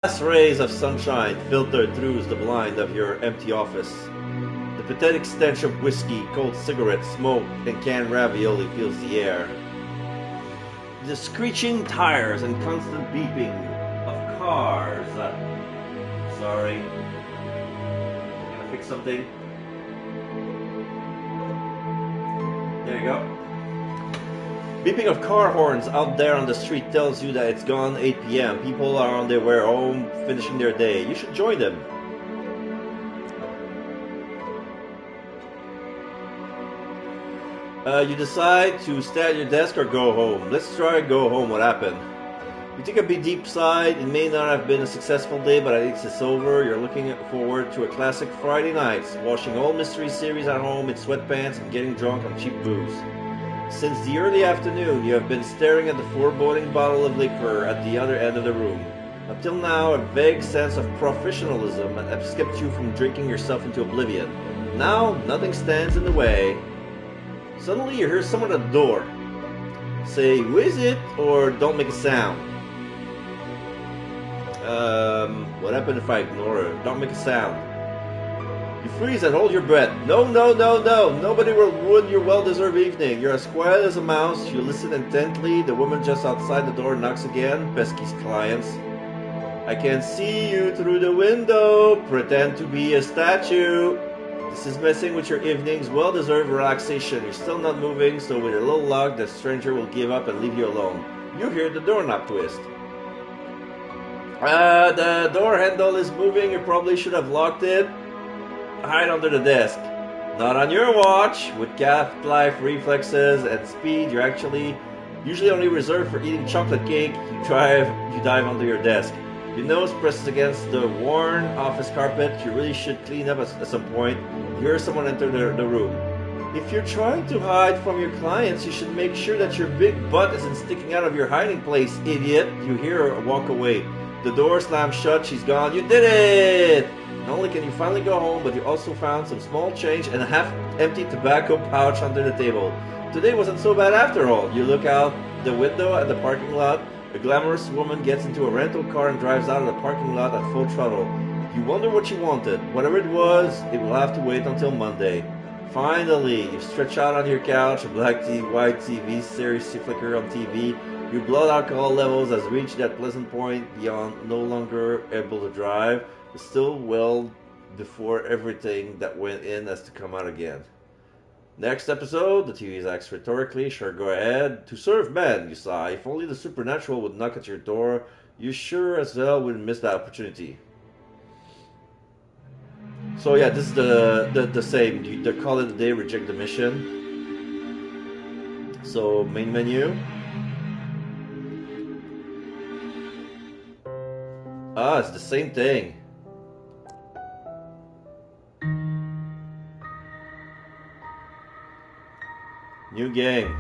Last rays of sunshine filter through the blind of your empty office. The pathetic stench of whiskey, cold cigarettes, smoke, and canned ravioli fills the air. The screeching tires and constant beeping of cars. Sorry. Gonna fix something. There you go. Beeping of car horns out there on the street tells you that it's gone 8 p.m. People are on their way home, finishing their day. You should join them. You decide to stay at your desk or go home. Let's try go home. What happened? You take a big deep sigh. It may not have been a successful day, but at least it's over. You're looking forward to a classic Friday night, watching all mystery series at home in sweatpants and getting drunk on cheap booze. Since the early afternoon, you have been staring at the foreboding bottle of liquor at the other end of the room. Until now, a vague sense of professionalism has kept you from drinking yourself into oblivion. Now, nothing stands in the way. Suddenly, you hear someone at the door. Say, "Who is it?" or "Don't make a sound." What happened if I ignore her? Don't make a sound. You freeze and hold your breath. No, no, no, no. Nobody will ruin your well-deserved evening. You're as quiet as a mouse. You listen intently. The woman just outside the door knocks again. Pesky clients. "I can see you through the window. Pretend to be a statue." This is messing with your evening's well-deserved relaxation. You're still not moving, so with a little luck, the stranger will give up and leave you alone. You hear the doorknob twist. The door handle is moving. You probably should have locked it. Hide under the desk. Not on your watch. With cat-life reflexes and speed, you're usually only reserved for eating chocolate cake. You dive under your desk. Your nose presses against the worn office carpet. You really should clean up at some point. You hear someone enter the room. If you're trying to hide from your clients, you should make sure that your big butt isn't sticking out of your hiding place, idiot. You hear her walk away. The door slams shut. She's gone. You did it! Not only can you finally go home, but you also found some small change and a half-empty tobacco pouch under the table. Today wasn't so bad after all. You look out the window at the parking lot. A glamorous woman gets into a rental car and drives out of the parking lot at full throttle. You wonder what she wanted. Whatever it was, it will have to wait until Monday. Finally, you stretch out on your couch, a black white TV series flicker on TV. Your blood alcohol levels has reached that pleasant point beyond no longer able to drive, but still well before everything that went in has to come out again. Next episode, the TV acts rhetorically, "Sure, go ahead." "To serve men," you sigh. "If only the supernatural would knock at your door, you sure as hell wouldn't miss that opportunity." So yeah, this is the same. They call it a day, reject the mission. So main menu. It's the same thing. New game.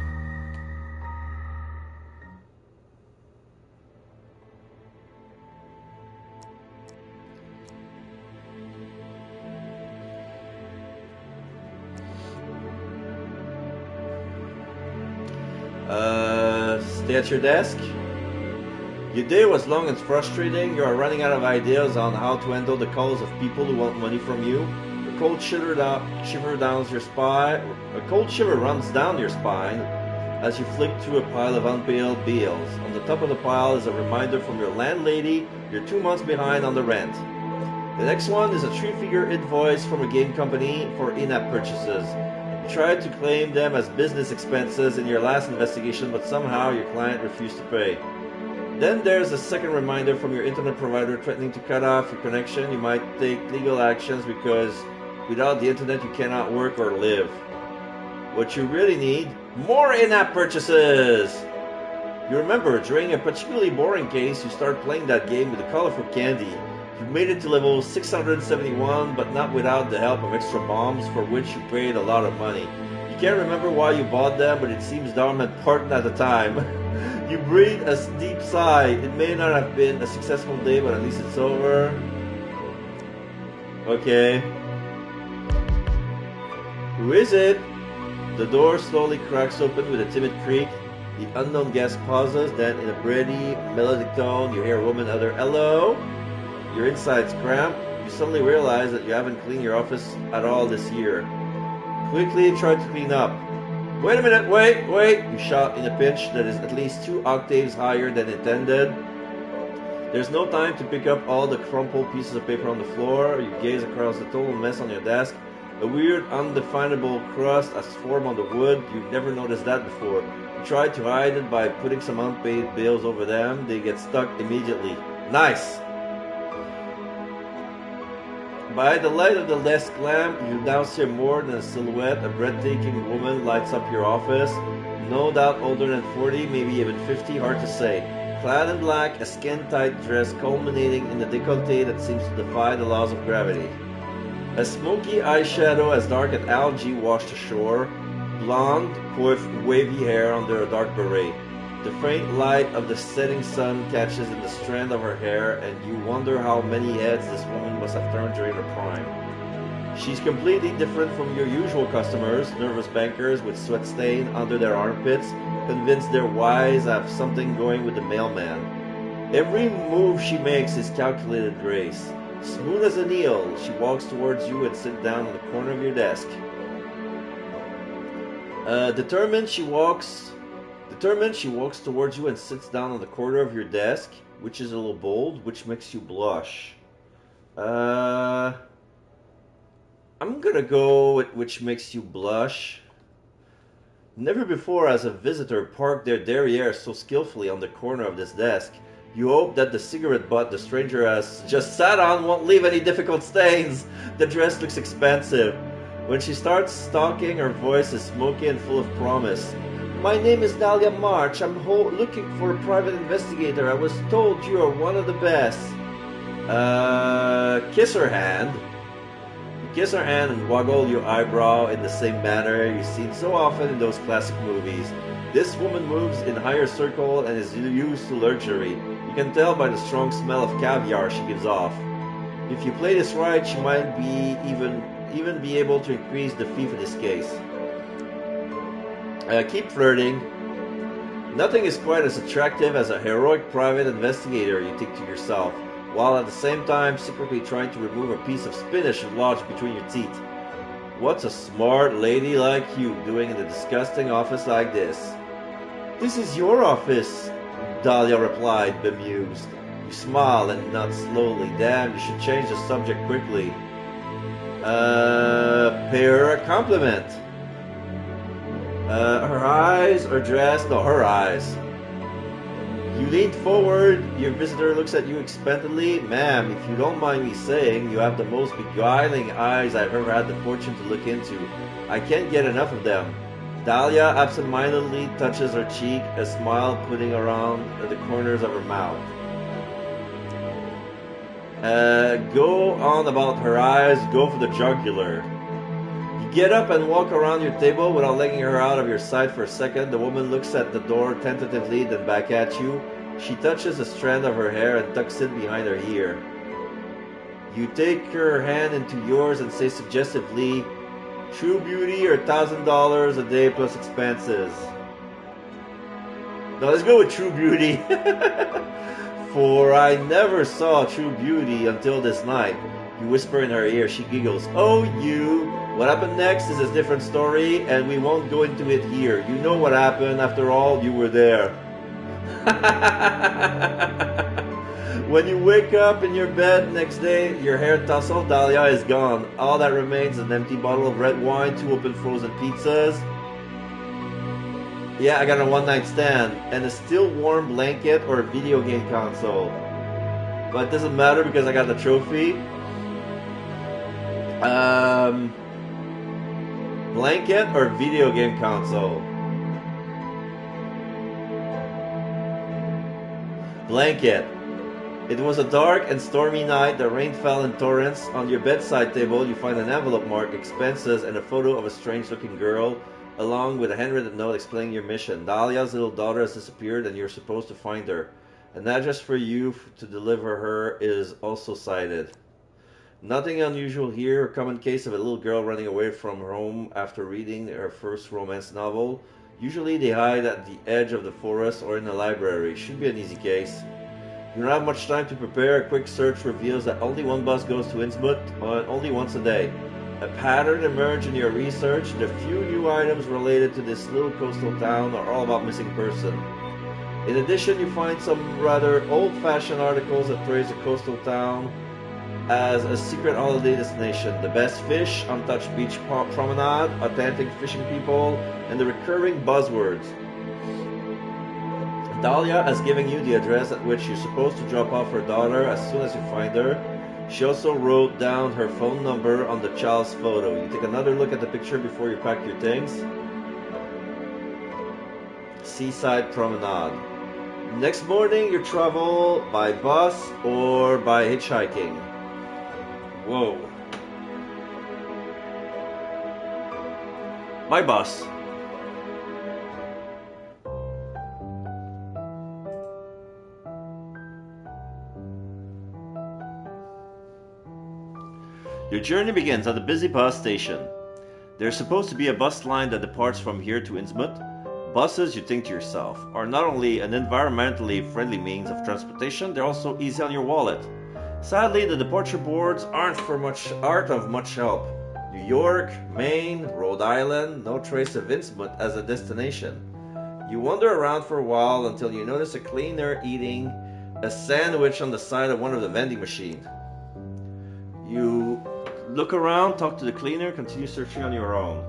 Stay at your desk. Your day was long and frustrating. You are running out of ideas on how to handle the calls of people who want money from you. A cold shiver runs down your spine as you flick through a pile of unpaid bills. On the top of the pile is a reminder from your landlady you're 2 months behind on the rent. The next one is a 3-figure invoice from a game company for in-app purchases. You tried to claim them as business expenses in your last investigation, but somehow your client refused to pay. Then there's a second reminder from your internet provider threatening to cut off your connection. You might take legal actions because without the internet you cannot work or live. What you really need, more in-app purchases! You remember, during a particularly boring case, you start playing that game with the colorful candy. You made it to level 671, but not without the help of extra bombs, for which you paid a lot of money. You can't remember why you bought them, but it seems darn important at the time. You breathe a deep sigh. It may not have been a successful day, but at least it's over. Okay. Who is it? The door slowly cracks open with a timid creak. The unknown guest pauses, then in a breathy, melodic tone, you hear a woman utter, "Hello?" your insides cramp, you suddenly realize that you haven't cleaned your office at all this year. Quickly try to clean up. Wait a minute, wait! You shout in a pitch that is at least 2 octaves higher than intended. There's no time to pick up all the crumpled pieces of paper on the floor. You gaze across the total mess on your desk. A weird, undefinable crust has formed on the wood. You've never noticed that before. You try to hide it by putting some unpaid bills over them. They get stuck immediately. Nice! By the light of the desk lamp, you now see more than a silhouette. A breathtaking woman lights up your office. No doubt older than 40, maybe even 50, hard to say. Clad in black, a skin-tight dress culminating in a décolleté that seems to defy the laws of gravity. A smoky eyeshadow as dark as algae washed ashore. Blonde, coiffed, wavy hair under a dark beret. The faint light of the setting sun catches in the strand of her hair, and you wonder how many heads this woman must have turned during her prime. She's completely different from your usual customers, nervous bankers with sweat stain under their armpits, convinced their wives have something going with the mailman. Every move she makes is calculated grace. Smooth as an eel, she walks towards you and sits down on the corner of your desk. Determined, she walks towards you and sits down on the corner of your desk, which is a little bold, which makes you blush. I'm gonna go with which makes you blush. Never before has a visitor parked their derriere so skillfully on the corner of this desk. You hope that the cigarette butt the stranger has just sat on won't leave any difficult stains. The dress looks expensive. When she starts talking, her voice is smoky and full of promise. My name is Dahlia March. I'm looking for a private investigator. I was told you are one of the best. Kiss her hand. You kiss her hand and waggle your eyebrow in the same manner you've seen so often in those classic movies. This woman moves in higher circle and is used to luxury. You can tell by the strong smell of caviar she gives off. If you play this right, she might be even be able to increase the fee for this case. Keep flirting. Nothing is quite as attractive as a heroic private investigator, you think to yourself, while at the same time secretly trying to remove a piece of spinach lodged between your teeth. What's a smart lady like you doing in a disgusting office like this? This is your office, Dahlia replied, bemused. You smile and nod slowly. Damn, you should change the subject quickly. Pay her a compliment. Her eyes are dressed. No, her eyes. You lean forward. Your visitor looks at you expectantly. Ma'am, if you don't mind me saying, you have the most beguiling eyes I've ever had the fortune to look into. I can't get enough of them. Dahlia absentmindedly touches her cheek, a smile putting around the corners of her mouth. Go on about her eyes. Go for the jugular. You get up and walk around your table without letting her out of your sight for a second. The woman looks at the door tentatively, then back at you. She touches a strand of her hair and tucks it behind her ear. You take her hand into yours and say suggestively, True beauty or $1,000 a day plus expenses. Now let's go with true beauty. For I never saw true beauty until this night. You whisper in her ear. She giggles. Oh, you. What happened next is a different story, and we won't go into it here. You know what happened. After all, you were there. When you wake up in your bed next day, your hair tussle, Dahlia, is gone. All that remains is an empty bottle of red wine, 2 open frozen pizzas. Yeah, I got a one-night stand, and a still warm blanket or a video game console. But it doesn't matter because I got the trophy. Blanket or video game console? Blanket. It was a dark and stormy night. The rain fell in torrents. On your bedside table, you find an envelope marked expenses and a photo of a strange-looking girl, along with a handwritten note explaining your mission. Dahlia's little daughter has disappeared, and you're supposed to find her. An address for you to deliver her is also cited. Nothing unusual here. A common case of a little girl running away from home after reading her first romance novel. Usually they hide at the edge of the forest or in the library. Should be an easy case. You don't have much time to prepare. A quick search reveals that only one bus goes to Innsmouth only once a day. A pattern emerged in your research. The few new items related to this little coastal town are all about missing person. In addition, you find some rather old-fashioned articles that praise the coastal town as a secret holiday destination. The best fish, untouched beach promenade, authentic fishing people, and the recurring buzzwords. Dahlia has given you the address at which you're supposed to drop off her daughter as soon as you find her. She also wrote down her phone number on the child's photo. You take another look at the picture before you pack your things. Seaside promenade. Next morning, you travel by bus or by hitchhiking. Whoa. By bus. Your journey begins at a busy bus station. There's supposed to be a bus line that departs from here to Innsmouth. Buses, you think to yourself, are not only an environmentally friendly means of transportation, they're also easy on your wallet. Sadly, the departure boards aren't of much help. New York, Maine, Rhode Island, no trace of Innsmouth as a destination. You wander around for a while until you notice a cleaner eating a sandwich on the side of one of the vending machines. You look around, talk to the cleaner, continue searching on your own.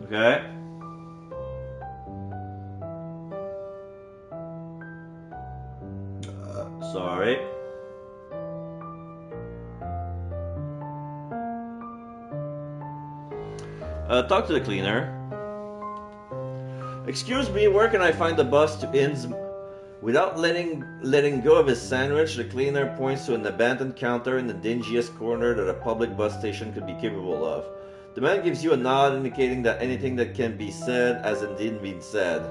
Okay. Sorry. Talk to the cleaner. Excuse me, where can I find the bus to Innsmouth? Without letting go of his sandwich, the cleaner points to an abandoned counter in the dingiest corner that a public bus station could be capable of. The man gives you a nod, indicating that anything that can be said has indeed been said.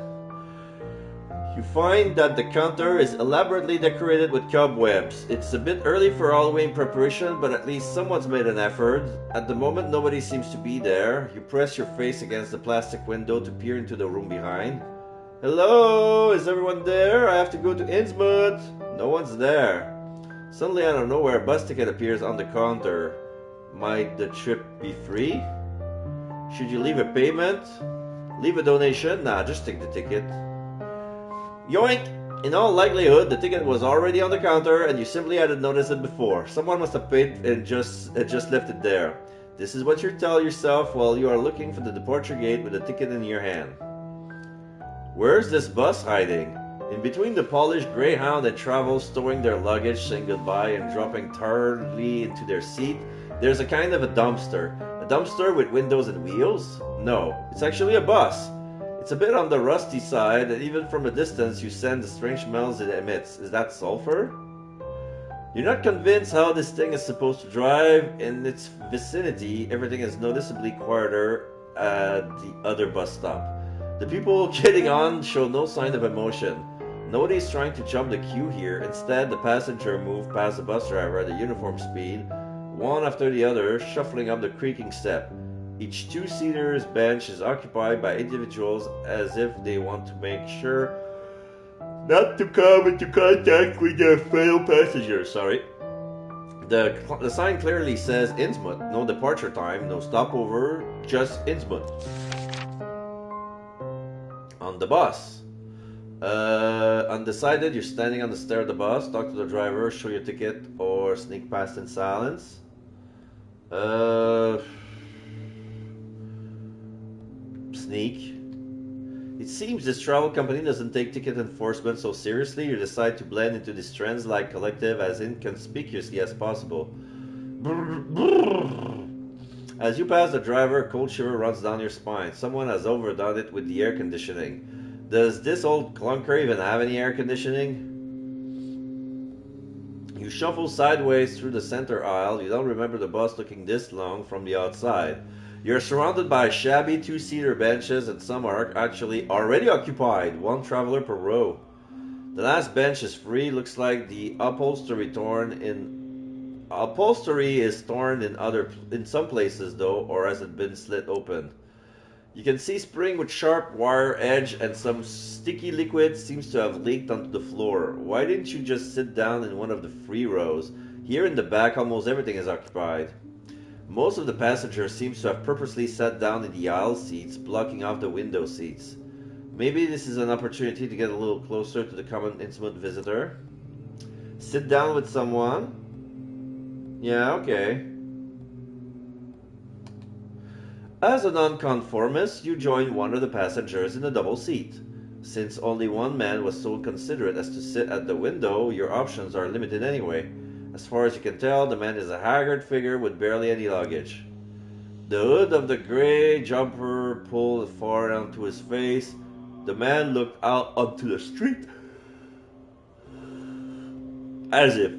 You find that the counter is elaborately decorated with cobwebs. It's a bit early for Halloween preparation, but at least someone's made an effort. At the moment, nobody seems to be there. You press your face against the plastic window to peer into the room behind. Hello? Is everyone there? I have to go to Innsmouth. No one's there. Suddenly, out of nowhere, a bus ticket appears on the counter. Might the trip be free? Should you leave a payment? Leave a donation? Nah, just take the ticket. Yoink! In all likelihood, the ticket was already on the counter and you simply hadn't noticed it before. Someone must have paid and just left it there. This is what you tell yourself while you are looking for the departure gate with the ticket in your hand. Where's this bus hiding? In between the polished greyhound and travel stowing their luggage, saying goodbye and dropping tiredly into their seat, there's a kind of a dumpster. A dumpster with windows and wheels? No, it's actually a bus. It's a bit on the rusty side, and even from a distance you sense the strange smells it emits. Is that sulfur? You're not convinced how this thing is supposed to drive. In its vicinity, everything is noticeably quieter at the other bus stop. The people getting on show no sign of emotion. Nobody's trying to jump the queue here. Instead, the passenger move past the bus driver at a uniform speed, one after the other, shuffling up the creaking step. Each two-seater's bench is occupied by individuals as if they want to make sure not to come into contact with their fellow passengers. Sorry. The sign clearly says Innsmouth. No departure time, no stopover, just Innsmouth. On the bus. Undecided, you're standing on the stair of the bus. Talk to the driver, show your ticket, or sneak past in silence. Sneak. It seems this travel company doesn't take ticket enforcement so seriously. You decide to blend into this trends-like collective as inconspicuously as possible. As you pass the driver, a cold shiver runs down your spine. Someone has overdone it with the air conditioning. Does this old clunker even have any air conditioning? You shuffle sideways through the center aisle. You don't remember the bus looking this long from the outside. You're surrounded by shabby two-seater benches, and some are actually already occupied, one traveler per row. The last bench is free, looks like the upholstery torn in Upholstery is torn in some places though, or has it been slit open. You can see spring with sharp wire edge and some sticky liquid seems to have leaked onto the floor. Why didn't you just sit down in one of the free rows? Here in the back, almost everything is occupied. Most of the passengers seems to have purposely sat down in the aisle seats, blocking off the window seats. Maybe this is an opportunity to get a little closer to the common intimate visitor. Sit down with someone. Yeah, okay. As a nonconformist, you join one of the passengers in the double seat. Since only one man was so considerate as to sit at the window, your options are limited anyway. As far as you can tell, the man is a haggard figure with barely any luggage. The hood of the grey jumper pulled far onto his face. The man looked out onto the street as if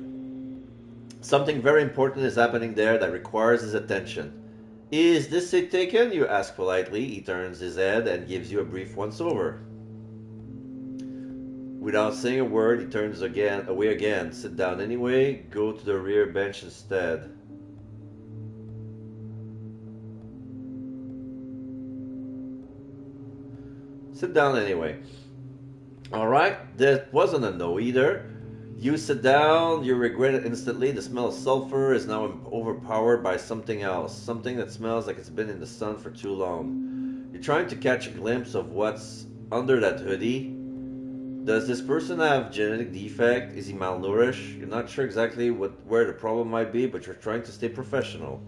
something very important is happening there that requires his attention. Is this seat taken? You ask politely. He turns his head and gives you a brief once-over. Without saying a word, he turns away again. Sit down anyway. Go to the rear bench instead. Sit down anyway. Alright, that wasn't a no either. You sit down, you regret it instantly. The smell of sulfur is now overpowered by something else. Something that smells like it's been in the sun for too long. You're trying to catch a glimpse of what's under that hoodie. Does this person have genetic defect? Is he malnourished? You're not sure exactly where the problem might be, but you're trying to stay professional.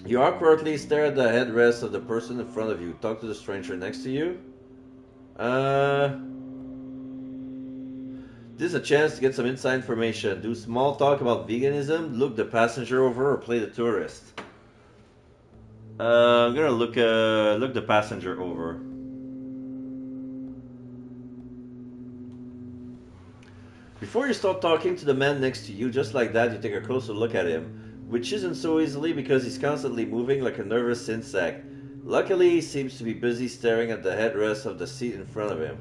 You awkwardly stare at the headrest of the person in front of you. Talk to the stranger next to you. This is a chance to get some inside information. Do small talk about veganism, look the passenger over, or play the tourist. I'm gonna look the passenger over. Before you start talking to the man next to you, just like that, you take a closer look at him, which isn't so easily because he's constantly moving like a nervous insect. Luckily, he seems to be busy staring at the headrest of the seat in front of him.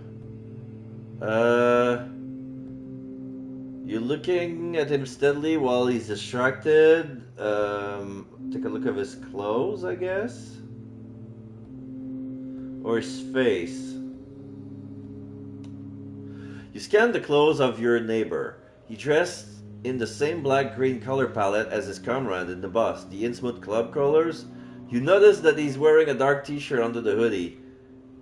You're looking at him steadily while he's distracted. Take a look at his clothes, I guess. Or his face. You scan the clothes of your neighbor. He dressed in the same black-green color palette as his comrade in the bus, the INNSMOUTH club colors. You notice that he's wearing a dark t-shirt under the hoodie.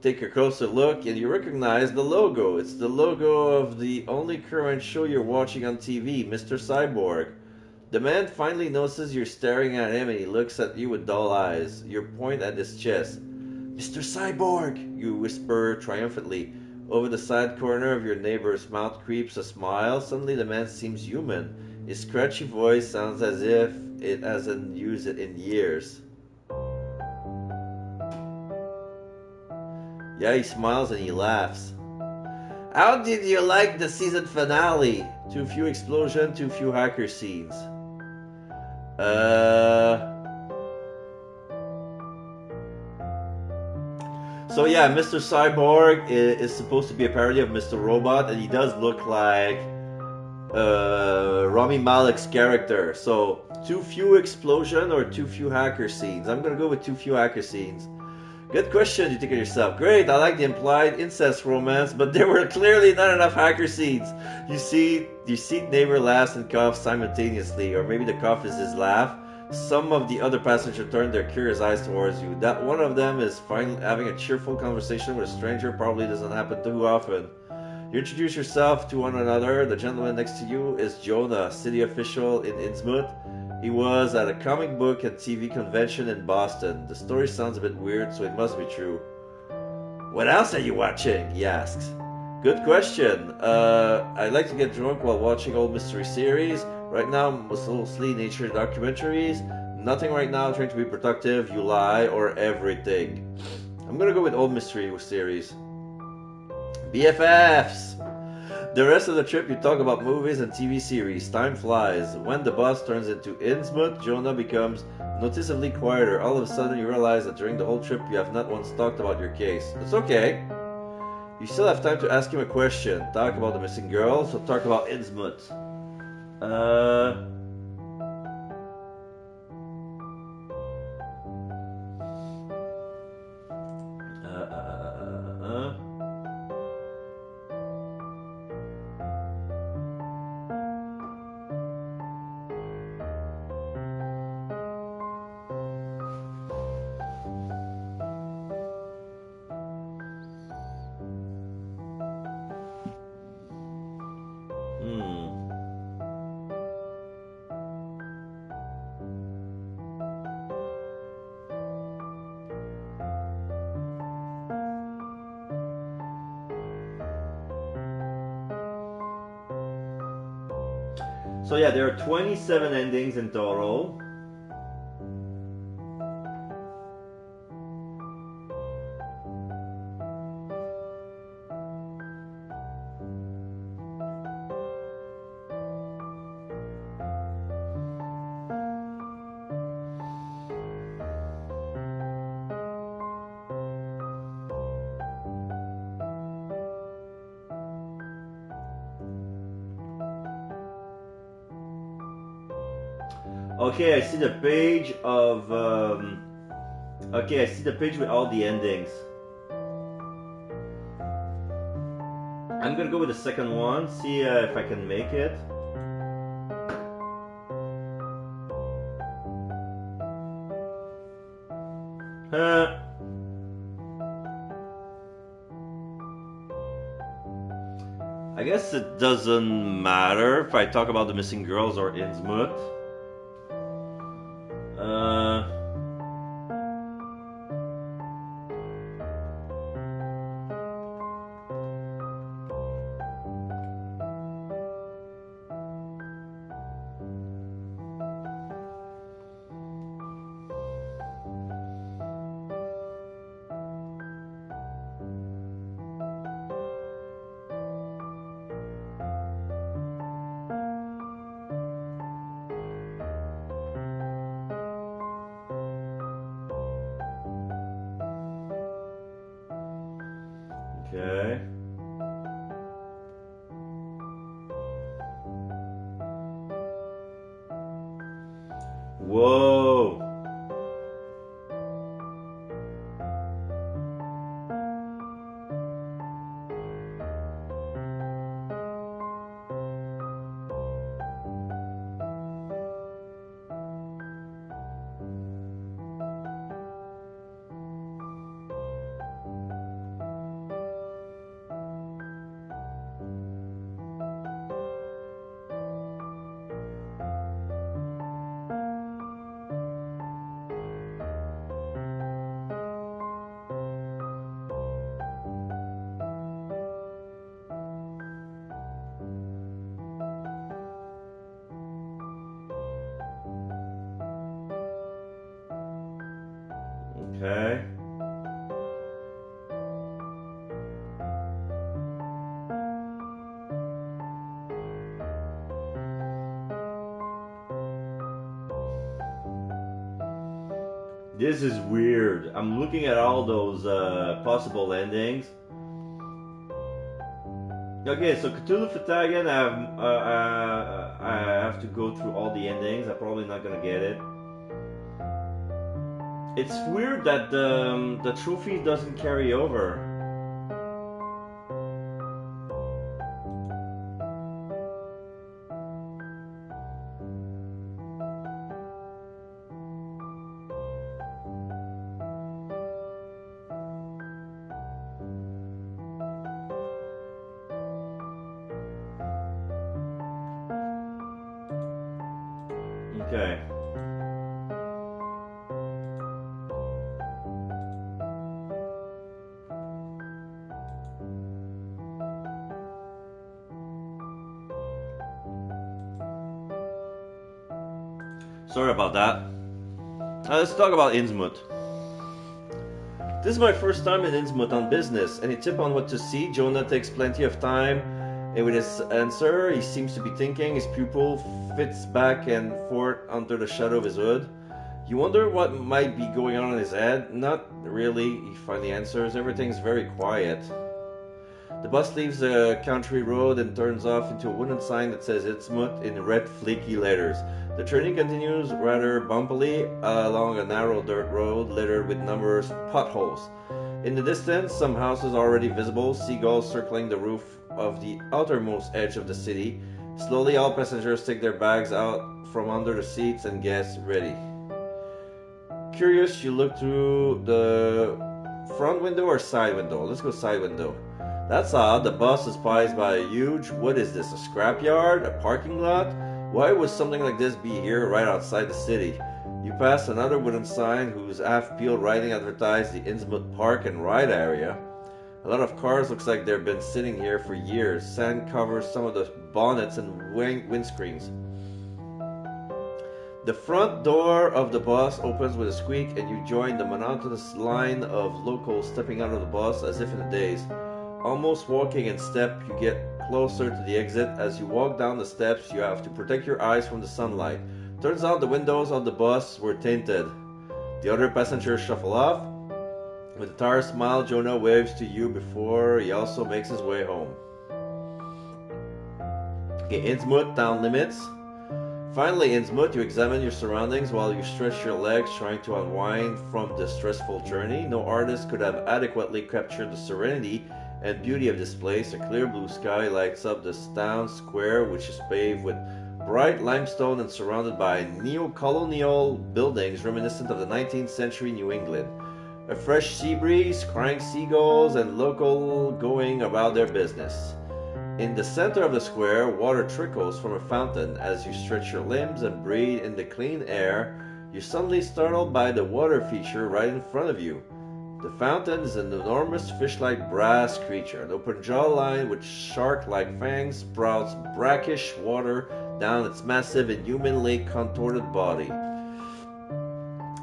Take a closer look and you recognize the logo. It's the logo of the only current show you're watching on TV, Mr. Cyborg. The man finally notices you're staring at him and he looks at you with dull eyes. You point at his chest. Mr. Cyborg, you whisper triumphantly. Over the side corner of your neighbor's mouth creeps a smile. Suddenly the man seems human. His scratchy voice sounds as if it hasn't used it in years. Yeah, he smiles and he laughs. How did you like the season finale? Too few explosions, too few hacker scenes. So yeah, Mr. Cyborg is supposed to be a parody of Mr. Robot, and he does look like Rami Malek's character. So, too few explosion or too few hacker scenes? I'm gonna go with too few hacker scenes. Good question, you think of yourself. Great, I like the implied incest romance, but there were clearly not enough hacker scenes. You see, your seat neighbor laughs and coughs simultaneously, or maybe the cough is his laugh. Some of the other passengers turn their curious eyes towards you. That one of them is finally having a cheerful conversation with a stranger probably doesn't happen too often. You introduce yourself to one another. The gentleman next to you is Jonah, city official in INNSMOUTH. He was at a comic book and TV convention in Boston. The story sounds a bit weird, so it must be true. What else are you watching? He asks. Good question. I like to get drunk while watching old mystery series. Right now, mostly nature documentaries. Nothing right now, trying to be productive, you lie, or everything. I'm gonna go with old mystery series. BFFs! The rest of the trip you talk about movies and TV series. Time flies. When the bus turns into INNSMOUTH, Jonah becomes noticeably quieter. All of a sudden you realize that during the whole trip you have not once talked about your case. It's okay. You still have time to ask him a question. Talk about the missing girl, so talk about INNSMOUTH. Uh... So yeah, there are 27 endings in total. Okay, I see the page of... okay, I see the page with all the endings. I'm gonna go with the second one, see if I can make it. I guess it doesn't matter if I talk about the missing girls or INNSMOUTH. Okay. Whoa. Okay. This is weird. I'm looking at all those possible endings. Okay, so Cthulhu Fhtagn, I have to go through all the endings. I'm probably not gonna get it. It's weird that the trophy doesn't carry over. Okay. Sorry about that. Let's talk about INNSMOUTH. This is my first time in INNSMOUTH on business. Any tip on what to see? Jonah takes plenty of time, and with his answer, he seems to be thinking. His pupil fits back and forth under the shadow of his hood. You wonder what might be going on in his head? Not really. He finally answers. Everything's very quiet. The bus leaves the country road and turns off into a wooden sign that says INNSMOUTH in red flaky letters. The journey continues rather bumpily along a narrow dirt road littered with numerous potholes. In the distance, some houses are already visible, seagulls circling the roof of the outermost edge of the city. Slowly, all passengers take their bags out from under the seats and get ready. Curious, you look through the front window or side window? Let's go side window. That's odd. The bus is passed by a huge, what is this, a scrapyard? A parking lot? Why would something like this be here right outside the city? You pass another wooden sign whose half-peeled writing advertised the INNSMOUTH Park and Ride area. A lot of cars looks like they've been sitting here for years. Sand covers some of the bonnets and windscreens. The front door of the bus opens with a squeak and you join the monotonous line of locals stepping out of the bus as if in a daze. Almost walking in step, you get closer to the exit. As you walk down the steps, you have to protect your eyes from the sunlight. Turns out the windows of the bus were tinted. The other passengers shuffle off. With a tired smile, Jonah waves to you before he also makes his way home. Okay, INNSMOUTH, town limits. Finally, INNSMOUTH, you examine your surroundings while you stretch your legs trying to unwind from the stressful journey. No artist could have adequately captured the serenity and beauty of this place. A clear blue sky lights up this town square, which is paved with bright limestone and surrounded by neo-colonial buildings reminiscent of the 19th century New England. A fresh sea breeze, crying seagulls, and local going about their business. In the center of the square, water trickles from a fountain. As you stretch your limbs and breathe in the clean air, you're suddenly startled by the water feature right in front of you. The fountain is an enormous fish-like brass creature. An open jawline with shark-like fangs sprouts brackish water down its massive and humanly contorted body.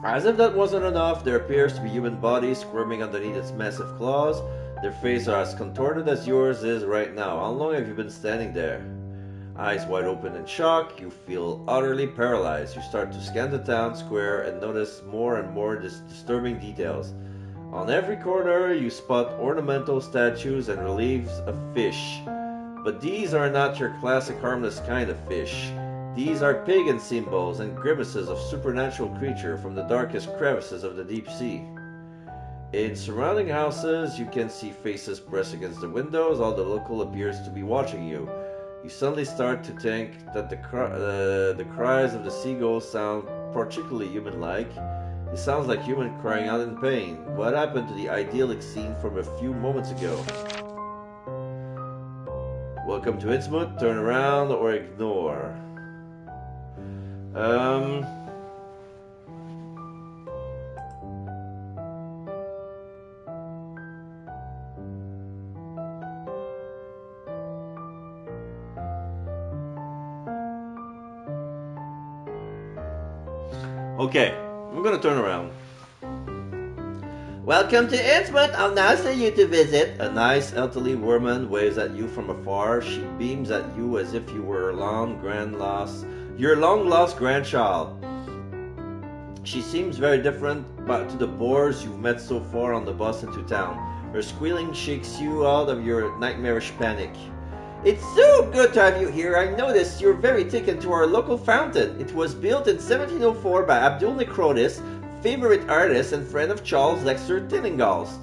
As if that wasn't enough, there appears to be human bodies squirming underneath its massive claws. Their faces are as contorted as yours is right now. How long have you been standing there? Eyes wide open in shock, you feel utterly paralyzed. You start to scan the town square and notice more and more disturbing details. On every corner, you spot ornamental statues and reliefs of fish. But these are not your classic harmless kind of fish. These are pagan symbols and grimaces of supernatural creature from the darkest crevices of the deep sea. In surrounding houses, you can see faces pressed against the windows. All the local appears to be watching you. You suddenly start to think that the cries of the seagulls sound particularly human-like. It sounds like human crying out in pain. What happened to the idyllic scene from a few moments ago? Welcome to INNSMOUTH. Turn around or ignore. Okay, I'm gonna turn around. Welcome to INNSMOUTH. I'll now send you to visit. A nice elderly woman waves at you from afar. She beams at you as if you were your long-lost grandchild. She seems very different to the boors you've met so far on the bus into town. Her squealing shakes you out of your nightmarish panic. It's so good to have you here. I noticed you're very taken to our local fountain. It was built in 1704 by Abdul Necrotis, favorite artist and friend of Charles Dexter Tillinghast,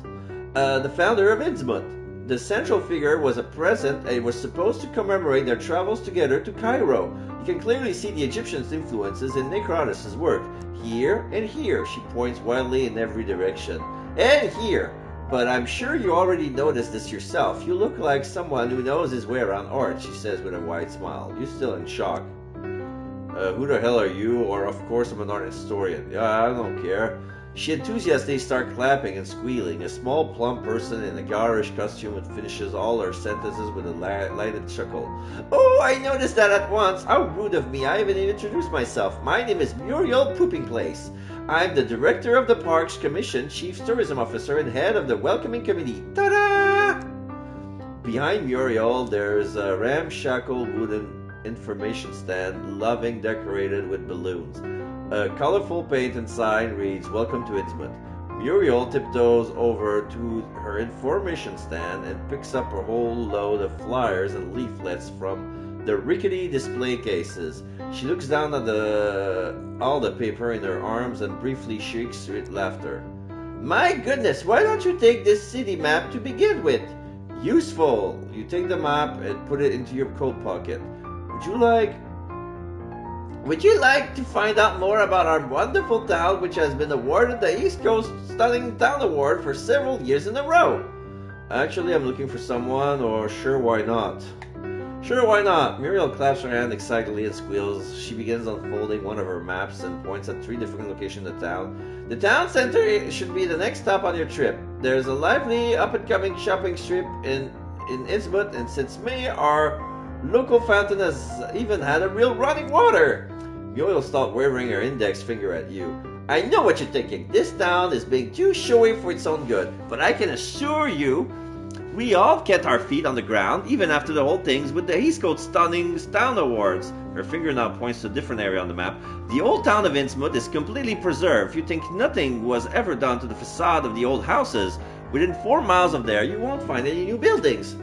the founder of INNSMOUTH. The central figure was a present and it was supposed to commemorate their travels together to Cairo. You can clearly see the Egyptians' influences in Necrotis' work. Here and here, she points wildly in every direction. And here! But I'm sure you already noticed this yourself. You look like someone who knows his way around art, she says with a wide smile. You're still in shock. Who the hell are you? Or of course I'm an art historian. Yeah, I don't care. She enthusiastically starts clapping and squealing. A small plump person in a garish costume finishes all her sentences with a lighted chuckle. Oh, I noticed that at once. How rude of me. I haven't even introduced myself. My name is Muriel Pooping Place. I'm the director of the Parks Commission, chief tourism officer, and head of the welcoming committee. Ta-da! Behind Muriel, there's a ramshackle wooden information stand, lovingly decorated with balloons. A colorful painted sign reads, "Welcome to INNSMOUTH." Muriel tiptoes over to her information stand and picks up a whole load of flyers and leaflets from the rickety display cases. She looks down at all the paper in her arms and briefly shakes with laughter. My goodness, why don't you take this city map to begin with? Useful. You take the map and put it into your coat pocket. Would you like to find out more about our wonderful town, which has been awarded the East Coast Stunning Town Award for several years in a row? Actually, I'm looking for someone, or sure, why not? Sure, why not? Muriel claps her hand excitedly and squeals. She begins unfolding one of her maps and points at 3 different locations in the town. The town center should be the next stop on your trip. There's a lively, up-and-coming shopping strip in INNSMOUTH, and since May, our local fountain has even had a real running water. Muriel stopped waving her index finger at you. I know what you're thinking. This town is being too showy for its own good, but I can assure you, we all kept our feet on the ground, even after the whole things with the East Coast Stunning Town Awards. Her finger now points to a different area on the map. The old town of INNSMOUTH is completely preserved. If you think nothing was ever done to the facade of the old houses, within 4 miles of there, you won't find any new buildings.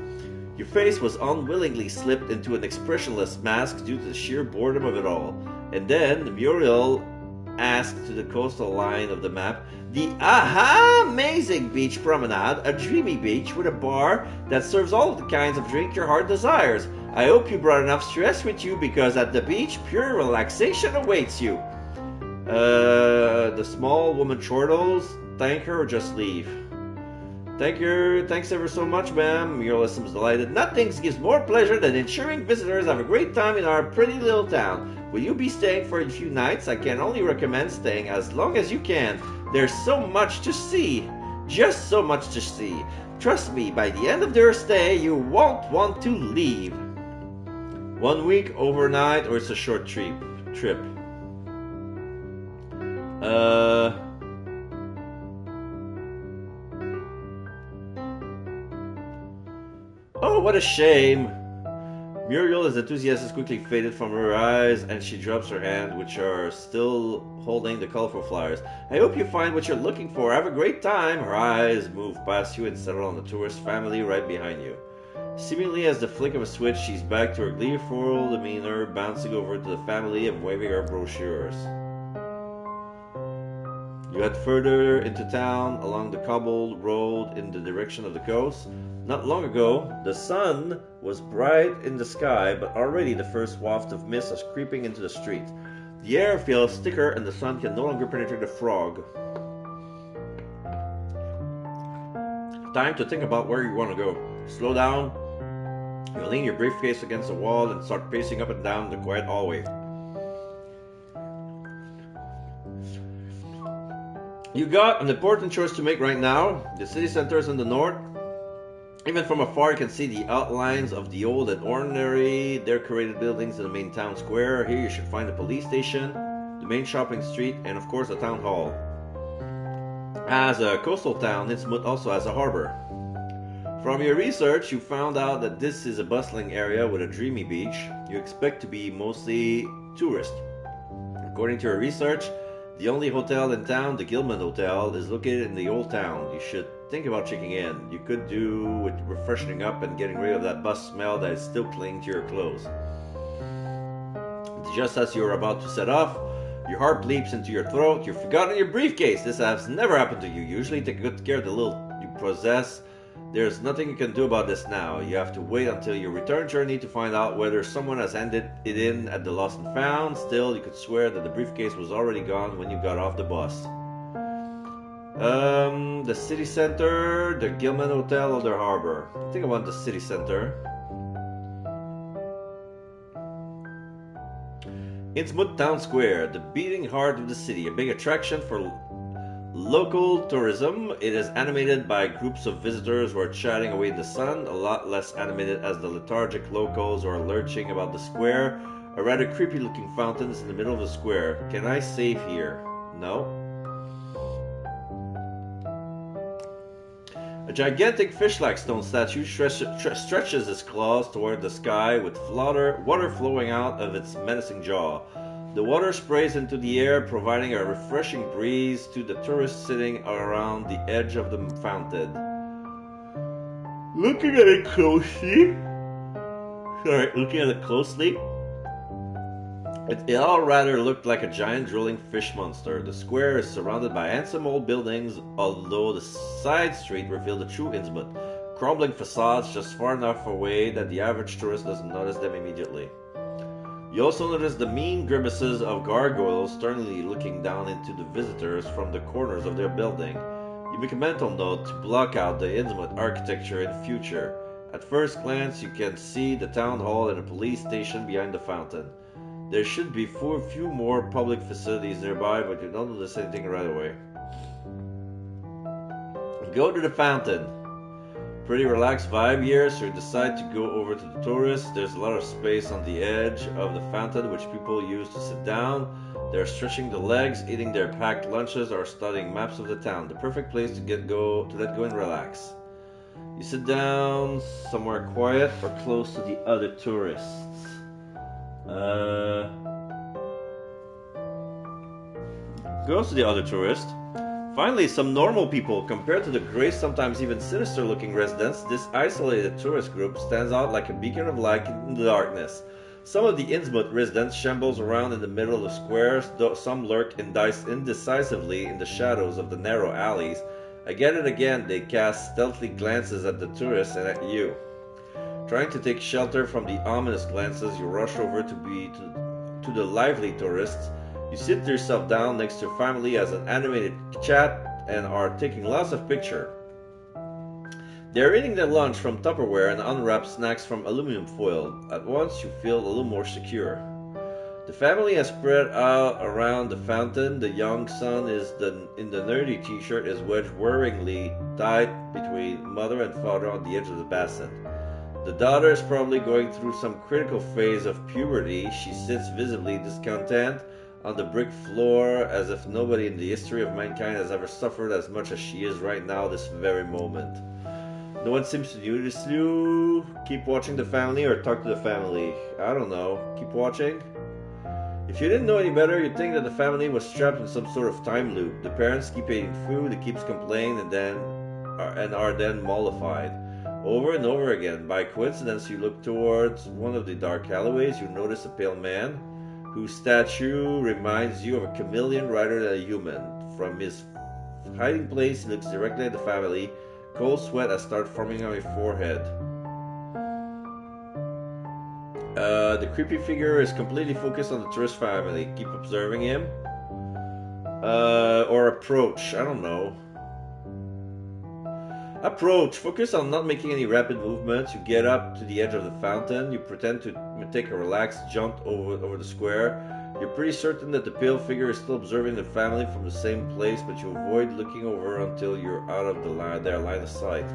Your face was unwillingly slipped into an expressionless mask due to the sheer boredom of it all. And then Muriel asked to the coastal line of the map, the amazing beach promenade, a dreamy beach with a bar that serves all of the kinds of drink your heart desires. I hope you brought enough stress with you, because at the beach, pure relaxation awaits you. The small woman chortles, thank her or just leave. Thanks ever so much, ma'am. Muriel seems delighted. Nothing gives more pleasure than ensuring visitors have a great time in our pretty little town. Will you be staying for a few nights? I can only recommend staying as long as you can. There's so much to see. Just so much to see. Trust me, by the end of your stay, you won't want to leave. 1 week, overnight, or it's a short trip? Oh, what a shame. Muriel's enthusiasm quickly faded from her eyes, and she drops her hand, which are still holding the colorful flyers. I hope you find what you're looking for. Have a great time. Her eyes move past you and settle on the tourist family right behind you. Seemingly as the flick of a switch, she's back to her gleeful demeanor, bouncing over to the family and waving her brochures. You head further into town along the cobbled road in the direction of the coast. Not long ago, the sun was bright in the sky, but already the first waft of mist is creeping into the street. The air feels thicker and the sun can no longer penetrate the fog. Time to think about where you want to go. Slow down. You lean your briefcase against the wall and start pacing up and down the quiet hallway. You got an important choice to make right now. The city center is in the north. Even from afar, you can see the outlines of the old and ordinary decorated buildings in the main town square. Here you should find the police station, the main shopping street, and of course the town hall. As a coastal town, INNSMOUTH also has a harbor. From your research, you found out that this is a bustling area with a dreamy beach. You expect to be mostly tourists. According to your research, the only hotel in town, the Gilman Hotel, is located in the old town. You should think about checking in. You could do with refreshing up and getting rid of that bus smell that is still clinging to your clothes. Just as you're about to set off, your heart leaps into your throat. You've forgotten your briefcase. This has never happened to you. Usually take good care of the little you possess. There's nothing you can do about this now. You have to wait until your return journey to find out whether someone has handed it in at the Lost and Found. Still, you could swear that the briefcase was already gone when you got off the bus. The city center, the Gilman Hotel, or the harbor? Think about the city center. INNSMOUTH Town Square, the beating heart of the city, a big attraction for local tourism. It is animated by groups of visitors who are chatting away in the sun, a lot less animated as the lethargic locals who are lurching about the square. A rather creepy looking fountain is in the middle of the square. Can I save here? No. A gigantic fish-like stone statue stretches its claws toward the sky with water flowing out of its menacing jaw. The water sprays into the air, providing a refreshing breeze to the tourists sitting around the edge of the fountain. Looking at it closely, it all rather looked like a giant drooling fish monster. The square is surrounded by handsome old buildings, although the side street revealed the true INNSMOUTH. Crumbling facades just far enough away that the average tourist doesn't notice them immediately. You also notice the mean grimaces of gargoyles sternly looking down into the visitors from the corners of their building. You make a mental note to block out the INNSMOUTH architecture in the future. At first glance, you can see the town hall and a police station behind the fountain. There should be few more public facilities nearby, but you don't notice anything right away. Go to the fountain. Pretty relaxed vibe here, so you decide to go over to the tourists. There's a lot of space on the edge of the fountain which people use to sit down. They're stretching the legs, eating their packed lunches, or studying maps of the town. The perfect place to let go and relax. You sit down somewhere quiet or close to the other tourists. Goes to the other tourist. Finally, some normal people. Compared to the gray, sometimes even sinister-looking residents, this isolated tourist group stands out like a beacon of light in the darkness. Some of the INNSMOUTH residents shambles around in the middle of the square, though some lurk indecisively in the shadows of the narrow alleys. Again and again, they cast stealthy glances at the tourists and at you. Trying to take shelter from the ominous glances, you rush over to the lively tourists. You sit yourself down next to your family as an animated chat and are taking lots of pictures. They are eating their lunch from Tupperware and unwrapped snacks from aluminum foil. At once you feel a little more secure. The family has spread out around the fountain. The young son in the nerdy t-shirt is wedged worryingly tight between mother and father on the edge of the basin. The daughter is probably going through some critical phase of puberty. She sits visibly discontent on the brick floor as if nobody in the history of mankind has ever suffered as much as she is right now this very moment. No one seems to notice you. Keep watching the family or talk to the family. I don't know. Keep watching? If you didn't know any better, you'd think that the family was trapped in some sort of time loop. The parents keep eating food, it keeps complaining, and are then mollified. Over and over again. By coincidence, you look towards one of the dark alleyways. You notice a pale man whose statue reminds you of a chameleon rather than a human. From his hiding place, he looks directly at the family. Cold sweat has started forming on your forehead. The creepy figure is completely focused on the tourist family. Keep observing him. Or approach. I don't know. Approach. Focus on not making any rapid movements. You get up to the edge of the fountain. You pretend to take a relaxed jump over the square. You're pretty certain that the pale figure is still observing the family from the same place, but you avoid looking over until you're out of their line of sight.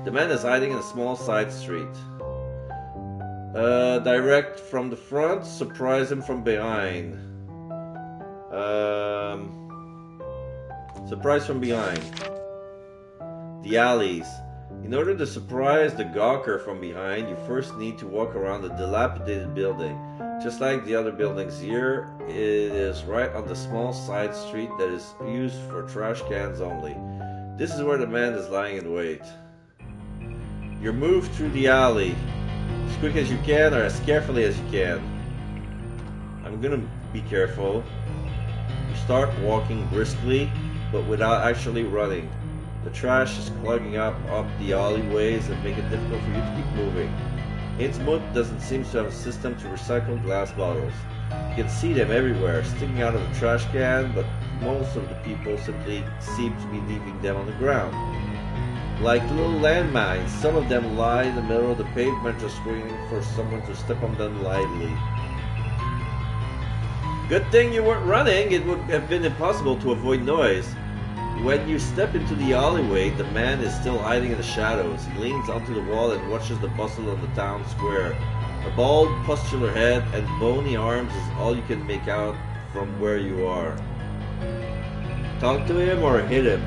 The man is hiding in a small side street. Direct from the front, surprise him from behind. Surprise from behind. The alleys. In order to surprise the gawker from behind, you first need to walk around the dilapidated building. Just like the other buildings here, it is right on the small side street that is used for trash cans only. This is where the man is lying in wait. You move through the alley as quick as you can or as carefully as you can. I'm gonna be careful. You start walking briskly, but without actually running. The trash is clogging up the alleyways and make it difficult for you to keep moving. INNSMOUTH doesn't seem to have a system to recycle glass bottles. You can see them everywhere, sticking out of the trash can, but most of the people simply seem to be leaving them on the ground. Like little landmines, some of them lie in the middle of the pavement just waiting for someone to step on them lightly. Good thing you weren't running, it would have been impossible to avoid noise. When you step into the alleyway, the man is still hiding in the shadows. He leans onto the wall and watches the bustle of the town square. A bald, pustular head and bony arms is all you can make out from where you are. Talk to him or hit him?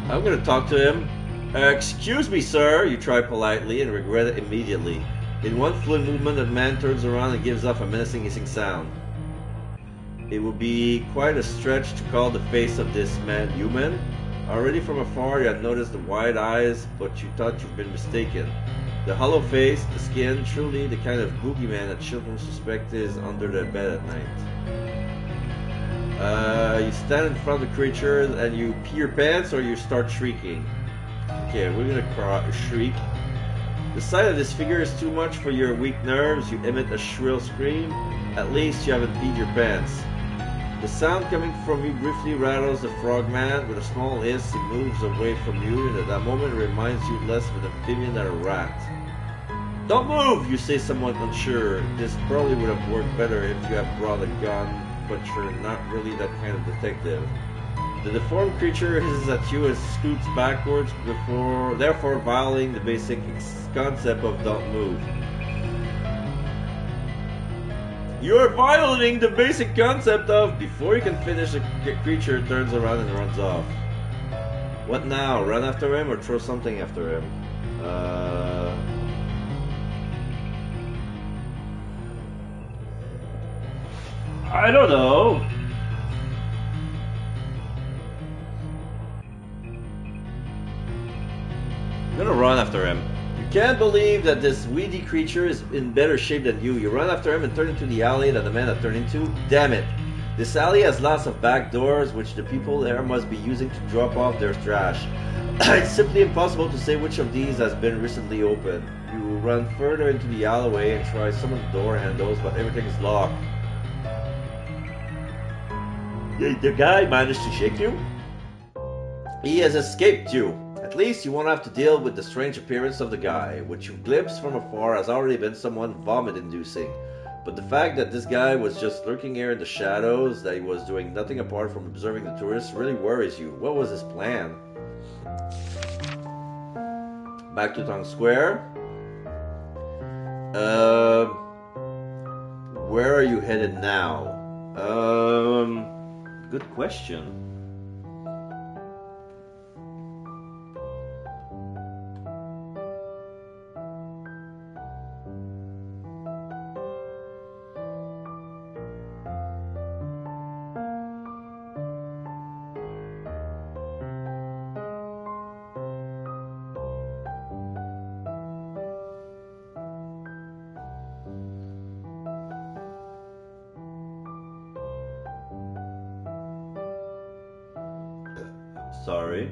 I'm gonna talk to him. Excuse me, sir, you try politely and regret it immediately. In one fluid movement, the man turns around and gives off a menacing hissing sound. It would be quite a stretch to call the face of this man human. Already from afar you had noticed the wide eyes, but you thought you'd been mistaken. The hollow face, the skin, truly the kind of boogeyman that children suspect is under their bed at night. You stand in front of the creature and you pee your pants or you start shrieking. Okay, we're gonna shriek. The sight of this figure is too much for your weak nerves. You emit a shrill scream. At least you haven't peed your pants. The sound coming from you briefly rattles the frogman. With a small hiss, he moves away from you, and at that moment it reminds you less of an amphibian than a rat. Don't move, you say, somewhat unsure. This probably would have worked better if you had brought a gun, but you're not really that kind of detective. The deformed creature hisses at you and scoots backwards, therefore violating the basic concept of don't move. You are violating the basic concept of... Before you can finish, the creature turns around and runs off. What now? Run after him or throw something after him? I don't know. I'm gonna run after him. You can't believe that this weedy creature is in better shape than you. You run after him and turn into the alley that the man had turned into. Damn it. This alley has lots of back doors which the people there must be using to drop off their trash. It's simply impossible to say which of these has been recently opened. You run further into the alleyway and try some of the door handles, but everything is locked. The guy managed to shake you? He has escaped you. At least you won't have to deal with the strange appearance of the guy, which you glimpsed from afar has already been somewhat vomit-inducing. But the fact that this guy was just lurking here in the shadows, that he was doing nothing apart from observing the tourists, really worries you. What was his plan? Back to Times Square. Where are you headed now? Good question. Sorry.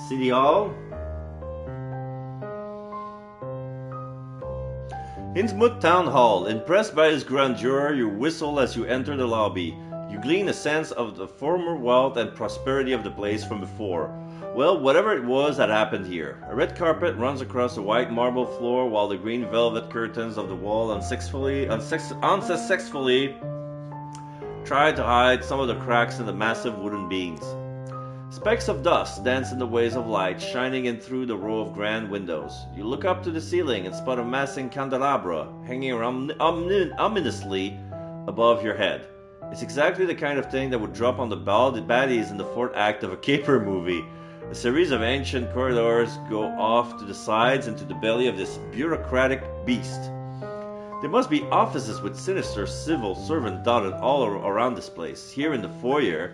City Hall. INNSMOUTH Town Hall. Impressed by his grandeur, you whistle as you enter the lobby. You glean a sense of the former wealth and prosperity of the place from before. Well, whatever it was had happened here. A red carpet runs across the white marble floor, while the green velvet curtains of the wall unsuccessfully try to hide some of the cracks in the massive wooden beams. Specks of dust dance in the waves of light, shining in through the row of grand windows. You look up to the ceiling and spot a massive candelabra hanging around ominously above your head. It's exactly the kind of thing that would drop on the baddies in the fourth act of a caper movie. A series of ancient corridors go off to the sides into the belly of this bureaucratic beast. There must be offices with sinister civil servants dotted all around this place. Here in the foyer,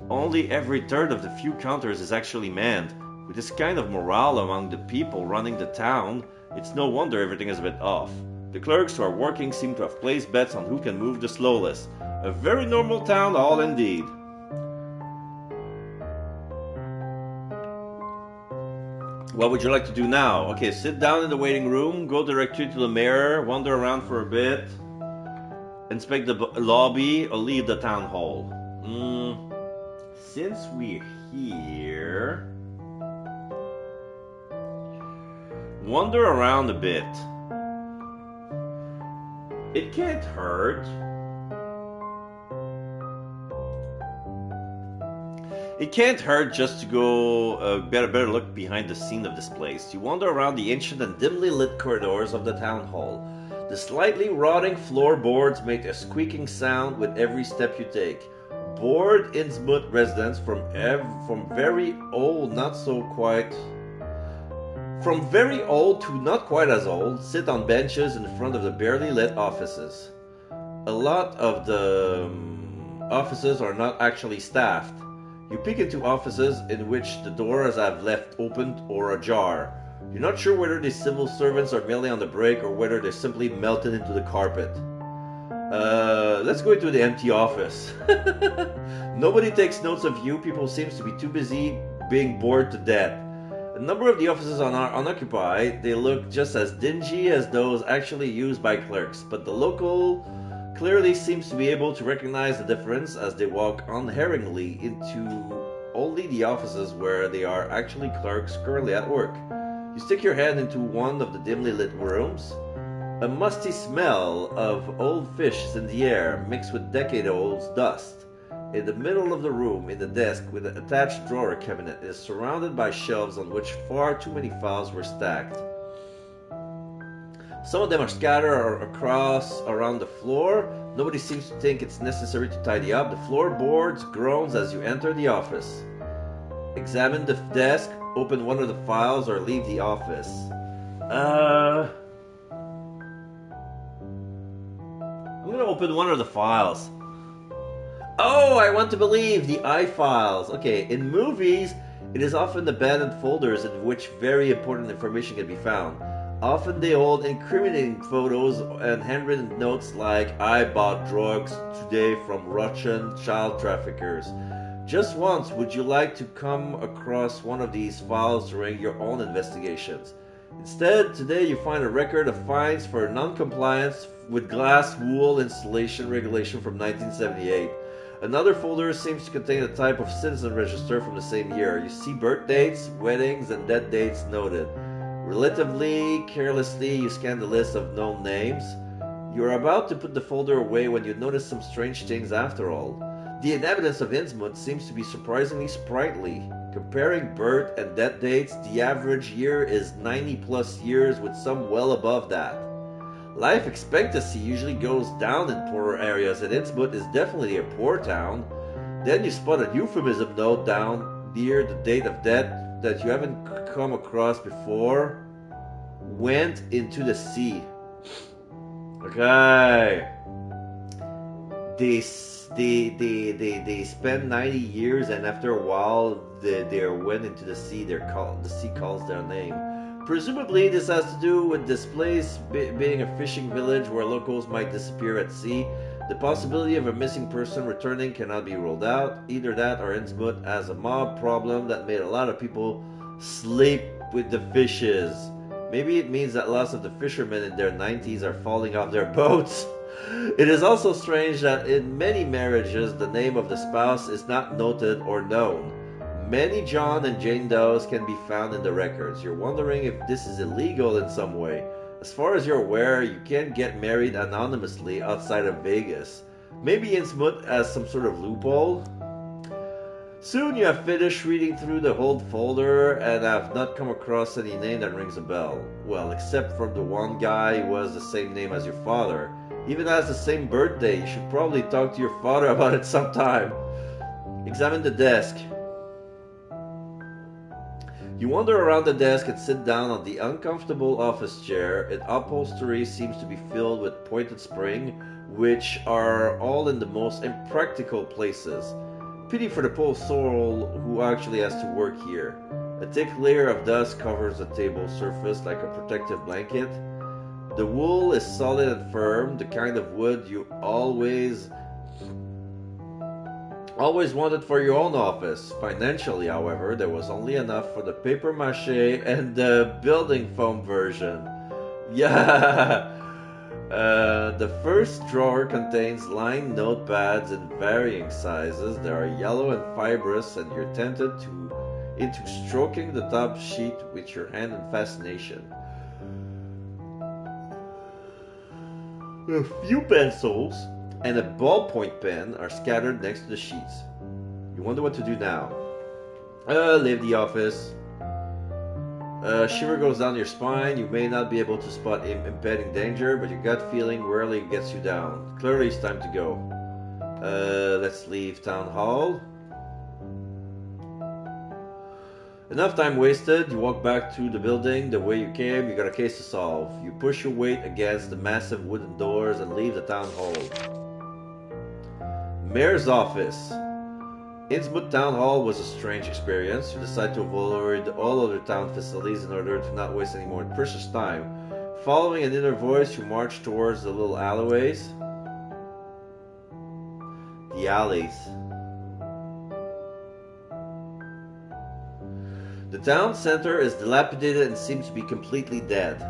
only every third of the few counters is actually manned. With this kind of morale among the people running the town, it's no wonder everything is a bit off. The clerks who are working seem to have placed bets on who can move the slowest. A very normal town hall indeed. What would you like to do now? Okay, sit down in the waiting room, go directly to the mirror, wander around for a bit, inspect the lobby, or leave the town hall. Since we're here, wander around a bit. It can't hurt. It can't hurt just to go get a better look behind the scene of this place. You wander around the ancient and dimly lit corridors of the town hall. The slightly rotting floorboards make a squeaking sound with every step you take. Bored INNSMOUTH residents from very old, from very old to not quite as old, sit on benches in front of the barely lit offices. A lot of the offices are not actually staffed. You peek into offices in which the doors have left open or ajar. You're not sure whether these civil servants are merely on the break or whether they're simply melted into the carpet. Let's go into the empty office. Nobody takes notes of you. People seem to be too busy being bored to death. A number of the offices are unoccupied. They look just as dingy as those actually used by clerks, but the local clearly seems to be able to recognize the difference as they walk unerringly into only the offices where they are actually clerks currently at work. You stick your head into one of the dimly lit rooms. A musty smell of old fish is in the air, mixed with decade-old dust. In the middle of the room, in the desk with an attached drawer cabinet, is surrounded by shelves on which far too many files were stacked. Some of them are scattered across around the floor. Nobody seems to think it's necessary to tidy up. The floorboards groans as you enter the office. Examine the desk, open one of the files, or leave the office. I'm gonna open one of the files. Oh, I want to believe the I-files. Okay, in movies, it is often abandoned folders in which very important information can be found. Often they hold incriminating photos and handwritten notes like, I bought drugs today from Russian child traffickers. Just once, would you like to come across one of these files during your own investigations? Instead, today you find a record of fines for non-compliance with glass wool installation regulation from 1978. Another folder seems to contain a type of citizen register from the same year. You see birth dates, weddings, and death dates noted. Relatively carelessly, you scan the list of known names. You are about to put the folder away when you notice some strange things after all. The inhabitants of INNSMOUTH seems to be surprisingly sprightly. Comparing birth and death dates, the average year is 90 plus years with some well above that. Life expectancy usually goes down in poorer areas, and INNSMOUTH is definitely a poor town. Then you spot a euphemism note down near the date of death that you haven't come across before. Went into the sea. Okay. They spend 90 years, and after a while they went into the sea. The sea calls their name. Presumably this has to do with this place being a fishing village where locals might disappear at sea. The possibility of a missing person returning cannot be ruled out. Either that or INNSMOUTH has a mob problem that made a lot of people sleep with the fishes. Maybe it means that lots of the fishermen in their 90s are falling off their boats. It is also strange that in many marriages the name of the spouse is not noted or known. Many John and Jane Does can be found in the records. You're wondering if this is illegal in some way. As far as you're aware, you can't get married anonymously outside of Vegas. Maybe INNSMOUTH has some sort of loophole? Soon you have finished reading through the whole folder and have not come across any name that rings a bell. Well, except for the one guy who has the same name as your father. Even has the same birthday. You should probably talk to your father about it sometime. Examine the desk. You wander around the desk and sit down on the uncomfortable office chair. Its upholstery seems to be filled with pointed springs, which are all in the most impractical places. Pity for the poor soul who actually has to work here. A thick layer of dust covers the table surface like a protective blanket. The wool is solid and firm, the kind of wood you always wanted for your own office. Financially, however, there was only enough for the paper mache and the building foam version. Yeah! The first drawer contains lined notepads in varying sizes. They are yellow and fibrous, and you're tempted into stroking the top sheet with your hand in fascination. A few pencils and a ballpoint pen are scattered next to the sheets. You wonder what to do now. Leave the office. Shiver goes down your spine. You may not be able to spot impending danger, but your gut feeling rarely gets you down. Clearly it's time to go. Let's leave town hall. Enough time wasted. You walk back to the building the way you came. You got a case to solve. You push your weight against the massive wooden doors and leave the town hall. Mayor's office. INNSMOUTH Town Hall was a strange experience. You decide to avoid all other town facilities in order to not waste any more precious time. Following an inner voice, you march towards the little alleyways. The alleys. The town center is dilapidated and seems to be completely dead.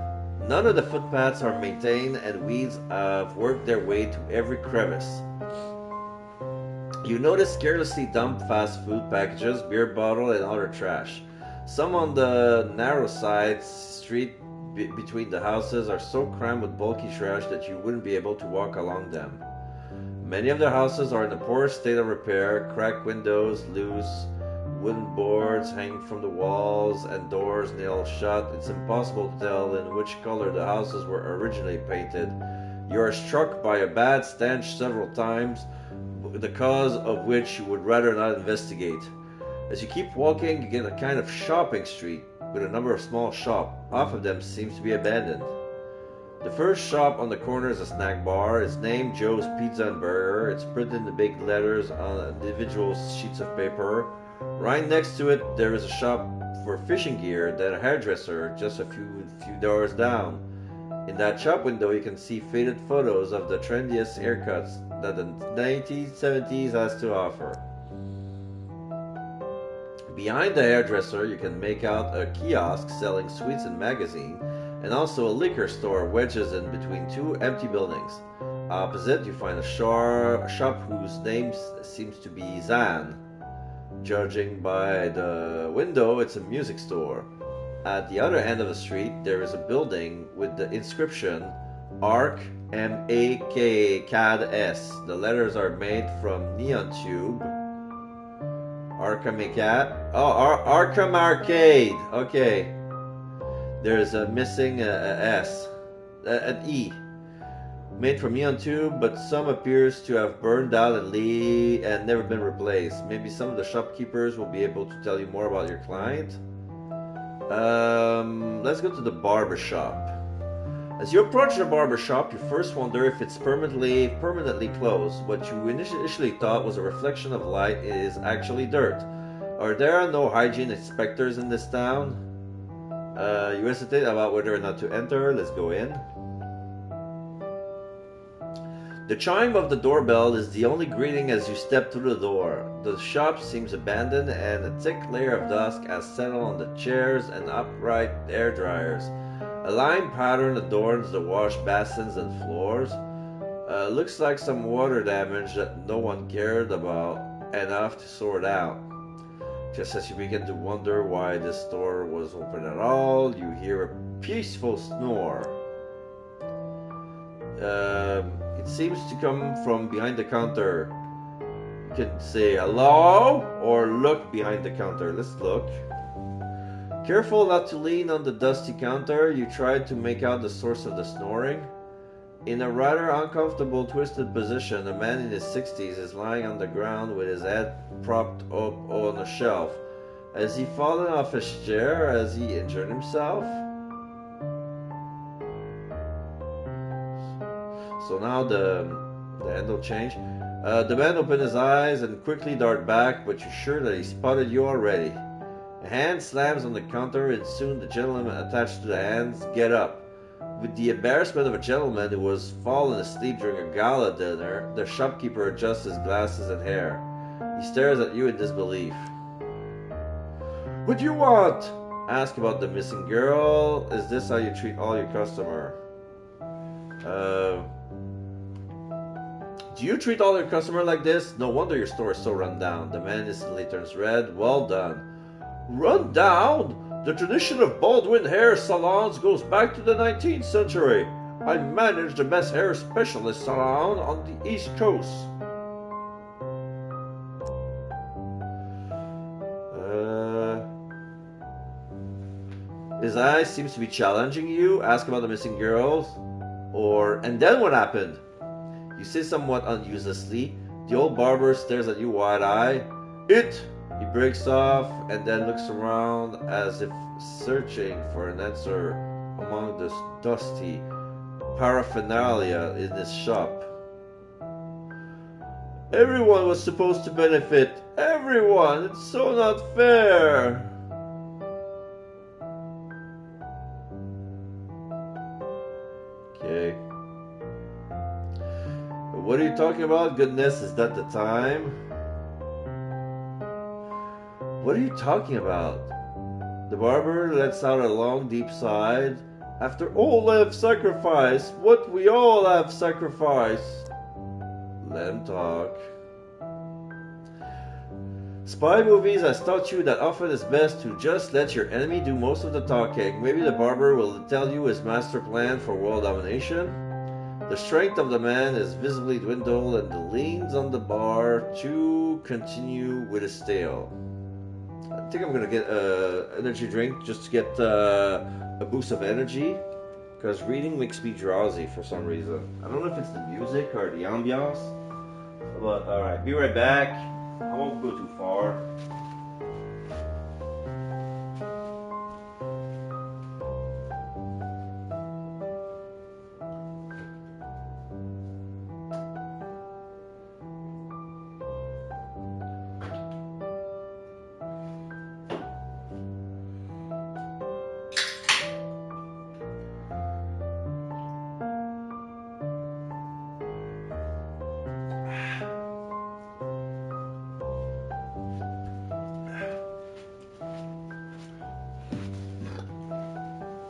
None of the footpaths are maintained, and weeds have worked their way to every crevice. You notice carelessly dumped fast food packages, beer bottle, and other trash. Some on the narrow side street between the houses are so crammed with bulky trash that you wouldn't be able to walk along them. Many of the houses are in the poorest state of repair, cracked windows, loose wooden boards hanging from the walls, and doors nailed shut. It's impossible to tell in which color the houses were originally painted. You are struck by a bad stench several times, the cause of which you would rather not investigate. As you keep walking, you get a kind of shopping street with a number of small shops. Half of them seems to be abandoned. The first shop on the corner is a snack bar. It's named Joe's Pizza and Burger. It's printed in the big letters on individual sheets of paper. Right next to it, there is a shop for fishing gear, then a hairdresser just a few doors down. In that shop window, you can see faded photos of the trendiest haircuts that the 1970s has to offer. Behind the hairdresser, you can make out a kiosk selling sweets and magazines, and also a liquor store wedged in between two empty buildings. Opposite, you find a shop whose name seems to be Zan. Judging by the window, it's a music store. At the other end of the street, there is a building with the inscription ARC MAK-CAD-S. The letters are made from neon tube. Arkham Arcade. Okay. There's a missing S. An E. Made from neon tube, but some appears to have burned out and never been replaced. Maybe some of the shopkeepers will be able to tell you more about your client. Let's go to the barber shop. As you approach the barber shop, you first wonder if it's permanently closed. What you initially thought was a reflection of light is actually dirt. Are there no hygiene inspectors in this town? You hesitate about whether or not to enter. Let's go in. The chime of the doorbell is the only greeting as you step through the door. The shop seems abandoned, and a thick layer of dust has settled on the chairs and upright air dryers. A line pattern adorns the wash basins and floors. Looks like some water damage that no one cared about enough to sort out. Just as you begin to wonder why this store was open at all, you hear a peaceful snore. It seems to come from behind the counter. You can say hello or look behind the counter. Let's look. Careful not to lean on the dusty counter, you try to make out the source of the snoring. In a rather uncomfortable, twisted position, a man in his 60s is lying on the ground with his head propped up on a shelf. Has he fallen off his chair? Has he injured himself? So now the end will change. The man opened his eyes and quickly darted back, but you're sure that he spotted you already. A hand slams on the counter, and soon the gentleman attached to the hands get up. With the embarrassment of a gentleman who was fallen asleep during a gala dinner, the shopkeeper adjusts his glasses and hair. He stares at you in disbelief. What do you want? Ask about the missing girl. Is this how you treat all your customer? Do you treat all your customer like this? No wonder your store is so run down. The man instantly turns red. Well done. Run down? The tradition of Baldwin hair salons goes back to the 19th century. I manage the best hair specialist salon on the East Coast. His eyes seems to be challenging you. Ask about the missing girls. And then what happened? You say somewhat unuselessly. The old barber stares at you wide-eyed. He breaks off and then looks around as if searching for an answer among the dusty paraphernalia in his shop. Everyone was supposed to benefit. Everyone! It's so not fair! Okay. What are you talking about? Goodness, is that the time? What are you talking about? The barber lets out a long, deep sigh. After all I have sacrificed, what we all have sacrificed. Let him talk. Spy movies has taught you that often it's best to just let your enemy do most of the talking. Maybe the barber will tell you his master plan for world domination. The strength of the man is visibly dwindled and he leans on the bar to continue with his tale. I think I'm gonna get an energy drink just to get a boost of energy, because reading makes me drowsy for some reason. I don't know if it's the music or the ambiance, but alright, be right back. I won't go too far.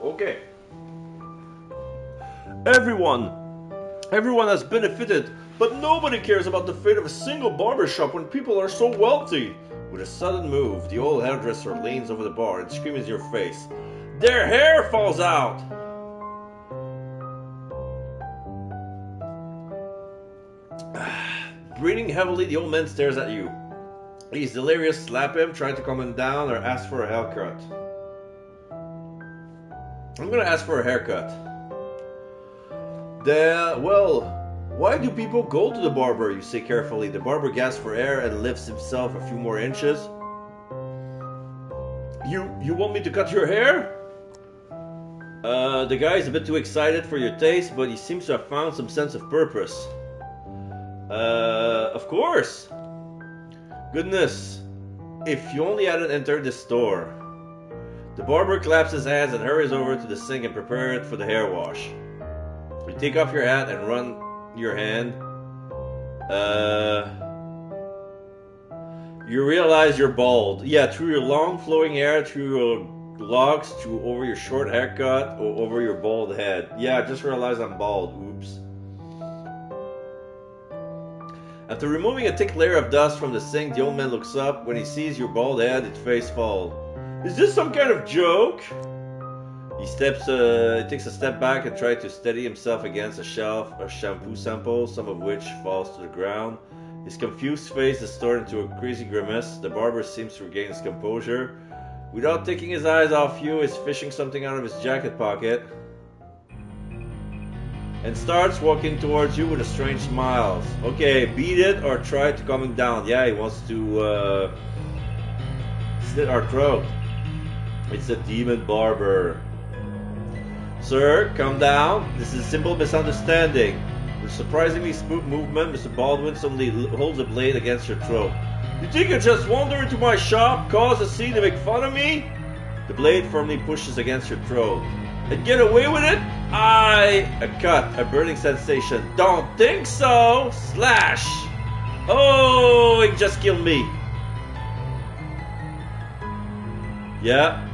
Okay. Everyone has benefited, but nobody cares about the fate of a single barbershop when people are so wealthy. With a sudden move, the old hairdresser leans over the bar and screams in your face. Their hair falls out! Breathing heavily, the old man stares at you. He's delirious. Slap him, try to calm him down, or ask for a haircut. I'm gonna ask for a haircut. Why do people go to the barber? You say carefully. The barber gasps for air and lifts himself a few more inches. You want me to cut your hair? The guy is a bit too excited for your taste, but he seems to have found some sense of purpose. Of course. Goodness, if you only hadn't entered this store. The barber claps his hands and hurries over to the sink and prepares for the hair wash. You take off your hat and run your hand. You realize you're bald. Yeah, through your long flowing hair, through your locks, through over your short haircut, or over your bald head. Yeah, I just realized I'm bald. Oops. After removing a thick layer of dust from the sink, the old man looks up. When he sees your bald head, his face falls. Is this some kind of joke? He takes a step back and tries to steady himself against a shelf of shampoo samples, some of which falls to the ground. His confused face is distorted into a crazy grimace. The barber seems to regain his composure. Without taking his eyes off you, he's fishing something out of his jacket pocket. and starts walking towards you with a strange smile. Okay, beat it or try to calm him down. Yeah, he wants to slit our throat. It's a demon barber. Sir, calm down. This is a simple misunderstanding. With surprisingly smooth movement, Mr. Baldwin suddenly holds a blade against your throat. You think you just wander into my shop, cause a scene to make fun of me? The blade firmly pushes against your throat. And get away with it? A cut, a burning sensation. Don't think so! Slash! Oh, it just killed me. Yeah.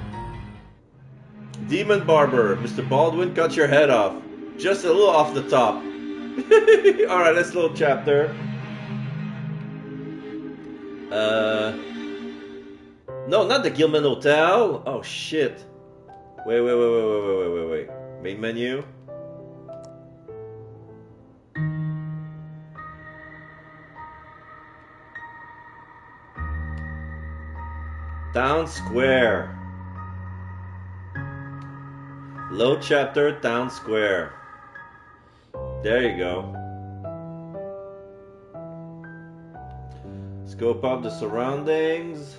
Demon Barber, Mr. Baldwin cut your head off. Just a little off the top. Alright, this little chapter. No, not the Gilman Hotel. Oh shit. Wait. Main menu. Town Square. Load chapter, Town Square. There you go. Scope up the surroundings.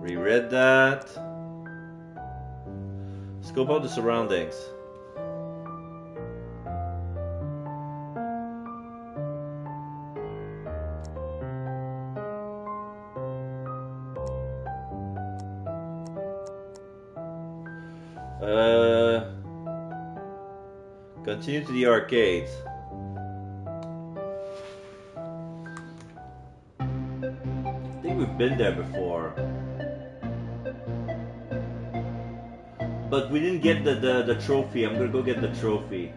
Reread that. Scope out the surroundings. Continue to the arcades. I think we've been there before. But we didn't get the trophy. I'm gonna go get the trophy.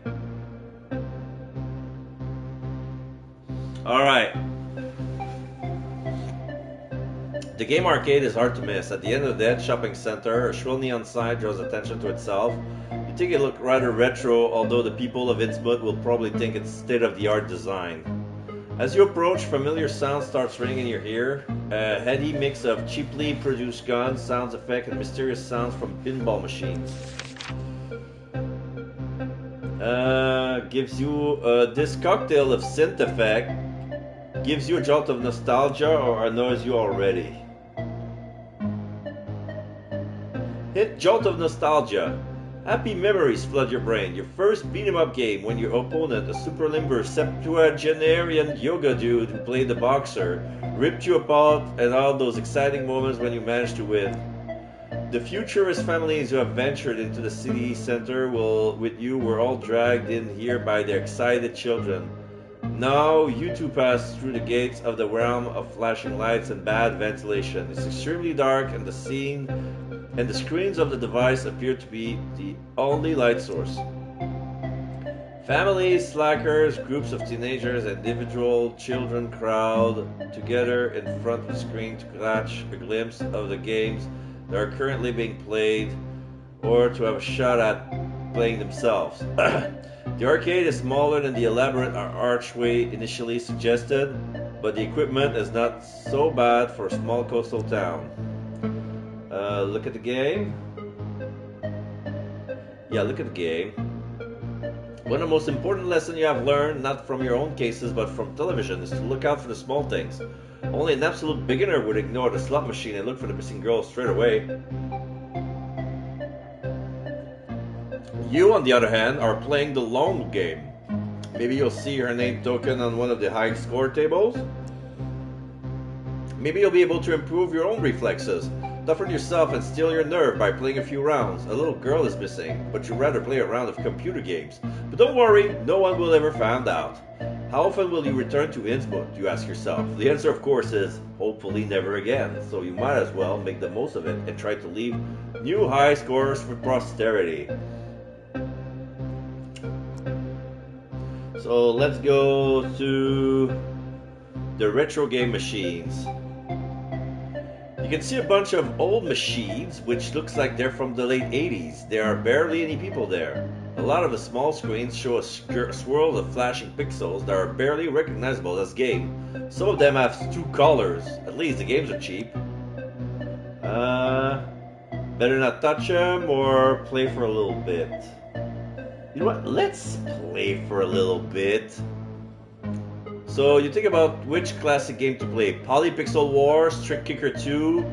Alright. The game arcade is hard to miss. At the end of that shopping center, a shrill neon sign draws attention to itself. You think it looks rather retro, although the people of Innsmouth will probably think it's state-of-the-art design. As you approach, familiar sound starts ringing in your ear. A heady mix of cheaply produced guns, sound effects, and mysterious sounds from pinball machines. Gives you this cocktail of synth effect. Gives you a jolt of nostalgia or annoys you already. Hit jolt of nostalgia. Happy memories flood your brain. Your first beat-em-up game when your opponent, a super limber septuagenarian yoga dude who played the boxer, ripped you apart, and all those exciting moments when you managed to win. The futurist families who have ventured into the city center with you were all dragged in here by their excited children. Now you two pass through the gates of the realm of flashing lights and bad ventilation. It's extremely dark and the screens of the device appear to be the only light source. Families, slackers, groups of teenagers, and individual children crowd together in front of the screen to catch a glimpse of the games that are currently being played or to have a shot at playing themselves. The arcade is smaller than the elaborate archway initially suggested, but the equipment is not so bad for a small coastal town. Look at the game. Yeah, look at the game. One of the most important lessons you have learned, not from your own cases, but from television, is to look out for the small things. Only an absolute beginner would ignore the slot machine and look for the missing girl straight away. You, on the other hand, are playing the long game. Maybe you'll see her name token on one of the high score tables. Maybe you'll be able to improve your own reflexes. Toughen yourself and steal your nerve by playing a few rounds. A little girl is missing, but you'd rather play a round of computer games. But don't worry, no one will ever find out. How often will you return to Innsmouth, you ask yourself? The answer, of course, is hopefully never again. So you might as well make the most of it and try to leave new high scores for posterity. So let's go to the retro game machines. You can see a bunch of old machines, which looks like they're from the late 80s. There are barely any people there. A lot of the small screens show a swirl of flashing pixels that are barely recognizable as game. Some of them have two colors. At least the games are cheap. Better not touch them or play for a little bit. You know what? Let's play for a little bit. So you think about which classic game to play: Polypixel War, Trick Kicker 2,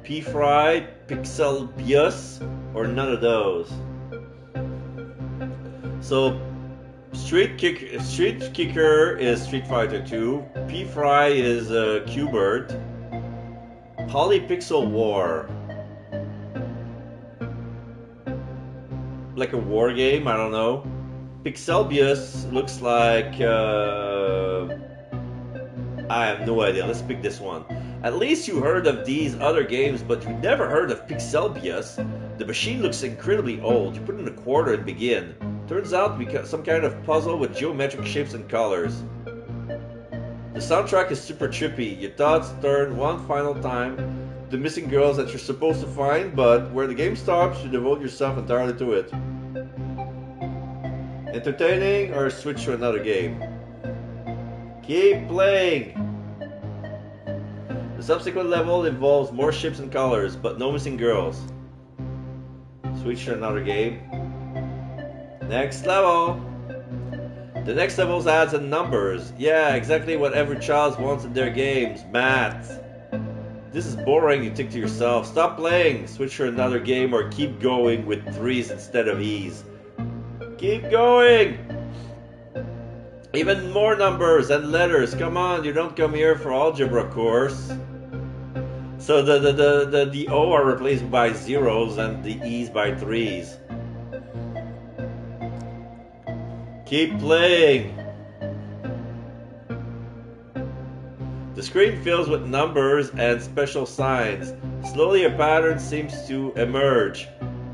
P-Fry, Pixel Bios, or none of those. So Street Kicker is Street Fighter 2, P-Fry is Q-Bird, Polypixel War, like a war game, I don't know. Pixelbius looks like I have no idea. Let's pick this one. At least you heard of these other games, but you never heard of Pixelbius. The machine looks incredibly old. You put in a quarter and begin. Turns out to be some kind of puzzle with geometric shapes and colors. The soundtrack is super trippy. Your thoughts turn one final time to the missing girls that you're supposed to find, but where the game stops, you devote yourself entirely to it. Entertaining, or switch to another game? Keep playing! The subsequent level involves more ships and colors, but no missing girls. Switch to another game. Next level! The next level adds in numbers. Yeah, exactly what every child wants in their games. Math. This is boring, you think to yourself. Stop playing! Switch to another game or keep going with 3s instead of E's. Keep going! Even more numbers and letters. Come on, you don't come here for algebra course. So the O are replaced by zeros and the E's by 3s. Keep playing. The screen fills with numbers and special signs. Slowly a pattern seems to emerge.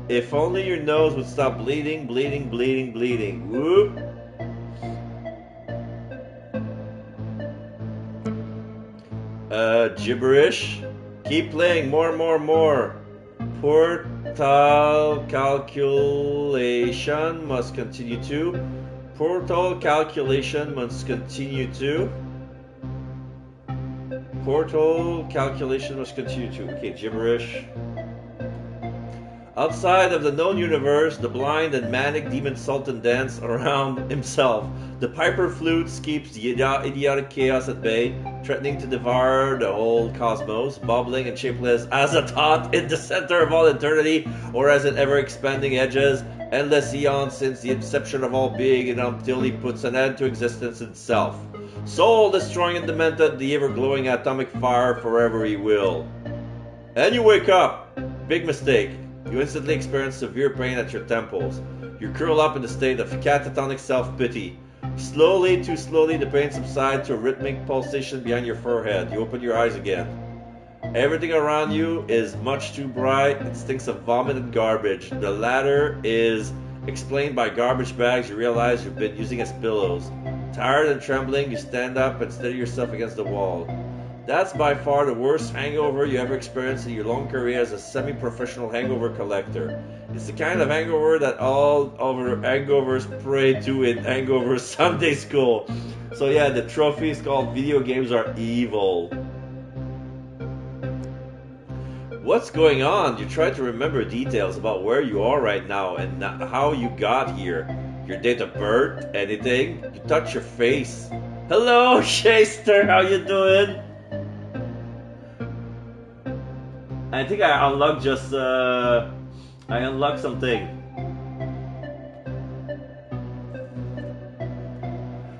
If only your nose would stop bleeding, bleeding, bleeding, bleeding. Whoop. Gibberish. Keep playing. More, more, more. Portal calculation must continue to. Portal calculation must continue to. Portal calculation must continue to. Okay, gibberish. Outside of the known universe, the blind and manic demon Sultan dance around himself. The piper flutes keeps the idiotic chaos at bay, threatening to devour the whole cosmos, bubbling and shapeless as a thought in the center of all eternity, or as an ever-expanding edges, endless eons since the inception of all being, and until he puts an end to existence itself. Soul-destroying and demented, the ever-glowing atomic fire forever he will. And you wake up. Big mistake. You instantly experience severe pain at your temples. You curl up in a state of catatonic self-pity. Slowly, too slowly, the pain subsides to a rhythmic pulsation behind your forehead. You open your eyes again. Everything around you is much too bright. It stinks of vomit and garbage. The latter is explained by garbage bags you realize you've been using as pillows. Tired and trembling, you stand up and steady yourself against the wall. That's by far the worst hangover you ever experienced in your long career as a semi-professional hangover collector. It's the kind of hangover that all other hangovers pray to in hangover Sunday school. So yeah, the trophy is called video games are evil. What's going on? You try to remember details about where you are right now and how you got here. Your date of birth, anything. You touch your face. Hello, Shaster, how you doing? I think I unlocked I unlocked something.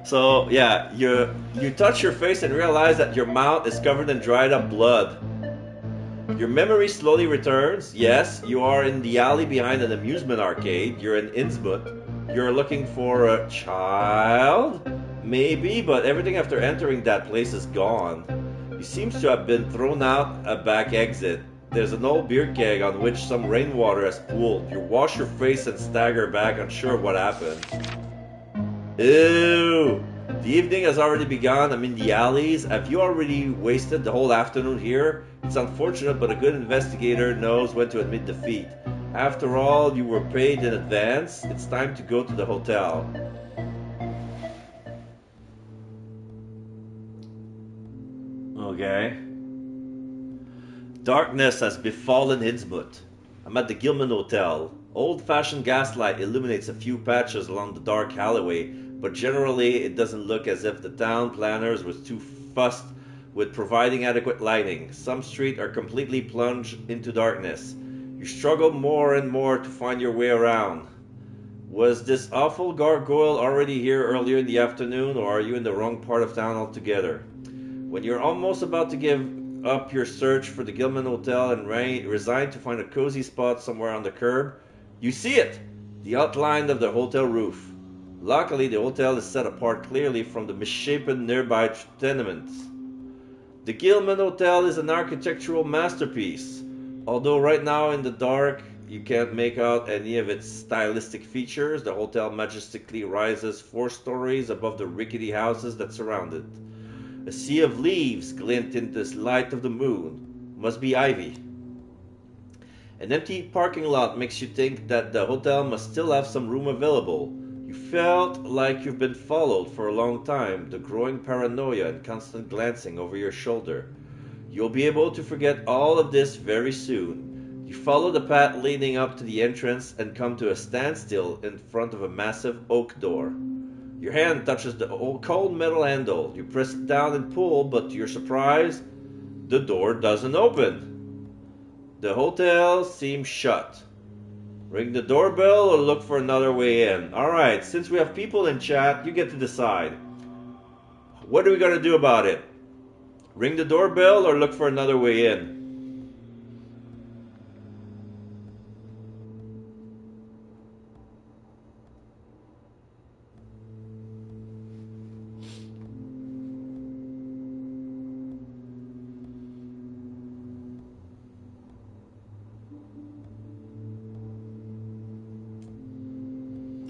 So yeah, you touch your face and realize that your mouth is covered in dried up blood. Your memory slowly returns. Yes, you are in the alley behind an amusement arcade. You're in INNSMOUTH. You're looking for a child? Maybe, but everything after entering that place is gone. He seems to have been thrown out a back exit. There's an old beer keg on which some rainwater has pooled. You wash your face and stagger back, unsure of what happened. Ew! The evening has already begun. I'm in the alleys. Have you already wasted the whole afternoon here? It's unfortunate, but a good investigator knows when to admit defeat. After all, you were paid in advance. It's time to go to the hotel. Okay. Darkness has befallen INNSMOUTH. I'm at the Gilman Hotel. Old-fashioned gaslight illuminates a few patches along the dark alleyway, but generally it doesn't look as if the town planners was too fussed with providing adequate lighting. Some streets are completely plunged into darkness. You struggle more and more to find your way around. Was this awful gargoyle already here earlier in the afternoon, or are you in the wrong part of town altogether? When you're almost about to give up your search for the Gilman Hotel and resign to find a cozy spot somewhere on the curb, you see it! The outline of the hotel roof. Luckily, the hotel is set apart clearly from the misshapen nearby tenements. The Gilman Hotel is an architectural masterpiece. Although right now in the dark, you can't make out any of its stylistic features. The hotel majestically rises 4 stories above the rickety houses that surround it. A sea of leaves glint in the light of the moon. Must be ivy. An empty parking lot makes you think that the hotel must still have some room available. You felt like you've been followed for a long time, the growing paranoia and constant glancing over your shoulder. You'll be able to forget all of this very soon. You follow the path leading up to the entrance and come to a standstill in front of a massive oak door. Your hand touches the cold metal handle. You press it down and pull, but to your surprise, the door doesn't open. The hotel seems shut. Ring the doorbell or look for another way in. Alright, since we have people in chat, you get to decide. What are we going to do about it? Ring the doorbell or look for another way in?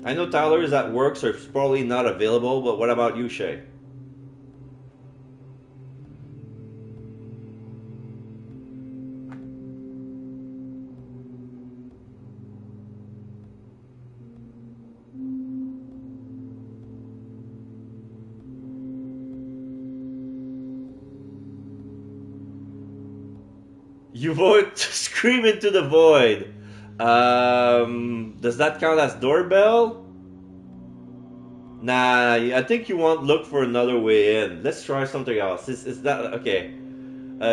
I know Tyler is at work, so it's probably not available, but what about you, Shay? You vote to scream into the void. Does that count as doorbell? Nah, I think you want look for another way in. Let's try something else. Is that okay?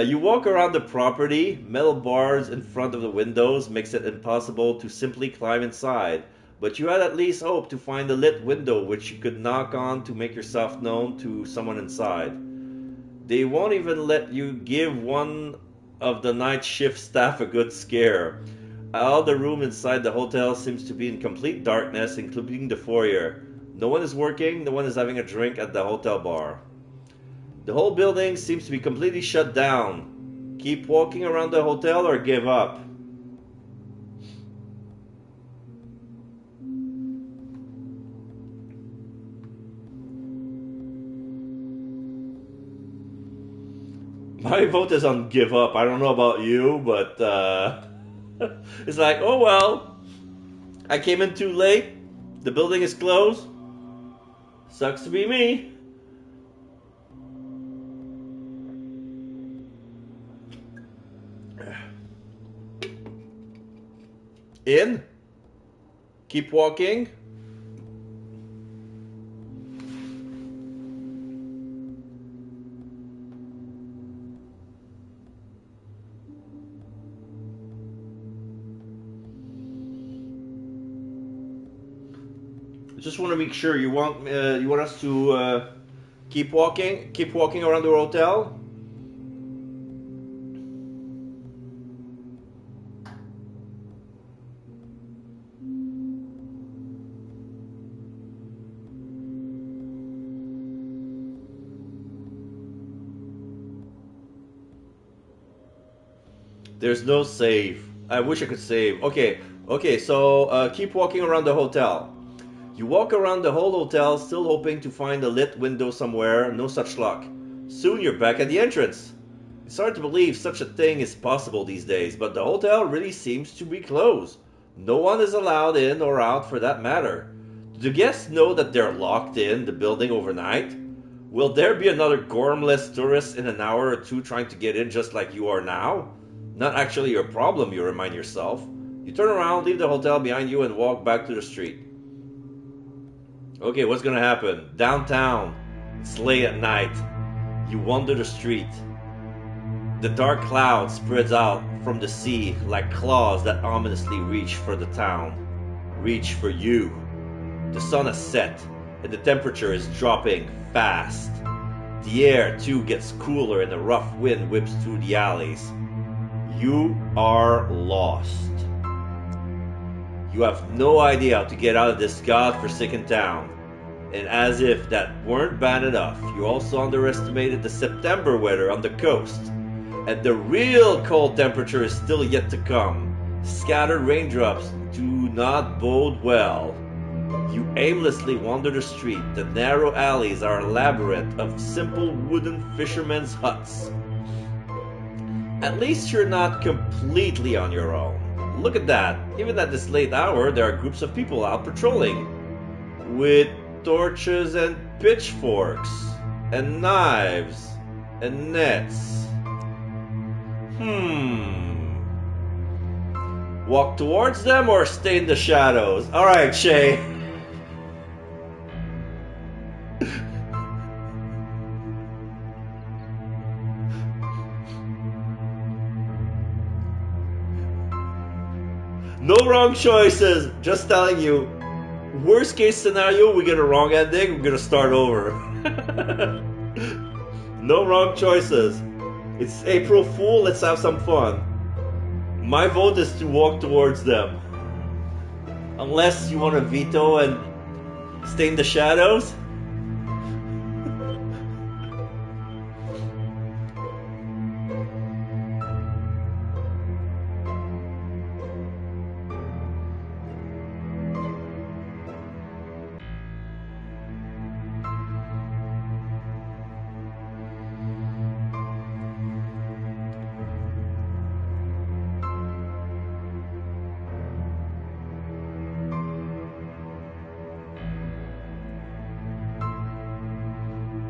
You walk around the property. Metal bars in front of the windows makes it impossible to simply climb inside. But you had at least hoped to find a lit window which you could knock on to make yourself known to someone inside. They won't even let you give one of the night shift staff a good scare. All the room inside the hotel seems to be in complete darkness, including the foyer. No one is working, no one is having a drink at the hotel bar. The whole building seems to be completely shut down. Keep walking around the hotel or give up. My vote is on give up. I don't know about you, but it's like, oh well, I came in too late. The building is closed. Sucks to be me. In. Keep walking. Just want to make sure you want us to keep walking around the hotel. There's no save. I wish I could save. Okay, so keep walking around the hotel. You walk around the whole hotel, still hoping to find a lit window somewhere, no such luck. Soon you're back at the entrance. It's hard to believe such a thing is possible these days, but the hotel really seems to be closed. No one is allowed in or out for that matter. Do the guests know that they're locked in the building overnight? Will there be another gormless tourist in an hour or two trying to get in just like you are now? Not actually your problem, you remind yourself. You turn around, leave the hotel behind you, and walk back to the street. Okay, what's gonna happen? Downtown. It's late at night. You wander the street. The dark cloud spreads out from the sea like claws that ominously reach for the town. Reach for you. The sun has set, and the temperature is dropping fast. The air, too, gets cooler and a rough wind whips through the alleys. You are lost. You have no idea how to get out of this godforsaken town. And as if that weren't bad enough, you also underestimated the September weather on the coast. And the real cold temperature is still yet to come. Scattered raindrops do not bode well. You aimlessly wander the street. The narrow alleys are a labyrinth of simple wooden fishermen's huts. At least you're not completely on your own. Look at that. Even at this late hour, there are groups of people out patrolling. With torches and pitchforks. And knives. And nets. Walk towards them or stay in the shadows? Alright, Shay. No wrong choices. Just telling you. Worst case scenario, we get a wrong ending, we're gonna start over. No wrong choices. It's April Fool, let's have some fun. My vote is to walk towards them. Unless you want to veto and stay in the shadows.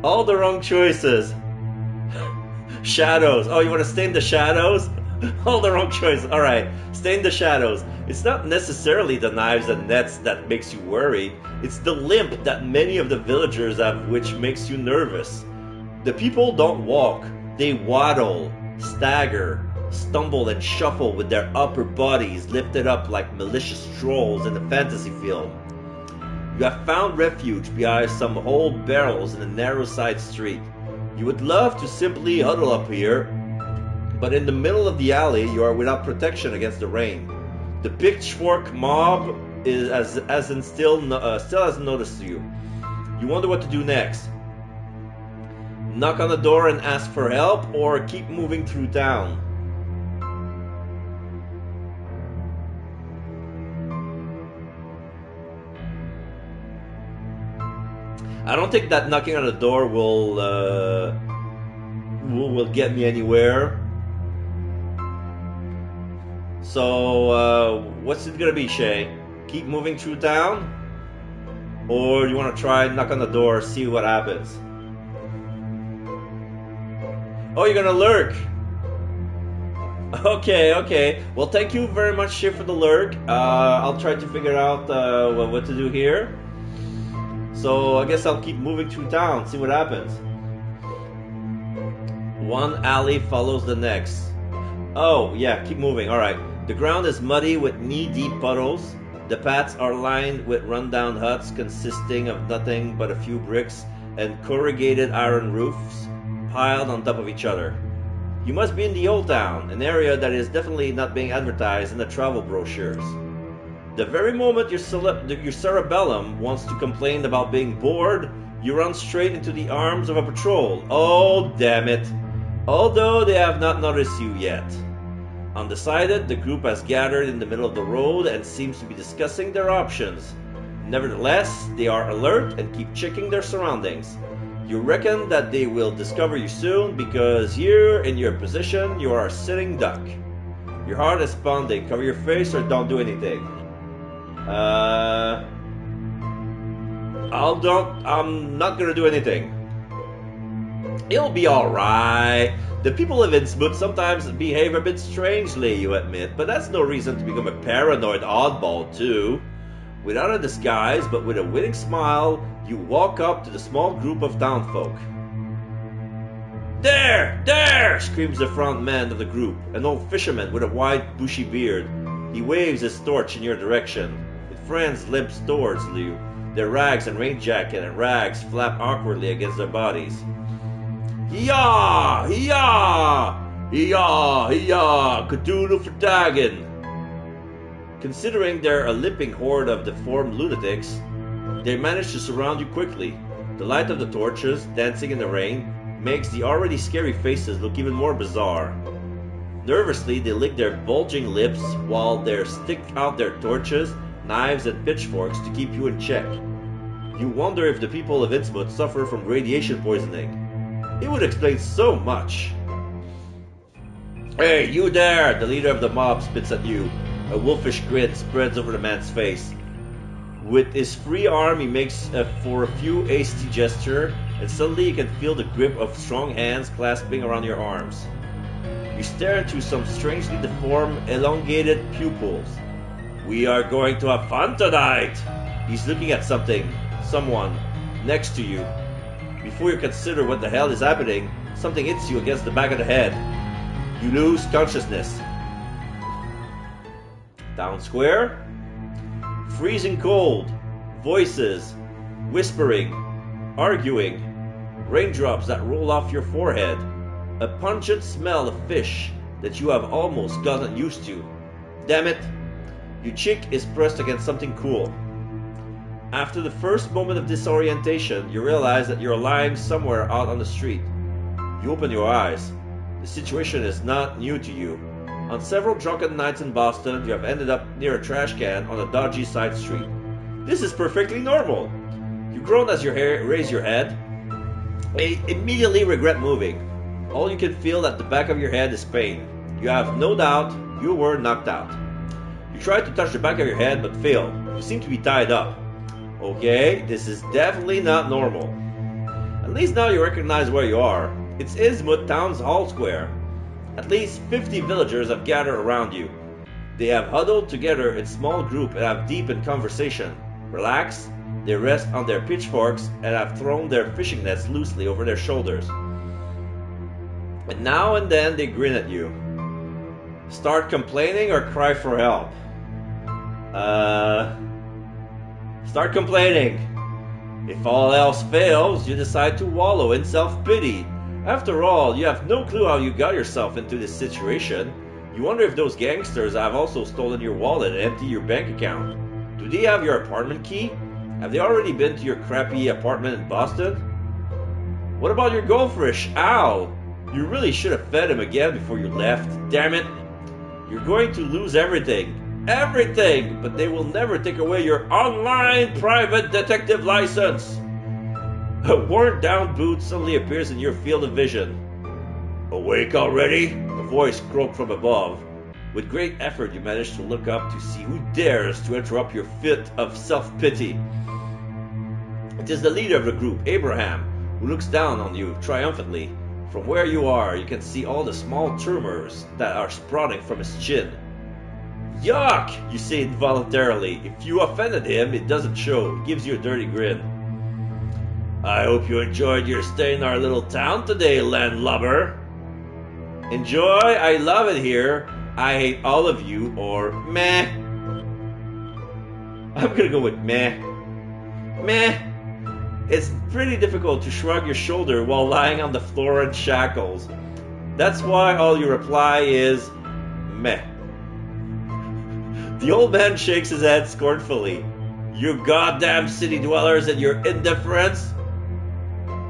All the wrong choices. Shadows. Oh, you want to stay in the shadows? All the wrong choices. Alright, stay in the shadows. It's not necessarily the knives and nets that makes you worried. It's the limp that many of the villagers have which makes you nervous. The people don't walk. They waddle, stagger, stumble and shuffle with their upper bodies lifted up like malicious trolls in a fantasy film. You have found refuge behind some old barrels in a narrow side street. You would love to simply huddle up here, but in the middle of the alley you are without protection against the rain. The pitchfork mob still hasn't noticed you. You wonder what to do next. Knock on the door and ask for help, or keep moving through town. I don't think that knocking on the door will get me anywhere. So what's it gonna be, Shay? Keep moving through town, or you want to try and knock on the door, see what happens? Oh, you're gonna lurk. Okay. Well, thank you very much, Shay, for the lurk. I'll try to figure out what to do here. So I guess I'll keep moving through town, see what happens. One alley follows the next. Oh, yeah, keep moving. Alright. The ground is muddy with knee-deep puddles. The paths are lined with run-down huts consisting of nothing but a few bricks and corrugated iron roofs piled on top of each other. You must be in the old town, an area that is definitely not being advertised in the travel brochures. The very moment your cerebellum wants to complain about being bored, you run straight into the arms of a patrol. Oh, damn it. Although they have not noticed you yet. Undecided, the group has gathered in the middle of the road and seems to be discussing their options. Nevertheless, they are alert and keep checking their surroundings. You reckon that they will discover you soon because here, in your position, you are a sitting duck. Your heart is pounding. Cover your face or don't do anything. I'm not gonna do anything. It'll be alright. The people of INNSMOUTH sometimes behave a bit strangely, you admit, but that's no reason to become a paranoid oddball too. Without a disguise, but with a winning smile, you walk up to the small group of townfolk. "There! There!" screams the front man of the group, an old fisherman with a wide, bushy beard. He waves his torch in your direction. His friends limp towards you. Their rags and rain jacket and rags flap awkwardly against their bodies. "Hee-yah! Hee-yah! Hee-yah! Hee-yah! Cthulhu for Dagon!" Considering they're a limping horde of deformed lunatics, they manage to surround you quickly. The light of the torches, dancing in the rain, makes the already scary faces look even more bizarre. Nervously, they lick their bulging lips while they stick out their torches, knives, and pitchforks to keep you in check. You wonder if the people of INNSMOUTH suffer from radiation poisoning. It would explain so much. "Hey, you there!" The leader of the mob spits at you. A wolfish grin spreads over the man's face. With his free arm, he makes for a few hasty gesture, and suddenly you can feel the grip of strong hands clasping around your arms. You stare into some strangely deformed, elongated pupils. "We are going to have fun tonight!" He's looking at someone, next to you. Before you consider what the hell is happening, something hits you against the back of the head. You lose consciousness. Town square. Freezing cold. Voices. Whispering. Arguing. Raindrops that roll off your forehead. A pungent smell of fish that you have almost gotten used to. Damn it! Your cheek is pressed against something cool. After the first moment of disorientation, you realize that you're lying somewhere out on the street. You open your eyes. The situation is not new to you. On several drunken nights in Boston, you have ended up near a trash can on a dodgy side street. This is perfectly normal. You groan as you raise your head. You immediately regret moving. All you can feel at the back of your head is pain. You have no doubt you were knocked out. You try to touch the back of your head but fail. You seem to be tied up. Okay, this is definitely not normal. At least now you recognize where you are. It's INNSMOUTH Town's Hall Square. At least 50 villagers have gathered around you. They have huddled together in small group and have deepened conversation. Relaxed, they rest on their pitchforks and have thrown their fishing nets loosely over their shoulders. And now and then they grin at you. Start complaining or cry for help? Start complaining. If all else fails, you decide to wallow in self-pity. After all, you have no clue how you got yourself into this situation. You wonder if those gangsters have also stolen your wallet and emptied your bank account. Do they have your apartment key? Have they already been to your crappy apartment in Boston? What about your goldfish, Al? You really should have fed him again before you left. Damn it. You're going to lose everything. Everything! But they will never take away your online private detective license. A worn-down boot suddenly appears in your field of vision. "Awake already?" A voice croaked from above. With great effort, you manage to look up to see who dares to interrupt your fit of self-pity. It is the leader of the group, Abraham, who looks down on you triumphantly. From where you are, you can see all the small tumors that are sprouting from his chin. "Yuck!" you say involuntarily. If you offended him, it doesn't show. It gives you a dirty grin. "I hope you enjoyed your stay in our little town today, landlubber." Enjoy? I love it here. I hate all of you, or meh. I'm gonna go with meh. Meh. It's pretty difficult to shrug your shoulder while lying on the floor in shackles. That's why all you reply is meh. The old man shakes his head scornfully. "You goddamn city dwellers and your indifference."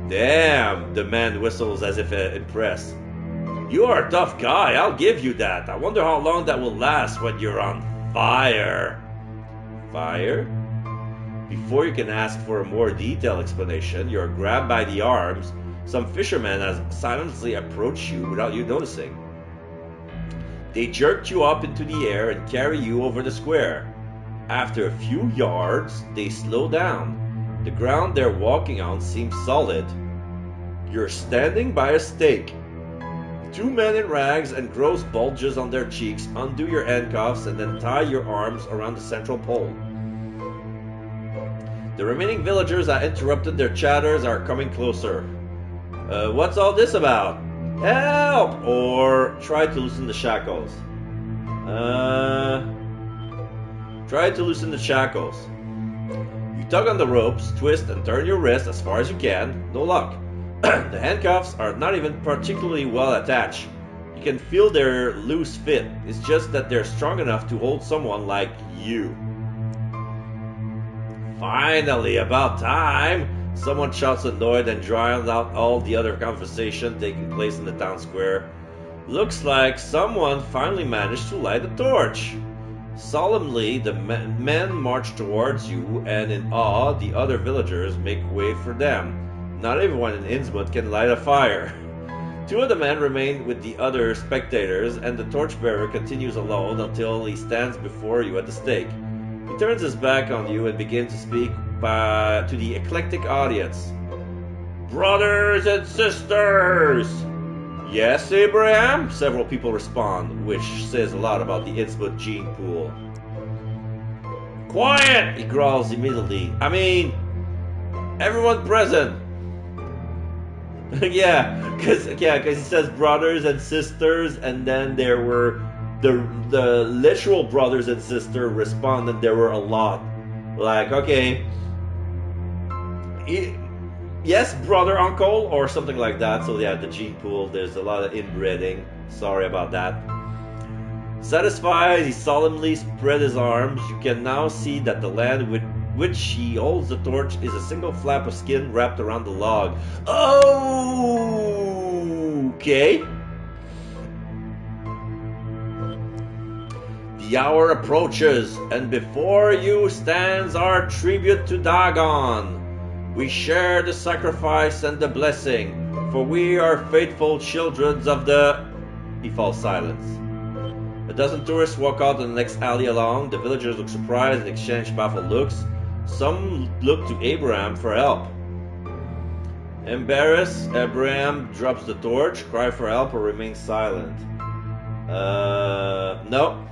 "Damn," the man whistles as if impressed. "You are a tough guy, I'll give you that. I wonder how long that will last when you're on fire." Fire? Before you can ask for a more detailed explanation, you're grabbed by the arms. Some fishermen has silently approached you without you noticing. They jerked you up into the air and carry you over the square. After a few yards, they slow down. The ground they're walking on seems solid. You're standing by a stake. Two men in rags and gross bulges on their cheeks undo your handcuffs and then tie your arms around the central pole. The remaining villagers that interrupted their chatters are coming closer. What's all this about? Help! Or try to loosen the shackles. Try to loosen the shackles. You tug on the ropes, twist and turn your wrist as far as you can. No luck. The handcuffs are not even particularly well attached. You can feel their loose fit. It's just that they're strong enough to hold someone like you. Finally, about time! Someone shouts annoyed and drowns out all the other conversation taking place in the town square. Looks like someone finally managed to light a torch. Solemnly, the men march towards you, and in awe, the other villagers make way for them. Not everyone in Innsmouth can light a fire. Two of the men remain with the other spectators, and the torchbearer continues alone until he stands before you at the stake. He turns his back on you and begins to speak to the eclectic audience. Brothers and sisters! Yes, Abraham? Several people respond, which says a lot about the Innsmouth gene pool. Quiet! He growls immediately. I mean, everyone present. yeah, because he says brothers and sisters, and then there were the literal brothers and sisters responded. There were a lot. Like, okay, yes, brother, uncle, or something like that. So yeah, the gene pool. There's a lot of inbreeding. Sorry about that. Satisfied, he solemnly spread his arms. You can now see that the land with which he holds the torch is a single flap of skin wrapped around the log. Oh, okay. The hour approaches, and before you stands our tribute to Dagon. We share the sacrifice and the blessing, for we are faithful children of the... He falls silent. A dozen tourists walk out in the next alley along. The villagers look surprised and exchange baffled looks. Some look to Abraham for help. Embarrassed, Abraham drops the torch, cry for help, or remains silent. No.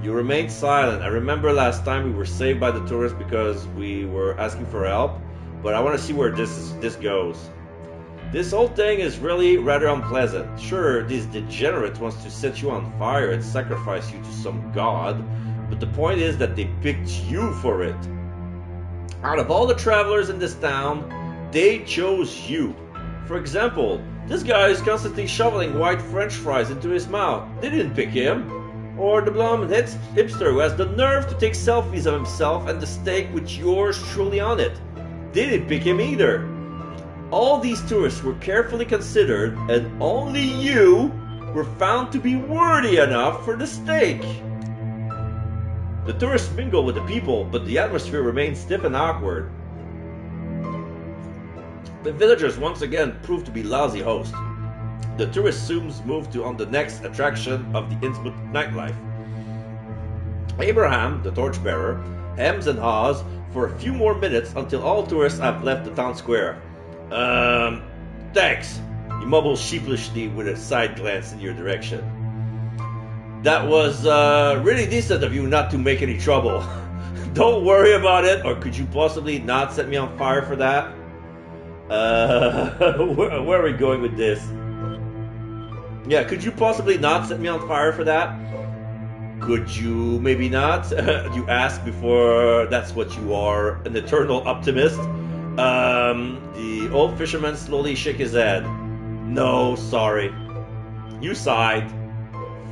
You remain silent. I remember last time we were saved by the tourists because we were asking for help, but I want to see where this goes. This whole thing is really rather unpleasant. Sure, this degenerate wants to set you on fire and sacrifice you to some god, but the point is that they picked you for it. Out of all the travelers in this town, they chose you. For example, this guy is constantly shoveling white French fries into his mouth. They didn't pick him. Or the blonde hipster who has the nerve to take selfies of himself and the steak with yours truly on it. They didn't pick him either. All these tourists were carefully considered, and only you were found to be worthy enough for the steak. The tourists mingle with the people, but the atmosphere remains stiff and awkward. The villagers once again prove to be lousy hosts. The tourist zooms move on the next attraction of the Innsmouth nightlife. Abraham, the torchbearer, hems and haws for a few more minutes until all tourists have left the town square. Thanks. He mumbles sheepishly with a side glance in your direction. That was really decent of you not to make any trouble. Don't worry about it, or could you possibly not set me on fire for that? Where are we going with this? Yeah, could you possibly not set me on fire for that? Could you maybe not? You ask before that's what you are, an eternal optimist. The old fisherman slowly shook his head. No, sorry. You sighed.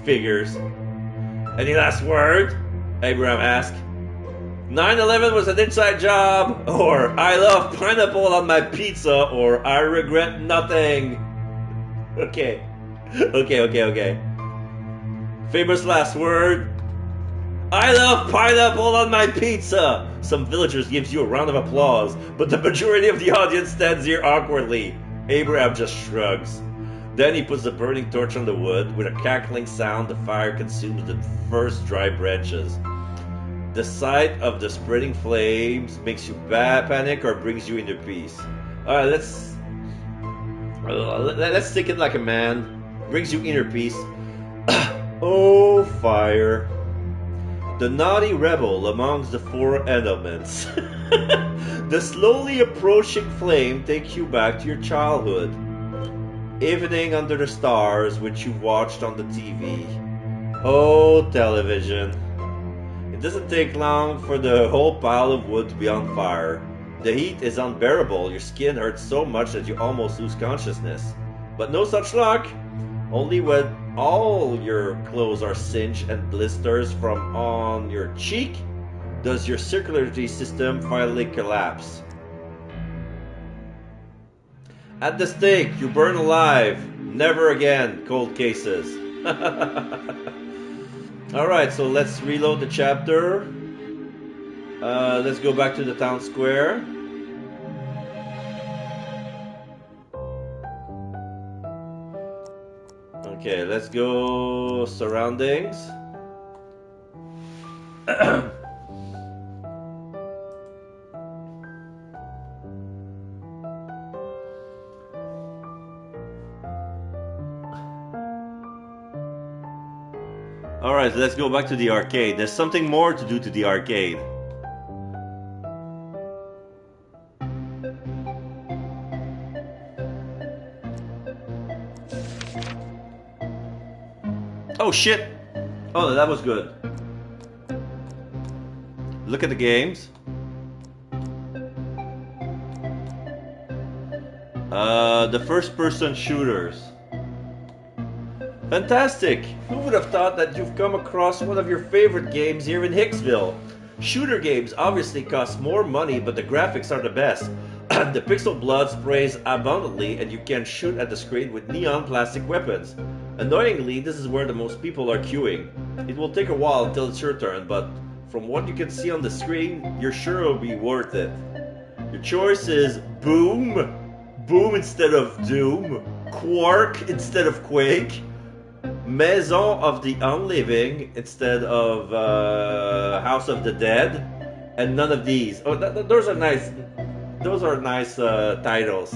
Figures. Any last word? Abraham asked. 9/11 was an inside job, or I love pineapple on my pizza, or I regret nothing. Okay. Famous last word. I love pineapple on my pizza. Some villagers gives you a round of applause, but the majority of the audience stands here awkwardly. Abraham just shrugs. Then he puts the burning torch on the wood. With a cackling sound, the fire consumes the first dry branches. The sight of the spreading flames makes you panic or brings you into peace. Alright, Let's take it like a man. Brings you inner peace. Oh, fire. The naughty rebel amongst the four elements. The slowly approaching flame takes you back to your childhood. Evening under the stars, which you watched on the TV. Oh, television. It doesn't take long for the whole pile of wood to be on fire. The heat is unbearable. Your skin hurts so much that you almost lose consciousness. But no such luck. Only when all your clothes are singed and blisters from on your cheek does your circulatory system finally collapse. At the stake, you burn alive. Never again, cold cases. Alright, so let's reload the chapter. Let's go back to the town square. Okay, let's go surroundings. Alright, let's go back to the arcade. There's something more to do to the arcade. Oh shit! Oh, that was good. Look at the games. The first-person shooters. Fantastic! Who would have thought that you've come across one of your favorite games here in Hicksville? Shooter games obviously cost more money, but the graphics are the best. The pixel blood sprays abundantly, and you can shoot at the screen with neon plastic weapons. Annoyingly, this is where the most people are queuing. It will take a while until it's your turn, but from what you can see on the screen, you're sure it'll be worth it. Your choice is Boom, Boom instead of Doom, Quark instead of Quake, Maison of the Unliving instead of House of the Dead, and none of these. Oh, those are nice. Those are nice titles.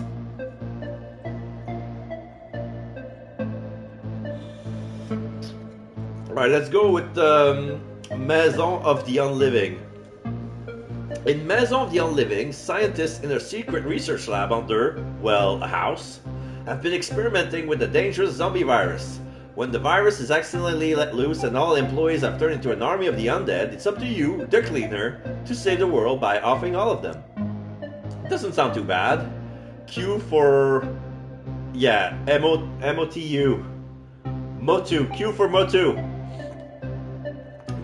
Alright, let's go with Maison of the Unliving. In Maison of the Unliving, scientists in a secret research lab under, well, a house, have been experimenting with the dangerous zombie virus. When the virus is accidentally let loose and all employees have turned into an army of the undead, it's up to you, the cleaner, to save the world by offing all of them. Doesn't sound too bad. Q for... yeah, M-O-T-U. Motu. Q for Motu.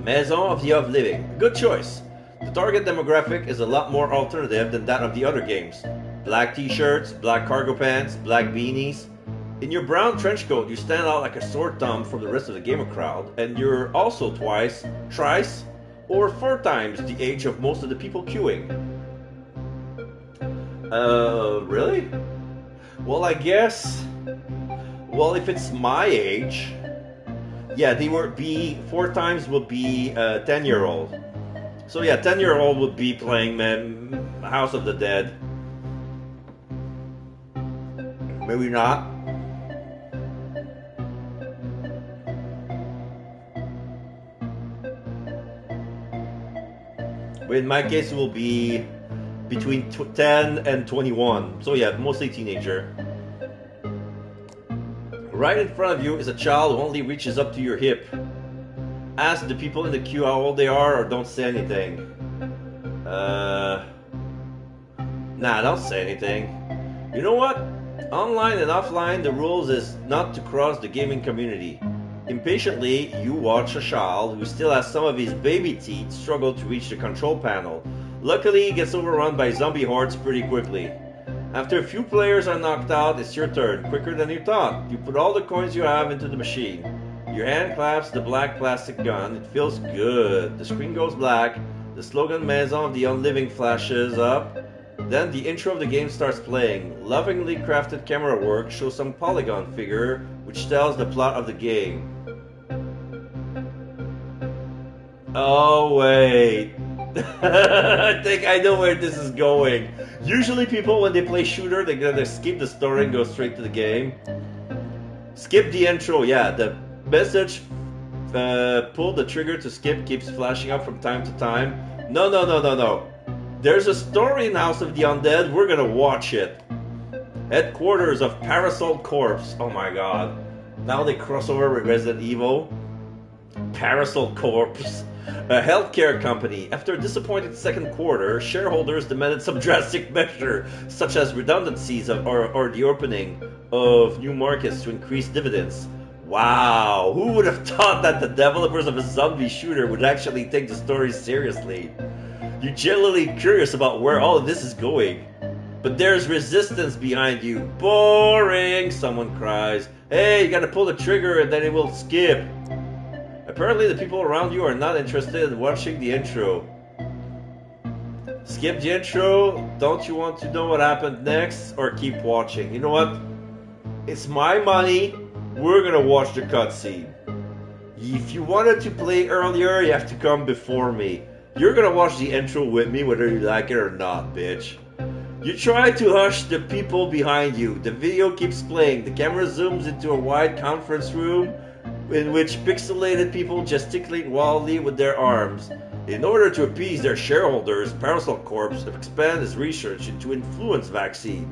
Maison of the Unliving. Good choice. The target demographic is a lot more alternative than that of the other games. Black t-shirts, black cargo pants, black beanies. In your brown trench coat, you stand out like a sore thumb from the rest of the gamer crowd, and you're also thrice, or 4 times the age of most of the people queuing. Really? Well, I guess... well, if it's my age... yeah, they would be... 4 times would be a 10-year-old. So yeah, 10-year-old would be playing House of the Dead. Maybe not. But in my case, it will be between 10 and 21. So yeah, mostly teenager. Right in front of you is a child who only reaches up to your hip. Ask the people in the queue how old they are or don't say anything. Nah, don't say anything. You know what? Online and offline, the rules is not to cross the gaming community. Impatiently, you watch a child who still has some of his baby teeth struggle to reach the control panel. Luckily, he gets overrun by zombie hordes pretty quickly. After a few players are knocked out, it's your turn, quicker than you thought. You put all the coins you have into the machine. Your hand claps the black plastic gun. It feels good. The screen goes black. The slogan Maison of the Unliving flashes up. Then the intro of the game starts playing. Lovingly crafted camera work shows some polygon figure, which tells the plot of the game. Oh wait. I think I know where this is going. Usually people, when they play shooter, they're gonna skip the story and go straight to the game. Skip the intro, yeah. The message, pull the trigger to skip, keeps flashing up from time to time. No. There's a story in House of the Undead, we're gonna watch it. Headquarters of Parasol Corps. Oh my god. Now they cross over with Resident Evil. Parasol Corps. A healthcare company. After a disappointing second quarter, shareholders demanded some drastic measure, such as redundancies or the opening of new markets to increase dividends. Wow, who would have thought that the developers of a zombie shooter would actually take the story seriously? You're genuinely curious about where all of this is going. But there's resistance behind you. Boring, someone cries. Hey, you gotta pull the trigger and then it will skip. Apparently the people around you are not interested in watching the intro. Skip the intro. Don't you want to know what happened next? Or keep watching? You know what? It's my money. We're gonna watch the cutscene. If you wanted to play earlier, you have to come before me. You're gonna watch the intro with me whether you like it or not, bitch. You try to hush the people behind you. The video keeps playing. The camera zooms into a wide conference room in which pixelated people gesticulate wildly with their arms. In order to appease their shareholders, Parasol Corps expanded its research into influenza vaccine.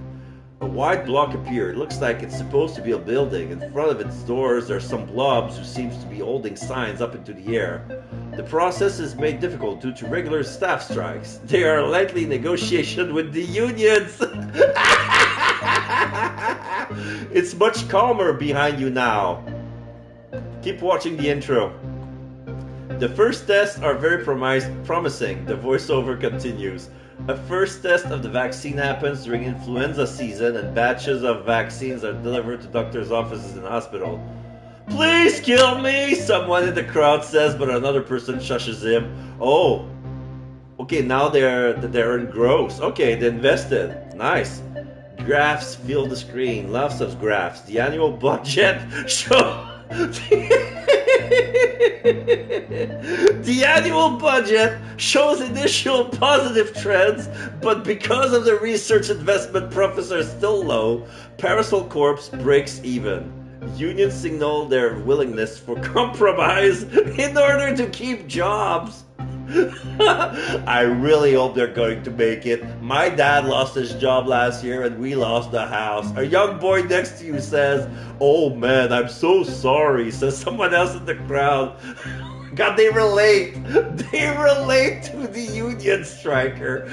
A wide block appeared. It looks like it's supposed to be a building. In front of its doors, there are some blobs who seems to be holding signs up into the air. The process is made difficult due to regular staff strikes. They are likely in negotiation with the unions. It's much calmer behind you now. Keep watching the intro. The first tests are very promising. The voiceover continues. A first test of the vaccine happens during influenza season and batches of vaccines are delivered to doctors' offices and hospital. Please kill me, someone in the crowd says, but another person shushes him. Oh, okay, now they're engrossed. Okay, they invested. Nice. Graphs fill the screen. Lots of graphs. The annual budget show. The annual budget shows initial positive trends, but because of the research investment profits are still low, Parasol Corps breaks even. Unions signal their willingness for compromise in order to keep jobs. I really hope they're going to make it. My dad lost his job last year and we lost the house. A young boy next to you says, "Oh man, I'm so sorry," says someone else in the crowd. God, they relate. They relate to the union striker.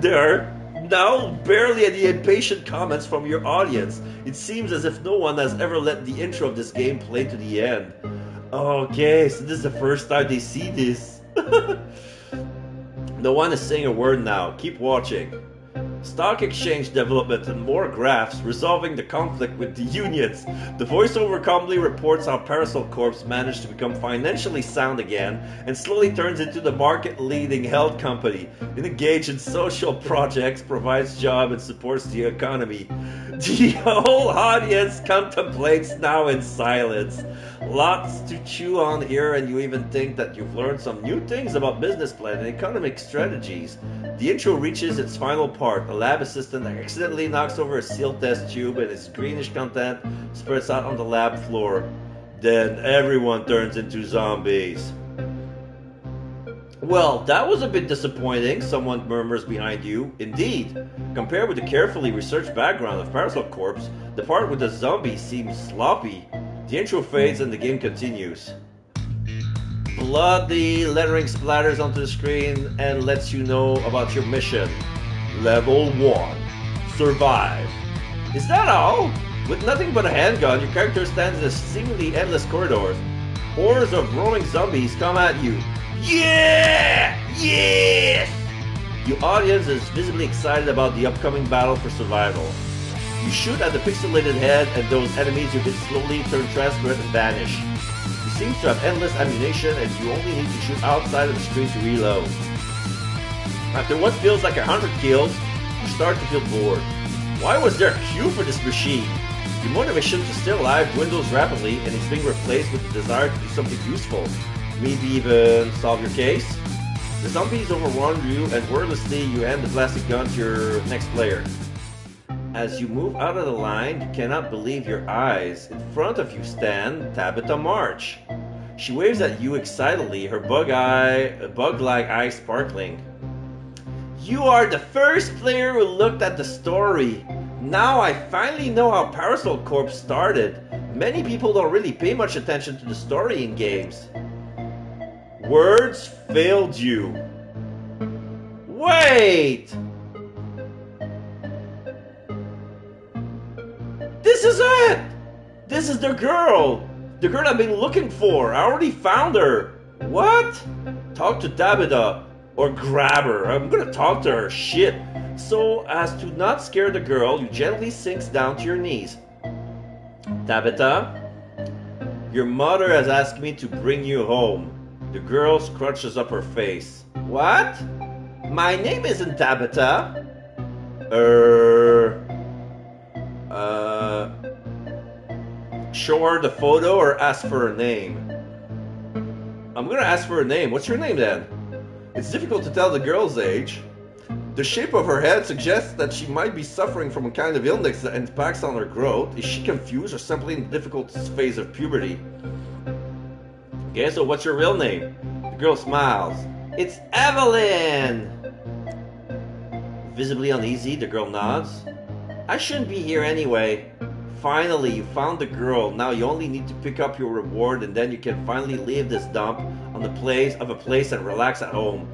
There are now barely any impatient comments from your audience. It seems as if no one has ever let the intro of this game play to the end. Okay, so this is the first time they see this. No one is saying a word now. Keep watching. Stock exchange development and more graphs resolving the conflict with the unions. The voiceover calmly reports how Parasol Corps managed to become financially sound again and slowly turns into the market-leading health company. It engages in social projects, provides jobs, and supports the economy. The whole audience contemplates now in silence. Lots to chew on here, and you even think that you've learned some new things about business plan and economic strategies. The intro reaches its final part. A lab assistant accidentally knocks over a sealed test tube and its greenish content spreads out on the lab floor. Then everyone turns into zombies. Well, that was a bit disappointing, someone murmurs behind you. Indeed, compared with the carefully researched background of Parasol Corps, the part with the zombies seems sloppy. The intro fades and the game continues. Bloody lettering splatters onto the screen and lets you know about your mission. Level 1. Survive. Is that all? With nothing but a handgun, your character stands in seemingly endless corridors. Hordes of roaming zombies come at you. Yeah! Yes! Your audience is visibly excited about the upcoming battle for survival. You shoot at the pixelated head and those enemies you hit slowly turn transparent and vanish. You seem to have endless ammunition and you only need to shoot outside of the screen to reload. After what feels like 100 kills, you start to feel bored. Why was there a queue for this machine? Your motivation to stay alive dwindles rapidly and is being replaced with the desire to do something useful. Maybe even solve your case? The zombies overrun you and wordlessly you hand the plastic gun to your next player. As you move out of the line, you cannot believe your eyes. In front of you stand Tabitha March. She waves at you excitedly, her bug-like eyes sparkling. You are the first player who looked at the story. Now I finally know how Parasol Corp started. Many people don't really pay much attention to the story in games. Words failed you. Wait! This is it! This is the girl! The girl I've been looking for. I already found her. What? Talk to Tabitha. Or grab her. I'm gonna talk to her. Shit. So as to not scare the girl, you gently sinks down to your knees. Tabitha, your mother has asked me to bring you home. The girl scrunches up her face. What? My name isn't Tabitha. Show her the photo or ask for her name? I'm gonna ask for her name. What's your name then? It's difficult to tell the girl's age. The shape of her head suggests that she might be suffering from a kind of illness that impacts on her growth. Is she confused or simply in the difficult phase of puberty? Okay, so what's your real name? The girl smiles. It's Evelyn! Visibly uneasy, the girl nods. I shouldn't be here anyway. Finally, you found the girl. Now you only need to pick up your reward and then you can finally leave this dump on the place and relax at home.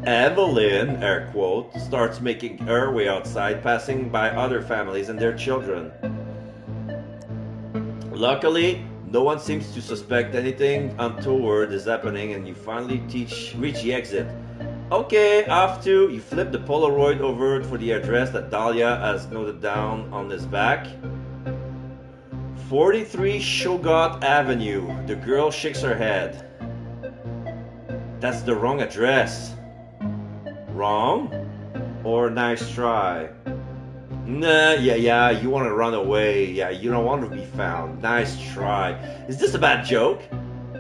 Evelyn, air quote, starts making her way outside, passing by other families and their children. Luckily, no one seems to suspect anything untoward is happening and you finally reach the exit. Okay, off to. You flip the Polaroid over for the address that Dahlia has noted down on his back. 43 Shogot Avenue. The girl shakes her head. That's the wrong address. Wrong? Or nice try? Nah, yeah, you want to run away. Yeah, you don't want to be found. Nice try. Is this a bad joke?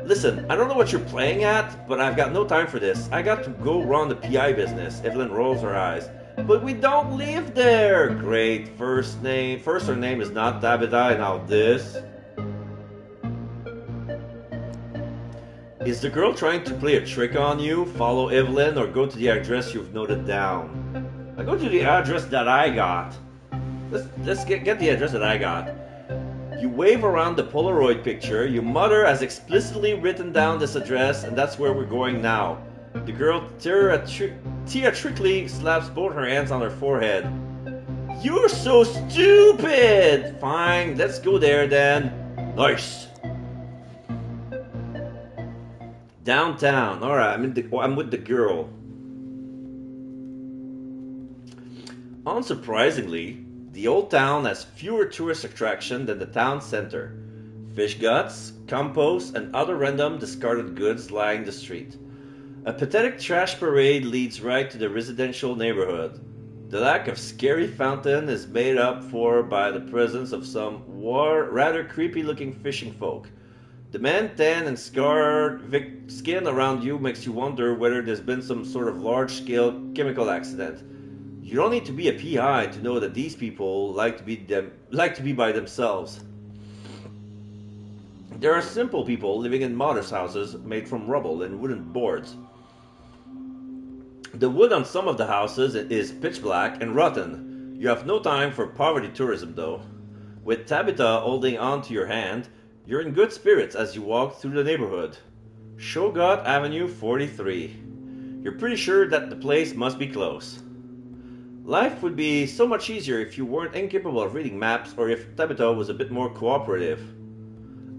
Listen, I don't know what you're playing at, but I've got no time for this. I got to go run the PI business. Evelyn rolls her eyes. But we don't live there. Great. First her name is not Tabitha, and now this. Is the girl trying to play a trick on you? Follow Evelyn or go to the address you've noted down? I go to the address that I got. Let's get the address that I got. You wave around the Polaroid picture. Your mother has explicitly written down this address, and that's where we're going now. The girl theatrically slaps both her hands on her forehead. You're so stupid! Fine, let's go there then. Nice. Downtown. Alright, I'm with the girl. Unsurprisingly, the old town has fewer tourist attractions than the town center. Fish guts, compost, and other random discarded goods line the street. A pathetic trash parade leads right to the residential neighborhood. The lack of scary fountain is made up for by the presence of some rather creepy-looking fishing folk. The man tan and scarred skin around you makes you wonder whether there's been some sort of large-scale chemical accident. You don't need to be a PI to know that these people like to be by themselves. There are simple people living in modest houses made from rubble and wooden boards. The wood on some of the houses is pitch black and rotten. You have no time for poverty tourism though. With Tabitha holding on to your hand, you're in good spirits as you walk through the neighborhood. Shogot Avenue 43. You're pretty sure that the place must be close. Life would be so much easier if you weren't incapable of reading maps or if Tabitha was a bit more cooperative.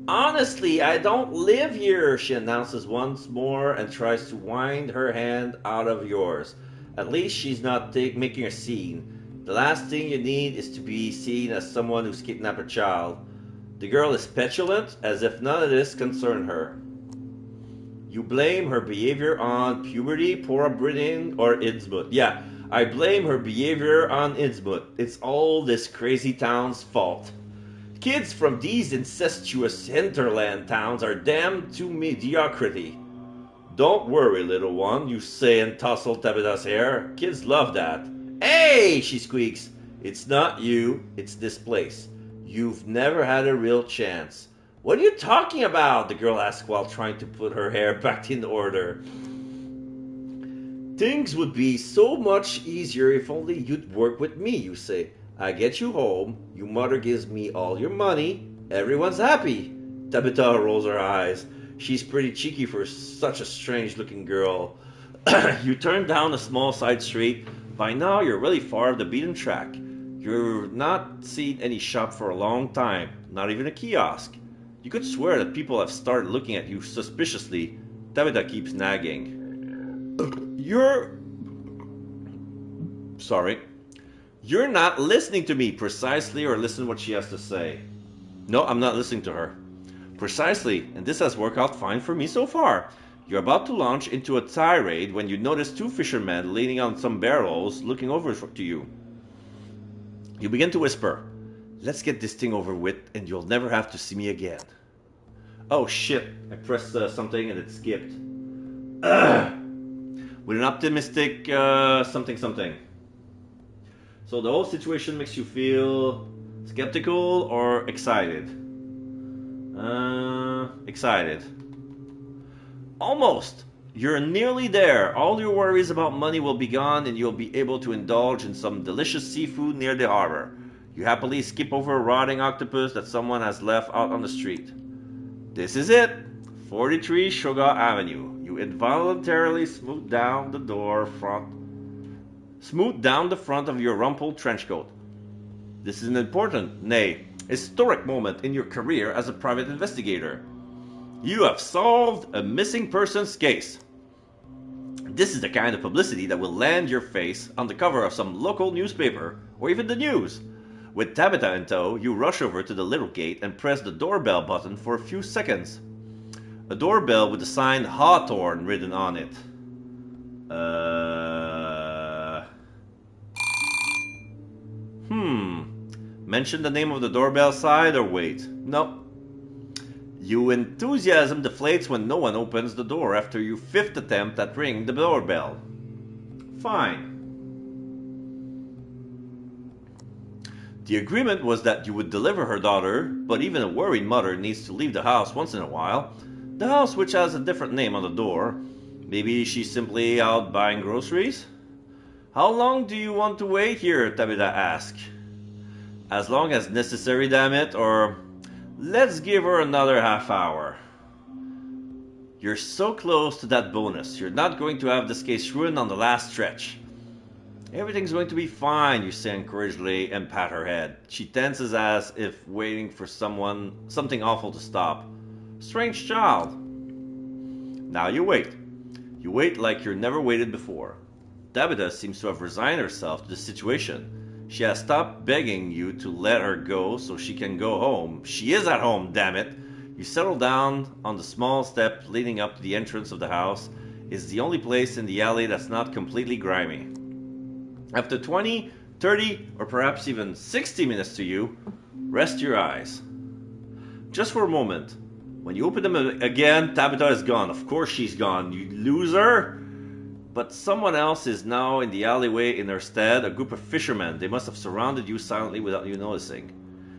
Honestly, I don't live here, she announces once more and tries to wind her hand out of yours. At least she's not making a scene. The last thing you need is to be seen as someone who's kidnapped a child. The girl is petulant, as if none of this concerned her. You blame her behavior on puberty, poor upbringing, or INNSMOUTH. Yeah, I blame her behavior on INNSMOUTH. It's all this crazy town's fault. Kids from these incestuous hinterland towns are damned to mediocrity. Don't worry, little one, you say and tussle Tabitha's hair. Kids love that. Hey, she squeaks. It's not you, it's this place. You've never had a real chance. What are you talking about? The girl asks while trying to put her hair back in order. Things would be so much easier if only you'd work with me, you say. I get you home, your mother gives me all your money, everyone's happy. Tabitha rolls her eyes. She's pretty cheeky for such a strange-looking girl. You turn down a small side street. By now, you're really far off the beaten track. You've not seen any shop for a long time, not even a kiosk. You could swear that people have started looking at you suspiciously. Tabitha keeps nagging. You're not listening to me precisely, or listen what she has to say. No, I'm not listening to her. Precisely, and this has worked out fine for me so far. You're about to launch into a tirade when you notice two fishermen leaning on some barrels looking over to you. You begin to whisper, let's get this thing over with and you'll never have to see me again. Oh shit, I pressed something and it skipped. With an optimistic something. So the whole situation makes you feel skeptical or excited? Excited. Almost. You're nearly there. All your worries about money will be gone and you'll be able to indulge in some delicious seafood near the harbor. You happily skip over a rotting octopus that someone has left out on the street. This is it. 43 Sugar Avenue. You involuntarily smooth down the front of your rumpled trench coat. This is an important, nay, historic moment in your career as a private investigator. You have solved a missing persons case. This is the kind of publicity that will land your face on the cover of some local newspaper or even the news. With Tabitha in tow, you rush over to the little gate and press the doorbell button for a few seconds. A doorbell with the sign Hawthorne written on it. Mention the name of the doorbell side or wait? Nope. Your enthusiasm deflates when no one opens the door after your fifth attempt at ringing the doorbell. Fine. The agreement was that you would deliver her daughter, but even a worried mother needs to leave the house once in a while. The house which has a different name on the door. Maybe she's simply out buying groceries? How long do you want to wait here? Tabitha asked. As long as necessary, damn it, or let's give her another half hour. You're so close to that bonus. You're not going to have this case ruined on the last stretch. Everything's going to be fine, you say encouragingly and pat her head. She tenses as if waiting for something awful to stop. Strange child. Now you wait. You wait like you've never waited before. Tabitha seems to have resigned herself to the situation. She has stopped begging you to let her go so she can go home. She is at home, damn it. You settle down on the small step leading up to the entrance of the house. It's the only place in the alley that's not completely grimy. After 20, 30, or perhaps even 60 minutes to you, rest your eyes. Just for a moment. When you open them again, Tabitha is gone. Of course she's gone, you loser. But someone else is now in the alleyway in her stead, a group of fishermen. They must have surrounded you silently without you noticing.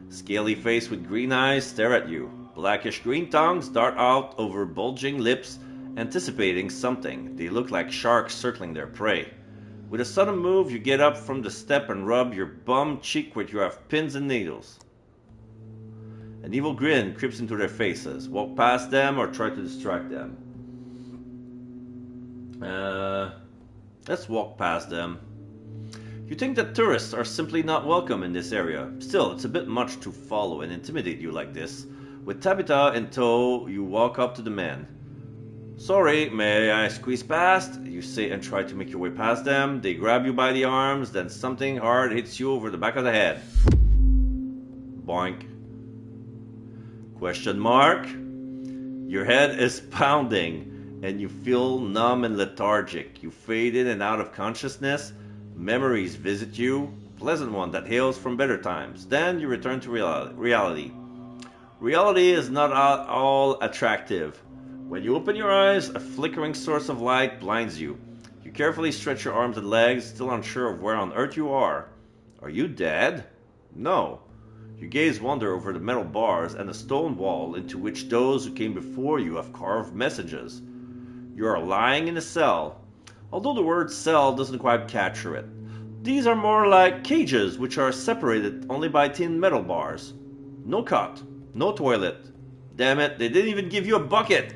Scaly face with green eyes stare at you. Blackish green tongues dart out over bulging lips, anticipating something. They look like sharks circling their prey. With a sudden move, you get up from the step and rub your bum cheek where you have pins and needles. An evil grin creeps into their faces. Walk past them or try to distract them. Let's walk past them. You think that tourists are simply not welcome in this area. Still, it's a bit much to follow and intimidate you like this. With Tabitha in tow, you walk up to the men. Sorry, may I squeeze past? You say and try to make your way past them. They grab you by the arms, then something hard hits you over the back of the head. Boink. Question mark? Your head is pounding, and you feel numb and lethargic. You fade in and out of consciousness. Memories visit you. pleasant one that hails from better times. Then you return to reality. Reality is not all attractive. When you open your eyes, a flickering source of light blinds you. You carefully stretch your arms and legs, still unsure of where on earth you are. Are you dead? No. You gaze wonder over the metal bars and the stone wall into which those who came before you have carved messages. You are lying in a cell, although the word cell doesn't quite capture it. These are more like cages which are separated only by thin metal bars. No cot, no toilet. Damn it, they didn't even give you a bucket!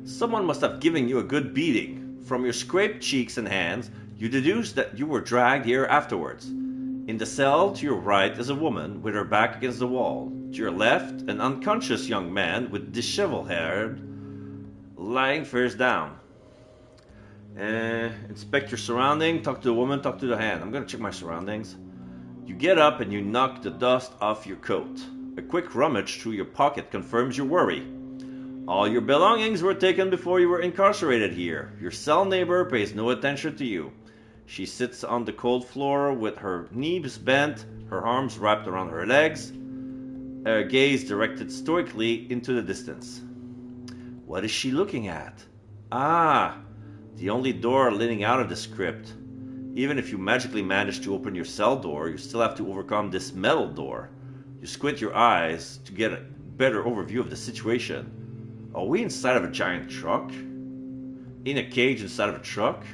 Someone must have given you a good beating. From your scraped cheeks and hands, you deduce that you were dragged here afterwards. In the cell to your right is a woman with her back against the wall. To your left, an unconscious young man with disheveled hair lying face down. Inspect your surroundings, talk to the woman, talk to the hand. I'm gonna check my surroundings. You get up and you knock the dust off your coat. A quick rummage through your pocket confirms your worry. All your belongings were taken before you were incarcerated here. Your cell neighbor pays no attention to you. She sits on the cold floor with her knees bent, her arms wrapped around her legs, her gaze directed stoically into the distance. What is she looking at? Ah, the only door leading out of the crypt. Even if you magically manage to open your cell door, you still have to overcome this metal door. You squint your eyes to get a better overview of the situation. Are we inside of a giant truck? In a cage inside of a truck?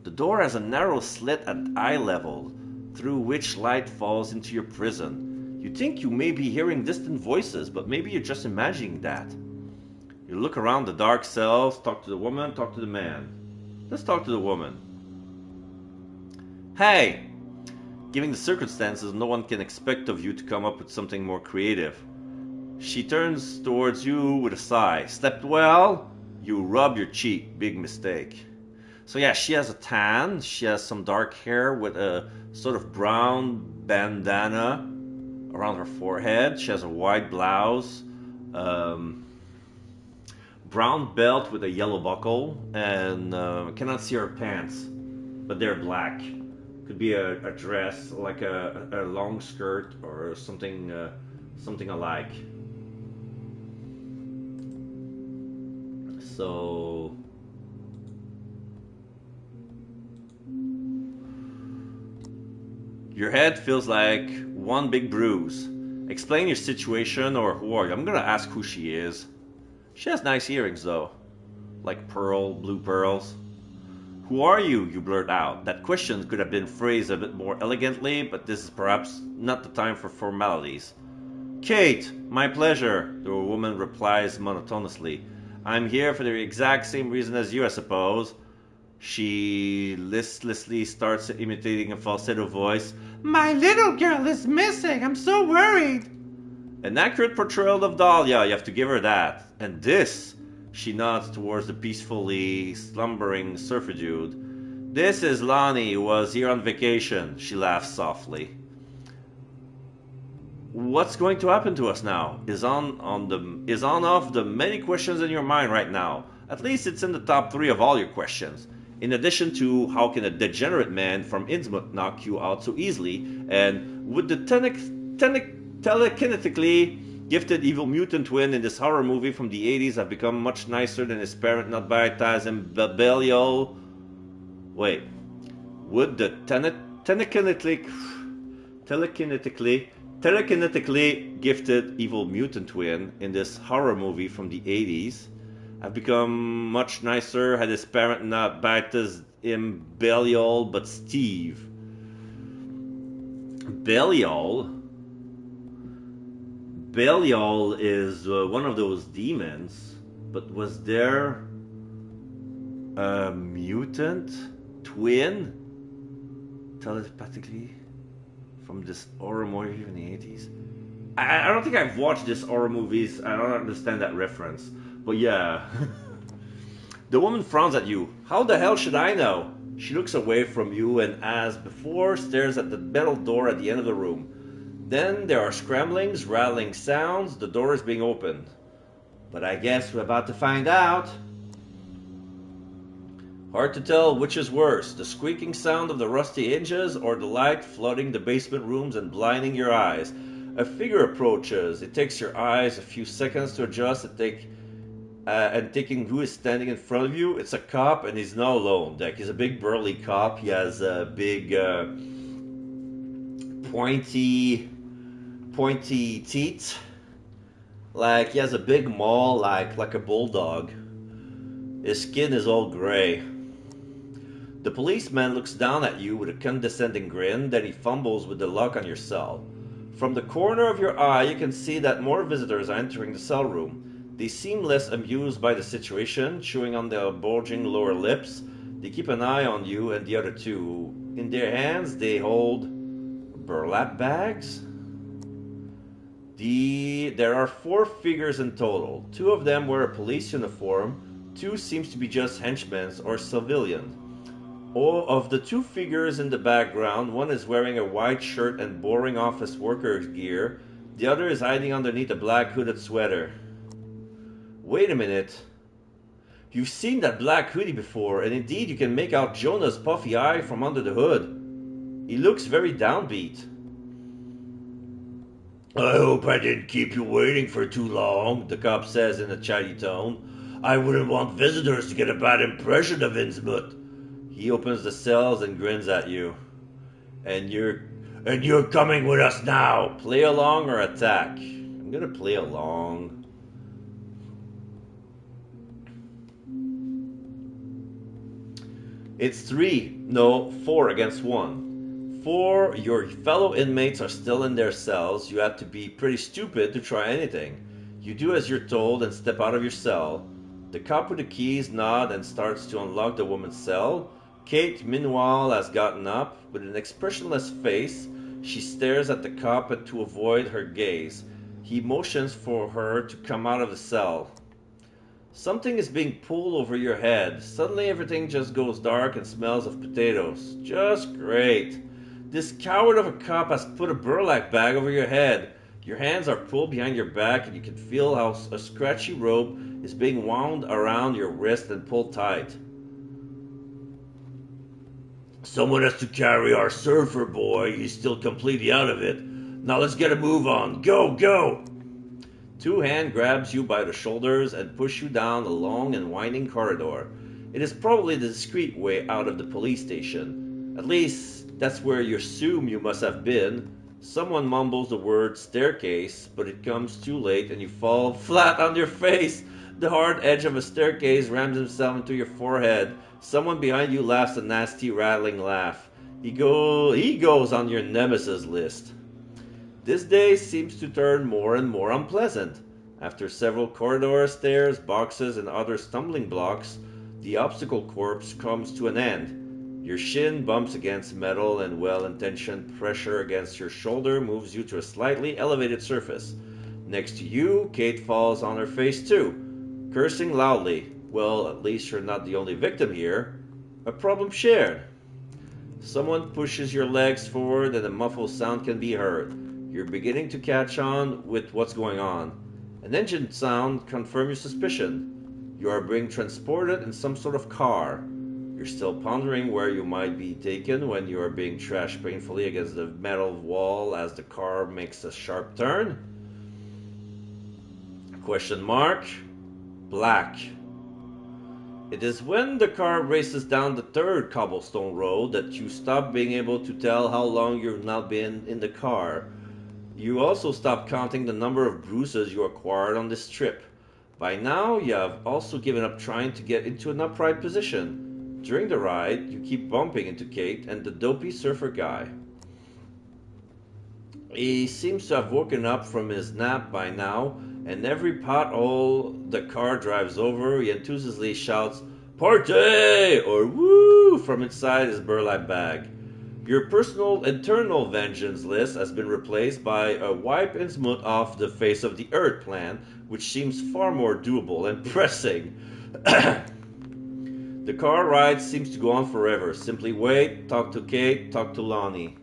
The door has a narrow slit at eye level, through which light falls into your prison. You think you may be hearing distant voices, but maybe you're just imagining that. You look around the dark cells, talk to the woman, talk to the man. Let's talk to the woman. Hey! Given the circumstances, no one can expect of you to come up with something more creative. She turns towards you with a sigh. Slept well? You rub your cheek. Big mistake. So yeah, she has a tan. She has some dark hair with a sort of brown bandana around her forehead. She has a white blouse. Brown belt with a yellow buckle. And I cannot see her pants, but they're black. Could be a dress, like a long skirt or something alike. So your head feels like one big bruise. Explain your situation, or who are you? I'm gonna ask who she is. She has nice earrings though, like blue pearls. Who are you? You blurt out. That question could have been phrased a bit more elegantly, but this is perhaps not the time for formalities. Kate, my pleasure, the woman replies monotonously. I'm here for the exact same reason as you, I suppose. She listlessly starts imitating a falsetto voice. My little girl is missing. I'm so worried. An accurate portrayal of Dahlia, you have to give her that. And this, she nods towards the peacefully slumbering surfer-dude. This is Lonnie, who was here on vacation. She laughs softly. What's going to happen to us now is on of the many questions in your mind right now. At least it's in the top 3 of all your questions. In addition to how can a degenerate man from INNSMOUTH knock you out so easily, and would the telekinetically gifted evil mutant twin in this horror movie from the 80s have become much nicer than his parent not baptized in Belial? Wait, would the telekinetically gifted evil mutant twin in this horror movie from the 80s have become much nicer had his parent not baptized him Belial but Steve? Belial is one of those demons, but was there a mutant twin telepathically from this horror movie from the 80s? I don't think I've watched this horror movies. I don't understand that reference. But yeah. The woman frowns at you. How the hell should I know? She looks away from you and, as before, stares at the metal door at the end of the room. Then there are scramblings, rattling sounds. The door is being opened. But I guess we're about to find out. Hard to tell which is worse, the squeaking sound of the rusty hinges or the light flooding the basement rooms and blinding your eyes. A figure approaches. It takes your eyes a few seconds to adjust and taking who is standing in front of you. It's a cop and he's not alone. Like, he's a big burly cop. He has a big pointy teeth. Like, he has a big maw like a bulldog. His skin is all gray. The policeman looks down at you with a condescending grin, then he fumbles with the lock on your cell. From the corner of your eye, you can see that more visitors are entering the cell room. They seem less amused by the situation, chewing on their bulging lower lips. They keep an eye on you and the other two. In their hands, they hold burlap bags. There are 4 figures in total. 2 of them wear a police uniform. 2 seems to be just henchmen or civilians. Of the 2 figures in the background, one is wearing a white shirt and boring office worker's gear. The other is hiding underneath a black hooded sweater. Wait a minute. You've seen that black hoodie before, and indeed you can make out Jonah's puffy eye from under the hood. He looks very downbeat. I hope I didn't keep you waiting for too long, the cop says in a chatty tone. I wouldn't want visitors to get a bad impression of INNSMOUTH. He opens the cells and grins at you. And you're coming with us now. Play along or attack? I'm gonna play along. It's 4 against 1. 4, your fellow inmates are still in their cells. You have to be pretty stupid to try anything. You do as you're told and step out of your cell. The cop with the keys nods and starts to unlock the woman's cell. Kate, meanwhile, has gotten up. With an expressionless face, she stares at the cop to avoid her gaze. He motions for her to come out of the cell. Something is being pulled over your head. Suddenly everything just goes dark and smells of potatoes. Just great. This coward of a cop has put a burlap bag over your head. Your hands are pulled behind your back and you can feel how a scratchy rope is being wound around your wrist and pulled tight. Someone has to carry our surfer boy. He's still completely out of it. Now let's get a move on. Go, go! 2 hands grabs you by the shoulders and push you down a long and winding corridor. It is probably the discreet way out of the police station. At least, that's where you assume you must have been. Someone mumbles the word staircase, but it comes too late and you fall flat on your face. The hard edge of a staircase rams himself into your forehead. Someone behind you laughs a nasty, rattling laugh. He goes on your nemesis list. This day seems to turn more and more unpleasant. After several corridors, stairs, boxes, and other stumbling blocks, the obstacle course comes to an end. Your shin bumps against metal and well-intentioned pressure against your shoulder moves you to a slightly elevated surface. Next to you, Kate falls on her face too, cursing loudly. Well, at least you're not the only victim here. A problem shared. Someone pushes your legs forward and a muffled sound can be heard. You're beginning to catch on with what's going on. An engine sound confirms your suspicion. You are being transported in some sort of car. You're still pondering where you might be taken when you are being trashed painfully against the metal wall as the car makes a sharp turn. Question mark. Black. It is when the car races down the 3rd cobblestone road that you stop being able to tell how long you've now been in the car. You also stop counting the number of bruises you acquired on this trip. By now, you have also given up trying to get into an upright position. During the ride, you keep bumping into Kate and the dopey surfer guy. He seems to have woken up from his nap by now, and every pothole the car drives over, he enthusiastically shouts, "Party!" or "Woo!" from inside his burlap bag. Your personal internal vengeance list has been replaced by a wipe INNSMOUTH off the face of the earth plan, which seems far more doable and pressing. The car ride seems to go on forever. Simply wait, talk to Kate, talk to Lonnie.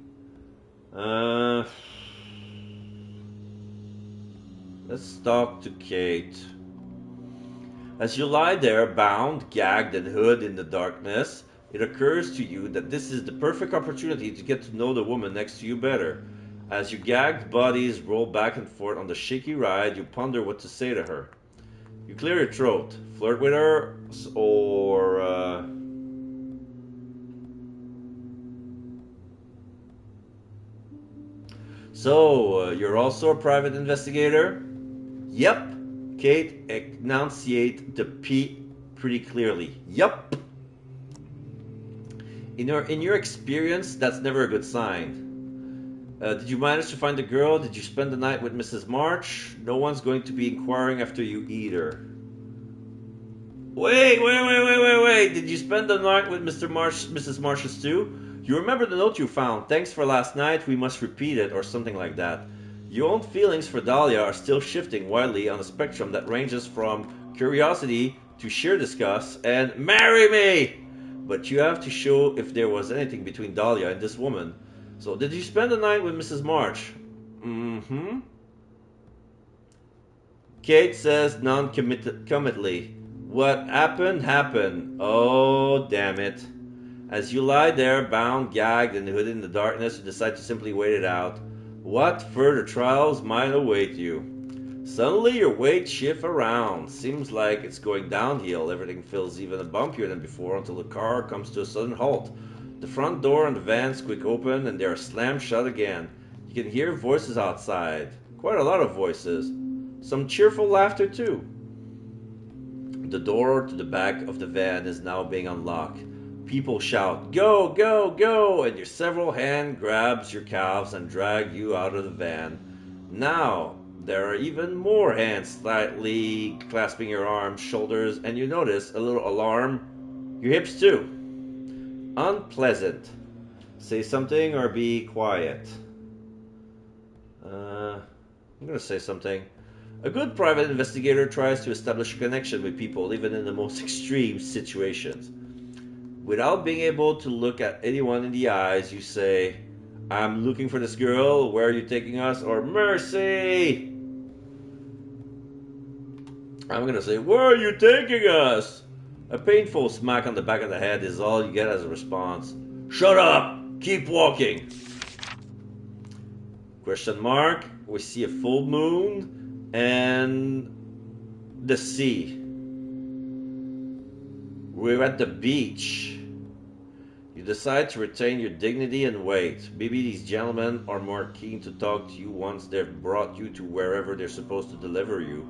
Let's talk to Kate. As you lie there, bound, gagged, and hooded in the darkness, it occurs to you that this is the perfect opportunity to get to know the woman next to you better. As your gagged bodies roll back and forth on the shaky ride, you ponder what to say to her. You clear your throat, flirt with her, or So, you're also a private investigator? Yep. Kate enunciate the P pretty clearly. Yep. In your experience, that's never a good sign. Did you manage to find the girl? Did you spend the night with Mrs. March? No one's going to be inquiring after you either. Wait. Did you spend the night with Mrs. March's too? You remember the note you found? Thanks for last night, we must repeat it, or something like that. Your own feelings for Dahlia are still shifting wildly on a spectrum that ranges from curiosity to sheer disgust and marry me! But you have to show if there was anything between Dahlia and this woman. So, did you spend the night with Mrs. March? Mm-hmm. Kate says non-committedly. What happened. Oh, damn it. As you lie there, bound, gagged, and hooded in the darkness, you decide to simply wait it out. What further trials might await you? Suddenly your weight shifts around. Seems like it's going downhill. Everything feels even bumpier than before until the car comes to a sudden halt. The front door and the van squeak open and they are slammed shut again. You can hear voices outside. Quite a lot of voices. Some cheerful laughter too. The door to the back of the van is now being unlocked. People shout, "Go, go, go!" and your several hand grabs your calves and drag you out of the van. Now, there are even more hands slightly clasping your arms, shoulders, and you notice, a little alarm, your hips too. Unpleasant. Say something or be quiet. I'm gonna say something. A good private investigator tries to establish a connection with people, even in the most extreme situations. Without being able to look at anyone in the eyes, you say, "I'm looking for this girl, where are you taking us?" Or, "Mercy!" I'm gonna say, "Where are you taking us?" A painful smack on the back of the head is all you get as a response. "Shut up! Keep walking!" Question mark. We see a full moon and the sea. We're at the beach. You decide to retain your dignity and wait. Maybe these gentlemen are more keen to talk to you once they've brought you to wherever they're supposed to deliver you.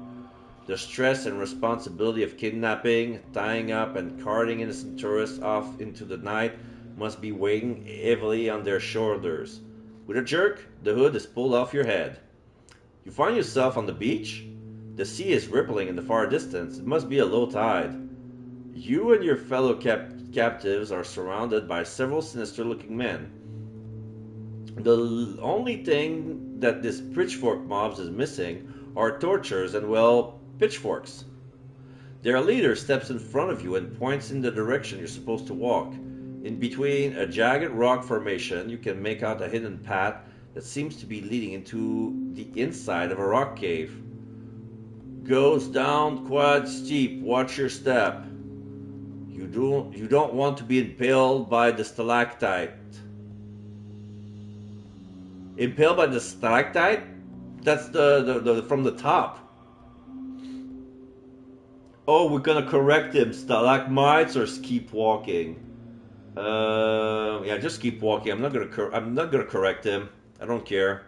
The stress and responsibility of kidnapping, tying up, and carting innocent tourists off into the night must be weighing heavily on their shoulders. With a jerk, the hood is pulled off your head. You find yourself on the beach. The sea is rippling in the far distance. It must be a low tide. You and your fellow captives are surrounded by several sinister-looking men. The only thing that this pitchfork mob is missing are torches and, well, pitchforks. Their leader steps in front of you and points in the direction you're supposed to walk. In between a jagged rock formation, you can make out a hidden path that seems to be leading into the inside of a rock cave. Goes down quite steep. Watch your step. You don't want to be impaled by the stalactite. Impaled by the stalactite? That's the from the top. Oh, we're gonna correct him. Stalagmites or keep walking? Yeah, just keep walking. I'm not gonna correct him. I don't care.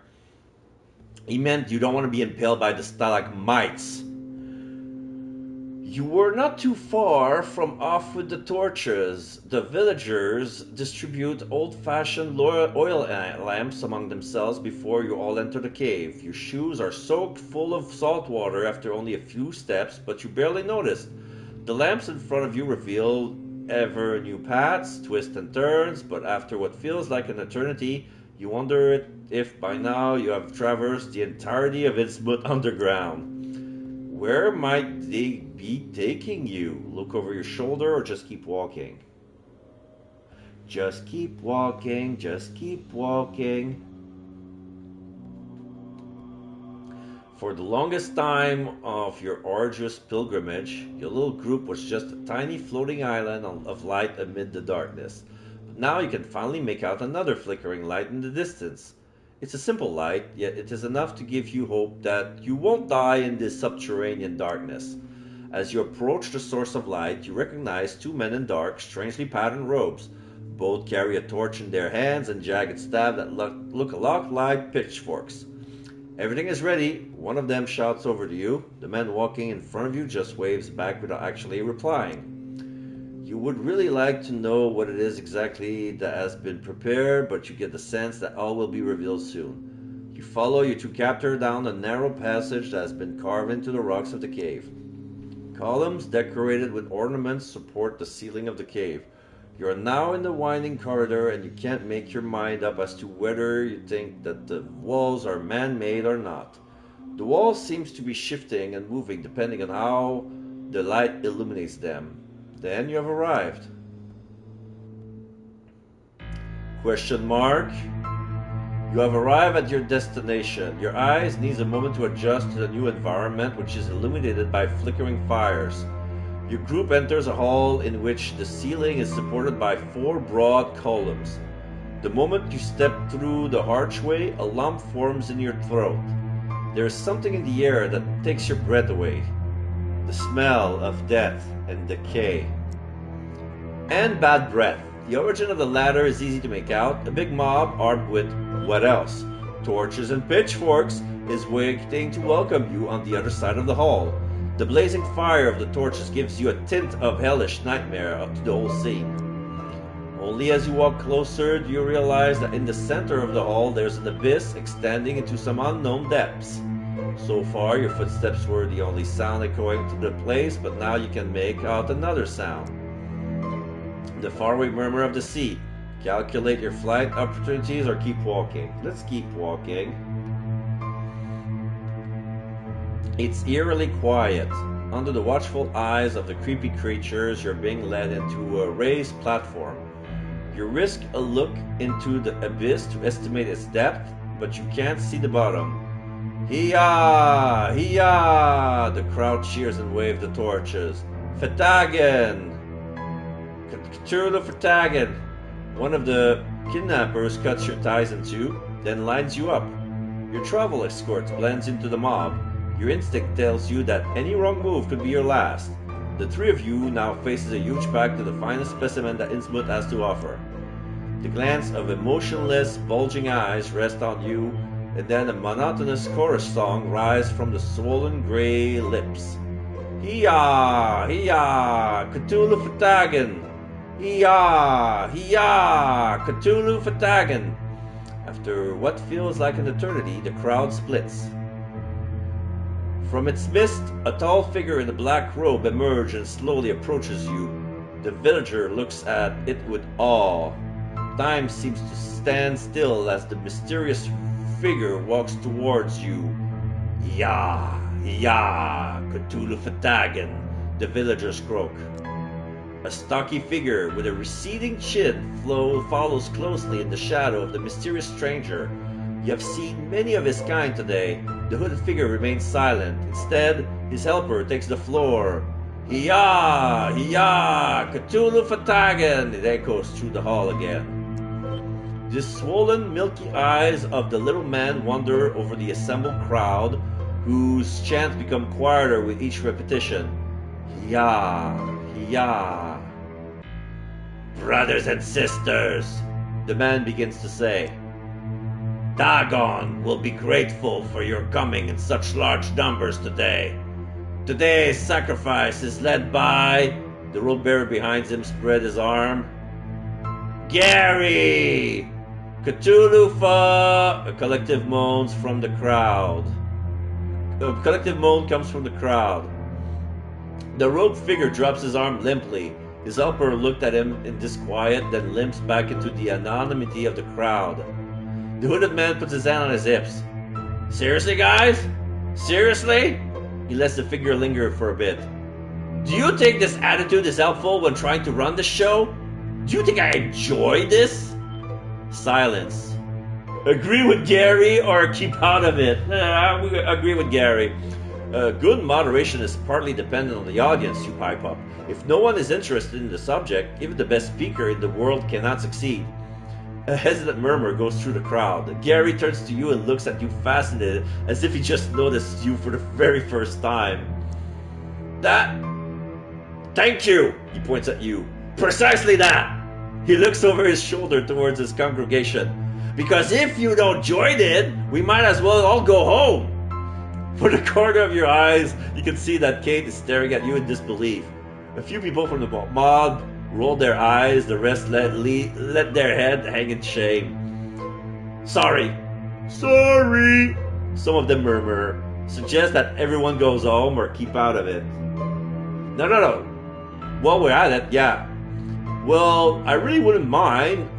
He meant you don't want to be impaled by the stalagmites. You were not too far from off with the torches. The villagers distribute old-fashioned oil lamps among themselves before you all enter the cave. Your shoes are soaked full of salt water after only a few steps, but you barely noticed. The lamps in front of you reveal ever new paths, twists and turns, but after what feels like an eternity, you wonder if by now you have traversed the entirety of INNSMOUTH underground. Where might they be taking you? Look over your shoulder or just keep walking? Just keep walking, just keep walking. For the longest time of your arduous pilgrimage, your little group was just a tiny floating island of light amid the darkness. But now you can finally make out another flickering light in the distance. It's a simple light, yet it is enough to give you hope that you won't die in this subterranean darkness. As you approach the source of light, you recognize two men in dark, strangely patterned robes. Both carry a torch in their hands and jagged staves that look a lot like pitchforks. Everything is ready. One of them shouts over to you. The man walking in front of you just waves back without actually replying. You would really like to know what it is exactly that has been prepared, but you get the sense that all will be revealed soon. You follow your two captors down a narrow passage that has been carved into the rocks of the cave. Columns decorated with ornaments support the ceiling of the cave. You are now in the winding corridor and you can't make your mind up as to whether you think that the walls are man-made or not. The wall seems to be shifting and moving depending on how the light illuminates them. Then you have arrived. Question mark. You have arrived at your destination. Your eyes need a moment to adjust to the new environment, which is illuminated by flickering fires. Your group enters a hall in which the ceiling is supported by four broad columns. The moment you step through the archway, a lump forms in your throat. There is something in the air that takes your breath away. The smell of death and decay. And bad breath. The origin of the latter is easy to make out. A big mob armed with what else? Torches and pitchforks is waiting to welcome you on the other side of the hall. The blazing fire of the torches gives you a tint of hellish nightmare up to the whole scene. Only as you walk closer do you realize that in the center of the hall there's an abyss extending into some unknown depths. So far your footsteps were the only sound echoing to the place, but now you can make out another sound. The faraway murmur of the sea. Calculate your flight opportunities or keep walking. Let's keep walking. It's eerily quiet. Under the watchful eyes of the creepy creatures, you're being led into a raised platform. You risk a look into the abyss to estimate its depth, but you can't see the bottom. Hiya! Hiya! The crowd cheers and waves the torches. Vertagen! Cthulhu Vertagen! One of the kidnappers cuts your ties in two, then lines you up. Your travel escort blends into the mob. Your instinct tells you that any wrong move could be your last. The three of you now faces a huge pack to the finest specimen that INNSMOUTH has to offer. The glance of emotionless, bulging eyes rests on you, and then a monotonous chorus song rises from the swollen gray lips. Hiya! Hiya! Cthulhu Vertagen! Hiya! Hiya! Cthulhu Vertagen! After what feels like an eternity, the crowd splits. From its midst, a tall figure in a black robe emerges and slowly approaches you. The villager looks at it with awe. Time seems to stand still as the mysterious figure walks towards you. Ya, ya, Cthulhu Vertagen, the villagers croak. A stocky figure with a receding chin follows closely in the shadow of the mysterious stranger. You have seen many of his kind today. The hooded figure remains silent. Instead, his helper takes the floor. Hiya! Hiya! Cthulhu Vertagen! It echoes through the hall again. The swollen, milky eyes of the little man wander over the assembled crowd, whose chants become quieter with each repetition. Hiya! Hiya! Brothers and sisters, the man begins to say. Dagon will be grateful for your coming in such large numbers today. Today's sacrifice is led by... The robe bearer behind him spread his arm. Gary! Cthulhu Fa... A collective moans from the crowd. A collective moan comes from the crowd. The robed figure drops his arm limply. His helper looked at him in disquiet, then limps back into the anonymity of the crowd. The hooded man puts his hand on his hips. Seriously, guys? Seriously? He lets the figure linger for a bit. Do you think this attitude is helpful when trying to run the show? Do you think I enjoy this? Silence. Agree with Gary or keep out of it? I agree with Gary. Good moderation is partly dependent on the audience, you pipe up. If no one is interested in the subject, even the best speaker in the world cannot succeed. A hesitant murmur goes through the crowd. Gary turns to you and looks at you fascinated, as if he just noticed you for the very first time. Thank you, he points at you. Precisely that. He looks over his shoulder towards his congregation. Because if you don't join in, we might as well all go home. From the corner of your eyes, you can see that Kate is staring at you in disbelief. A few people from the mob roll their eyes, the rest let their head hang in shame. Sorry. Some of them murmur. Suggest that everyone goes home or keep out of it. No. While we're at it, yeah. Well, I really wouldn't mind.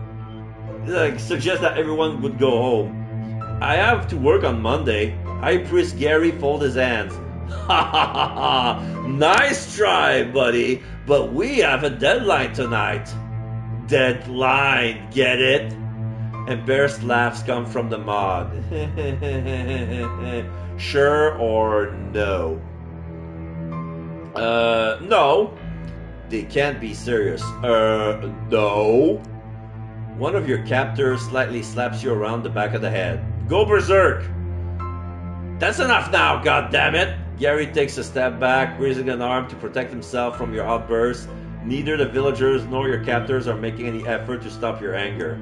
Suggest that everyone would go home. I have to work on Monday. High Priest Gary folded his hands. Ha ha ha ha! Nice try, buddy, but we have a deadline tonight. Deadline, get it? Embarrassed laughs come from the mob. Sure or no? No. They can't be serious. No. One of your captors slightly slaps you around the back of the head. Go berserk! That's enough now, goddammit! Gary takes a step back, raising an arm to protect himself from your outburst. Neither the villagers nor your captors are making any effort to stop your anger.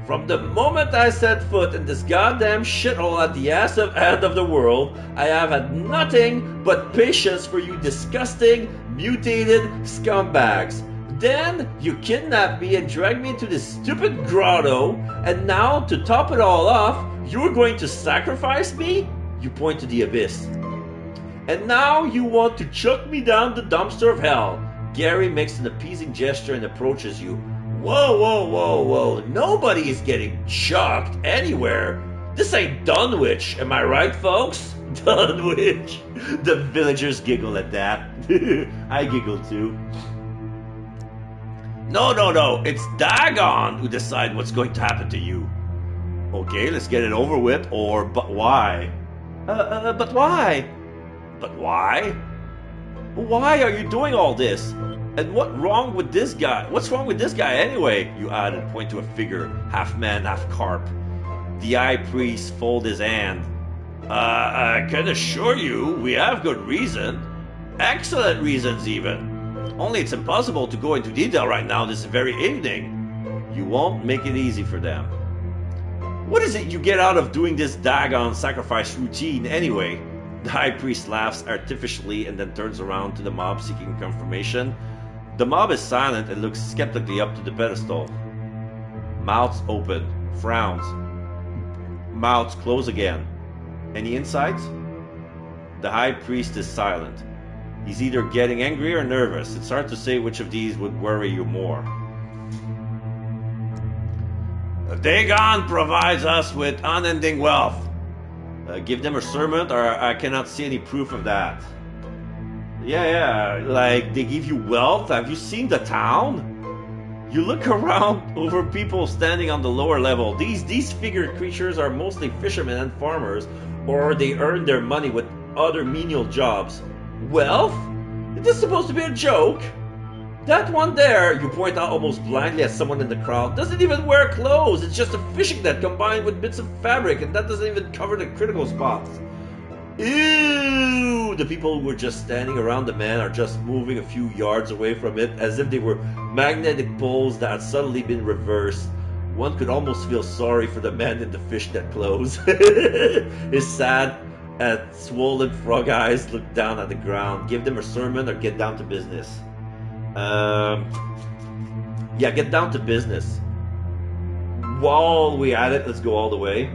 From the moment I set foot in this goddamn shithole at the end of the world, I have had nothing but patience for you disgusting, mutated scumbags. Then you kidnapped me and dragged me into this stupid grotto, and now, to top it all off, you're going to sacrifice me? You point to the abyss. And now you want to chuck me down the dumpster of hell. Gary makes an appeasing gesture and approaches you. Whoa. Nobody is getting chucked anywhere. This ain't Dunwich, am I right, folks? Dunwich. The villagers giggle at that. I giggle too. No. It's Dagon who decides what's going to happen to you. Okay, let's get it over with, or but why? But why? But why? Why are you doing all this? And what's wrong with this guy? What's wrong with this guy anyway? You add and point to a figure, half man, half carp. The high priest folds his hand. I can assure you, we have good reason. Excellent reasons even. Only it's impossible to go into detail right now this very evening. You won't make it easy for them. What is it you get out of doing this daggone sacrifice routine anyway? The high priest laughs artificially and then turns around to the mob seeking confirmation. The mob is silent and looks skeptically up to the pedestal. Mouths open, frowns. Mouths close again. Any insights? The high priest is silent. He's either getting angry or nervous. It's hard to say which of these would worry you more. Dagon provides us with unending wealth. Give them a sermon, or I cannot see any proof of that. Yeah, like they give you wealth. Have you seen the town? You look around over people standing on the lower level. These figured creatures are mostly fishermen and farmers, or they earn their money with other menial jobs. Wealth? Is this supposed to be a joke? That one there, you point out almost blindly at someone in the crowd, doesn't even wear clothes. It's just a fishing net combined with bits of fabric, and that doesn't even cover the critical spots. Ew! The people who were just standing around the man are just moving a few yards away from it, as if they were magnetic poles that had suddenly been reversed. One could almost feel sorry for the man in the fishnet clothes. His sad and swollen frog eyes look down at the ground. Give them a sermon or get down to business. Yeah, get down to business. While we at it, let's go all the way.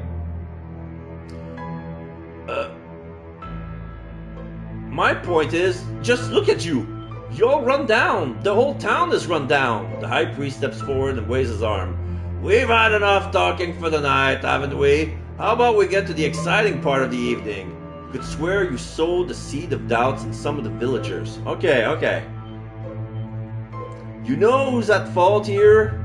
My point is, just look at you. You're all run down. The whole town is run down. The high priest steps forward and waves his arm. We've had enough talking for the night, haven't we? How about we get to the exciting part of the evening? You could swear you sowed the seed of doubts in some of the villagers. Okay. You know who's at fault here?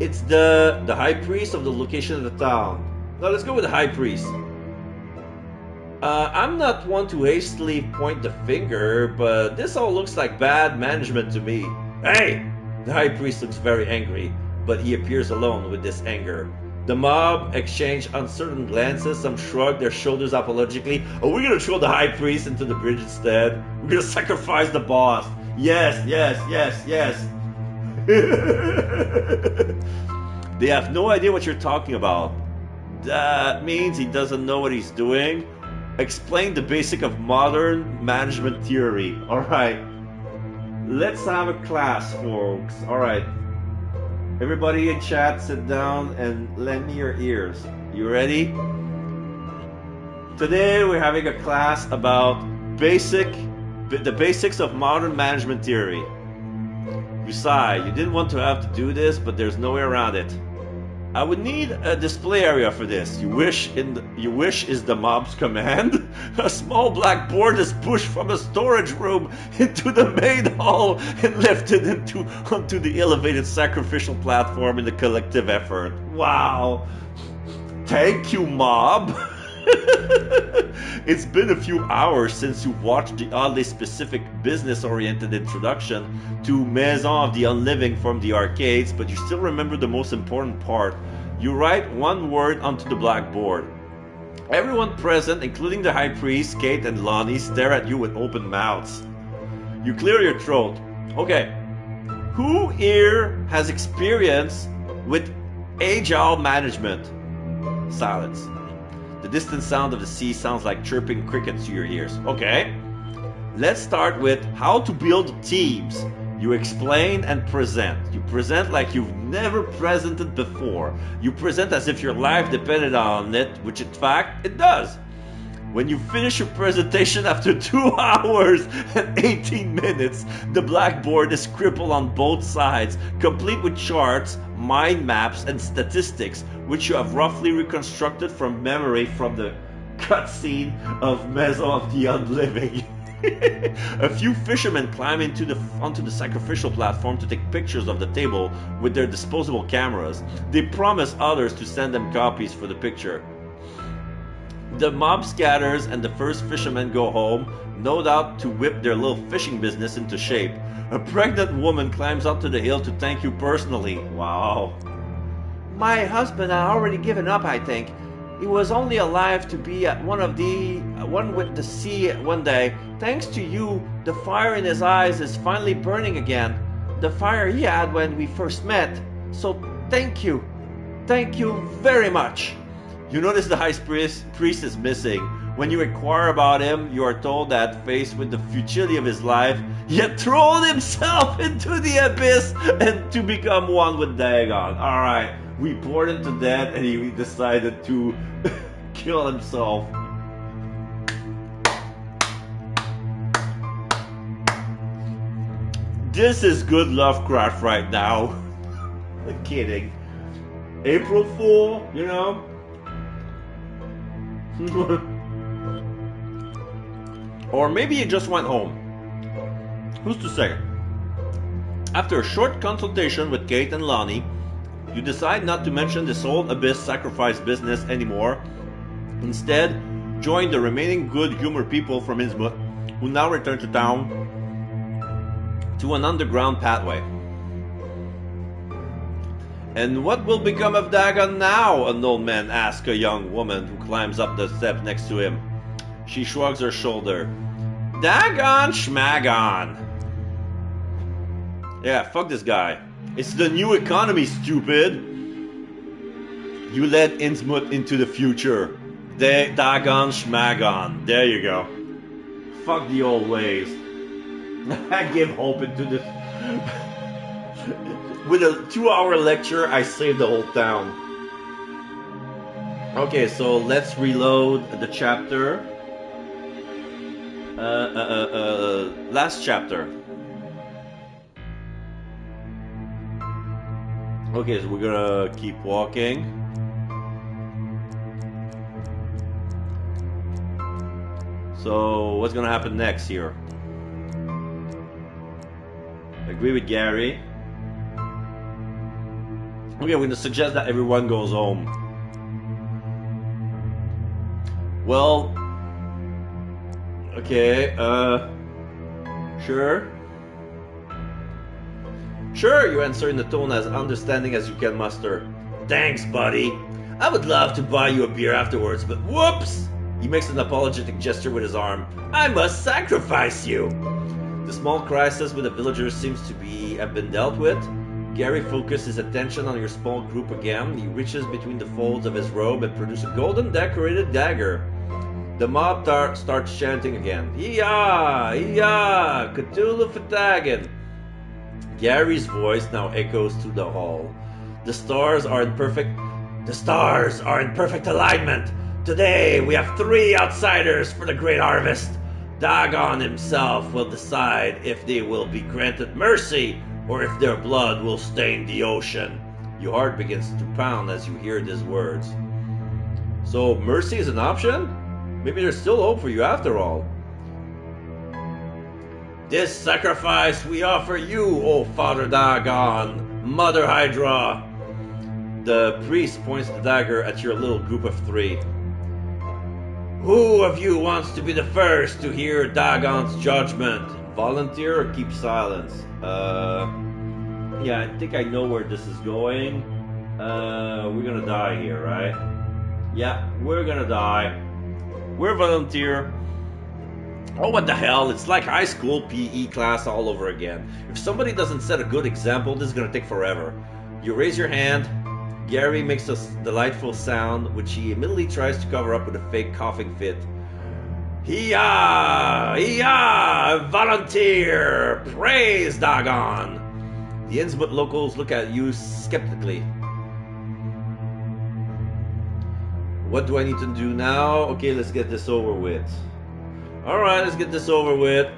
It's the high priest of the location of the town. Now let's go with the high priest. I'm not one to hastily point the finger, but this all looks like bad management to me. Hey! The high priest looks very angry, but he appears alone with this anger. The mob exchange uncertain glances, some shrug their shoulders apologetically. Oh, we're gonna throw the high priest into the bridge instead. We're gonna sacrifice the boss. Yes, yes, yes, yes. They have no idea what you're talking about. That means he doesn't know what he's doing. Explain the basic of modern management theory. Alright. Let's have a class, folks. Alright. Everybody in chat, sit down and lend me your ears. You ready? Today we're having a class about the basics of modern management theory. You sigh. You didn't want to have to do this, but there's no way around it. I would need a display area for this. You wish is the mob's command. A small black board is pushed from a storage room into the main hall and lifted onto the elevated sacrificial platform in the collective effort. Wow. Thank you, mob. It's been a few hours since you watched the oddly specific business-oriented introduction to Maison of the Unliving from the arcades, but you still remember the most important part. You write one word onto the blackboard. Everyone present, including the high priest, Kate and Lonnie, stare at you with open mouths. You clear your throat. Okay. Who here has experience with agile management? Silence. The distant sound of the sea sounds like chirping crickets to your ears. Okay. Let's start with how to build teams. You explain and present. You present like you've never presented before. You present as if your life depended on it, which in fact it does. When you finish your presentation after 2 hours and 18 minutes, the blackboard is scribbled on both sides, complete with charts, mind maps, and statistics, which you have roughly reconstructed from memory from the cutscene of Maison of the Unliving. A few fishermen climb onto the sacrificial platform to take pictures of the table with their disposable cameras. They promise others to send them copies for the picture. The mob scatters and the first fishermen go home, no doubt to whip their little fishing business into shape. A pregnant woman climbs up to the hill to thank you personally. Wow. My husband had already given up, I think. He was only alive to be at one with the sea one day. Thanks to you, the fire in his eyes is finally burning again. The fire he had when we first met. So thank you. Thank you very much. You notice the high priest is missing. When you inquire about him, you are told that, faced with the futility of his life, he had thrown himself into the abyss and to become one with Dagon. Alright, we bored him to death and he decided to kill himself. This is good Lovecraft right now. I'm kidding. April Fool, you know? Or maybe he just went home. Who's to say? After a short consultation with Kate and Lonnie, you decide not to mention this whole abyss sacrifice business anymore. Instead, join the remaining good humor people from INNSMOUTH, who now return to town to an underground pathway. And what will become of Dagon now? An old man asks a young woman who climbs up the steps next to him. She shrugs her shoulder. Dagon schmagon. Yeah, fuck this guy. It's the new economy, stupid. You led INNSMOUTH into the future. Dagon schmagon. There you go. Fuck the old ways. I give hope into this. With a 2-hour lecture, I saved the whole town. Okay, so let's reload the chapter. Last chapter. Okay, so we're gonna keep walking. So, what's gonna happen next here? Agree with Gary. Okay, we're gonna suggest that everyone goes home. Well, okay, sure. Sure, you answer in a tone as understanding as you can muster. Thanks, buddy. I would love to buy you a beer afterwards, but whoops! He makes an apologetic gesture with his arm. I must sacrifice you! The small crisis with the villagers seems to have been dealt with. Gary focuses his attention on your small group again. He reaches between the folds of his robe and produces a golden decorated dagger. The mob starts chanting again. Iya! Iya! Cthulhu Fatagan! Gary's voice now echoes through the hall. The stars are in perfect alignment. Today we have 3 outsiders for the great harvest. Dagon himself will decide if they will be granted mercy or if their blood will stain the ocean. Your heart begins to pound as you hear these words. So mercy is an option? Maybe there's still hope for you after all. This sacrifice we offer you, O Father Dagon, Mother Hydra. The priest points the dagger at your little group of 3. Who of you wants to be the first to hear Dagon's judgment? Volunteer or keep silence? Yeah, I think I know where this is going. We're gonna die here, right? Yeah, we're gonna die. We're volunteer. Oh, what the hell? It's like high school PE class all over again. If somebody doesn't set a good example, this is gonna take forever. You raise your hand. Gary makes a delightful sound, which he immediately tries to cover up with a fake coughing fit. Hiya! Hiya! Volunteer! Praise Dagon! The INNSMOUTH locals look at you skeptically. What do I need to do now? Okay, let's get this over with. Alright, let's get this over with.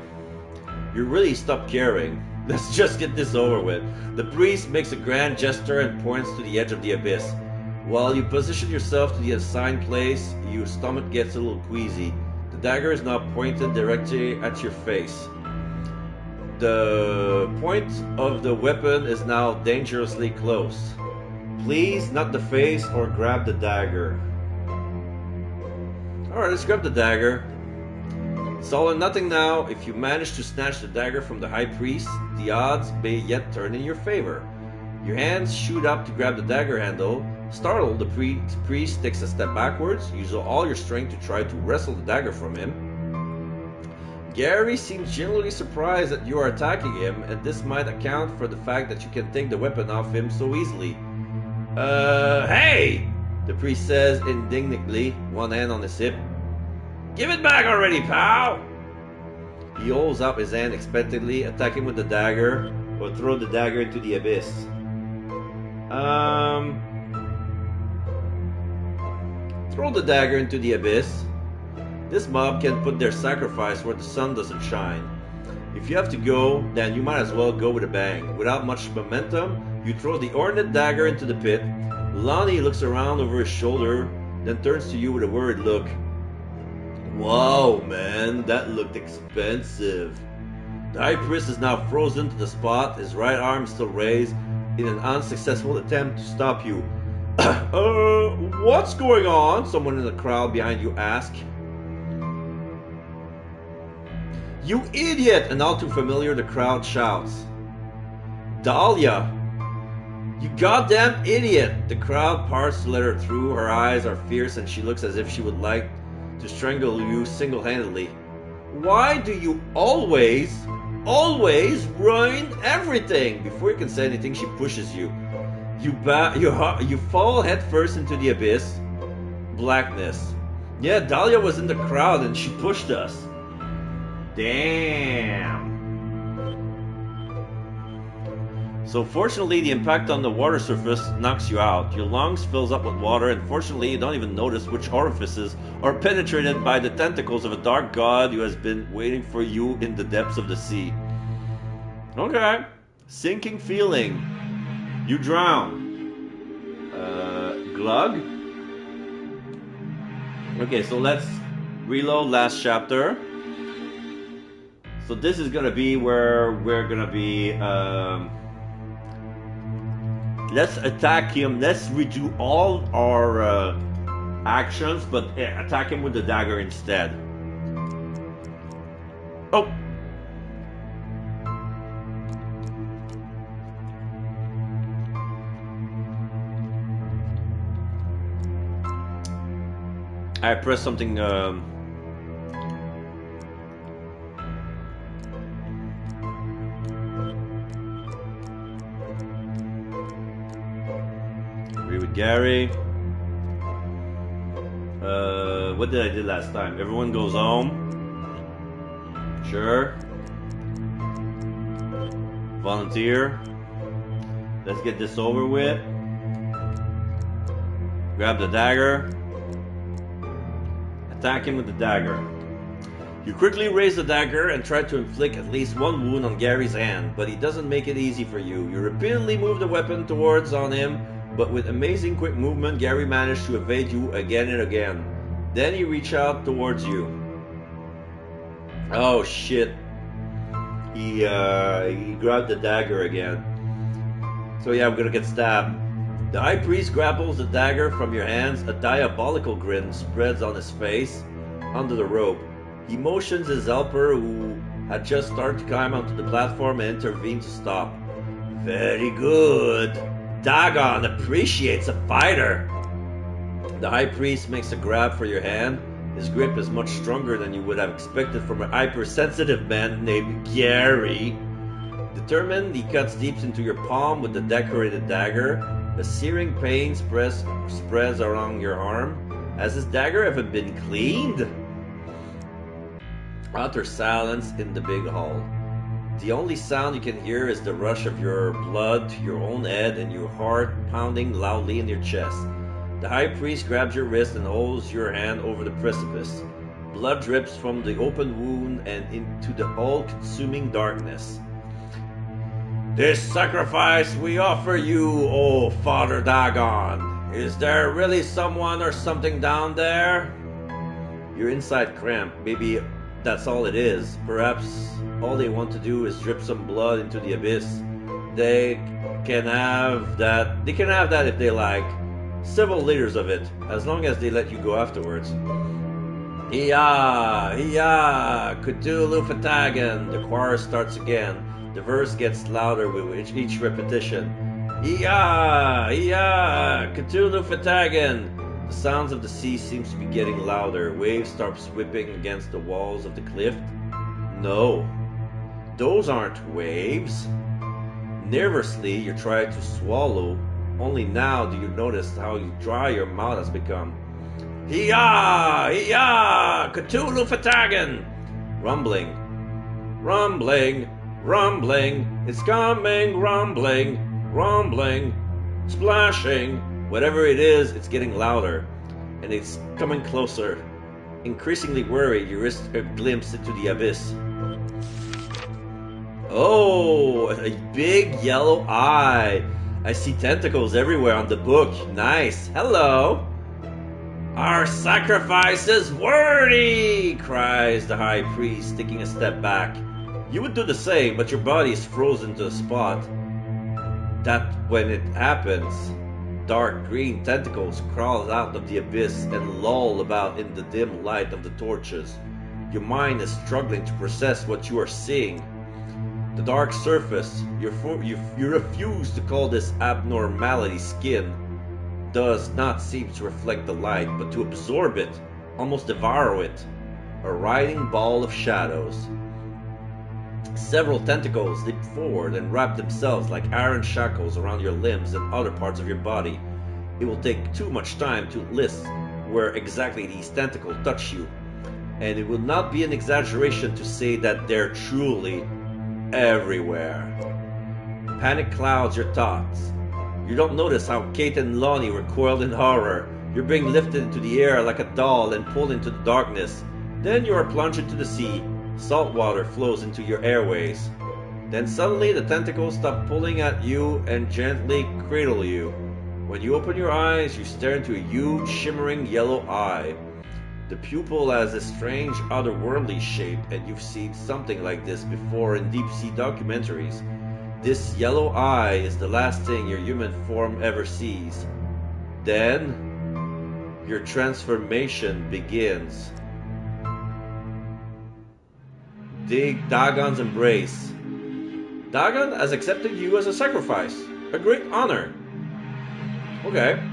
You really stopped caring. Let's just get this over with. The priest makes a grand gesture and points to the edge of the abyss. While you position yourself to the assigned place, your stomach gets a little queasy. The dagger is now pointed directly at your face. The point of the weapon is now dangerously close. Please, not the face, or grab the dagger. Alright, let's grab the dagger. It's all or nothing now. If you manage to snatch the dagger from the high priest, the odds may yet turn in your favor. Your hands shoot up to grab the dagger handle. Startled, the priest takes a step backwards. Use all your strength to try to wrestle the dagger from him. Gary seems genuinely surprised that you are attacking him, and this might account for the fact that you can take the weapon off him so easily. Hey! The priest says indignantly, one hand on his hip. Give it back already, pal! He holds up his hand expectantly, attack him with the dagger, or throw the dagger into the abyss. Throw the dagger into the abyss. This mob can put their sacrifice where the sun doesn't shine. If you have to go, then you might as well go with a bang. Without much momentum, you throw the ornate dagger into the pit. Lonnie looks around over his shoulder, then turns to you with a worried look. Wow, man, that looked expensive. The high priest is now frozen to the spot, his right arm still raised in an unsuccessful attempt to stop you. What's going on? Someone in the crowd behind you asks. You idiot! And all too familiar, the crowd shouts. Dahlia! You goddamn idiot! The crowd parts to let her through. Her eyes are fierce and she looks as if she would like to strangle you single-handedly. Why do you always ruin everything? Before you can say anything, she pushes you. You fall headfirst into the abyss. Blackness. Yeah, Dahlia was in the crowd and she pushed us. Damn. So fortunately, the impact on the water surface knocks you out. Your lungs fills up with water, and fortunately, you don't even notice which orifices are penetrated by the tentacles of a dark god who has been waiting for you in the depths of the sea. Okay. Sinking feeling. You drown. Glug. Okay, so let's reload last chapter. So this is gonna be where we're gonna be Let's attack him. Let's redo all our actions, but attack him with the dagger instead. Oh! I pressed something. Agree with Gary. What did I do last time? Everyone goes home. Sure. Volunteer. Let's get this over with. Grab the dagger. Attack him with the dagger. You quickly raise the dagger and try to inflict at least one wound on Gary's hand, but he doesn't make it easy for you. You repeatedly move the weapon towards on him, but with amazing quick movement, Gary managed to evade you again and again. Then he reached out towards you. Oh shit. He grabbed the dagger again. So yeah, I'm gonna get stabbed. The high priest grapples the dagger from your hands. A diabolical grin spreads on his face under the rope. He motions his helper, who had just started to climb onto the platform, and intervene to stop. Very good. Dagon appreciates a fighter. The high priest makes a grab for your hand. His grip is much stronger than you would have expected from a hypersensitive man named Gary. Determined, he cuts deep into your palm with the decorated dagger. A searing pain spreads around your arm. Has this dagger ever been cleaned? Utter silence in the big hall. The only sound you can hear is the rush of your blood to your own head and your heart pounding loudly in your chest. The high priest grabs your wrist and holds your hand over the precipice. Blood drips from the open wound and into the all-consuming darkness. This sacrifice we offer you, O Father Dagon. Is there really someone or something down there? Your inside cramp. Maybe that's all it is. Perhaps all they want to do is drip some blood into the abyss. They can have that. They can have that if they like. Several liters of it, as long as they let you go afterwards. Iya, Iya, Cthulhu Fatagan. The choir starts again. The verse gets louder with each repetition. Iya, Iya, Cthulhu Fatagan. The sounds of the sea seems to be getting louder. Waves start whipping against the walls of the cliff. No, those aren't waves. Nervously, you try to swallow. Only now do you notice how dry your mouth has become. Hiya! Hiya! Cthulhu Fatagan! Rumbling. Rumbling. Rumbling. It's coming. Rumbling. Rumbling. Splashing. Whatever it is, it's getting louder. And it's coming closer. Increasingly worried, you risk a glimpse into the abyss. Oh, a big yellow eye. I see tentacles everywhere on the book. Nice. Hello. Our sacrifice is worthy, cries the high priest, taking a step back. You would do the same, but your body is frozen to a spot. That when it happens, dark green tentacles crawl out of the abyss and loll about in the dim light of the torches. Your mind is struggling to process what you are seeing. The dark surface, you refuse to call this abnormality skin, does not seem to reflect the light, but to absorb it, almost devour it. A writhing ball of shadows. Several tentacles leap forward and wrap themselves like iron shackles around your limbs and other parts of your body. It will take too much time to list where exactly these tentacles touch you, and it will not be an exaggeration to say that they're truly everywhere. Panic clouds your thoughts. You don't notice how Kate and Lonnie recoiled in horror. You're being lifted into the air like a doll and pulled into the darkness. Then you are plunged into the sea. Salt water flows into your airways. Then suddenly the tentacles stop pulling at you and gently cradle you. When you open your eyes, you stare into a huge shimmering yellow eye. The pupil has a strange otherworldly shape, and you've seen something like this before in deep-sea documentaries. This yellow eye is the last thing your human form ever sees. Then, your transformation begins. Dagon's embrace. Dagon has accepted you as a sacrifice. A great honor. Okay.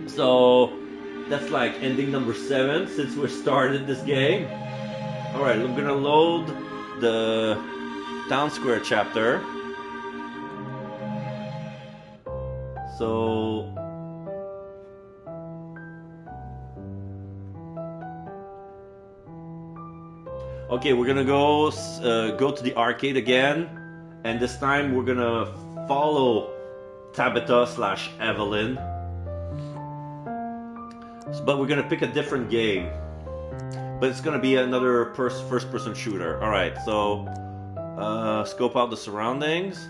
So, that's like ending number 7 since we started this game. Alright, I'm gonna load the Town Square chapter. So... okay, we're gonna go to the arcade again, and this time we're gonna follow Tabitha / Evelyn. But we're gonna pick a different game. But it's gonna be another first-person shooter. Alright, so scope out the surroundings.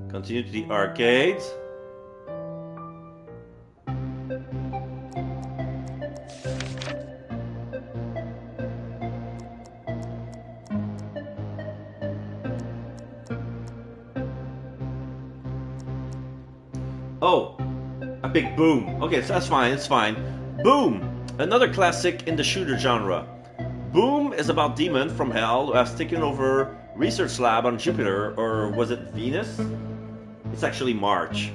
Continue to the arcades. Oh, a big boom. Okay, so that's fine, it's fine. Boom! Another classic in the shooter genre. Boom is about demon from hell who has taken over research lab on Jupiter, or was it Venus? It's actually Mars.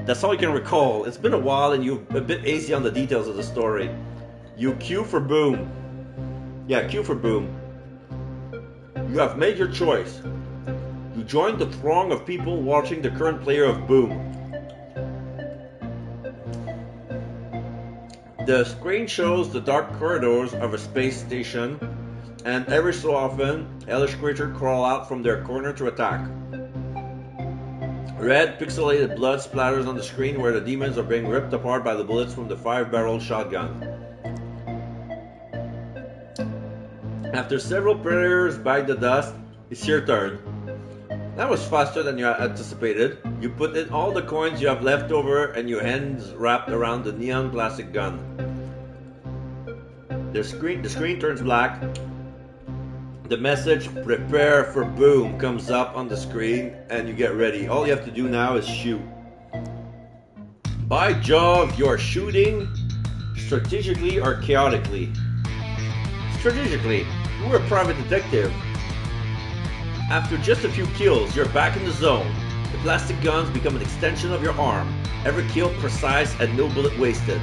That's all you can recall. It's been a while and you're a bit hazy on the details of the story. You queue for Boom. Yeah, queue for Boom. You have made your choice. You join the throng of people watching the current player of Boom. The screen shows the dark corridors of a space station, and every so often, hellish creatures crawl out from their corner to attack. Red, pixelated blood splatters on the screen where the demons are being ripped apart by the bullets from the 5-barrel shotgun. After several players bite the dust, it's your turn. That was faster than you anticipated. You put in all the coins you have left over and your hands wrapped around the neon plastic gun. The screen turns black. The message "Prepare for Boom" comes up on the screen and you get ready. All you have to do now is shoot. By Jove, you're shooting strategically or chaotically. Strategically, you were a private detective. After just a few kills, you're back in the zone. The plastic guns become an extension of your arm. Every kill precise and no bullet wasted.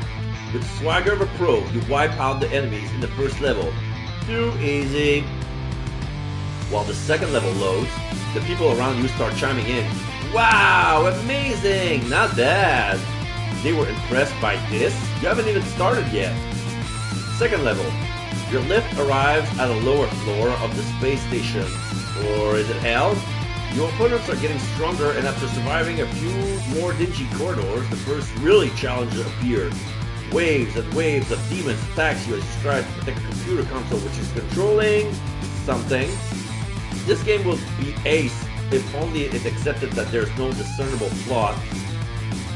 With the swagger of a pro, you wipe out the enemies in the first level. Too easy. While the second level loads, the people around you start chiming in. Wow, amazing! Not bad! They were impressed by this? You haven't even started yet. Second level. Your lift arrives at a lower floor of the space station. Or is it hell? Your opponents are getting stronger, and after surviving a few more dingy corridors, the first really challenger appears. Waves and waves of demons attacks you as you try to protect a computer console which is controlling something. This game will be ace if only it accepted that there's no discernible plot.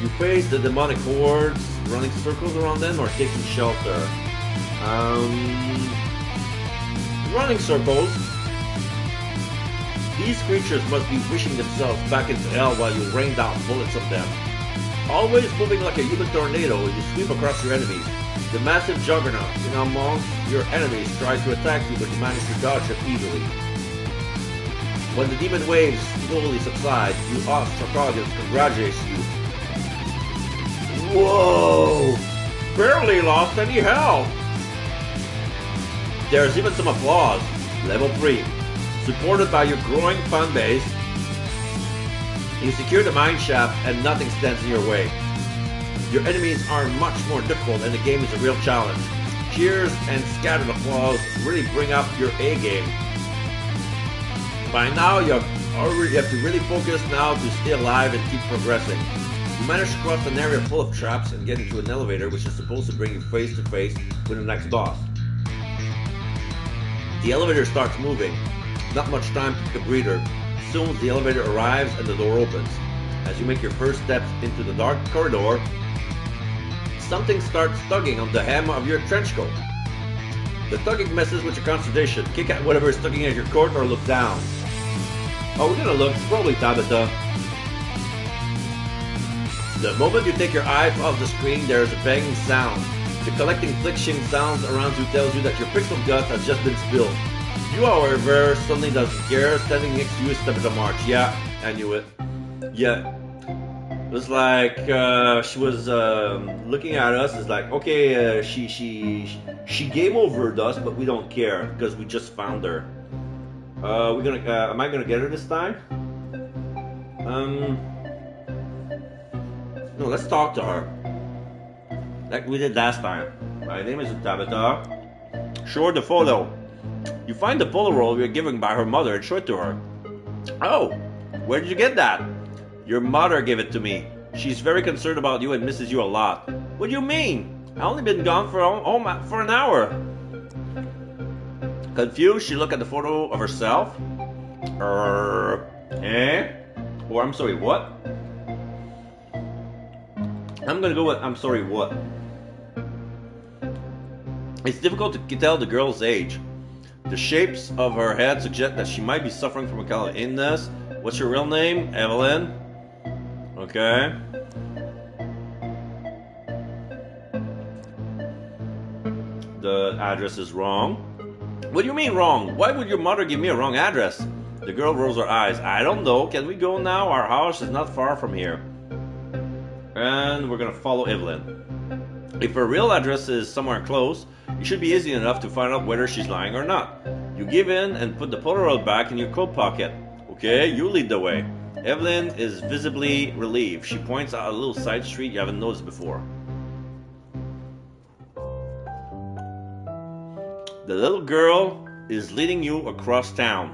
You face the demonic hordes, running circles around them or taking shelter. Running circles. These creatures must be wishing themselves back into hell while you rain down bullets on them. Always moving like a human tornado, you sweep across your enemies. The massive juggernaut in amongst your enemies tries to attack you, but you manage to dodge it easily. When the demon waves slowly subside, you ask Sarcodians congratulates you. Whoa! Barely lost any health! There's even some applause. Level 3. Supported by your growing fan base, you secure the mine shaft and nothing stands in your way. Your enemies are much more difficult and the game is a real challenge. Cheers and scattered applause really bring up your A game. By now you have to really focus now to stay alive and keep progressing. You manage to cross an area full of traps and get into an elevator which is supposed to bring you face to face with the next boss. The elevator starts moving. Not much time to take a breather. Soon the elevator arrives and the door opens. As you make your first steps into the dark corridor, something starts tugging on the hem of your trench coat. The tugging messes with your concentration. Kick at whatever is tugging at your coat or look down. Oh, we're gonna look. It's probably Tabitha. The moment you take your eyes off the screen, there is a banging sound. The collecting clicking sounds around you tells you that your pixel gut has just been spilled. You, however, suddenly doesn't care. Standing next to you is Tabitha March. Yeah, I knew it. Yeah. It was like she was looking at us. It's like, okay, she game overed us, but we don't care because we just found her. We're gonna. Am I gonna get her this time? No, let's talk to her. Like we did last time. My name is Tabitha. Show her the photo. You find the Polaroid you're given by her mother and show it to her. Oh, where did you get that? Your mother gave it to me. She's very concerned about you and misses you a lot. What do you mean? I only been gone for an hour. Confused, she looked at the photo of herself. Eh? Or I'm sorry, what? I'm gonna go with I'm sorry, what? It's difficult to tell the girl's age. The shapes of her head suggest that she might be suffering from a kind of illness. What's your real name? Evelyn. Okay. The address is wrong. What do you mean wrong? Why would your mother give me a wrong address? The girl rolls her eyes. I don't know. Can we go now? Our house is not far from here. And we're gonna follow Evelyn. If her real address is somewhere close, it should be easy enough to find out whether she's lying or not. You give in and put the Polaroid back in your coat pocket. Okay, you lead the way. Evelyn is visibly relieved. She points out a little side street you haven't noticed before. The little girl is leading you across town.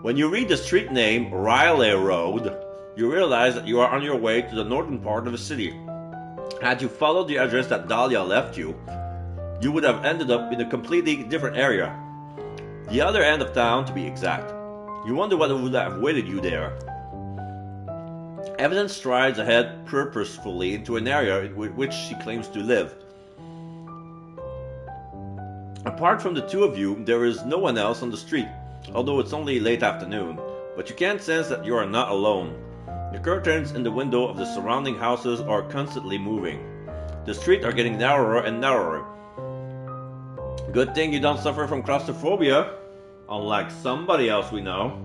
When you read the street name Riley Road, you realize that you are on your way to the northern part of the city. Had you followed the address that Dahlia left you, you would have ended up in a completely different area. The other end of town, to be exact. You wonder what would have awaited you there. Evelyn strides ahead purposefully into an area in which she claims to live. Apart from the two of you, there is no one else on the street, although it's only late afternoon, but you can sense that you are not alone. The curtains in the window of the surrounding houses are constantly moving. The streets are getting narrower and narrower. Good thing you don't suffer from claustrophobia, unlike somebody else we know.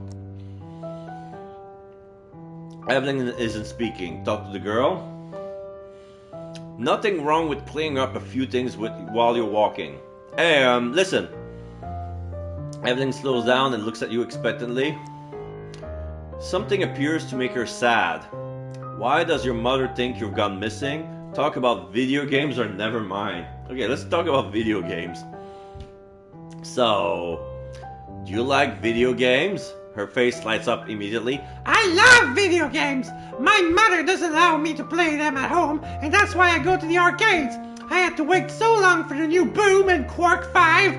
Evelyn isn't speaking. Talk to the girl. Nothing wrong with cleaning up a few things while you're walking. Hey, listen. Evelyn slows down and looks at you expectantly. Something appears to make her sad. Why does your mother think you've gone missing? Talk about video games or never mind. Okay, let's talk about video games. So, do you like video games? Her face lights up immediately. I love video games! My mother doesn't allow me to play them at home, and that's why I go to the arcades. I had to wait so long for the new Boom and Quark 5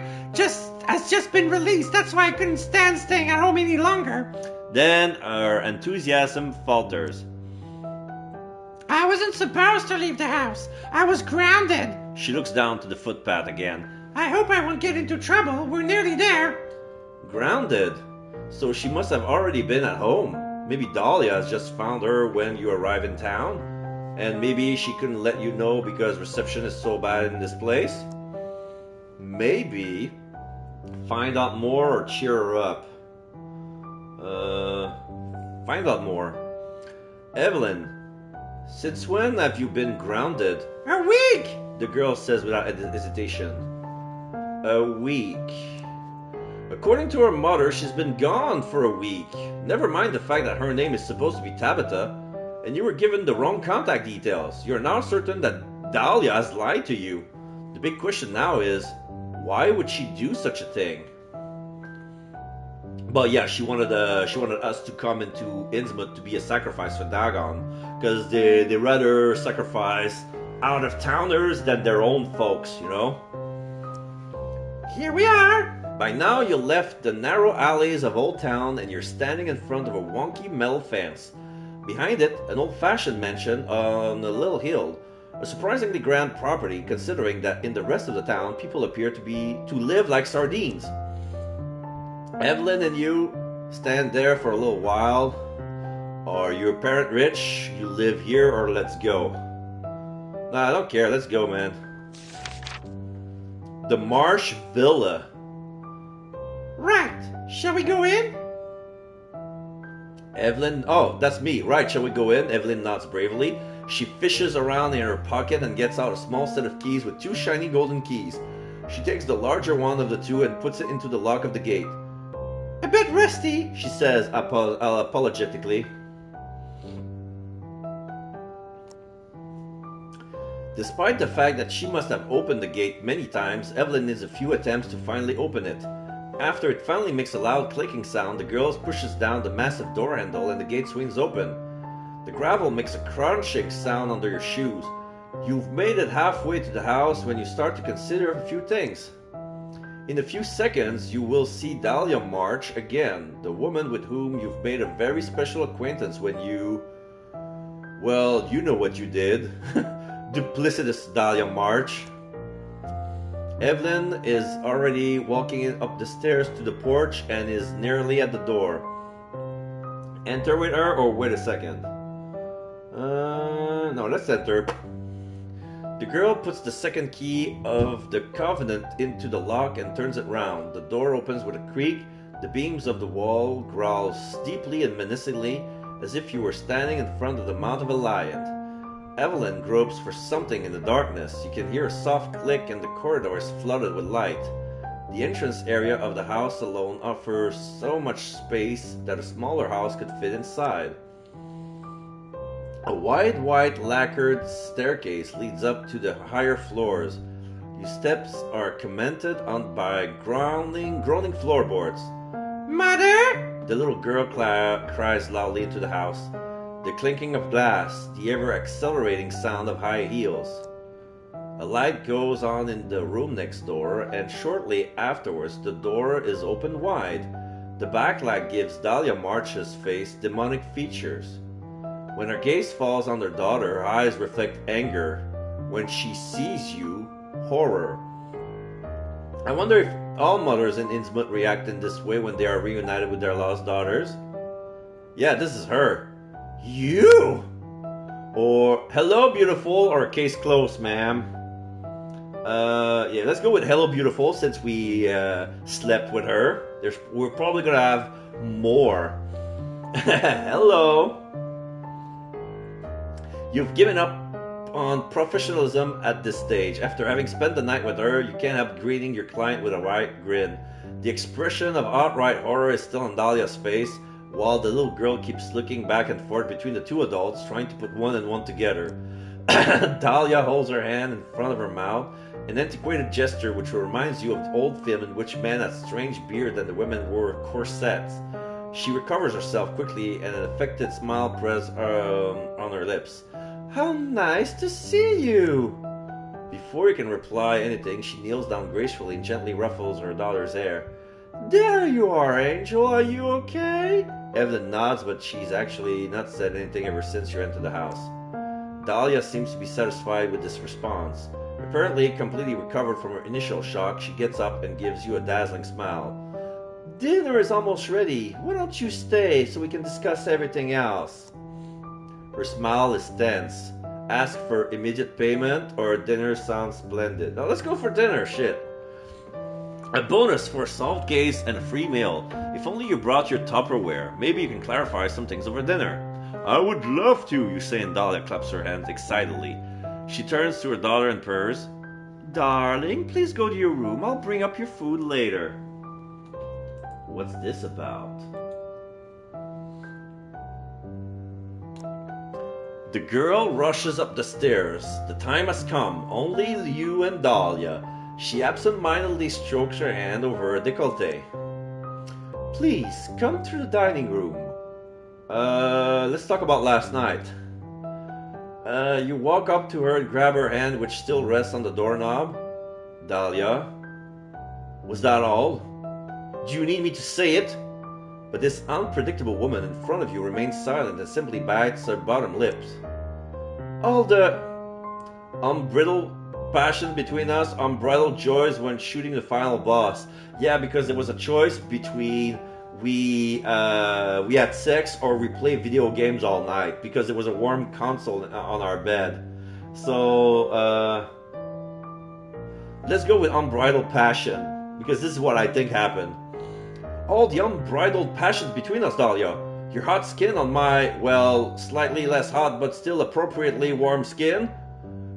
has just been released. That's why I couldn't stand staying at home any longer. Then her enthusiasm falters. I wasn't supposed to leave the house. I was grounded. She looks down to the footpath again. I hope I won't get into trouble. We're nearly there. Grounded? So she must have already been at home. Maybe Dahlia has just found her when you arrive in town. And maybe she couldn't let you know because reception is so bad in this place. Maybe find out more or cheer her up. Find out more. Evelyn, since when have you been grounded? A week! The girl says without hesitation. A week. According to her mother, she's been gone for a week. Never mind the fact that her name is supposed to be Tabitha, and you were given the wrong contact details. You're now certain that Dahlia has lied to you. The big question now is, why would she do such a thing? But yeah, she wanted us to come into INNSMOUTH to be a sacrifice for Dagon, because they rather sacrifice out of towners than their own folks, you know. Here we are. By now, you left the narrow alleys of Old Town and you're standing in front of a wonky metal fence. Behind it, an old-fashioned mansion on a little hill. A surprisingly grand property, considering that in the rest of the town, people appear to live like sardines. Evelyn and you stand there for a little while. Are your parent rich? You live here, or let's go? Nah, I don't care. Let's go, man. The Marsh Villa. Right. Shall we go in? Evelyn, oh, that's me. Right, shall we go in? Evelyn nods bravely. She fishes around in her pocket and gets out a small set of keys with 2 shiny golden keys. She takes the larger one of the 2 and puts it into the lock of the gate. A bit rusty, She says apologetically. Despite the fact that she must have opened the gate many times, Evelyn needs a few attempts to finally open it. After it finally makes a loud clicking sound, the girl pushes down the massive door handle and the gate swings open. The gravel makes a crunching sound under your shoes. You've made it halfway to the house when you start to consider a few things. In a few seconds, you will see Dahlia March again, the woman with whom you've made a very special acquaintance when you... Well, you know what you did. Duplicitous Dahlia March. Evelyn is already walking up the stairs to the porch and is nearly at the door. Enter with her or wait a second? No, let's enter. The girl puts the second key of the Covenant into the lock and turns it round. The door opens with a creak. The beams of the wall growl steeply and menacingly, as if you were standing in front of the mouth of a lion. Evelyn gropes for something in the darkness. You can hear a soft click and the corridor is flooded with light. The entrance area of the house alone offers so much space that a smaller house could fit inside. A wide white lacquered staircase leads up to the higher floors. Your steps are commented on by groaning floorboards. Mother? The little girl cries loudly into the house. The clinking of glass, the ever-accelerating sound of high heels. A light goes on in the room next door, and shortly afterwards the door is opened wide. The backlight gives Dahlia March's face demonic features. When her gaze falls on her daughter, her eyes reflect anger. When she sees you, horror. I wonder if all mothers in Innsmouth react in this way when they are reunited with their lost daughters. Yeah, this is her. You! Or, hello beautiful, or case closed, ma'am. Yeah, let's go with hello beautiful since we slept with her. We're probably gonna have more. Hello. You've given up on professionalism at this stage. After having spent the night with her, you can't help greeting your client with a wide grin. The expression of outright horror is still on Dahlia's face, while the little girl keeps looking back and forth between the 2 adults, trying to put one and one together. Dahlia holds her hand in front of her mouth, an antiquated gesture which reminds you of the old film in which men had strange beard and the women wore corsets. She recovers herself quickly and an affected smile presses on her lips. How nice to see you! Before you can reply anything, she kneels down gracefully and gently ruffles her daughter's hair. There you are, Angel. Are you okay? Evelyn nods, but she's actually not said anything ever since you entered the house. Dahlia seems to be satisfied with this response. Apparently completely recovered from her initial shock, she gets up and gives you a dazzling smile. Dinner is almost ready. Why don't you stay so we can discuss everything else? Her smile is tense. Ask for immediate payment or dinner sounds splendid. Now let's go for dinner, shit. A bonus for a solved case and a free meal. If only you brought your Tupperware. Maybe you can clarify some things over dinner. I would love to, you say, and Dahlia claps her hands excitedly. She turns to her daughter and purrs. Darling, please go to your room. I'll bring up your food later. What's this about? The girl rushes up the stairs. The time has come. Only you and Dahlia. She absent-mindedly strokes her hand over her décolleté. Please, come through the dining room. Let's talk about last night. You walk up to her and grab her hand, which still rests on the doorknob. Dahlia. Was that all? Do you need me to say it? But this unpredictable woman in front of you remains silent and simply bites her bottom lips. All the unbridled passion between us, unbridled joys when shooting the final boss. Yeah, because there was a choice between we had sex or we play video games all night because there was a warm console on our bed. So let's go with unbridled passion because this is what I think happened. All the unbridled passion between us, Dahlia. Your hot skin on my, well, slightly less hot but still appropriately warm skin.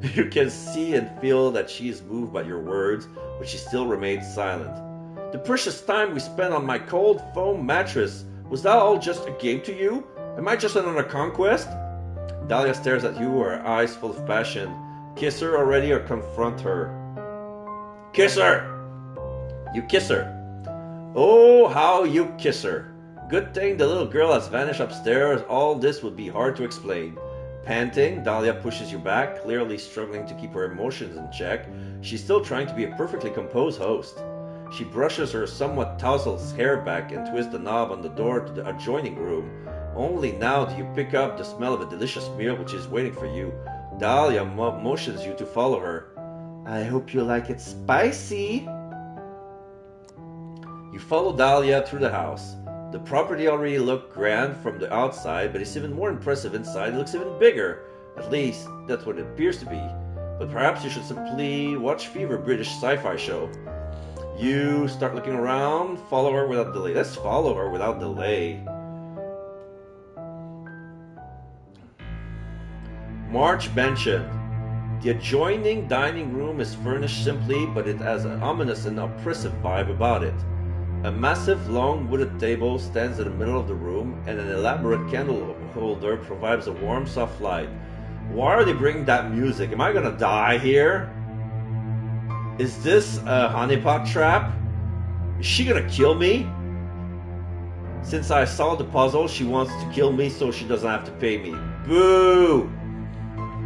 You can see and feel that she is moved by your words, but she still remains silent. The precious time we spent on my cold foam mattress, was that all just a game to you? Am I just another conquest? Dahlia stares at you, her eyes full of passion. Kiss her already or confront her? Kiss her! You kiss her. Oh, how you kiss her. Good thing the little girl has vanished upstairs. All this would be hard to explain. Panting, Dahlia pushes you back, clearly struggling to keep her emotions in check. She's still trying to be a perfectly composed host. She brushes her somewhat tousled hair back and twists the knob on the door to the adjoining room. Only now do you pick up the smell of a delicious meal which is waiting for you. Dahlia motions you to follow her. I hope you like it spicy. You follow Dahlia through the house. The property already looked grand from the outside, but it's even more impressive inside. It looks even bigger. At least, that's what it appears to be. But perhaps you should simply watch Fever British sci-fi show. You start looking around, follow her without delay. Let's follow her without delay. March Mansion. The adjoining dining room is furnished simply, but it has an ominous and oppressive vibe about it. A massive, long wooded table stands in the middle of the room, and an elaborate candle holder provides a warm, soft light. Why are they bringing that music? Am I gonna die here? Is this a honeypot trap? Is she gonna kill me? Since I solved the puzzle, she wants to kill me so she doesn't have to pay me. Boo!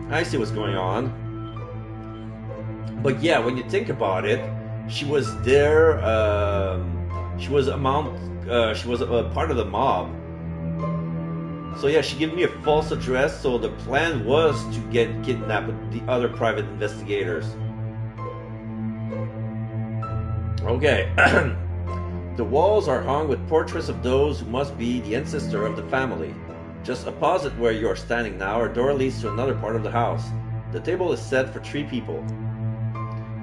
I see what's going on. But yeah, when you think about it, she was there. She was a part of the mob. So yeah, she gave me a false address. So the plan was to get kidnapped with the other private investigators. Okay. The walls are hung with portraits of those who must be the ancestor of the family. Just opposite where you are standing now, a door leads to another part of the house. The table is set for 3 people.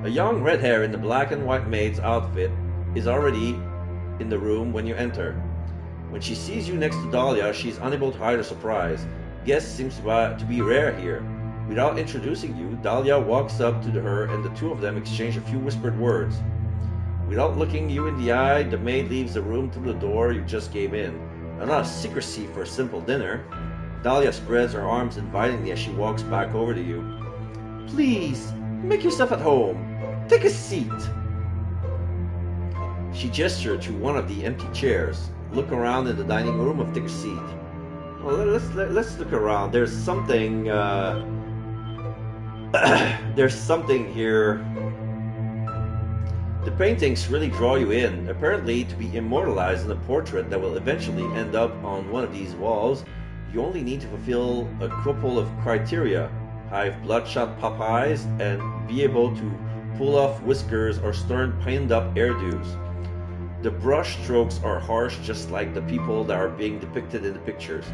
A young red hair in the black and white maid's outfit is already in the room when you enter. When she sees you next to Dahlia, she is unable to hide her surprise. Guests seems to be rare here. Without introducing you, Dahlia walks up to her and the two of them exchange a few whispered words. Without looking you in the eye, the maid leaves the room through the door you just came in. A lot of secrecy for a simple dinner. Dahlia spreads her arms invitingly as she walks back over to you. Please, make yourself at home. Take a seat. She gestured to one of the empty chairs. Look around in the dining room and take a seat. Well, let's look around. There's something. There's something here. The paintings really draw you in. Apparently, to be immortalized in a portrait that will eventually end up on one of these walls, you only need to fulfill a couple of criteria: have bloodshot pop eyes and be able to pull off whiskers or stern pinned-up hairdos. The brush strokes are harsh, just like the people that are being depicted in the pictures.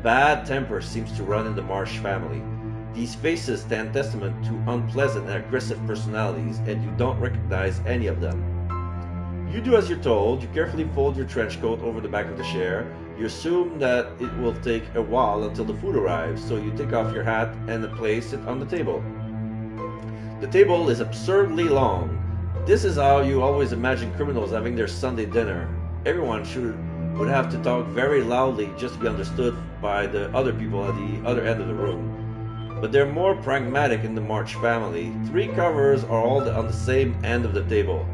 Bad temper seems to run in the Marsh family. These faces stand testament to unpleasant and aggressive personalities, and you don't recognize any of them. You do as you're told. You carefully fold your trench coat over the back of the chair. You assume that it will take a while until the food arrives, so you take off your hat and place it on the table. The table is absurdly long. This is how you always imagine criminals having their Sunday dinner. Everyone would have to talk very loudly just to be understood by the other people at the other end of the room. But they're more pragmatic in the March family. 3 covers are all on the same end of the table.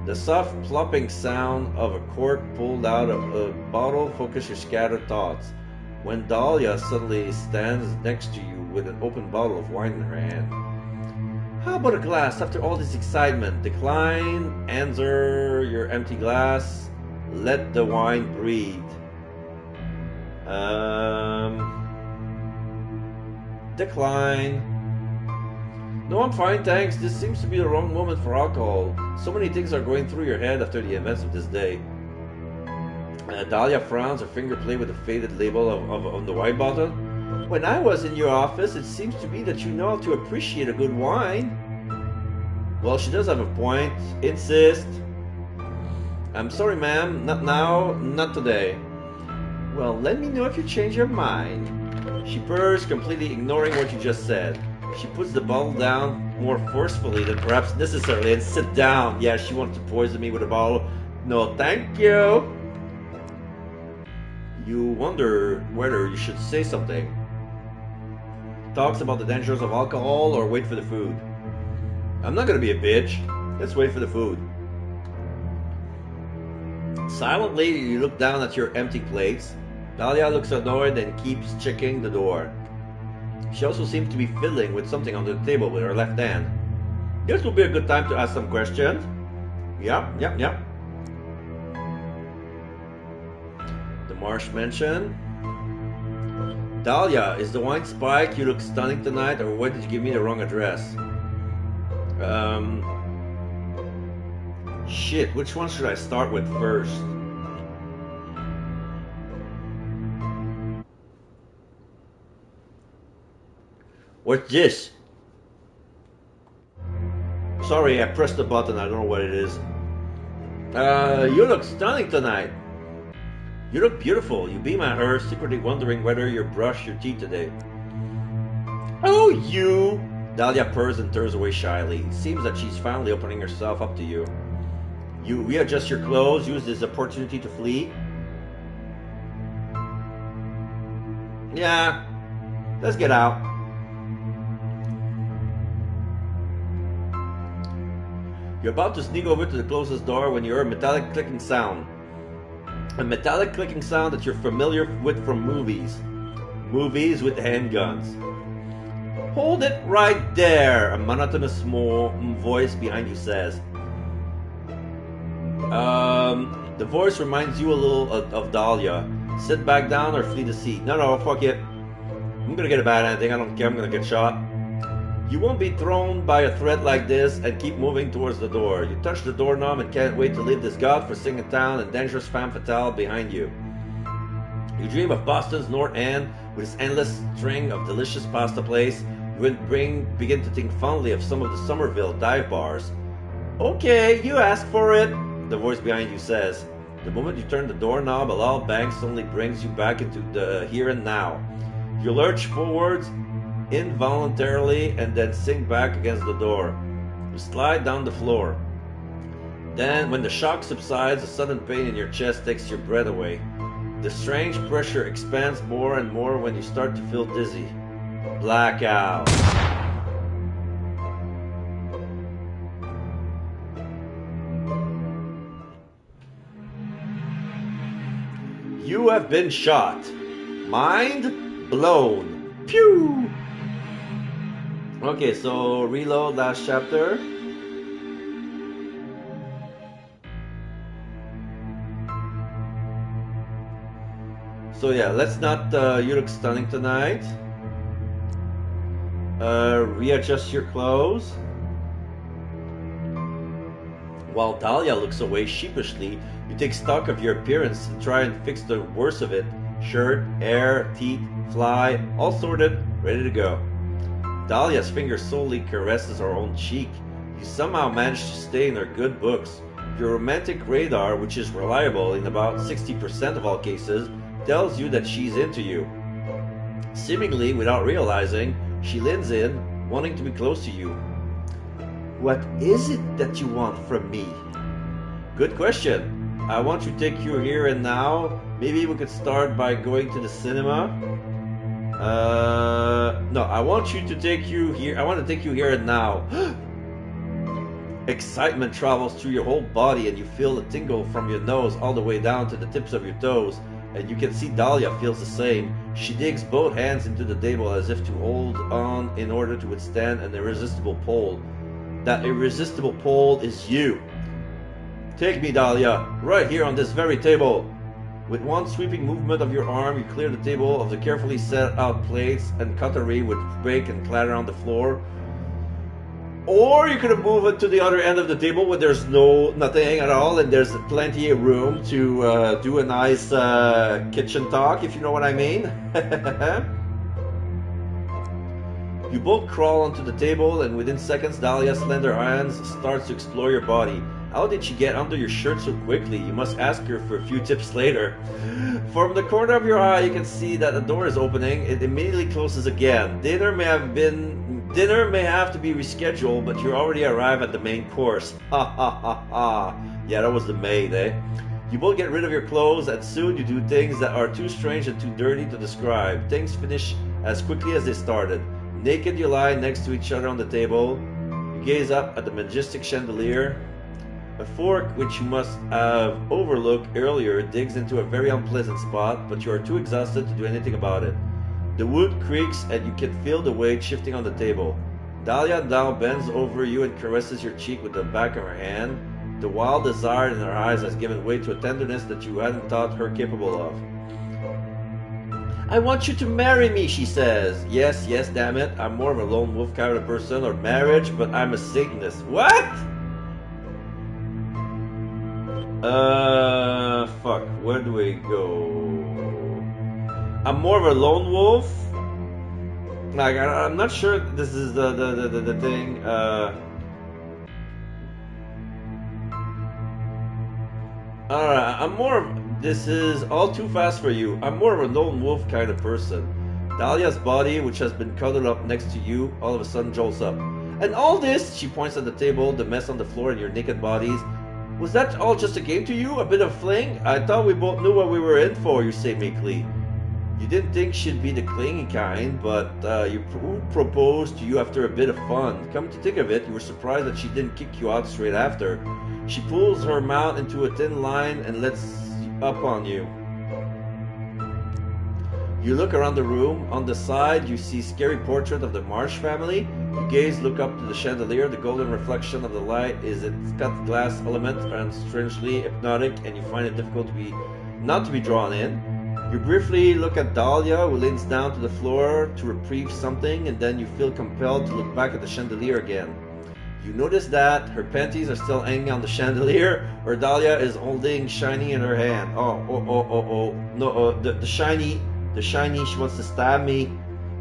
The soft plopping sound of a cork pulled out of a bottle focuses your scattered thoughts. When Dahlia suddenly stands next to you with an open bottle of wine in her hand. How about a glass after all this excitement? Decline, answer your empty glass. Let the wine breathe. Decline. No, I'm fine, thanks. This seems to be the wrong moment for alcohol. So many things are going through your head after the events of this day. Dahlia frowns, her finger play with the faded label on the wine bottle. When I was in your office, it seems to me that you know how to appreciate a good wine. Well, she does have a point. Insist. I'm sorry, ma'am. Not now, not today. Well, let me know if you change your mind. She purrs, completely ignoring what you just said. She puts the bottle down more forcefully than perhaps necessary and sit down. Yeah, she wants to poison me with a bottle. No, thank you. You wonder whether you should say something. Talks about the dangers of alcohol or wait for the food. I'm not gonna be a bitch. Let's wait for the food. Silently, you look down at your empty plates. Dahlia looks annoyed and keeps checking the door. She also seems to be fiddling with something on the table with her left hand. This will be a good time to ask some questions. Yep. The Marsh Mansion. Dahlia, is the wine spiked? You look stunning tonight, or why did you give me the wrong address? Shit, which one should I start with first? What's this? Sorry, I pressed the button, I don't know what it is. You look stunning tonight. You look beautiful. You beam at her, secretly wondering whether you brush your teeth today. Oh, you! Dahlia purrs and turns away shyly. It seems that she's finally opening herself up to you. You readjust your clothes, use this opportunity to flee. Yeah, let's get out. You're about to sneak over to the closest door when you hear a metallic clicking sound. A metallic clicking sound that you're familiar with from movies. Movies with handguns. Hold it right there, a monotonous small voice behind you says. The voice reminds you a little of Dahlia. Sit back down or flee the seat. No, fuck it. I'm gonna get a bad ending, I don't care, I'm gonna get shot. You won't be thrown by a threat like this and keep moving towards the door. You touch the doorknob and can't wait to leave this godforsaken town and dangerous femme fatale behind you. You dream of Boston's North End with its endless string of delicious pasta places. You begin to think fondly of some of the Somerville dive bars. Okay, you asked for it, the voice behind you says. The moment you turn the doorknob, a loud bang suddenly brings you back into the here and now. You lurch forwards involuntarily and then sink back against the door. You slide down the floor. Then, when the shock subsides, a sudden pain in your chest takes your breath away. The strange pressure expands more and more when you start to feel dizzy. Blackout. You have been shot. Mind blown. Pew! Okay, so reload last chapter. So yeah, let's not, you look stunning tonight. Readjust your clothes. While Dahlia looks away sheepishly, you take stock of your appearance and try and fix the worst of it. Shirt, hair, teeth, fly, all sorted, ready to go. Dahlia's finger slowly caresses her own cheek. You somehow manage to stay in her good books. Your romantic radar, which is reliable in about 60% of all cases, tells you that she's into you. Seemingly without realizing, she leans in, wanting to be close to you. What is it that you want from me? Good question. I want to take you here and now. Maybe we could start by going to the cinema. No, I want to take you here and now. Excitement travels through your whole body and you feel a tingle from your nose all the way down to the tips of your toes. And you can see Dahlia feels the same. She digs both hands into the table as if to hold on in order to withstand an irresistible pull. That irresistible pull is you. Take me, Dahlia, right here on this very table. With one sweeping movement of your arm, you clear the table of the carefully set out plates and cutlery which break and clatter on the floor. Or you could have moved it to the other end of the table where there's nothing at all and there's plenty of room to do a nice kitchen talk, if you know what I mean. You both crawl onto the table, and within seconds Dahlia's slender hands starts to explore your body. How did she get under your shirt so quickly? You must ask her for a few tips later. From the corner of your eye you can see that the door is opening. It immediately closes again. Dinner may have to be rescheduled, but you already arrive at the main course. Ha ha ha ha. Yeah, that was the maid, eh? You both get rid of your clothes, and soon you do things that are too strange and too dirty to describe. Things finish as quickly as they started. Naked you lie next to each other on the table. You gaze up at the majestic chandelier. A fork, which you must have overlooked earlier, digs into a very unpleasant spot, but you are too exhausted to do anything about it. The wood creaks and you can feel the weight shifting on the table. Dahlia now bends over you and caresses your cheek with the back of her hand. The wild desire in her eyes has given way to a tenderness that you hadn't thought her capable of. I want you to marry me, she says. Yes, damn it. I'm more of a lone wolf kind of person, or marriage, but I'm a Satanist. What? Fuck. Where do we go? I'm more of a lone wolf. Like, I'm not sure this is the thing. Alright, I'm more of... This is all too fast for you. I'm more of a lone wolf kind of person. Dahlia's body, which has been cuddled up next to you, all of a sudden jolts up. And all this, she points at the table, the mess on the floor, and your naked bodies. Was that all just a game to you? A bit of fling? I thought we both knew what we were in for, you say meekly. You didn't think she'd be the clingy kind, but you proposed to you after a bit of fun. Come to think of it, you were surprised that she didn't kick you out straight after. She pulls her mouth into a thin line and lets up on you. You look around the room. On the side, you see scary portrait of the Marsh family. You gaze, look up to the chandelier. The golden reflection of the light is its cut glass element and strangely hypnotic, and you find it difficult not to be drawn in. You briefly look at Dahlia, who leans down to the floor to retrieve something, and then you feel compelled to look back at the chandelier again. You notice that her panties are still hanging on the chandelier, or Dahlia is holding shiny in her hand. No, the shiny, she wants to stab me.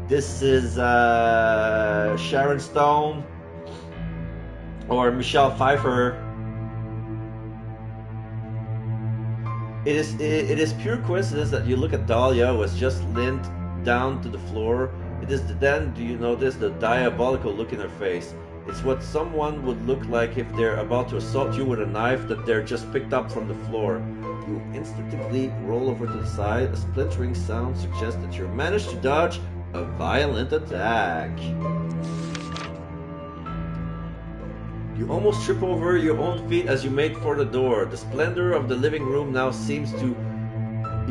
This is Sharon Stone or Michelle Pfeiffer. It is pure coincidence that you look at Dahlia, who has just leaned down to the floor. Then do you notice the diabolical look in her face. It's what someone would look like if they're about to assault you with a knife that they're just picked up from the floor. You instinctively roll over to the side. A splintering sound suggests that you managed to dodge a violent attack. You almost trip over your own feet as you make for the door. The splendor of the living room now seems to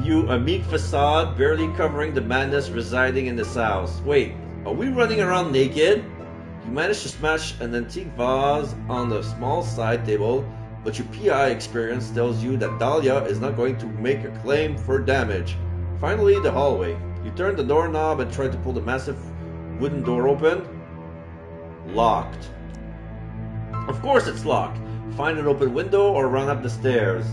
you a meek facade, barely covering the madness residing in this house. Wait, are we running around naked? You manage to smash an antique vase on the small side table, but your PI experience tells you that Dahlia is not going to make a claim for damage. Finally, the hallway. You turn the doorknob and try to pull the massive wooden door open. Locked. Of course it's locked. Find an open window or run up the stairs.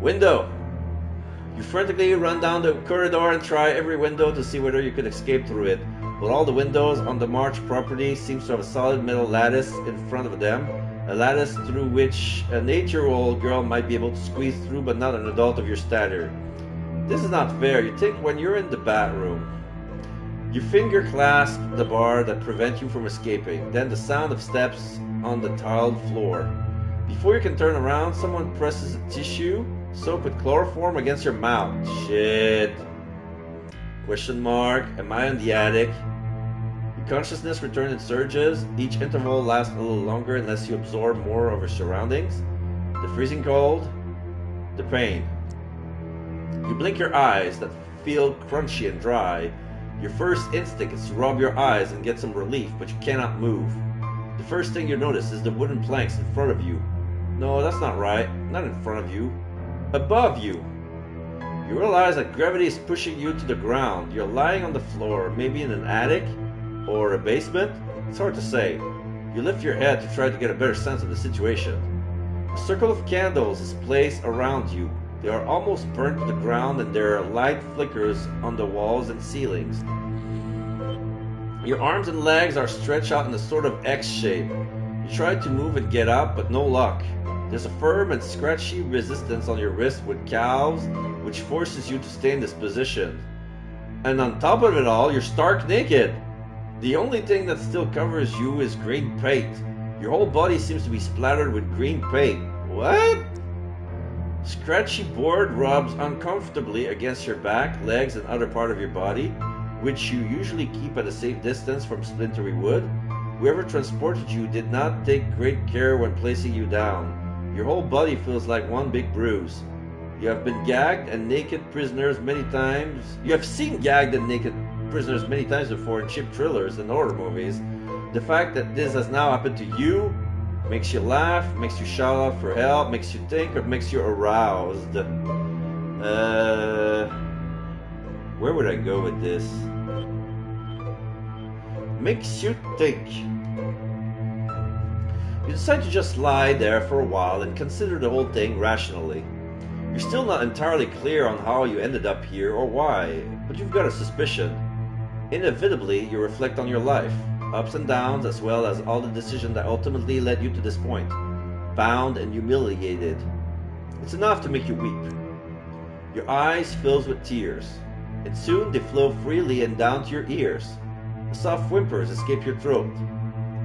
Window. You frantically run down the corridor and try every window to see whether you could escape through it. But all the windows on the March property seems to have a solid metal lattice in front of them. A lattice through which an 8-year-old girl might be able to squeeze through, but not an adult of your stature. This is not fair, you think, when you're in the bathroom. You finger clasp the bar that prevent you from escaping. Then the sound of steps on the tiled floor. Before you can turn around, someone presses a tissue soaked with chloroform against your mouth. Shit. Question mark. Am I in the attic? Your consciousness returns in surges. Each interval lasts a little longer unless you absorb more of your surroundings. The freezing cold. The pain. You blink your eyes that feel crunchy and dry. Your first instinct is to rub your eyes and get some relief, but you cannot move. The first thing you notice is the wooden planks in front of you. No, that's not right. Not in front of you. Above you. You realize that gravity is pushing you to the ground. You're lying on the floor, maybe in an attic or a basement. It's hard to say. You lift your head to try to get a better sense of the situation. A circle of candles is placed around you. They are almost burnt to the ground and their light flickers on the walls and ceilings. Your arms and legs are stretched out in a sort of X shape. You try to move and get up, but no luck. There's a firm and scratchy resistance on your wrist with calves, which forces you to stay in this position. And on top of it all, you're stark naked. The only thing that still covers you is green paint. Your whole body seems to be splattered with green paint. What? Scratchy board rubs uncomfortably against your back, legs, and other part of your body, which you usually keep at a safe distance from splintery wood. Whoever transported you did not take great care when placing you down. Your whole body feels like one big bruise. You have been gagged and naked prisoners many times. You have seen gagged and naked prisoners many times before in cheap thrillers and horror movies. The fact that this has now happened to you makes you laugh, makes you shout out for help, makes you think, or makes you aroused. Where would I go with this? Makes you think. You decide to just lie there for a while and consider the whole thing rationally. You're still not entirely clear on how you ended up here or why, but you've got a suspicion. Inevitably, you reflect on your life, ups and downs, as well as all the decisions that ultimately led you to this point, bound and humiliated. It's enough to make you weep. Your eyes fill with tears, and soon they flow freely and down to your ears. The soft whimpers escape your throat.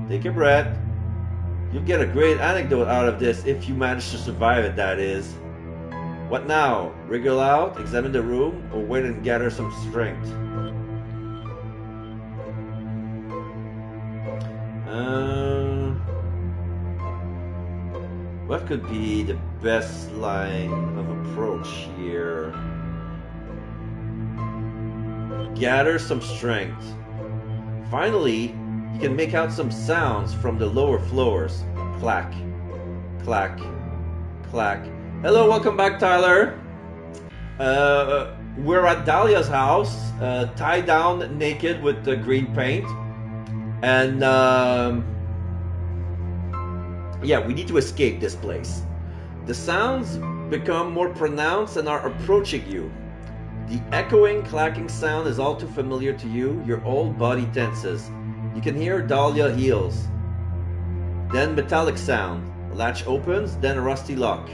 Take a breath. You'll get a great anecdote out of this if you manage to survive it, that is. What now? Wriggle out, examine the room, or wait and gather some strength? What could be the best line of approach here? Gather some strength. Finally, you can make out some sounds from the lower floors. Clack, clack, clack. Hello, welcome back, Tyler. We're at Dahlia's house, tied down naked with the green paint. And, yeah, we need to escape this place. The sounds become more pronounced and are approaching you. The echoing, clacking sound is all too familiar to you. Your whole body tenses. You can hear Dahlia heels. Then metallic sound. The latch opens, then a rusty lock.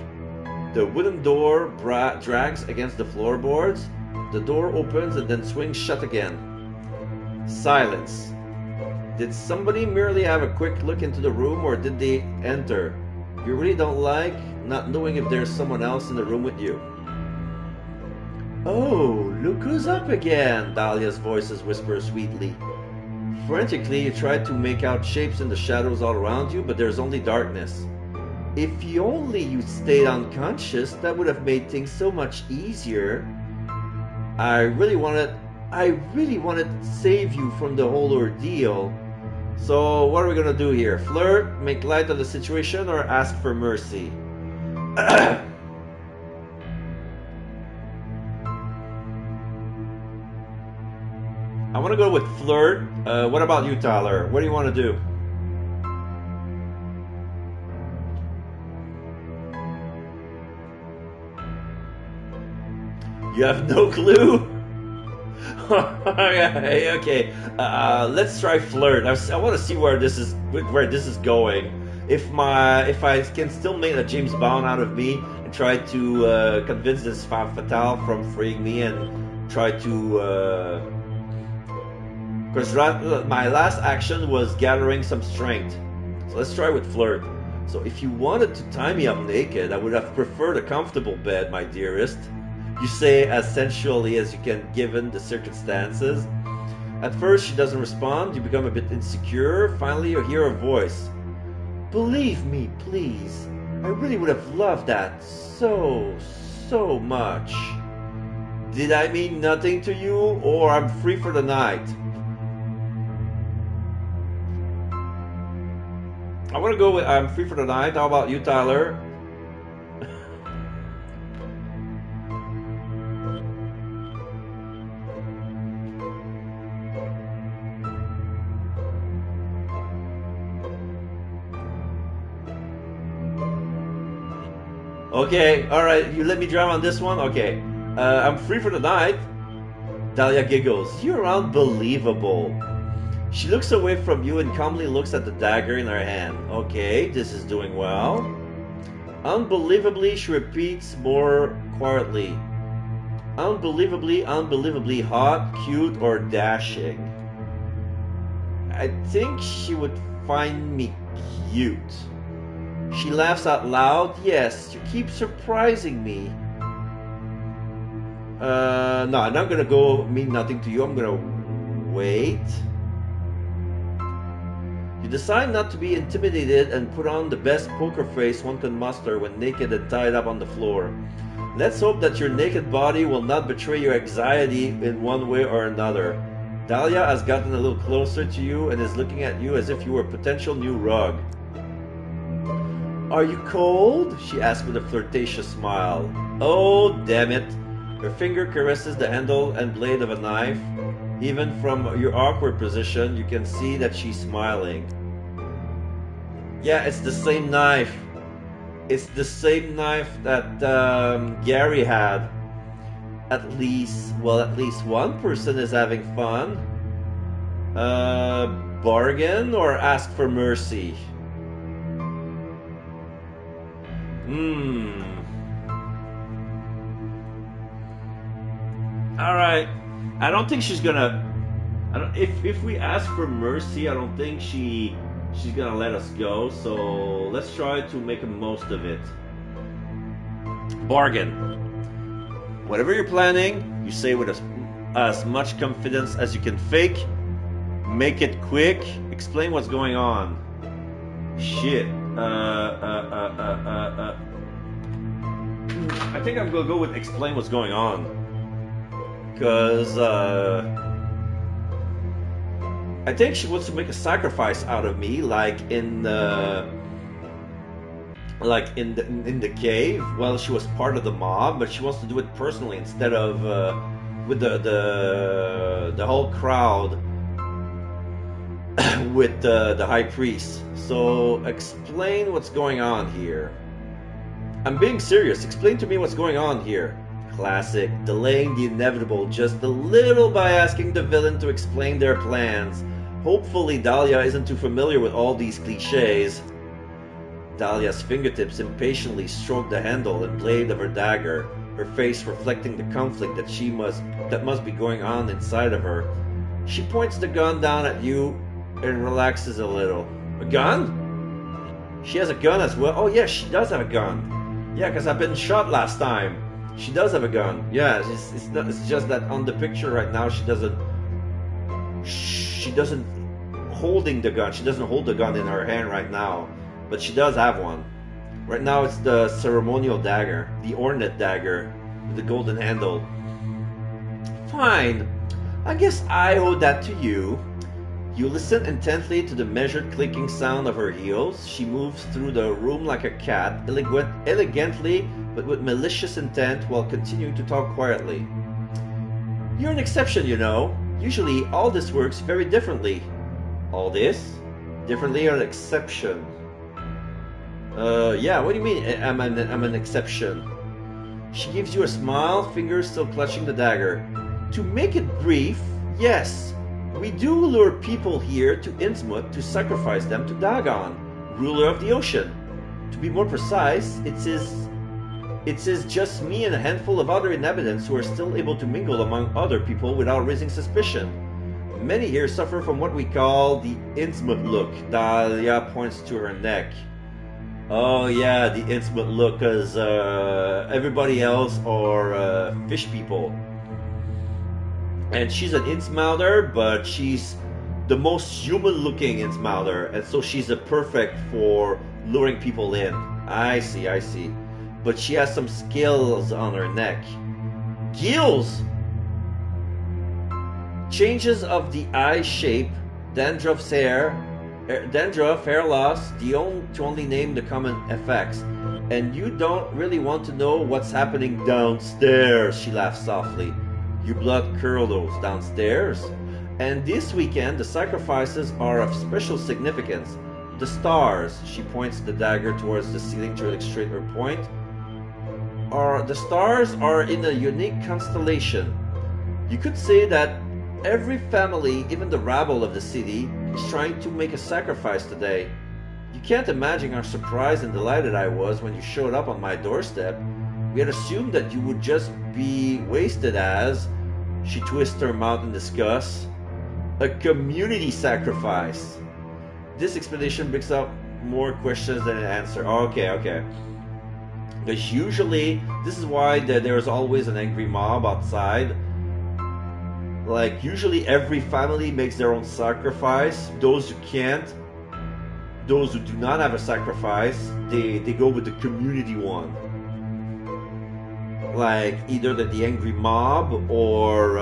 The wooden door drags against the floorboards. The door opens and then swings shut again. Silence. Did somebody merely have a quick look into the room, or did they enter? You really don't like not knowing if there's someone else in the room with you. Oh, look who's up again, Dahlia's voices whisper sweetly. Frantically, you try to make out shapes in the shadows all around you, but there's only darkness. If only you stayed unconscious, that would have made things so much easier. I really wanted to save you from the whole ordeal. So what are we gonna do here? Flirt, make light of the situation, or ask for mercy? I want to go with flirt. What about you, Tyler? What do you want to do? You have no clue? Okay. Let's try flirt. I want to see where this is going. If I can still make a James Bond out of me and try to convince this femme fatale from freeing me and try to. Because my last action was gathering some strength. So let's try with flirt. So if you wanted to tie me up naked, I would have preferred a comfortable bed, my dearest. You say as sensually as you can given the circumstances. At first she doesn't respond, you become a bit insecure. Finally you hear a voice. Believe me, please. I really would have loved that so much. Did I mean nothing to you, or I'm free for the night? I want to go with I'm free for the night. How about you, Tyler? Okay, alright, you let me drive on this one? Okay. I'm free for the night. Dahlia giggles. You're unbelievable. She looks away from you and calmly looks at the dagger in her hand. Okay, this is doing well. Unbelievably, she repeats more quietly. Unbelievably hot, cute, or dashing. I think she would find me cute. She laughs out loud. Yes, you keep surprising me. No, I'm not gonna go mean nothing to you. I'm gonna wait. You decide not to be intimidated and put on the best poker face one can muster when naked and tied up on the floor. Let's hope that your naked body will not betray your anxiety in one way or another. Dahlia has gotten a little closer to you and is looking at you as if you were a potential new rug. Are you cold? She asks with a flirtatious smile. Oh, damn it. Her finger caresses the handle and blade of a knife. Even from your awkward position, you can see that she's smiling. Yeah, it's the same knife. It's the same knife that Gary had. At least one person is having fun. Bargain or ask for mercy? Alright. I don't think she's gonna... If we ask for mercy, I don't think she's gonna let us go. So let's try to make the most of it. Bargain. Whatever you're planning, you say with as much confidence as you can fake. Make it quick. Explain what's going on. Shit. I think I'm gonna go with explain what's going on. Because, I think she wants to make a sacrifice out of me, like in the cave. Well, she was part of the mob, but she wants to do it personally instead of with the whole crowd with the high priest. So explain what's going on here. I'm being serious. Explain to me what's going on here. Classic, delaying the inevitable just a little by asking the villain to explain their plans. Hopefully Dahlia isn't too familiar with all these cliches. Dahlia's fingertips impatiently stroke the handle and blade of her dagger, her face reflecting the conflict that must be going on inside of her. She points the gun down at you and relaxes a little. A gun? She has a gun as well? Oh yeah, she does have a gun. Yeah, because I've been shot last time. She does have a gun. Yeah, it's just that on the picture right now she doesn't holding the gun. She doesn't hold the gun in her hand right now, but she does have one. Right now it's the ceremonial dagger, the ornate dagger with the golden handle. Fine. I guess I owe that to you. You listen intently to the measured clicking sound of her heels. She moves through the room like a cat, elegantly but with malicious intent while continuing to talk quietly. You're an exception, you know. Usually all this works very differently. All this? Differently or an exception? Yeah, what do you mean I'm an exception? She gives you a smile, fingers still clutching the dagger. To make it brief, yes. We do lure people here to INNSMOUTH to sacrifice them to Dagon, ruler of the ocean. To be more precise, it is just me and a handful of other inhabitants who are still able to mingle among other people without raising suspicion. Many here suffer from what we call the INNSMOUTH look. Dahlia points to her neck. Oh yeah, the INNSMOUTH look, because everybody else are fish people. And she's an INNSMOUTher, but she's the most human-looking INNSMOUTher, and so she's a perfect for luring people in. I see. But she has some scales on her neck. Gills! Changes of the eye shape, dandruff's hair, dandruff, hair loss, to only name the common effects. And you don't really want to know what's happening downstairs, she laughed softly. Your blood curdles downstairs. And this weekend, the sacrifices are of special significance. The stars, she points the dagger towards the ceiling to illustrate her point, the stars are in a unique constellation. You could say that every family, even the rabble of the city, is trying to make a sacrifice today. You can't imagine how surprised and delighted I was when you showed up on my doorstep. We had assumed that you would just be wasted as, she twists her mouth in disgust, a community sacrifice. This explanation brings up more questions than it answers. Okay. Because usually, this is why there's always an angry mob outside. Like, usually every family makes their own sacrifice. Those who can't, those who do not have a sacrifice, they go with the community one. Like, either the angry mob or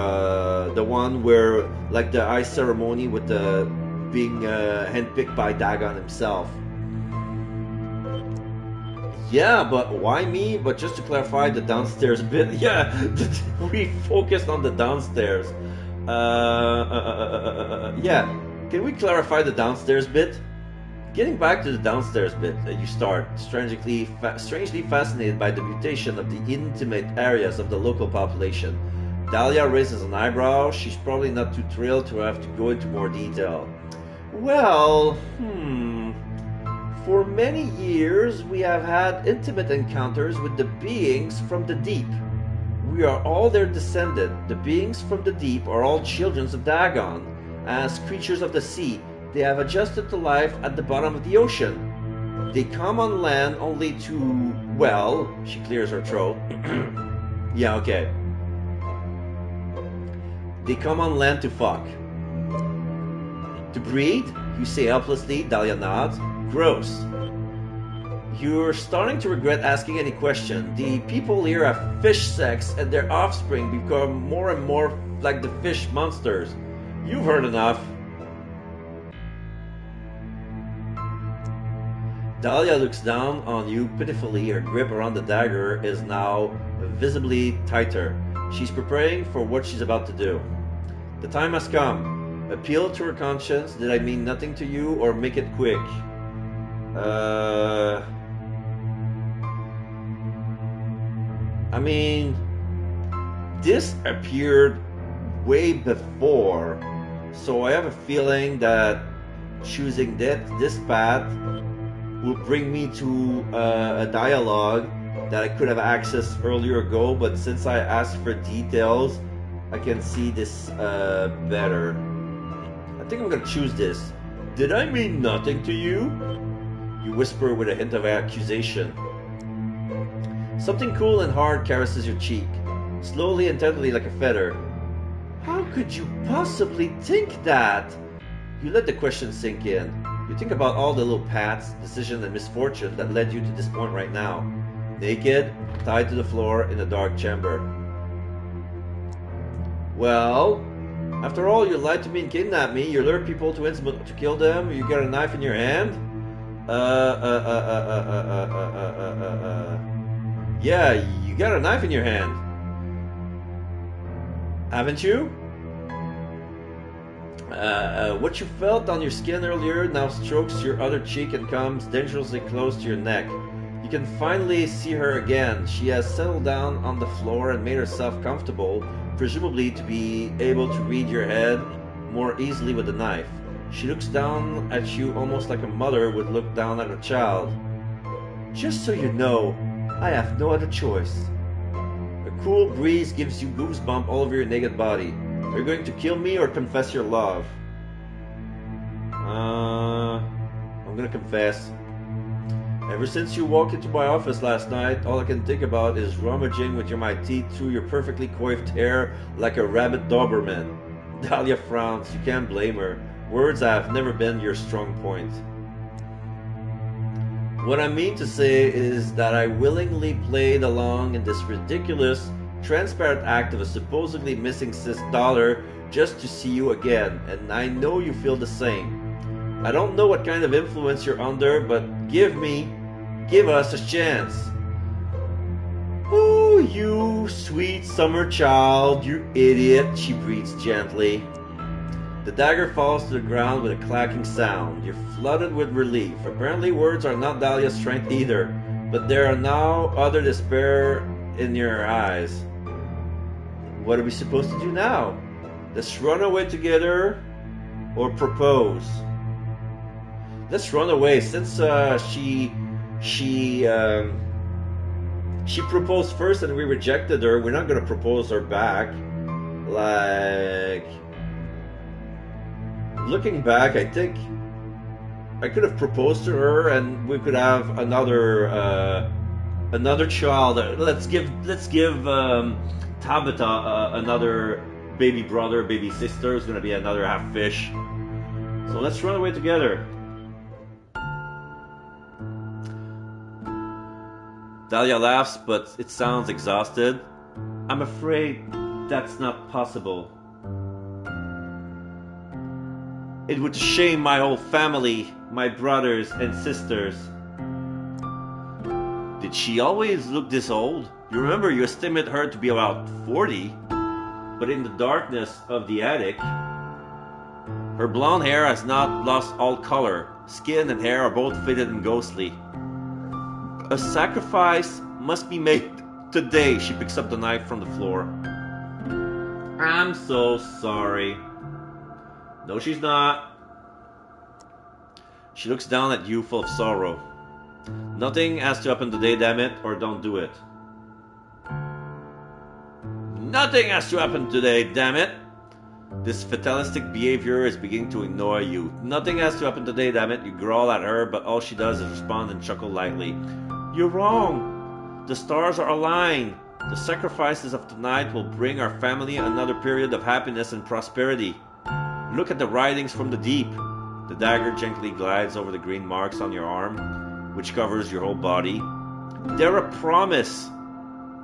the one where, like the ice ceremony with the being handpicked by Dagon himself. Yeah, but why me? But just to clarify the downstairs bit, yeah, we focused on the downstairs. Yeah, can we clarify the downstairs bit? Getting back to the downstairs bit, you start strangely fascinated by the mutation of the intimate areas of the local population. Dahlia raises an eyebrow. She's probably not too thrilled to have to go into more detail. Well, for many years we have had intimate encounters with the beings from the deep. We are all their descendant. The beings from the deep are all children of Dagon. As creatures of the sea, they have adjusted to life at the bottom of the ocean. They come on land only to, well, she clears her throat. Yeah, okay. They come on land to fuck. To breed? You say helplessly. Dahlia nods. Gross. You're starting to regret asking any question. The people here have fish sex and their offspring become more and more like the fish monsters. You've heard enough. Dahlia looks down on you pitifully. Her grip around the dagger is now visibly tighter. She's preparing for what she's about to do. The time has come. Appeal to her conscience. Did I mean nothing to you, or make it quick? I mean, this appeared way before, so I have a feeling that choosing this path will bring me to a dialogue that I could have accessed earlier ago, but since I asked for details, I can see this better. I think I'm gonna choose this. Did I mean nothing to you? You whisper with a hint of accusation. Something cool and hard caresses your cheek, slowly and tenderly like a feather. How could you possibly think that? You let the question sink in. You think about all the little paths, decisions, and misfortune that led you to this point right now. Naked, tied to the floor in a dark chamber. Well, after all, you lied to me and kidnapped me. You lured people to INNSMOUTH to kill them. You got a knife in your hand. Yeah, you got a knife in your hand. Haven't you? What you felt on your skin earlier now strokes your other cheek and comes dangerously close to your neck. You can finally see her again. She has settled down on the floor and made herself comfortable, presumably to be able to read your head more easily with the knife. She looks down at you almost like a mother would look down at a child. Just so you know, I have no other choice. A cool breeze gives you goosebumps all over your naked body. Are you going to kill me or confess your love? I'm gonna confess. Ever since you walked into my office last night, all I can think about is rummaging with my teeth through your perfectly coiffed hair like a rabbit Doberman. Dahlia frowns. You can't blame her. Words have never been your strong point. What I mean to say is that I willingly played along in this ridiculous, transparent act of a supposedly missing $6 just to see you again, and I know you feel the same. I don't know what kind of influence you're under, but give us a chance. Oh, you sweet summer child, you idiot, she breathes gently. The dagger falls to the ground with a clacking sound. You're flooded with relief. Apparently words are not Dahlia's strength either, but there are now utter despair in your eyes. What are we supposed to do now? Let's run away together or propose? Let's run away since she proposed first and we rejected her. We're not gonna propose her back. Like, looking back, I think I could have proposed to her and we could have another child. Let's give Tabitha another baby brother, baby sister. Who's gonna be another half fish. So let's run away together. Dahlia laughs, but it sounds exhausted. I'm afraid that's not possible. It would shame my whole family, my brothers and sisters. Did she always look this old? You remember you estimate her to be about 40, but in the darkness of the attic, her blonde hair has not lost all color. Skin and hair are both faded and ghostly. A sacrifice must be made today. She picks up the knife from the floor. I'm so sorry. No, she's not. She looks down at you full of sorrow. Nothing has to happen today, damn it, or don't do it. Nothing has to happen today, damn it. This fatalistic behavior is beginning to annoy you. Nothing has to happen today, damn it. You growl at her, but all she does is respond and chuckle lightly. You're wrong. The stars are aligned. The sacrifices of tonight will bring our family another period of happiness and prosperity. Look at the writings from the deep. The dagger gently glides over the green marks on your arm, which covers your whole body. They're a promise.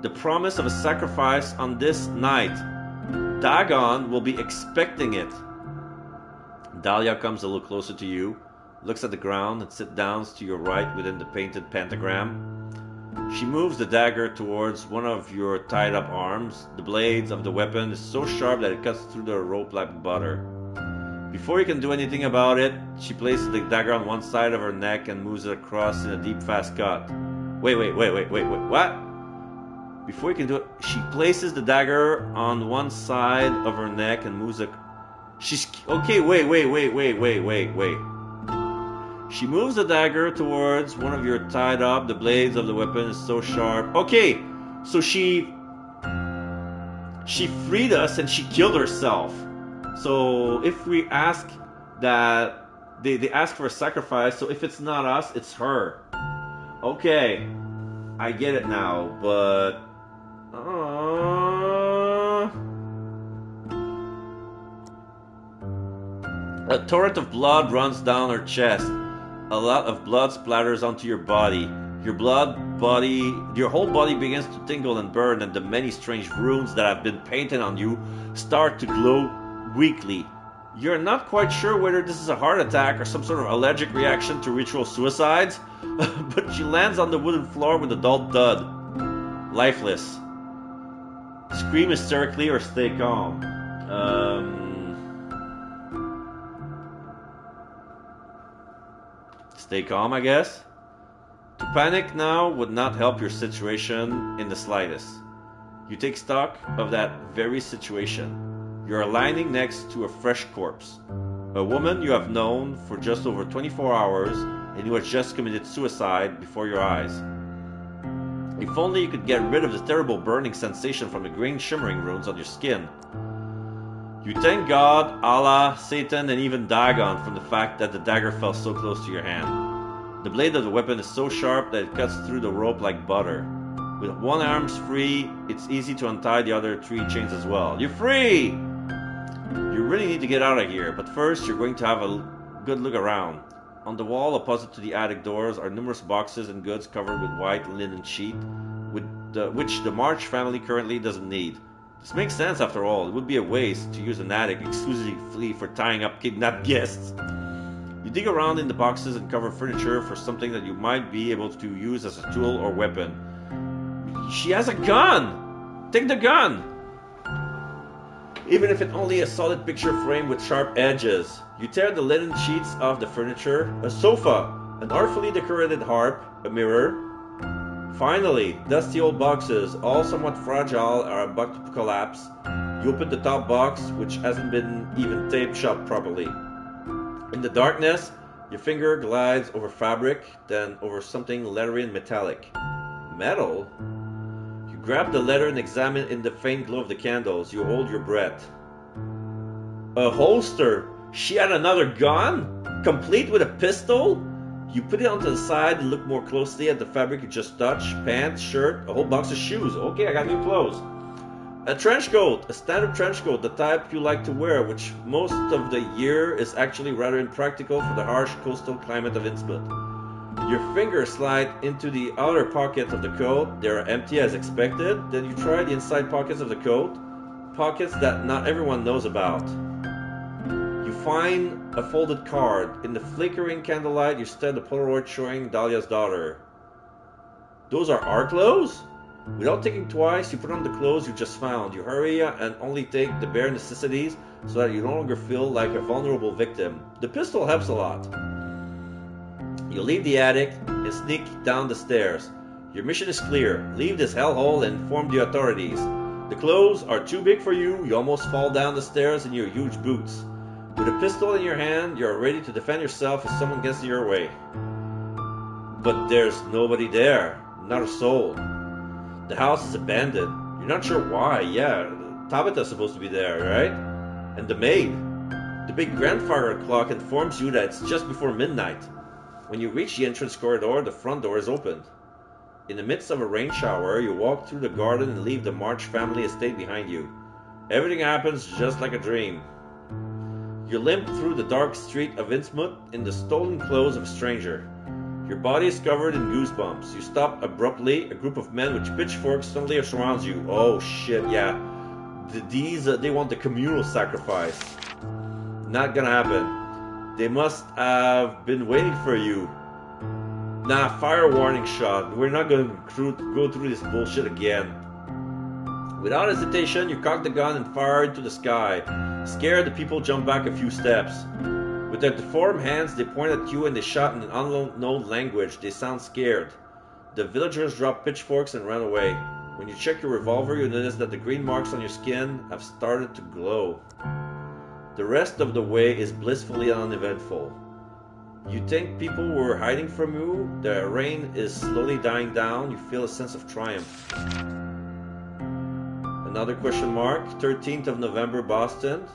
The promise of a sacrifice on this night. Dagon will be expecting it. Dahlia comes a little closer to you, looks at the ground and sits down to your right within the painted pentagram. She moves the dagger towards one of your tied up arms. The blades of the weapon is so sharp that it cuts through the rope like butter. Before you can do anything about it, she places the dagger on one side of her neck and moves it across in a deep fast cut. Wait, what? Before you can do it, she places the dagger on one side of her neck and moves it. Okay, wait. She moves the dagger towards one of your tied up. The blades of the weapon is so sharp. Okay, so she freed us and she killed herself. So if we ask that, they ask for a sacrifice, so if it's not us, it's her. Okay, I get it now, but... A torrent of blood runs down her chest. A lot of blood splatters onto your body. Your whole body begins to tingle and burn, and the many strange runes that have been painted on you start to glow weakly. You're not quite sure whether this is a heart attack or some sort of allergic reaction to ritual suicides, but she lands on the wooden floor with a dull thud. Lifeless. Scream hysterically or stay calm. Stay calm, I guess. To panic now would not help your situation in the slightest. You take stock of that very situation. You're lying next to a fresh corpse. A woman you have known for just over 24 hours and who has just committed suicide before your eyes. If only you could get rid of the terrible burning sensation from the green shimmering runes on your skin. You thank God, Allah, Satan, and even Dagon from the fact that the dagger fell so close to your hand. The blade of the weapon is so sharp that it cuts through the rope like butter. With one arm free, it's easy to untie the other 3 chains as well. You're free! You really need to get out of here, but first you're going to have a good look around. On the wall opposite to the attic doors are numerous boxes and goods covered with white linen sheet, which the March family currently doesn't need. This makes sense after all. It would be a waste to use an attic exclusively for tying up kidnapped guests. You dig around in the boxes and cover furniture for something that you might be able to use as a tool or weapon. She has a gun! Take the gun! Even if it's only a solid picture frame with sharp edges. You tear the linen sheets off the furniture, a sofa, an artfully decorated harp, a mirror. Finally, dusty old boxes, all somewhat fragile, are about to collapse. You open the top box, which hasn't been even taped shut properly. In the darkness, your finger glides over fabric, then over something leathery and metallic. Metal? You grab the leather and examine in the faint glow of the candles. You hold your breath. A holster! She had another gun? Complete with a pistol? You put it onto the side and look more closely at the fabric you just touched. Pants, shirt, a whole box of shoes. Okay, I got new clothes. A trench coat, a standard trench coat, the type you like to wear, which most of the year is actually rather impractical for the harsh coastal climate of INNSMOUTH. Your fingers slide into the outer pockets of the coat. They are empty as expected. Then you try the inside pockets of the coat, pockets that not everyone knows about. You find a folded card. In the flickering candlelight, you stare at the Polaroid showing Dahlia's daughter. Those are our clothes? Without thinking twice, you put on the clothes you just found. You hurry and only take the bare necessities so that you no longer feel like a vulnerable victim. The pistol helps a lot. You leave the attic and sneak down the stairs. Your mission is clear. Leave this hellhole and inform the authorities. The clothes are too big for you. You almost fall down the stairs in your huge boots. With a pistol in your hand, you are ready to defend yourself if someone gets in your way. But there's nobody there. Not a soul. The house is abandoned. You're not sure why. Yeah, Tabitha's supposed to be there, right? And the maid. The big grandfather clock informs you that it's just before midnight. When you reach the entrance corridor, the front door is opened. In the midst of a rain shower, you walk through the garden and leave the March family estate behind you. Everything happens just like a dream. You limp through the dark street of INNSMOUTH in the stolen clothes of a stranger. Your body is covered in goosebumps. You stop abruptly. A group of men with pitchforks suddenly surrounds you. Oh shit, yeah. They want the communal sacrifice. Not gonna happen. They must have been waiting for you. Nah, fire warning shot. We're not gonna go through this bullshit again. Without hesitation, you cock the gun and fire into the sky. Scared, the people jump back a few steps. With their deformed hands, they point at you and they shout in an unknown language. They sound scared. The villagers drop pitchforks and run away. When you check your revolver, you notice that the green marks on your skin have started to glow. The rest of the way is blissfully uneventful. You think people were hiding from you. The rain is slowly dying down. You feel a sense of triumph. Another question mark. 13th of November, Boston.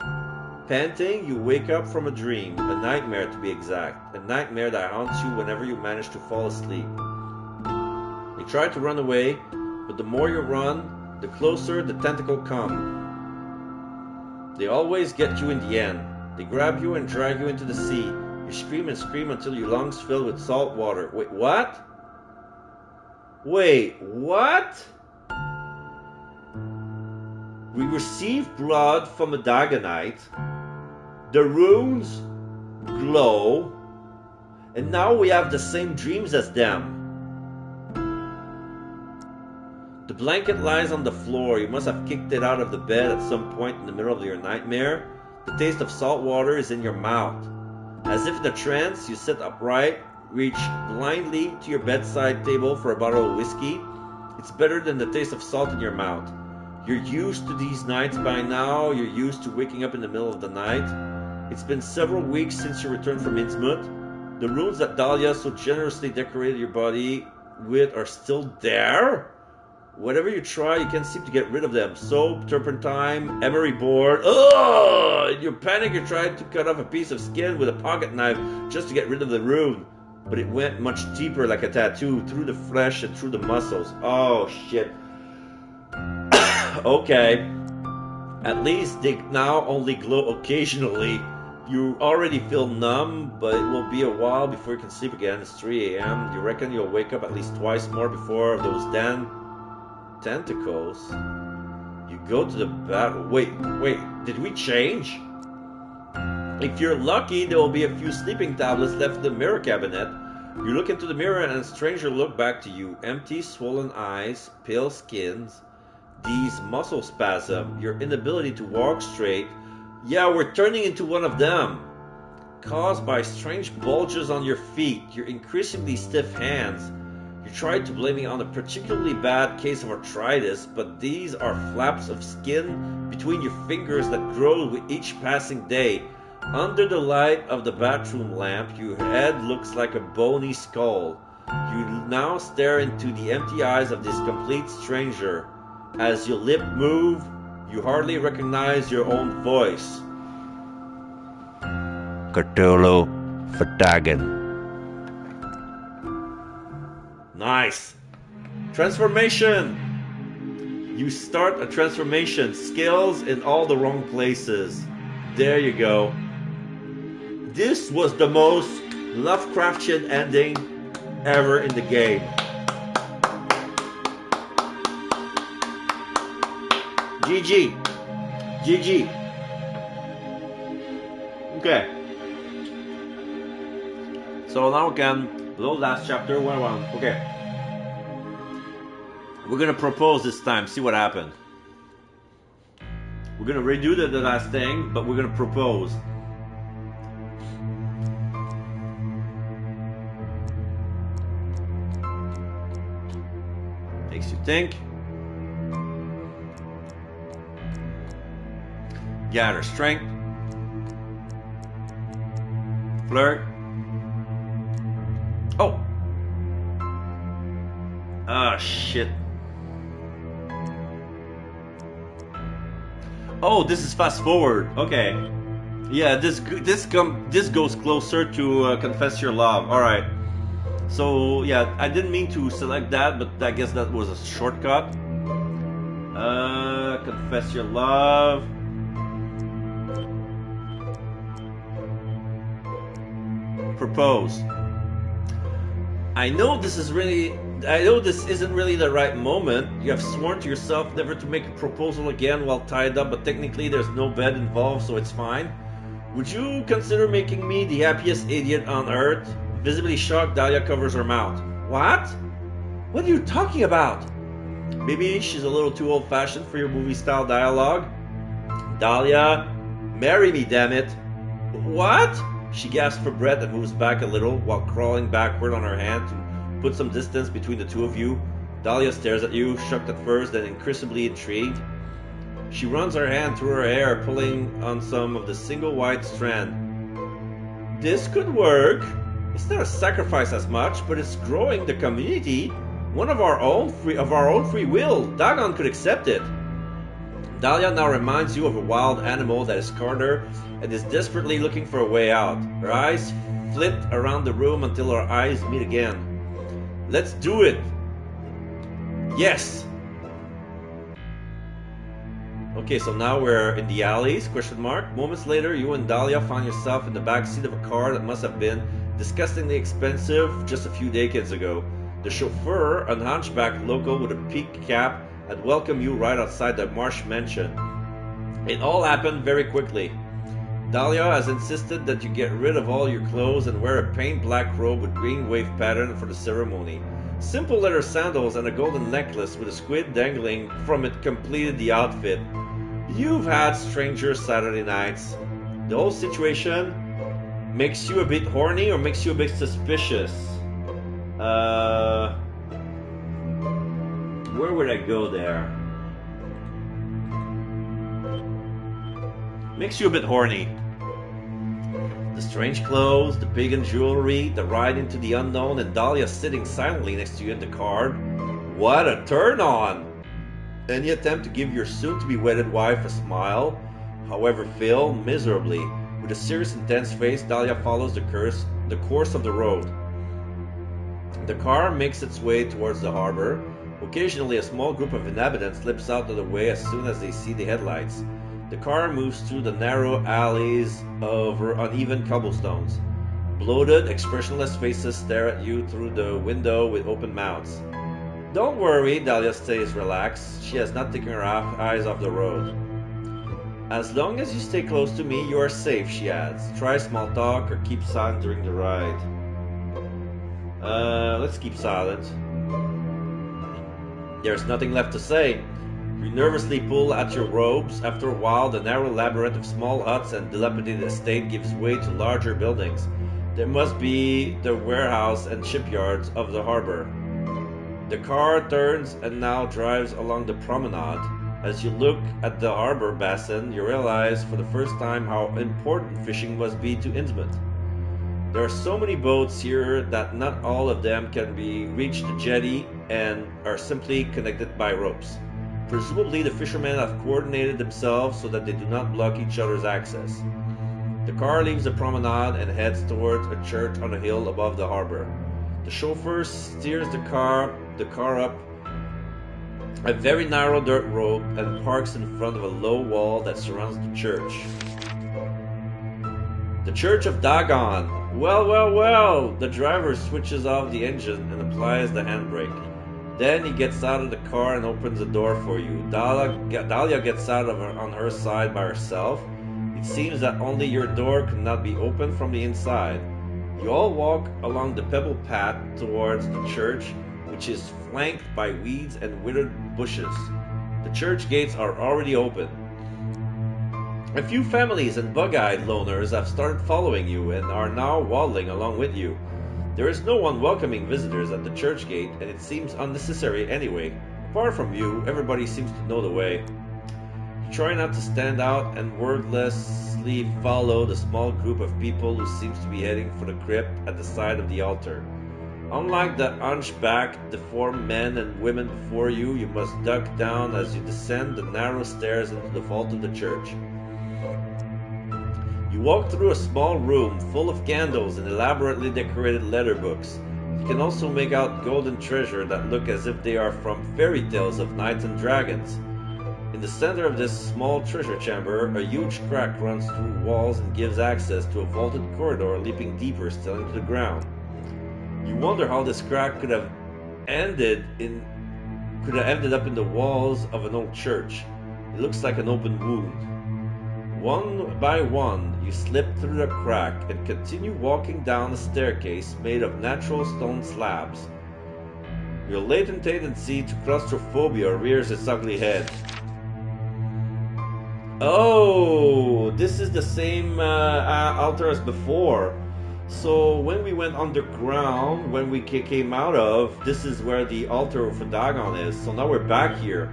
Panting, you wake up from a dream, a nightmare to be exact, a nightmare that haunts you whenever you manage to fall asleep. You try to run away, but the more you run, the closer the tentacle come. They always get you in the end. They grab you and drag you into the sea. You scream and scream until your lungs fill with salt water. Wait, what? Wait, what? We receive blood from a Dagonite. The runes glow, and now we have the same dreams as them. The blanket lies on the floor. You must have kicked it out of the bed at some point in the middle of your nightmare. The taste of salt water is in your mouth. As if in a trance, you sit upright, reach blindly to your bedside table for a bottle of whiskey. It's better than the taste of salt in your mouth. You're used to these nights by now. You're used to waking up in the middle of the night. It's been several weeks since you returned from INNSMOUTH. The runes that Dahlia so generously decorated your body with are still there. Whatever you try, you can't seem to get rid of them. Soap, turpentine, emery board. Ugh! In your panic, you tried to cut off a piece of skin with a pocket knife just to get rid of the rune. But it went much deeper like a tattoo, through the flesh and through the muscles. Oh, shit. Okay. At least they now only glow occasionally. You already feel numb, but it will be a while before you can sleep again. It's 3 a.m. You reckon you'll wake up at least twice more before those damn tentacles. You go to the bathroom. Wait, did we change? If you're lucky, there will be a few sleeping tablets left in the mirror cabinet. You look into the mirror and a stranger look back to you. Empty, swollen eyes, pale skins, these muscle spasms, your inability to walk straight. Yeah, we're turning into one of them. Caused by strange bulges on your feet, your increasingly stiff hands. You tried to blame it on a particularly bad case of arthritis, but these are flaps of skin between your fingers that grow with each passing day. Under the light of the bathroom lamp, your head looks like a bony skull. You now stare into the empty eyes of this complete stranger. As your lip move, you hardly recognize your own voice. Cthulhu Fatagan. Nice. Transformation. You start a transformation. Skills in all the wrong places. There you go. This was the most Lovecraftian ending ever in the game. GG. GG. Okay. So now we can load last chapter. One. Okay. We're gonna propose this time. See what happened. We're gonna redo the last thing, but we're gonna propose. Makes you think. Gather strength. Flirt. Oh! Ah, shit. Oh, this is fast forward. Okay. Yeah, this goes closer to confess your love. All right. So yeah, I didn't mean to select that, but I guess that was a shortcut. Confess your love. Propose. I know this isn't really the right moment. You have sworn to yourself never to make a proposal again while tied up, but technically there's no bed involved, so it's fine. Would you consider making me the happiest idiot on earth? Visibly shocked, Dahlia covers her mouth. What? What are you talking about? Maybe she's a little too old-fashioned for your movie-style dialogue. Dahlia, marry me, damn it. What? She gasps for breath and moves back a little while crawling backward on her hand to put some distance between the two of you. Dahlia stares at you, shocked at first, then increasingly intrigued. She runs her hand through her hair, pulling on some of the single white strand. This could work. It's not a sacrifice as much, but it's growing the community. One of our own free will. Dagon could accept it. Dahlia now reminds you of a wild animal that has scarred her and is desperately looking for a way out. Her eyes flit around the room until our eyes meet again. Let's do it. Yes. Okay, so now we're in the alleys, question mark. Moments later, you and Dahlia find yourself in the back seat of a car that must have been disgustingly expensive just a few decades ago. The chauffeur, a hunchback local with a peaked cap, had welcomed you right outside the Marsh mansion. It all happened very quickly. Dahlia has insisted that you get rid of all your clothes and wear a paint black robe with green wave pattern for the ceremony. Simple leather sandals and a golden necklace with a squid dangling from it completed the outfit. You've had stranger Saturday nights. The whole situation makes you a bit horny or makes you a bit suspicious. Where would I go there? Makes you a bit horny. The strange clothes, the pagan jewelry, the ride into the unknown, and Dahlia sitting silently next to you in the car. What a turn on! Any attempt to give your soon-to-be wedded wife a smile, however, fail miserably. With a serious, intense face, Dahlia follows the course of the road. The car makes its way towards the harbor. Occasionally, a small group of inhabitants slips out of the way as soon as they see the headlights. The car moves through the narrow alleys of uneven cobblestones. Bloated, expressionless faces stare at you through the window with open mouths. Don't worry, Dahlia stays relaxed. She has not taken her eyes off the road. As long as you stay close to me, you are safe, she adds. Try small talk or keep silent during the ride. Let's keep silent. There's nothing left to say. You nervously pull at your ropes. After a while, the narrow labyrinth of small huts and dilapidated estate gives way to larger buildings. There must be the warehouse and shipyards of the harbor. The car turns and now drives along the promenade. As you look at the harbor basin, you realize for the first time how important fishing must be to Innsmouth. There are so many boats here that not all of them can be reached the jetty and are simply connected by ropes. Presumably the fishermen have coordinated themselves so that they do not block each other's access. The car leaves the promenade and heads towards a church on a hill above the harbor. The chauffeur steers the car up a very narrow dirt road and parks in front of a low wall that surrounds the church. The Church of Dagon. Well. The driver switches off the engine and applies the handbrake. Then he gets out of the car and opens the door for you. Dahlia gets out on her side by herself. It seems that only your door could not be opened from the inside. You all walk along the pebble path towards the church, which is flanked by weeds and withered bushes. The church gates are already open. A few families and bug-eyed loners have started following you and are now waddling along with you. There is no one welcoming visitors at the church gate, and it seems unnecessary anyway. Apart from you, everybody seems to know the way. You try not to stand out and wordlessly follow the small group of people who seems to be heading for the crypt at the side of the altar. Unlike the hunchbacked, deformed men and women before you, you must duck down as you descend the narrow stairs into the vault of the church. You walk through a small room full of candles and elaborately decorated letter books. You can also make out golden treasure that look as if they are from fairy tales of knights and dragons. In the center of this small treasure chamber, a huge crack runs through walls and gives access to a vaulted corridor leaping deeper still into the ground. You wonder how this crack could have ended up in the walls of an old church. It looks like an open wound. One by one, you slip through the crack and continue walking down a staircase made of natural stone slabs. Your latent tendency to claustrophobia rears its ugly head. Oh, this is the same altar as before. So when we went underground, when we came out of, this is where the altar for Dagon is. So now we're back here.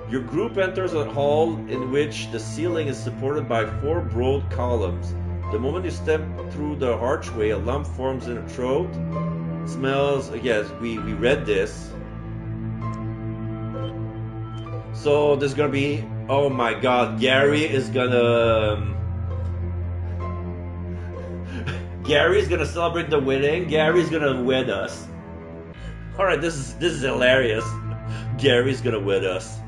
Your group enters a hall in which the ceiling is supported by 4 broad columns. The moment you step through the archway, a lump forms in your throat. It smells, yes, we read this. So there's gonna be, oh my god, Gary's gonna celebrate the wedding. Gary's gonna wed us. Alright, this is hilarious. Gary's gonna wed us.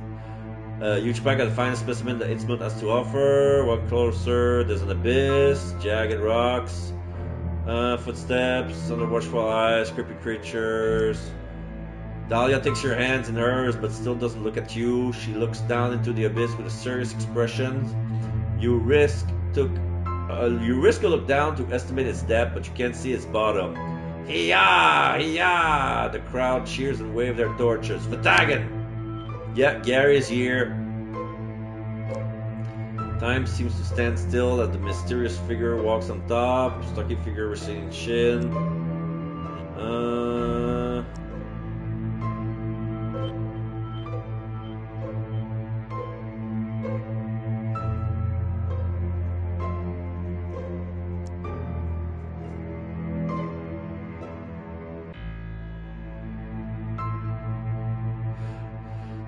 Huge pack of the finest specimen that Innsmouth has to offer. Walk closer, there's an abyss, jagged rocks, footsteps, under watchful eyes, creepy creatures. Dahlia takes your hands in hers but still doesn't look at you. She looks down into the abyss with a serious expression. You risk a look down to estimate its depth, but you can't see its bottom. Hiya! The crowd cheers and wave their torches. Vatagan! Yeah, Gary is here. Time seems to stand still as the mysterious figure walks on top. Stocky figure receding chin.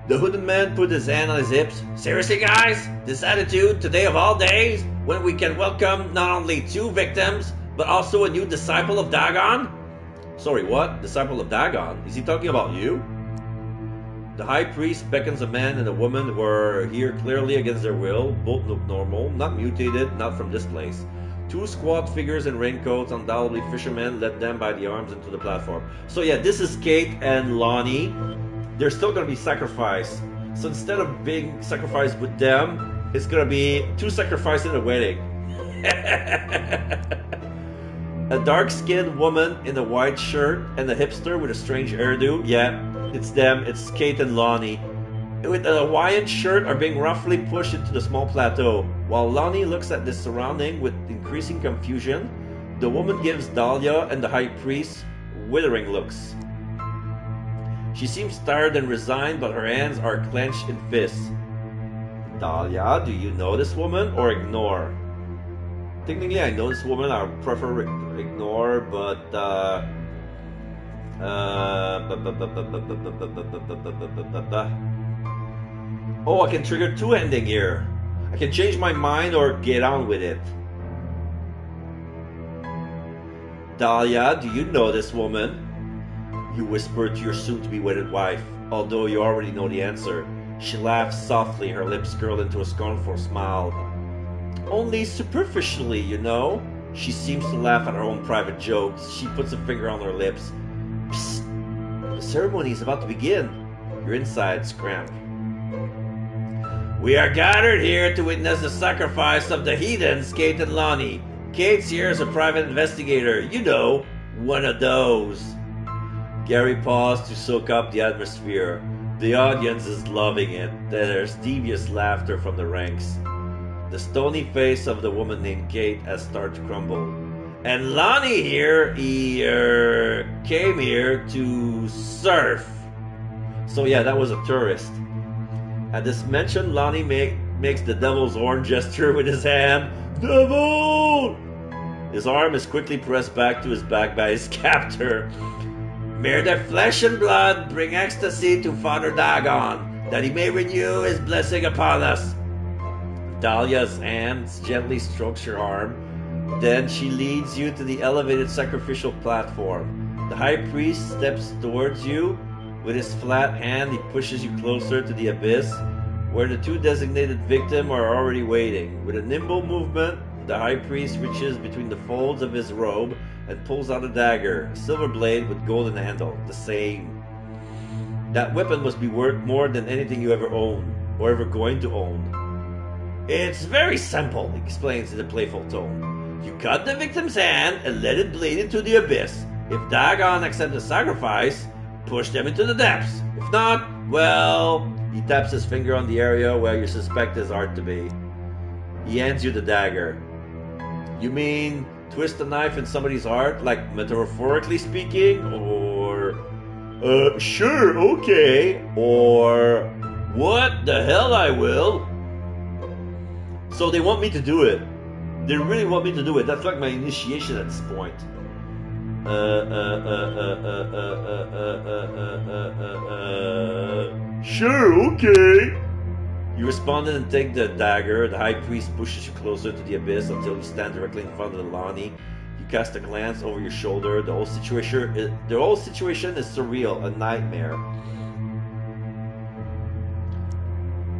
The hooded man put his hand on his hips. Seriously, guys? This attitude, today of all days, when we can welcome not only 2 victims, but also a new disciple of Dagon? Sorry, what? Disciple of Dagon? Is he talking about you? The high priest beckons a man and a woman who are here clearly against their will. Both look normal, not mutated, not from this place. 2 squat figures in raincoats, undoubtedly fishermen, led them by the arms into the platform. So yeah, this is Kate and Lonnie. They're still going to be sacrificed. So instead of being sacrificed with them, It's gonna be 2 sacrifices in a wedding. A dark-skinned woman in a white shirt and a hipster with a strange hairdo. Yeah, it's them. It's Kate and Lonnie. With a Hawaiian shirt are being roughly pushed into the small plateau. While Lonnie looks at the surrounding with increasing confusion, the woman gives Dahlia and the high priest withering looks. She seems tired and resigned, but her hands are clenched in fists. Dahlia, do you know this woman or ignore? Technically, I know this woman. I would prefer ignore, but oh, I can trigger 2 ending here. I can change my mind or get on with it. Dahlia, do you know this woman? You whisper to your soon-to-be wedded wife, although you already know the answer. She laughs softly, her lips curl into a scornful smile. Only superficially, you know. She seems to laugh at her own private jokes. She puts a finger on her lips. Psst! The ceremony is about to begin. Your insides cramp. We are gathered here to witness the sacrifice of the heathens, Kate and Lonnie. Kate's here as a private investigator. You know, one of those. Gary paused to soak up the atmosphere. The audience is loving it. There's devious laughter from the ranks. The stony face of the woman named Kate has started to crumble. And Lonnie here, he came here to surf. So yeah, that was a tourist. At this mention, Lonnie makes the devil's horn gesture with his hand. Devil! His arm is quickly pressed back to his back by his captor. May the flesh and blood bring ecstasy to Father Dagon, that he may renew his blessing upon us. Dahlia's hands gently strokes your arm. Then she leads you to the elevated sacrificial platform. The high priest steps towards you. With his flat hand, he pushes you closer to the abyss, where the 2 designated victims are already waiting. With a nimble movement, the high priest reaches between the folds of his robe and pulls out a dagger, a silver blade with golden handle, the same. That weapon must be worth more than anything you ever owned, or ever going to own. It's very simple, he explains in a playful tone. You cut the victim's hand and let it bleed into the abyss. If Dagon accepts the sacrifice, push them into the depths. If not, well, he taps his finger on the area where you suspect his heart to be. He hands you the dagger. You mean twist a knife in somebody's heart, like metaphorically speaking, or sure, okay, or what the hell I will. So they want me to do it. They really want me to do it. That's like my initiation at this point. Sure, okay. You responded and take the dagger. The high priest pushes you closer to the abyss until you stand directly in front of the Lonnie. You cast a glance over your shoulder. The whole situation is surreal, a nightmare.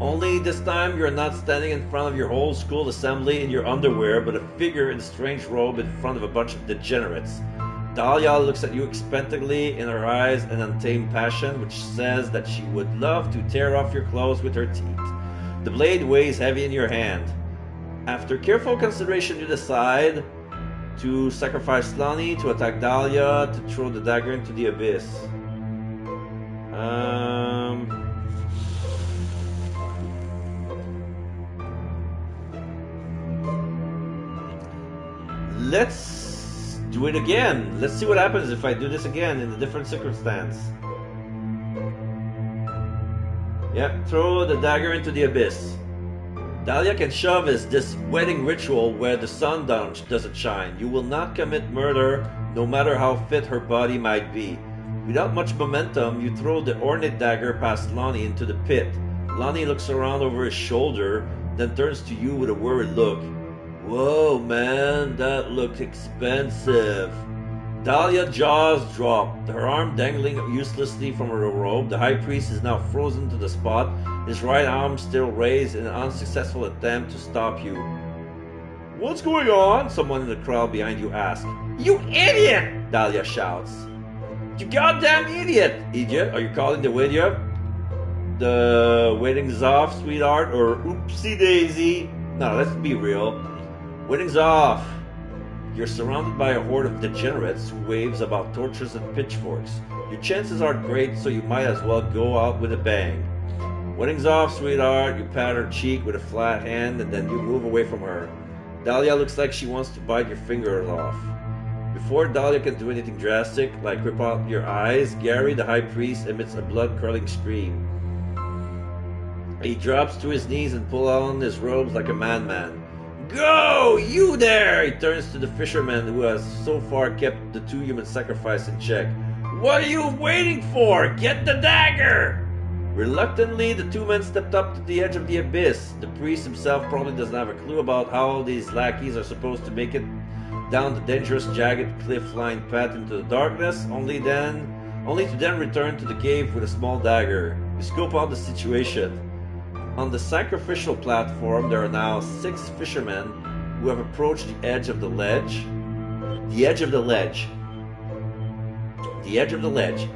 Only this time you're not standing in front of your whole school assembly in your underwear, but a figure in a strange robe in front of a bunch of degenerates. Dahlia looks at you expectantly, in her eyes an untamed passion which says that she would love to tear off your clothes with her teeth. The blade weighs heavy in your hand. After careful consideration, you decide to sacrifice Lonnie, to attack Dahlia, to throw the dagger into the abyss. Let's do it again. Let's see what happens if I do this again in a different circumstance. Yep, throw the dagger into the abyss. Dahlia can shove is this wedding ritual where the sun doesn't shine. You will not commit murder, no matter how fit her body might be. Without much momentum, you throw the ornate dagger past Lonnie into the pit. Lonnie looks around over his shoulder, then turns to you with a worried look. Whoa, man, that looks expensive. Dahlia's jaws drop, her arm dangling uselessly from her robe. The high priest is now frozen to the spot, his right arm still raised in an unsuccessful attempt to stop you. What's going on? Someone in the crowd behind you asks. You idiot! Dahlia shouts. You goddamn idiot! Idiot, are you calling the video? The wedding's off, sweetheart, or oopsie daisy. No, let's be real. Wedding's off. You're surrounded by a horde of degenerates who waves about torches and pitchforks. Your chances aren't great, so you might as well go out with a bang. Wedding's off, sweetheart. You pat her cheek with a flat hand, and then you move away from her. Dahlia looks like she wants to bite your fingers off. Before Dahlia can do anything drastic, like rip out your eyes, Gary, the high priest, emits a blood-curdling scream. He drops to his knees and pulls on his robes like a madman. Go! You there! He turns to the fisherman who has so far kept the two human sacrifice in check. What are you waiting for? Get the dagger! Reluctantly, the two men stepped up to the edge of the abyss. The priest himself probably doesn't have a clue about how these lackeys are supposed to make it down the dangerous, jagged, cliff-lined path into the darkness, only to then return to the cave with a small dagger. You scope out the situation. On the sacrificial platform, there are now 6 fishermen who have approached the edge of the ledge. The edge of the ledge,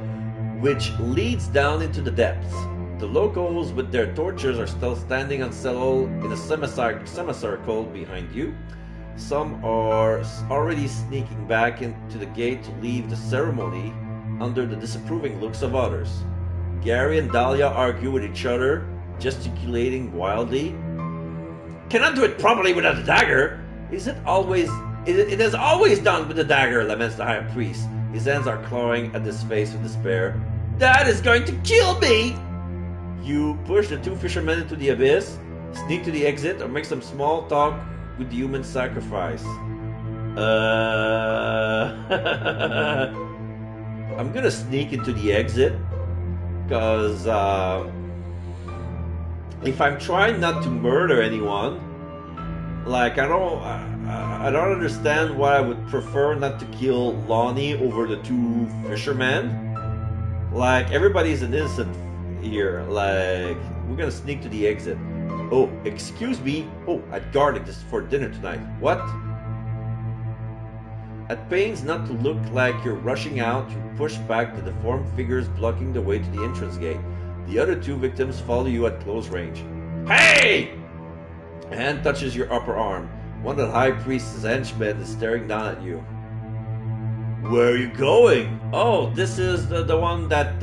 which leads down into the depths. The locals with their torches are still standing unsettled in a semicircle behind you. Some are already sneaking back into the gate to leave the ceremony under the disapproving looks of others. Gary and Dahlia argue with each other, gesticulating wildly. Cannot do it properly without a dagger. It is always done with a dagger, laments the high priest. His hands are clawing at his face with despair. That is going to kill me! You push the 2 fishermen into the abyss, sneak to the exit, or make some small talk with the human sacrifice. I'm gonna sneak into the exit, because if I'm trying not to murder anyone, like I don't understand why I would prefer not to kill Lonnie over the 2 fishermen. Like, everybody's an innocent here. Like, we're gonna sneak to the exit. Oh, excuse me. Oh, I'd garlic this for dinner tonight. What? At pains not to look like you're rushing out, you push back the deformed figures blocking the way to the entrance gate. The other 2 victims follow you at close range. Hey! A hand touches your upper arm. One of the high priest's henchmen is staring down at you. Where are you going? Oh, this is the one that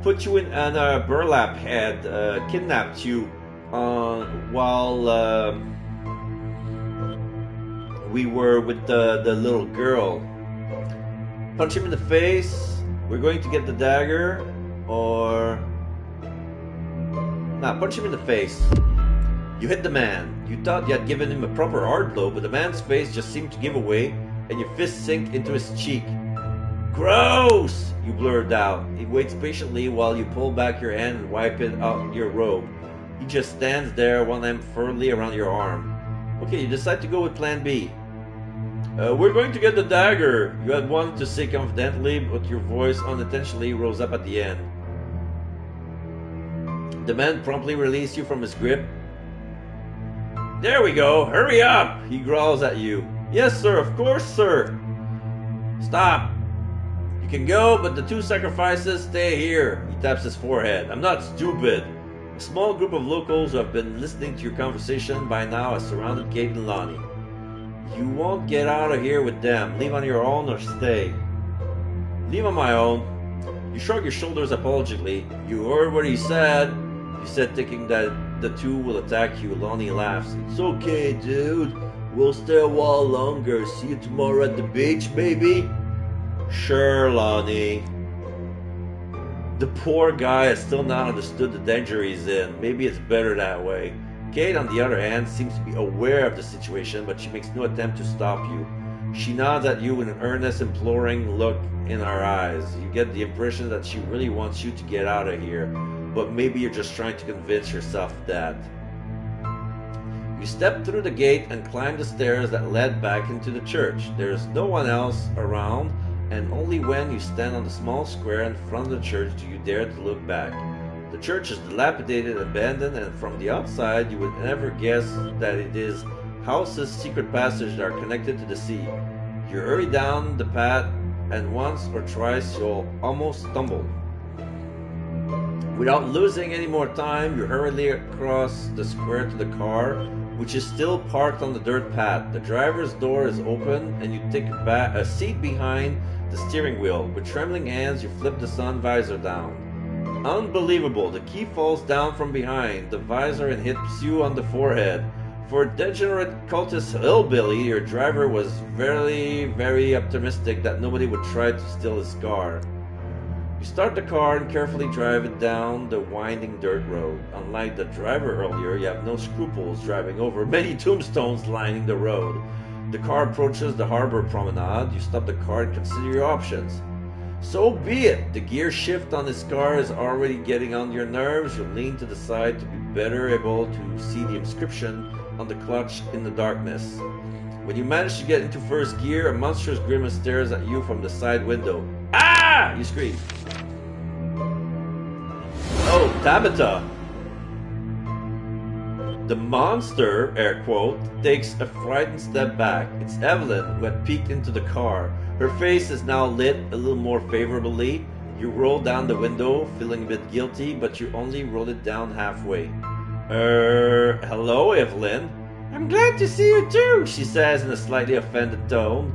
put you in a burlap head, kidnapped you while we were with the little girl. Punch him in the face. We're going to get the dagger, or... Nah, punch him in the face. You hit the man. You thought you had given him a proper hard blow, but the man's face just seemed to give away, and your fist sink into his cheek. Gross! You blurted out. He waits patiently while you pull back your hand and wipe it out your robe. He just stands there, one hand firmly around your arm. Okay, you decide to go with plan B. We're going to get the dagger. You had wanted to say confidently, but your voice unintentionally rose up at the end. The man promptly released you from his grip. There we go, hurry up! He growls at you. Yes, sir, of course, sir. Stop. You can go, but the 2 sacrifices stay here. He taps his forehead. I'm not stupid. A small group of locals who have been listening to your conversation by now has surrounded Kate and Lonnie. You won't get out of here with them. Leave on your own or stay. Leave on my own. You shrug your shoulders apologetically. You heard what he said. You said, thinking that the 2 will attack you. Lonnie laughs. It's okay, dude. We'll stay a while longer. See you tomorrow at the beach, baby. Sure, Lonnie. The poor guy has still not understood the danger he's in. Maybe it's better that way. Kate, on the other hand, seems to be aware of the situation, but she makes no attempt to stop you. She nods at you with an earnest, imploring look in her eyes. You get the impression that she really wants you to get out of here, but maybe you're just trying to convince yourself that. You step through the gate and climb the stairs that led back into the church. There's no one else around, and only when you stand on the small square in front of the church do you dare to look back. The church is dilapidated and abandoned, and from the outside you would never guess that it is houses' secret passages that are connected to the sea. You hurry down the path, and once or twice you'll almost stumble. Without losing any more time, you hurriedly across the square to the car, which is still parked on the dirt path. The driver's door is open, and you take a seat behind the steering wheel. With trembling hands, you flip the sun visor down. Unbelievable, the key falls down from behind the visor and hits you on the forehead. For a degenerate cultist hillbilly, your driver was very, very optimistic that nobody would try to steal his car. You start the car and carefully drive it down the winding dirt road. Unlike the driver earlier, you have no scruples driving over many tombstones lining the road. The car approaches the harbor promenade. You stop the car and consider your options. So be it. The gear shift on this car is already getting on your nerves. You lean to the side to be better able to see the inscription on the clutch in the darkness. When you manage to get into first gear, a monstrous grimace stares at you from the side window. Ah! You scream. Oh, Tabitha! The monster, air quote, takes a frightened step back. It's Evelyn, who had peeked into the car. Her face is now lit a little more favorably. You roll down the window, feeling a bit guilty, but you only roll it down halfway. Hello, Evelyn. I'm glad to see you too, She says in a slightly offended tone.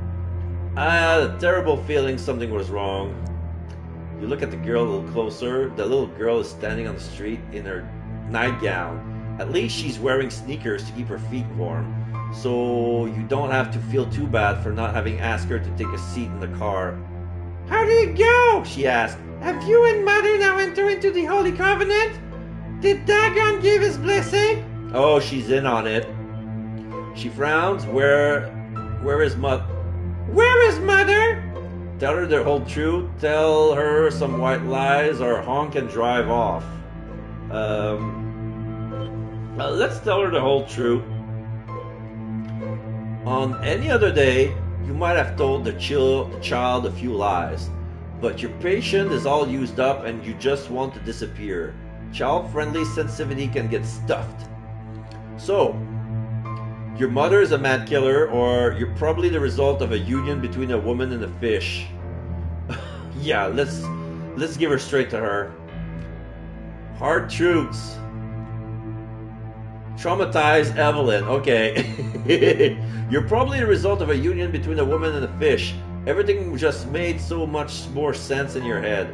I had a terrible feeling something was wrong. You look at the girl a little closer. The little girl is standing on the street in her nightgown. At least she's wearing sneakers to keep her feet warm, so you don't have to feel too bad for not having asked her to take a seat in the car. How did it go? She asked. Have you and Mother now enter into the Holy Covenant? Did Dagon give his blessing? Oh, she's in on it. She frowns. Where is Mother? Where is Mother? Tell her the whole truth. Tell her some white lies or honk and drive off. Let's tell her the whole truth. On any other day, you might have told the child a few lies, but your patience is all used up and you just want to disappear. Child-friendly sensitivity can get stuffed. So, your mother is a mad killer, or you're probably the result of a union between a woman and a fish. Yeah, let's give her straight to her. Hard truths. Traumatized Evelyn. Okay. You're probably the result of a union between a woman and a fish. Everything just made so much more sense in your head.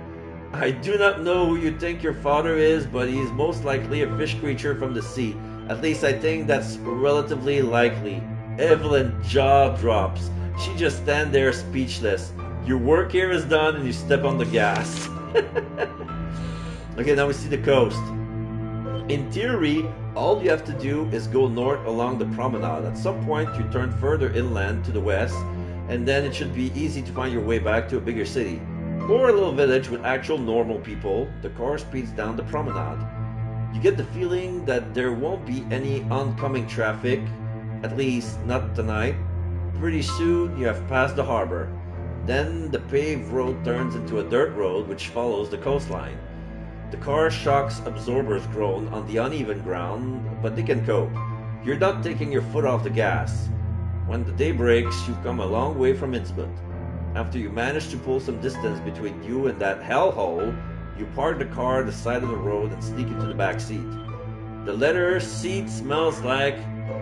I do not know who you think your father is, but he's most likely a fish creature from the sea. At least I think that's relatively likely. Evelyn jaw drops. She just stands there speechless. Your work here is done and you step on the gas. Okay, now we see the coast. In theory, all you have to do is go north along the promenade. At some point, you turn further inland to the west, and then it should be easy to find your way back to a bigger city. Or a little village with actual normal people. The car speeds down the promenade. You get the feeling that there won't be any oncoming traffic, at least not tonight. Pretty soon, you have passed the harbor. Then the paved road turns into a dirt road which follows the coastline. The car shock's absorbers groan on the uneven ground, but they can cope. You're not taking your foot off the gas. When the day breaks, you've come a long way from INNSMOUTH. After you manage to pull some distance between you and that hellhole, you park the car at the side of the road and sneak into the back seat. The leather seat smells like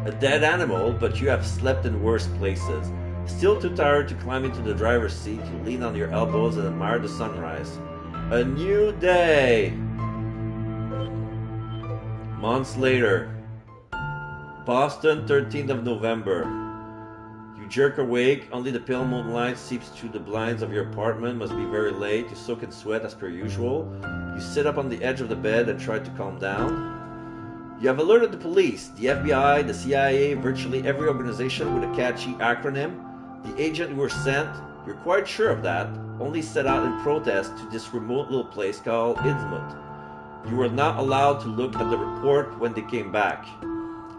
a dead animal, but you have slept in worse places. Still too tired to climb into the driver's seat, you lean on your elbows and admire the sunrise. A new day. Months later. Boston, 13th of November. You jerk awake, only the pale moonlight seeps through the blinds of your apartment. Must be very late. You soak in sweat as per usual. You sit up on the edge of the bed and try to calm down. You have alerted the police, the FBI, the CIA, virtually every organization with a catchy acronym. The agent who were sent, you're quite sure of that, only set out in protest to this remote little place called INNSMOUTH. You were not allowed to look at the report when they came back.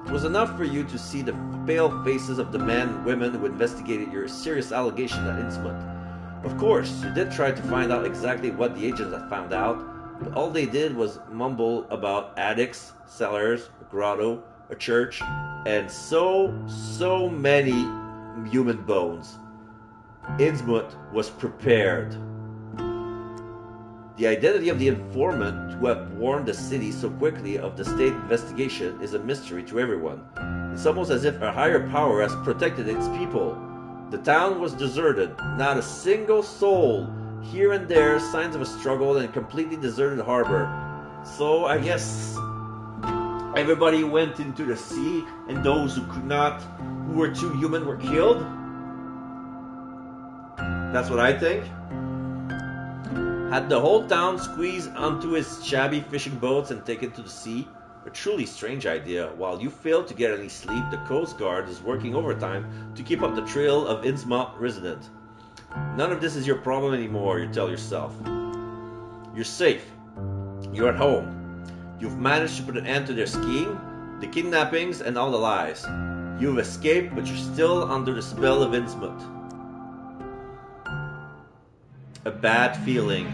It was enough for you to see the pale faces of the men and women who investigated your serious allegation at INNSMOUTH. Of course, you did try to find out exactly what the agents had found out, but all they did was mumble about attics, cellars, a grotto, a church, and so many human bones. INNSMOUTH was prepared. The identity of the informant who had warned the city so quickly of the state investigation is a mystery to everyone. It's almost as if a higher power has protected its people. The town was deserted, not a single soul. Here and there, signs of a struggle and a completely deserted harbor. So I guess everybody went into the sea, and those who could not, who were too human, were killed. That's what I think. Had the whole town squeezed onto his shabby fishing boats and taken to the sea? A truly strange idea. While you fail to get any sleep, the Coast Guard is working overtime to keep up the trail of INNSMOUTH resident. None of this is your problem anymore, you tell yourself. You're safe. You're at home. You've managed to put an end to their scheme, the kidnappings, and all the lies. You've escaped, but you're still under the spell of INNSMOUTH. A bad feeling.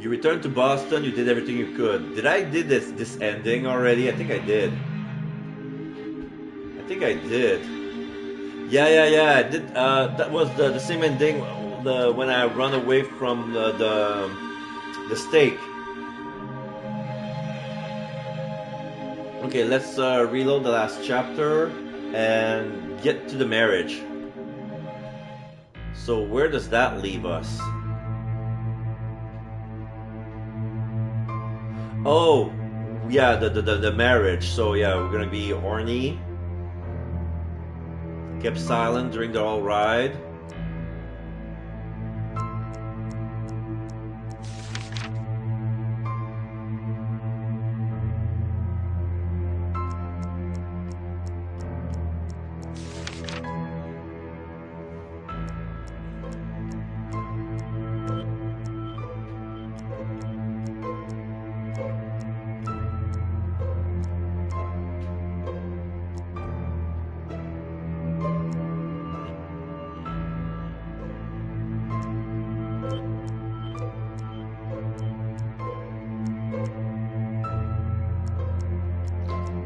You returned to Boston, you did everything you could. Did I did this ending already? I think I did. Yeah, I did. That was the same ending when I run away from the stake. Okay, let's reload the last chapter and get to the marriage. So where does that leave us? Oh, yeah, the marriage. So yeah, we're gonna be Orny. Kept silent during the whole ride.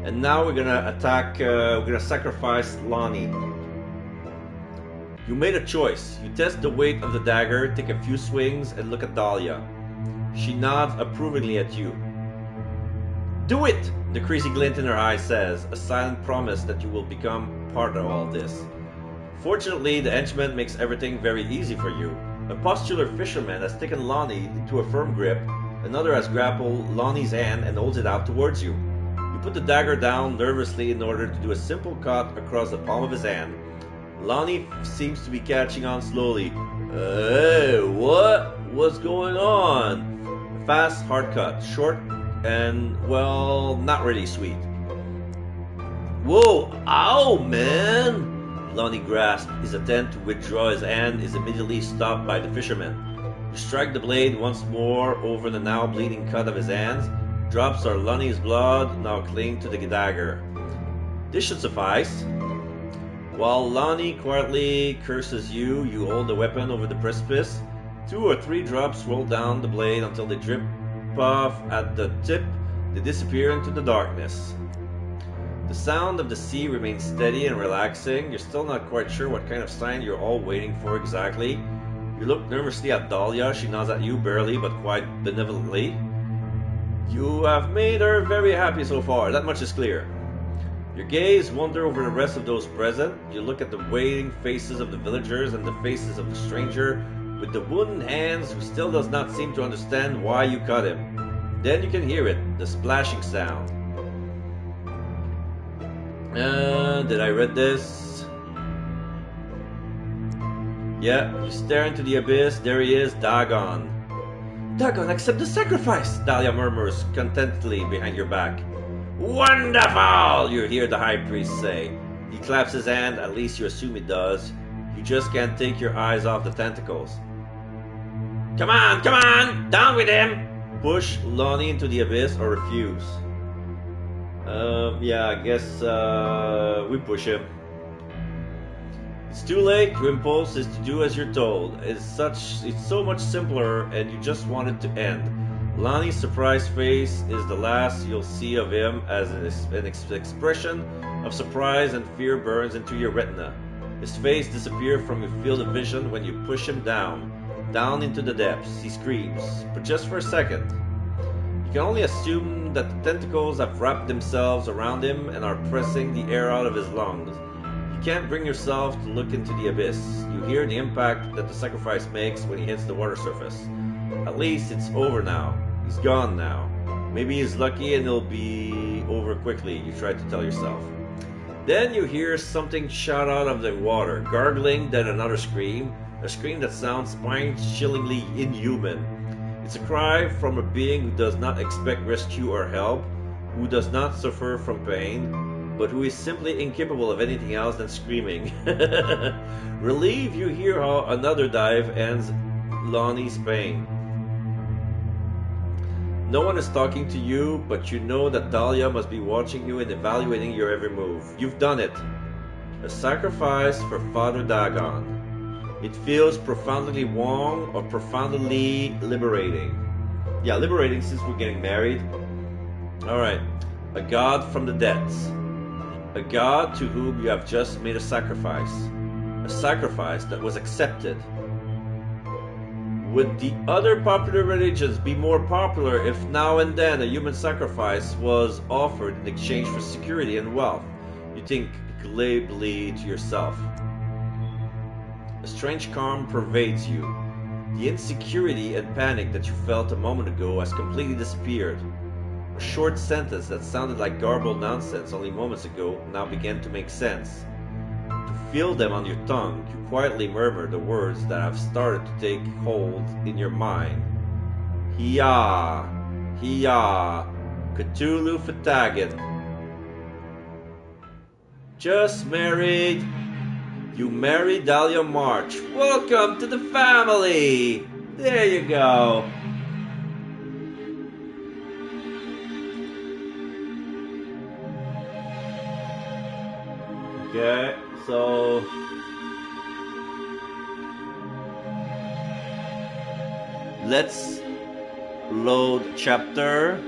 And now we're gonna attack, we're gonna sacrifice Lonnie. You made a choice. You test the weight of the dagger, take a few swings, and look at Dahlia. She nods approvingly at you. Do it! The crazy glint in her eye says, a silent promise that you will become part of all this. Fortunately, the henchman makes everything very easy for you. A postular fisherman has taken Lonnie into a firm grip, another has grappled Lonnie's hand and holds it out towards you. You put the dagger down nervously in order to do a simple cut across the palm of his hand. Lonnie seems to be catching on slowly. Hey, what's going on? A fast, hard cut, short and, well, not really sweet. Whoa, ow, man! Lonnie grasps. His attempt to withdraw his hand is immediately stopped by the fisherman. You strike the blade once more over the now bleeding cut of his hands. Drops are Lonnie's blood, now cling to the dagger. This should suffice. While Lonnie quietly curses you, you hold the weapon over the precipice. 2 or 3 drops roll down the blade until they drip off at the tip. They disappear into the darkness. The sound of the sea remains steady and relaxing. You're still not quite sure what kind of sign you're all waiting for exactly. You look nervously at Dahlia. She nods at you, barely but quite benevolently. You have made her very happy so far, that much is clear. Your gaze wander over the rest of those present. You look at the waiting faces of the villagers and the faces of the stranger with the wooden hands who still does not seem to understand why you cut him. Then you can hear it, the splashing sound. Did I read this? Yeah, you stare into the abyss. There he is, Dagon. Dagon, accept the sacrifice, Dahlia murmurs contentedly behind your back. Wonderful, you hear the high priest say. He claps his hand, at least you assume he does. You just can't take your eyes off the tentacles. Come on, down with him! Push Lonnie into the abyss or refuse. Yeah, I guess we push him. It's too late. Your impulse is to do as you're told. It's so much simpler, and you just want it to end. Lonnie's surprised face is the last you'll see of him, as an expression of surprise and fear burns into your retina. His face disappears from your field of vision when you push him down. down into the depths. He screams, but just for a second. You can only assume that the tentacles have wrapped themselves around him and are pressing the air out of his lungs. You can't bring yourself to look into the abyss. You hear the impact that the sacrifice makes when he hits the water surface. At least it's over now. He's gone now. Maybe he's lucky and it'll be over quickly, you try to tell yourself. Then you hear something shout out of the water, gargling, then another scream. A scream that sounds spine-chillingly inhuman. It's a cry from a being who does not expect rescue or help, who does not suffer from pain, but who is simply incapable of anything else than screaming. Relieved, you hear how another dive ends Lonnie's pain. No one is talking to you, but you know that Dahlia must be watching you and evaluating your every move. You've done it. A sacrifice for Father Dagon. It feels profoundly wrong or profoundly liberating. Yeah, liberating since we're getting married. Alright. A god from the depths. A god to whom you have just made a sacrifice. A sacrifice that was accepted. Would the other popular religions be more popular if now and then a human sacrifice was offered in exchange for security and wealth? You think glibly to yourself. A strange calm pervades you. The insecurity and panic that you felt a moment ago has completely disappeared. A short sentence that sounded like garbled nonsense only moments ago now began to make sense. To feel them on your tongue, you quietly murmur the words that have started to take hold in your mind. Hiya, Hiya, Cthulhu Fatagan. Just married. You married Dahlia March. Welcome to the family. There you go. Okay, so let's load chapter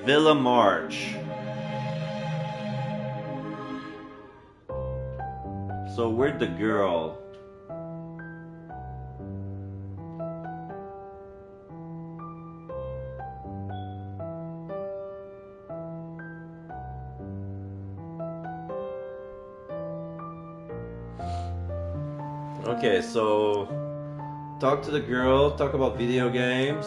Villa March. So where'd the girl? Okay, so talk to the girl, talk about video games.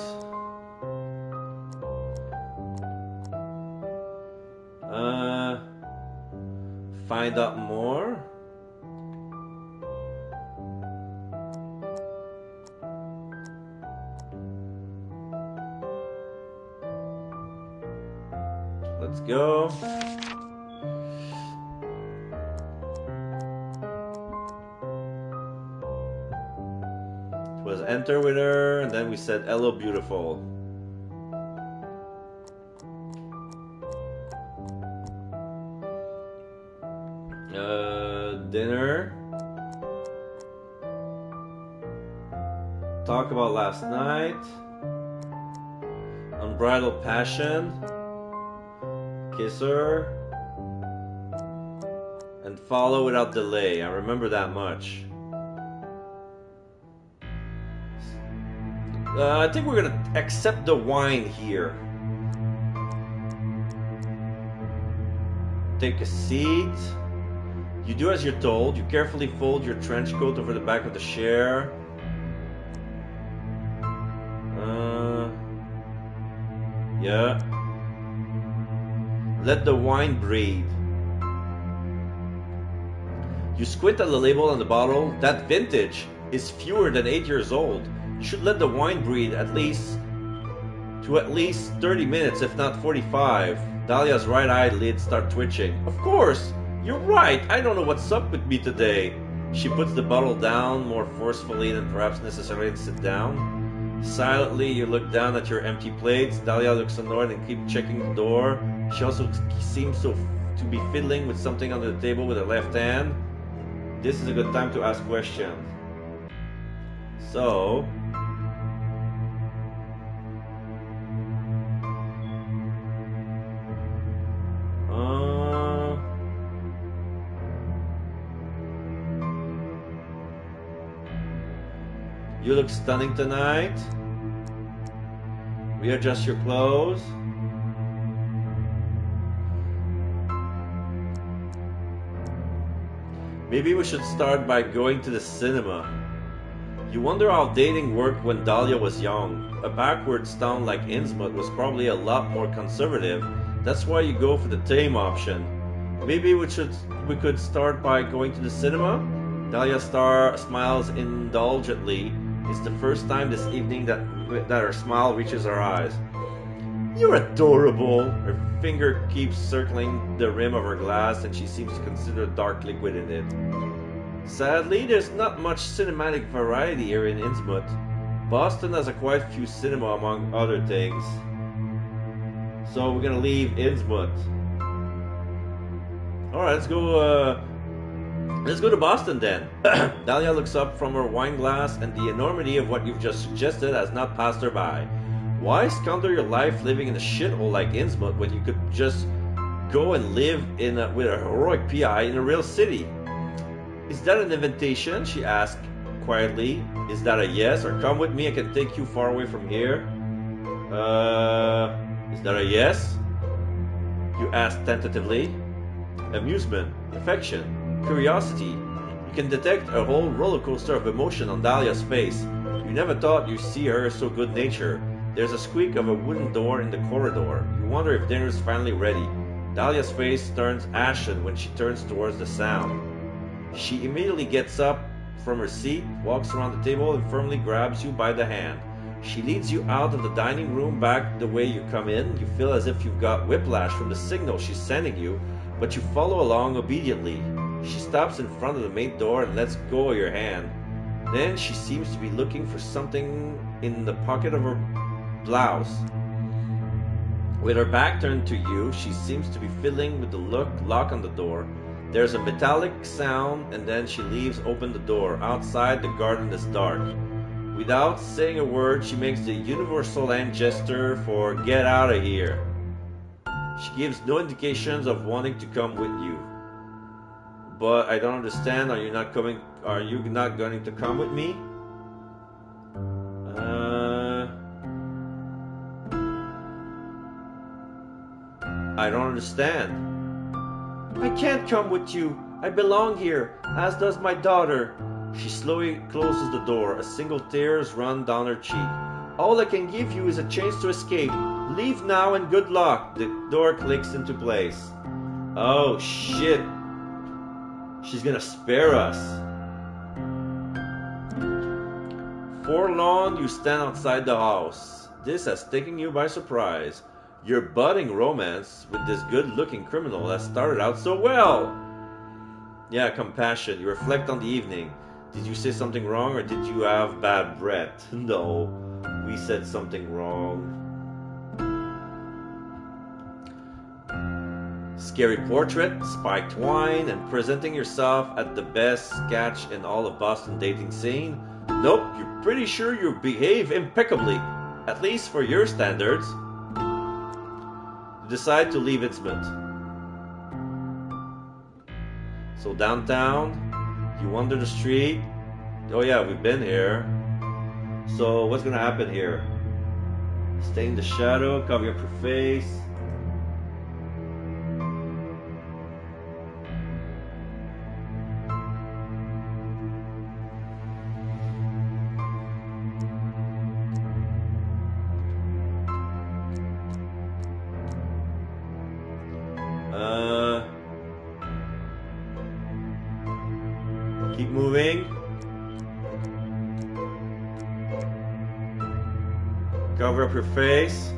Find out more. Let's go. It was enter with her, and then we said hello beautiful. Dinner. Talk about last night. Unbridled passion. Kiss her. And follow without delay. I remember that much. I think we're gonna accept the wine here. Take a seat. You do as you're told. You carefully fold your trench coat over the back of the chair. Yeah. Let the wine breathe. You squint at the label on the bottle. That vintage is fewer than 8 years old. You should let the wine breathe at least 30 minutes, if not 45. Dahlia's right eyelids start twitching. Of course! You're right! I don't know what's up with me today. She puts the bottle down more forcefully than perhaps necessary and sit down. Silently, you look down at your empty plates. Dahlia looks annoyed and keeps checking the door. She also seems to be fiddling with something under the table with her left hand. This is a good time to ask questions. So... You look stunning tonight. Readjust your clothes. Maybe we should start by going to the cinema. You wonder how dating worked when Dahlia was young. A backwards town like INNSMOUTH was probably a lot more conservative. That's why you go for the tame option. Maybe we could start by going to the cinema? Dahlia smiles indulgently. It's the first time this evening that her smile reaches her eyes. You're adorable! Her finger keeps circling the rim of her glass and she seems to consider the dark liquid in it. Sadly, there's not much cinematic variety here in INNSMOUTH. Boston has a quite few cinema among other things. So we're gonna leave INNSMOUTH. Alright, let's go to Boston then. Dahlia looks up from her wine glass and the enormity of what you've just suggested has not passed her by. Why squander your life living in a shithole like INNSMOUTH when you could just go and live with a heroic PI in a real city? Is that an invitation? She asked quietly. Is that a yes? Or come with me, I can take you far away from here. Is that a yes? You asked tentatively. Amusement, affection, curiosity. You can detect a whole roller coaster of emotion on Dahlia's face. You never thought you'd see her so good-natured. There's a squeak of a wooden door in the corridor. You wonder if dinner's finally ready. Dahlia's face turns ashen when she turns towards the sound. She immediately gets up from her seat, walks around the table, and firmly grabs you by the hand. She leads you out of the dining room back the way you come in. You feel as if you've got whiplash from the signal she's sending you, but you follow along obediently. She stops in front of the main door and lets go of your hand. Then she seems to be looking for something in the pocket of her blouse. With her back turned to you, she seems to be fiddling with the lock on the door. There's a metallic sound and then she leaves open the door. Outside, the garden is dark. Without saying a word, she makes the universal hand gesture for get out of here. She gives no indications of wanting to come with you. But I don't understand. Are you not going to come with me? I don't understand. I can't come with you. I belong here, as does my daughter. She slowly closes the door. A single tears run down her cheek. All I can give you is a chance to escape. Leave now and good luck. The door clicks into place. Oh shit. She's gonna spare us. Forlorn, you stand outside the house. This has taken you by surprise. Your budding romance with this good-looking criminal has started out so well. Yeah, compassion. You reflect on the evening. Did you say something wrong or did you have bad breath? No, we said something wrong. Scary portrait, spiked wine, and presenting yourself at the best sketch in all of Boston dating scene. Nope, you're pretty sure you behave impeccably, at least for your standards. You decide to leave INNSMOUTH. So downtown, you wander the street. Oh yeah, we've been here. So what's gonna happen here? Stay in the shadow, cover up your face. Keep moving. Cover up your face.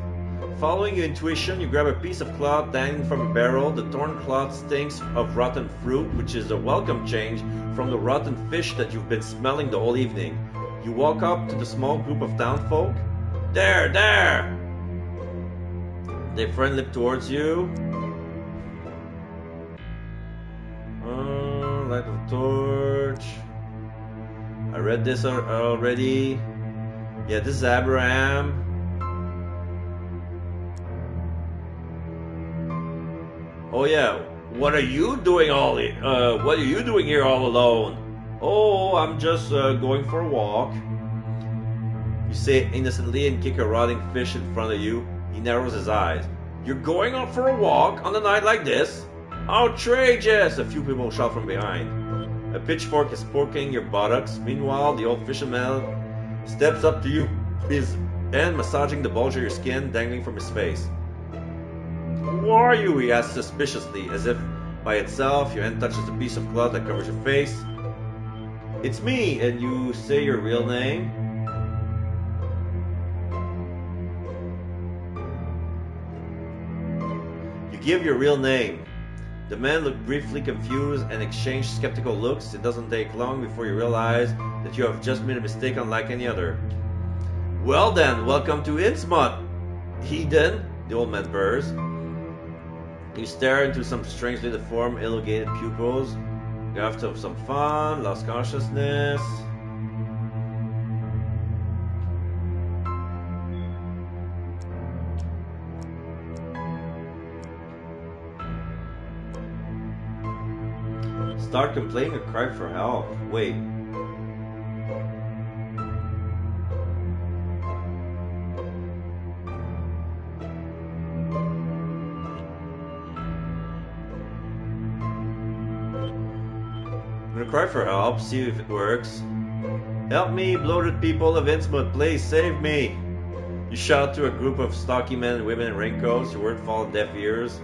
Following your intuition, you grab a piece of cloth dangling from a barrel. The torn cloth stinks of rotten fruit, which is a welcome change from the rotten fish that you've been smelling the whole evening. You walk up to the small group of townfolk. There, there! They friend lip towards you. Light of torch. I read this already. Yeah, this is Abraham. Oh yeah, what are you doing here all alone? Oh, I'm just going for a walk. You say it innocently and kick a rotting fish in front of you. He narrows his eyes. You're going out for a walk on a night like this? Outrageous! A few people shout from behind. A pitchfork is poking your buttocks. Meanwhile, the old fisherman steps up to you, his hand massaging the bulge of your skin dangling from his face. Who are you? He asks suspiciously, as if by itself your hand touches the piece of cloth that covers your face. It's me, and you say your real name? You give your real name. The men look briefly confused and exchange skeptical looks. It doesn't take long before you realize that you have just made a mistake unlike any other. Well then, welcome to INNSMOUTH, heathen, the old man purrs. You stare into some strangely deformed, elongated pupils. You have to have some fun, lost consciousness. Start complaining or cry for help. Wait. I'm gonna cry for help, see if it works. Help me, bloated people of INNSMOUTH, please save me! You shout to a group of stocky men and women in raincoats. Your word fall on deaf ears.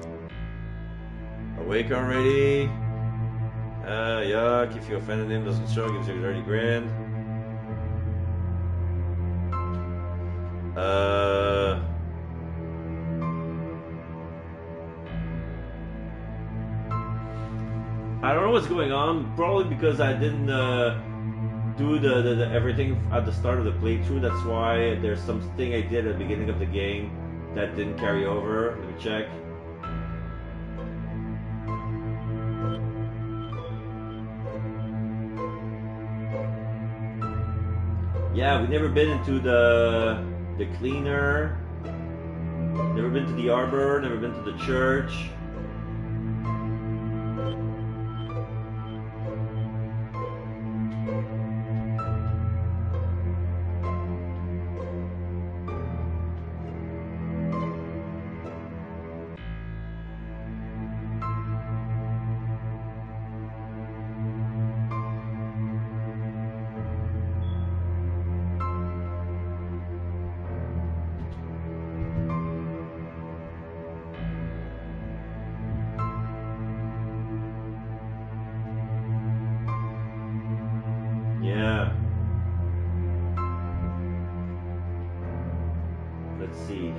Awake already? Yuck, if you offended him, doesn't show, gives you a dirty grin. I don't know what's going on, probably because I didn't do the everything at the start of the playthrough. That's why there's something I did at the beginning of the game that didn't carry over. Let me check. Yeah, we've never been into the cleaner, never been to the arbor, never been to the church. Yeah. Let's see.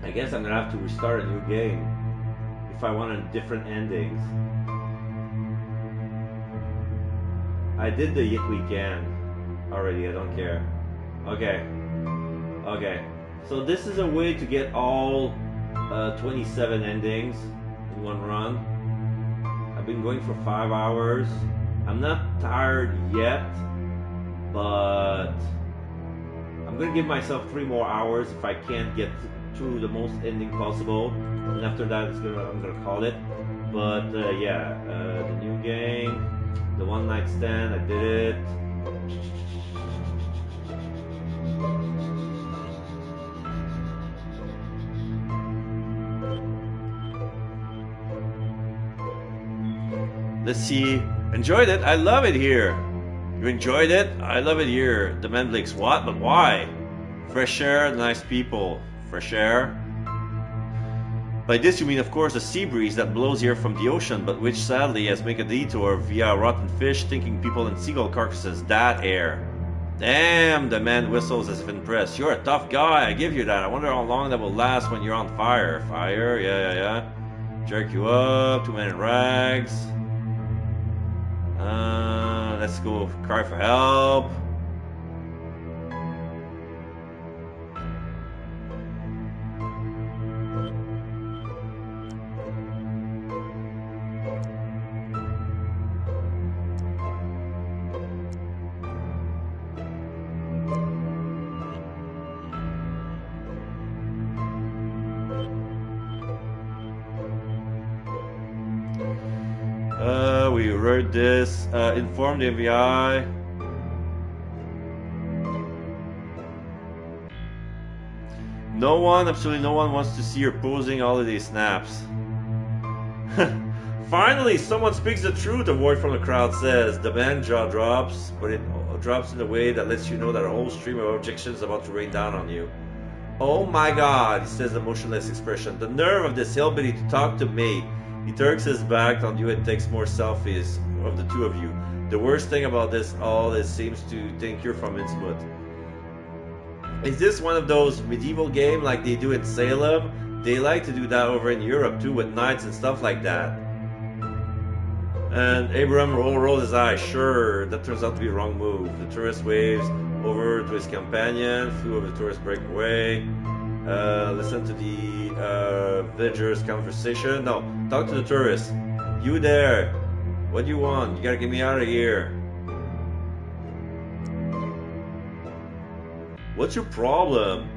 I guess I'm gonna have to restart a new game if I want different endings. I did the Yet We Can already, I don't care. Okay. So this is a way to get all 27 endings in one run. I've been going for 5 hours. I'm not tired yet, but I'm gonna give myself 3 more hours if I can't get through the most ending possible, and after that I'm gonna call it. But yeah, the new game, the one night stand, I did it. Let's see. Enjoyed it. I love it here. You enjoyed it? I love it here. The man blinks. What? But why? Fresh air, nice people. Fresh air. By this you mean, of course, the sea breeze that blows here from the ocean, but which sadly has made a detour via rotten fish, stinking people, and seagull carcasses. That air. Damn, the man whistles as if impressed. You're a tough guy, I give you that. I wonder how long that will last when you're on fire. Fire, yeah. Jerk you up, 2 men in rags. Let's go cry for help. we read this. Inform the FBI. No one, absolutely no one wants to see your posing holiday snaps. Finally, someone speaks the truth, a voice from the crowd says. The man's jaw drops, but it drops in a way that lets you know that a whole stream of objections is about to rain down on you. Oh my god, he says, a motionless expression. The nerve of this hillbilly to talk to me. He turns his back on you and takes more selfies of the two of you. The worst thing about this all is seems to think you're from INNSMOUTH. Is this one of those medieval games like they do in Salem? They like to do that over in Europe too, with knights and stuff like that. And Abram rolled his eyes. Sure, that turns out to be a wrong move. The tourist waves over to his companion, flew over the tourist breakaway. Listen to the villagers' conversation. No, talk to the tourist. You there? What do you want? You gotta get me out of here. What's your problem?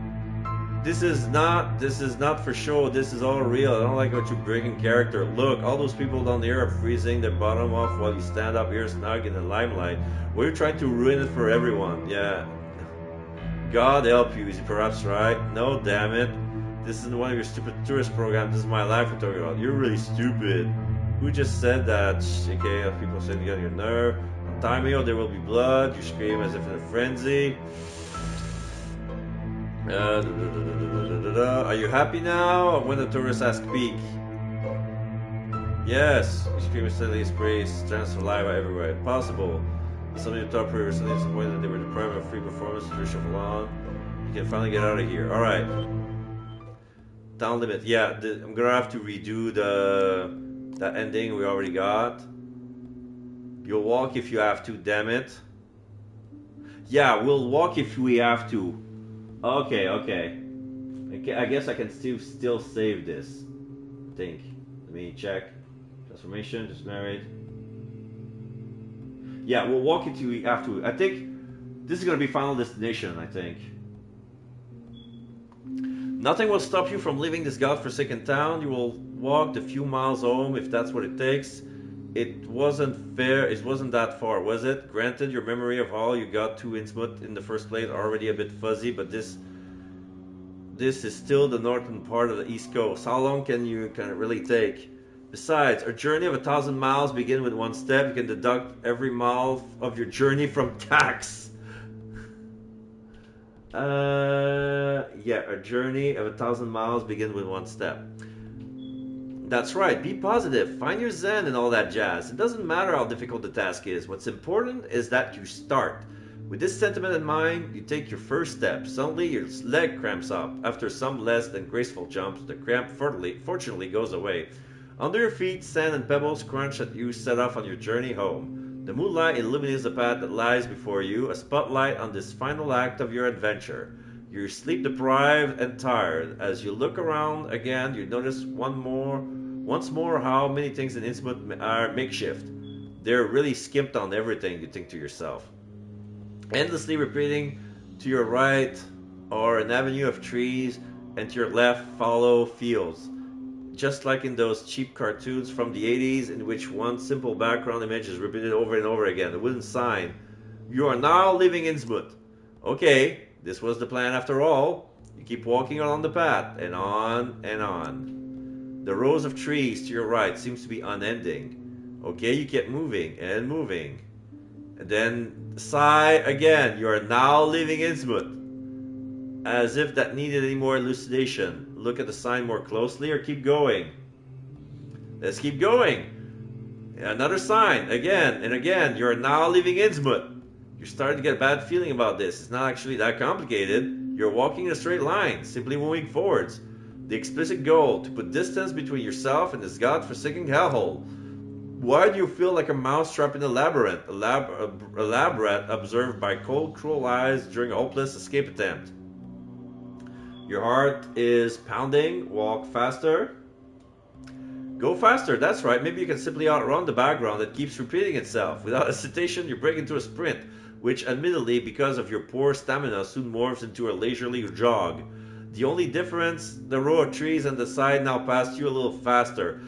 This is not for show. This is all real. I don't like what you bring in character. Look, all those people down there are freezing their bottom off while you stand up here snug in the limelight. We're trying to ruin it for everyone. Yeah. God help you. Is he perhaps right? No, damn it. This isn't one of your stupid tourist programs. This is my life we're talking about. You're really stupid. Who just said that? Okay, people saying you got your nerve. Untie me or there will be blood. You scream as if in a frenzy. Are you happy now? When the tourists ask speak. Yes. You scream instantly, sprays, strands of saliva everywhere. Impossible. Somebody to talk for recently disappointed that they were deprived of free performance to shuffle on. You can finally get out of here. Alright. Down limit. Yeah, I'm gonna have to redo that ending we already got. You'll walk if you have to, damn it. Yeah, we'll walk if we have to. Okay. I guess I can still save this. I think. Let me check. Transformation, just married. Yeah, we'll walk if we have to. I think this is going to be Final Destination, I think. Nothing will stop you from leaving this godforsaken town. You will walk the few miles home if that's what it takes. It wasn't fair. It wasn't that far, was it? Granted, your memory of how you got to INNSMOUTH in the first place already a bit fuzzy, but this is still the northern part of the East Coast. How long can it really take? Besides, a journey of 1,000 miles begins with one step. You can deduct every mile of your journey from tax. Yeah, a journey of 1,000 miles begins with one step. That's right, be positive, find your zen and all that jazz. It doesn't matter how difficult the task is. What's important is that you start. With this sentiment in mind, you take your first step. Suddenly, your leg cramps up. After some less than graceful jumps, the cramp fortunately goes away. Under your feet, sand and pebbles crunch as you set off on your journey home. The moonlight illuminates the path that lies before you, a spotlight on this final act of your adventure. You're sleep deprived and tired. As you look around again, you notice once more how many things in INNSMOUTH are makeshift. They're really skimped on everything, you think to yourself. Endlessly repeating to your right are an avenue of trees, and to your left follow fields. Just like in those cheap cartoons from the 80s in which one simple background image is repeated over and over again. The wooden sign. You are now leaving INNSMOUTH. Okay, this was the plan after all. You keep walking along the path, and on and on. The rows of trees to your right seems to be unending. Okay, you keep moving and moving. And then sigh again. You are now leaving INNSMOUTH. As if that needed any more elucidation. Look at the sign more closely or keep going. Let's keep going. Another sign. Again and again. You are now leaving INNSMOUTH. You're starting to get a bad feeling about this. It's not actually that complicated. You're walking in a straight line, simply moving forwards. The explicit goal, to put distance between yourself and this godforsaken hellhole. Why do you feel like a mouse trapped in a labyrinth? A lab rat observed by cold, cruel eyes during a hopeless escape attempt. Your heart is pounding. Walk faster. Go faster, that's right. Maybe you can simply outrun the background that keeps repeating itself. Without hesitation, you break into a sprint, which admittedly, because of your poor stamina, soon morphs into a leisurely jog. The only difference, the row of trees on the side now passed you a little faster.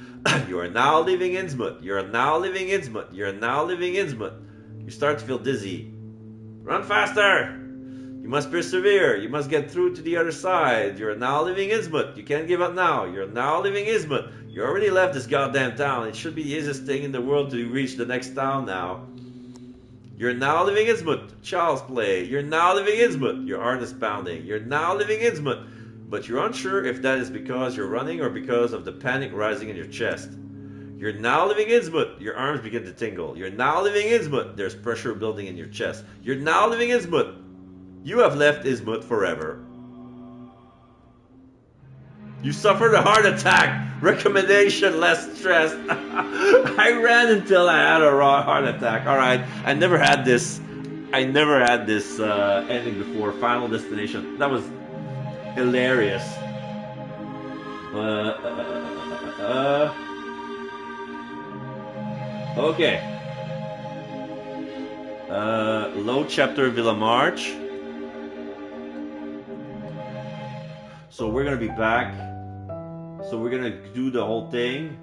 You are now leaving Innsmouth. You are now leaving Innsmouth. You are now leaving Innsmouth. You start to feel dizzy. Run faster! You must persevere. You must get through to the other side. You are now leaving Innsmouth. You can't give up now. You are now leaving Innsmouth. You already left this goddamn town. It should be the easiest thing in the world to reach the next town now. You're now leaving Innsmouth. Child's play. You're now leaving Innsmouth. Your heart is pounding. You're now leaving Innsmouth. But you're unsure if that is because you're running or because of the panic rising in your chest. You're now leaving Innsmouth. Your arms begin to tingle. You're now leaving Innsmouth. There's pressure building in your chest. You're now leaving Innsmouth. You have left Innsmouth forever. You suffered a heart attack. Recommendation, less stress. I ran until I had a raw heart attack. Alright, I never had this ending before. Final Destination. That was hilarious. Okay. Low chapter Villa March. So we're gonna be back. So we're gonna do the whole thing.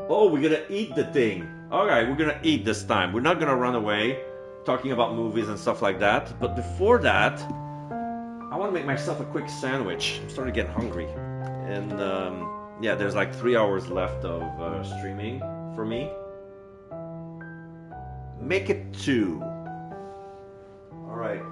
Oh, we're gonna eat the thing. Alright, we're gonna eat this time. We're not gonna run away talking about movies and stuff like that. But before that, I wanna make myself a quick sandwich. I'm starting to get hungry. And yeah, there's like 3 hours left of streaming for me. Make it 2. Alright.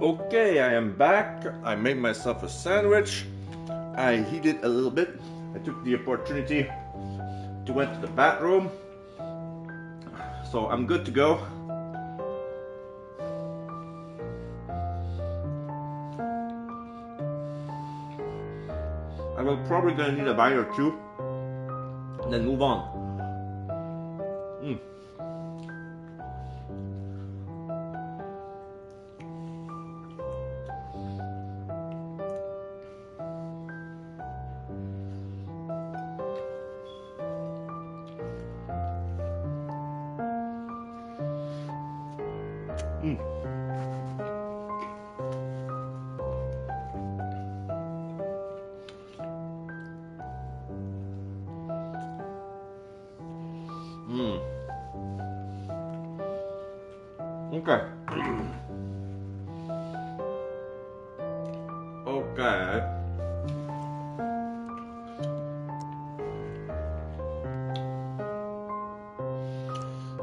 Okay, I am back. I made myself a sandwich. I heated a little bit. I took the opportunity to went to the bathroom. So I'm good to go. I will probably gonna need a bite or two and then move on. Okay. Okay.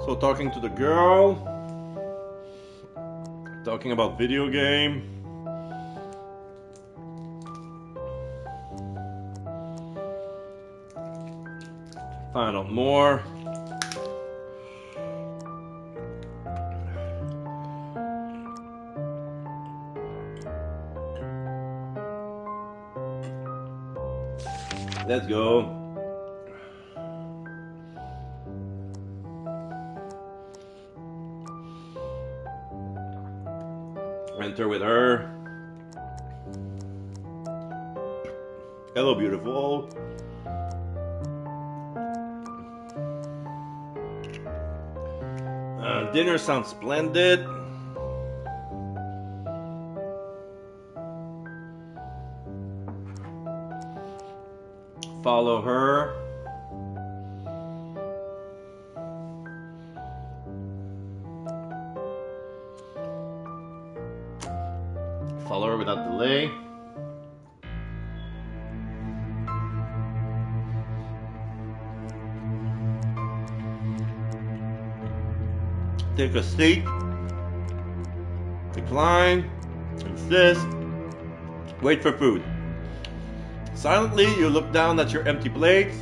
So talking to the girl, talking about video game. Find out more. Let's go. Enter with her. Hello, beautiful. Dinner sounds splendid. Follow her. Follow her without delay. Take a seat. Decline. Insist. Wait for food. Silently, you look down at your empty plate.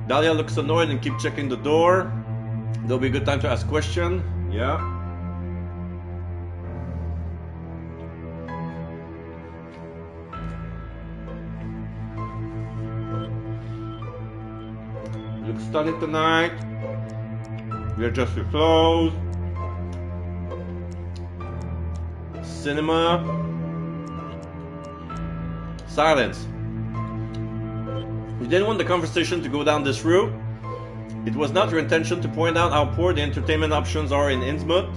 Dahlia looks annoyed and keeps checking the door. There'll be a good time to ask question. Yeah. You look stunning tonight. Readjust your clothes. Cinema. Silence. You didn't want the conversation to go down this route. It was not your intention to point out how poor the entertainment options are in Innsmouth,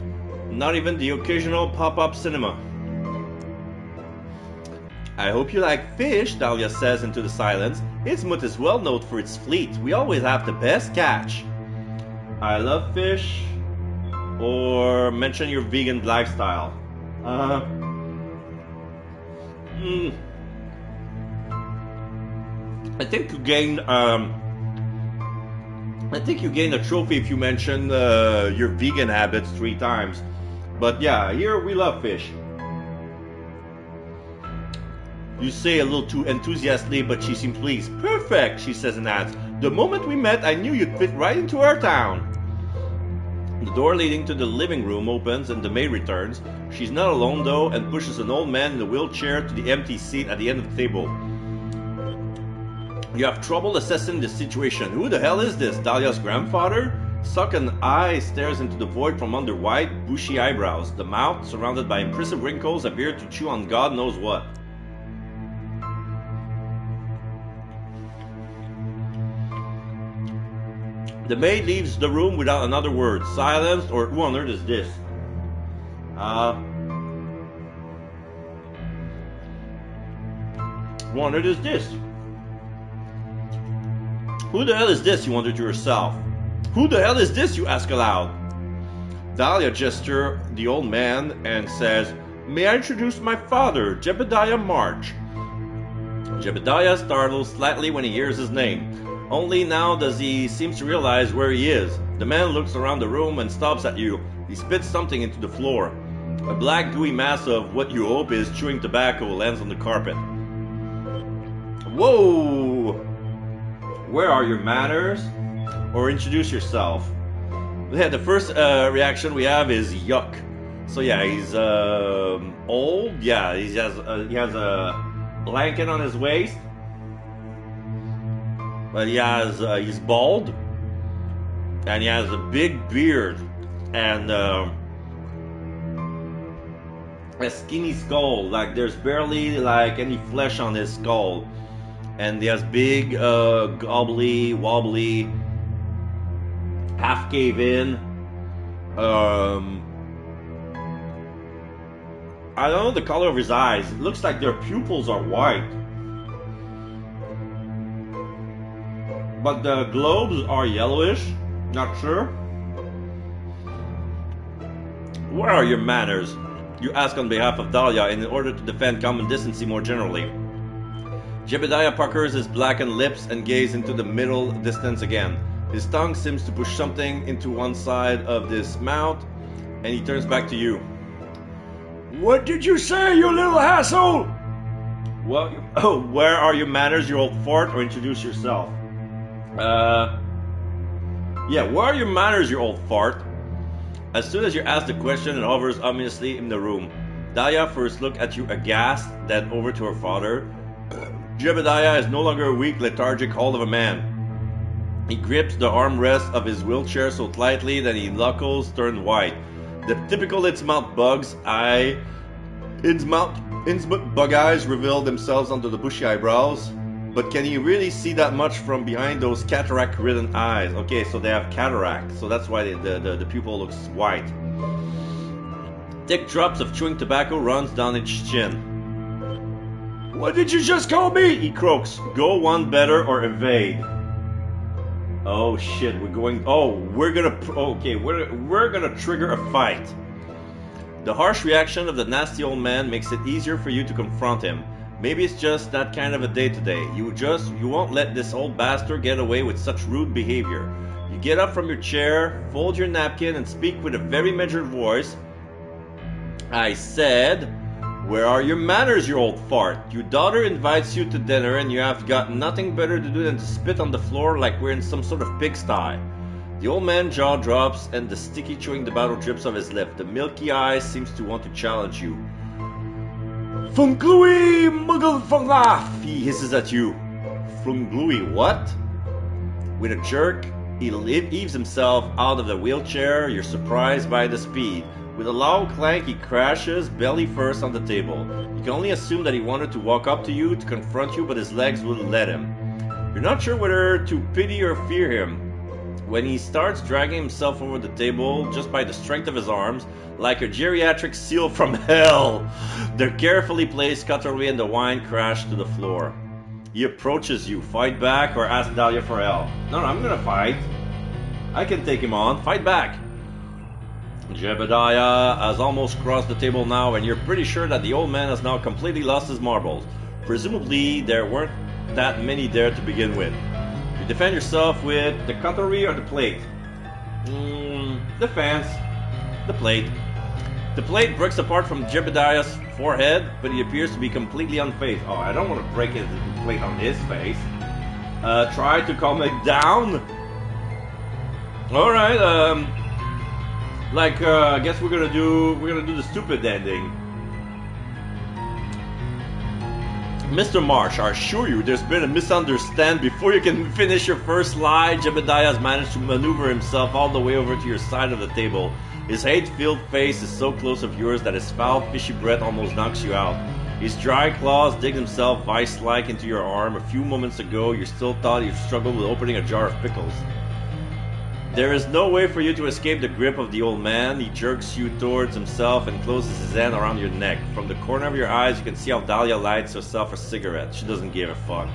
not even the occasional pop-up cinema. I hope you like fish, Dahlia says into the silence. Innsmouth is well known for its fleet. We always have the best catch. I love fish. Or mention your vegan lifestyle. I think you gain a trophy if you mention your vegan habits 3 times. But yeah, here we love fish. You say a little too enthusiastically, but she seems pleased. Perfect, she says and adds. The moment we met, I knew you'd fit right into our town. The door leading to the living room opens and the maid returns. She's not alone though, and pushes an old man in a wheelchair to the empty seat at the end of the table. You have trouble assessing the situation. Who the hell is this? Dahlia's grandfather? Sunken eye stares into the void from under wide, bushy eyebrows. The mouth, surrounded by impressive wrinkles, appears to chew on God knows what. The maid leaves the room without another word. Silence, or who on earth is this? Who on earth is this? Who the hell is this, you wonder to yourself. Who the hell is this, you ask aloud. Dahlia gestures the old man and says, May I introduce my father, Jebediah March. Jebediah startles slightly when he hears his name. Only now does he seem to realize where he is. The man looks around the room and stops at you. He spits something into the floor. A black gooey mass of what you hope is chewing tobacco lands on the carpet. Whoa! Where are your manners? Or introduce yourself. Yeah, the first reaction we have is yuck. So yeah, he's old. Yeah, he has a blanket on his waist. But he's bald. And he has a big beard. And a skinny skull, like there's barely like any flesh on his skull, and he has big gobbly wobbly half cave in I don't know the color of his eyes. It looks like their pupils are white, but the globes are yellowish. Not sure. Where are your manners? You ask on behalf of Dahlia in order to defend common decency more generally. Jebediah puckers his blackened lips and gazes into the middle distance again. His tongue seems to push something into one side of his mouth, and he turns back to you. What did you say, you little asshole? Well, where are your manners, you old fart, or introduce yourself? Yeah, where are your manners, you old fart? As soon as you ask the question, it hovers ominously in the room. Dahlia first looked at you aghast, then over to her father. Jebediah is no longer a weak, lethargic hold of a man. He grips the armrest of his wheelchair so tightly that his knuckles turn white. The typical INNSMOUTH bug eyes reveal themselves under the bushy eyebrows. But can you really see that much from behind those cataract-ridden eyes? Okay, so they have cataract, so that's why the pupil looks white. Thick drops of chewing tobacco runs down each chin. What did you just call me? He croaks. Go one better or evade. Oh shit, we're gonna trigger a fight. The harsh reaction of the nasty old man makes it easier for you to confront him. Maybe it's just that kind of a day today. You won't let this old bastard get away with such rude behavior. You get up from your chair, fold your napkin, and speak with a very measured voice. I said, where are your manners, you old fart? Your daughter invites you to dinner and you have got nothing better to do than to spit on the floor like we're in some sort of pigsty. The old man's jaw drops and the sticky chewing tobacco drips off his lip. The milky eye seems to want to challenge you. Funglui mugglefunglaff! He hisses at you. Funglui what? With a jerk, he heaves himself out of the wheelchair. You're surprised by the speed. With a loud clank, he crashes belly first on the table. You can only assume that he wanted to walk up to you to confront you, but his legs wouldn't let him. You're not sure whether to pity or fear him. When he starts dragging himself over the table just by the strength of his arms, like a geriatric seal from hell, the carefully placed cutlery and the wine crash to the floor. He approaches you. Fight back or ask Dahlia for help. No, I'm gonna fight. I can take him on. Fight back. Jebediah has almost crossed the table now, and you're pretty sure that the old man has now completely lost his marbles. Presumably, there weren't that many there to begin with. You defend yourself with the cutlery or the plate? Defense. The plate. The plate breaks apart from Jebediah's forehead, but he appears to be completely unfazed. Oh, I don't want to break his plate on his face. Try to calm it down. Alright, I guess we're gonna do the stupid ending. Mr. Marsh, I assure you there's been a misunderstanding. Before you can finish your first lie, Jebediah has managed to maneuver himself all the way over to your side of the table. His hate-filled face is so close of yours that his foul, fishy breath almost knocks you out. His dry claws dig themselves vice-like into your arm. A few moments ago, you still thought he struggled with opening a jar of pickles. There is no way for you to escape the grip of the old man. He jerks you towards himself and closes his hand around your neck. From the corner of your eyes, you can see how Dahlia lights herself a cigarette. She doesn't give a fuck.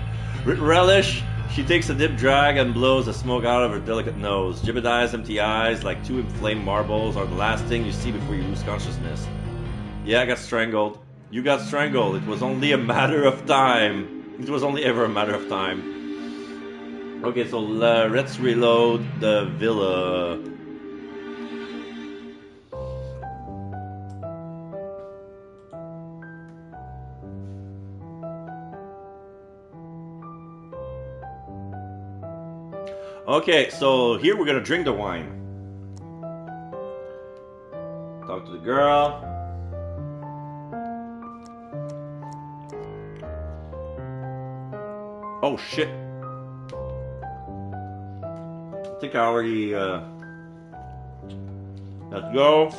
With relish, she takes a deep drag and blows the smoke out of her delicate nose. Jebediah's empty eyes, like two inflamed marbles, are the last thing you see before you lose consciousness. Yeah, I got strangled. You got strangled. It was only a matter of time. It was only ever a matter of time. Okay, so let's reload the villa. Okay, so here we're gonna drink the wine. Talk to the girl. Oh shit. I think I already, let's go.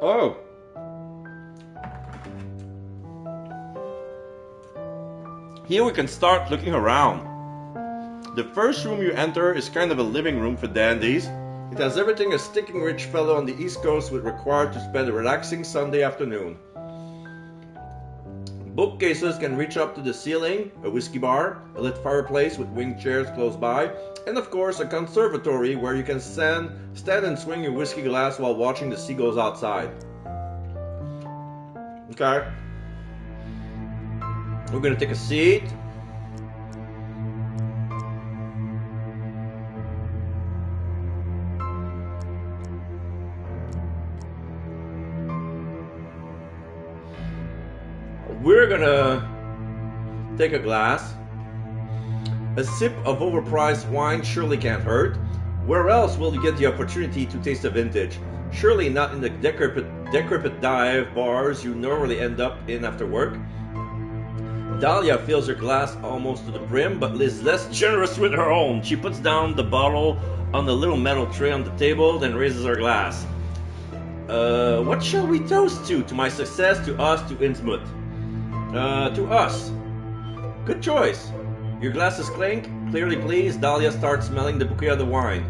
Oh. Here we can start looking around. The first room you enter is kind of a living room for dandies. It has everything a sticking rich fellow on the East Coast would require to spend a relaxing Sunday afternoon. Bookcases can reach up to the ceiling, a whiskey bar, a lit fireplace with winged chairs close by, and of course a conservatory where you can stand and swing your whiskey glass while watching the seagulls outside. Okay. We're gonna take a seat. We're gonna take a glass. A sip of overpriced wine surely can't hurt. Where else will you get the opportunity to taste a vintage? Surely not in the decrepit dive bars you normally end up in after work. Dahlia fills her glass almost to the brim, but is less generous with her own. She puts down the bottle on the little metal tray on the table, then raises her glass. What shall we toast to? To my success, to us, to INNSMOUTH. To us. Good choice. Your glasses clink. Clearly pleased, Dahlia starts smelling the bouquet of the wine.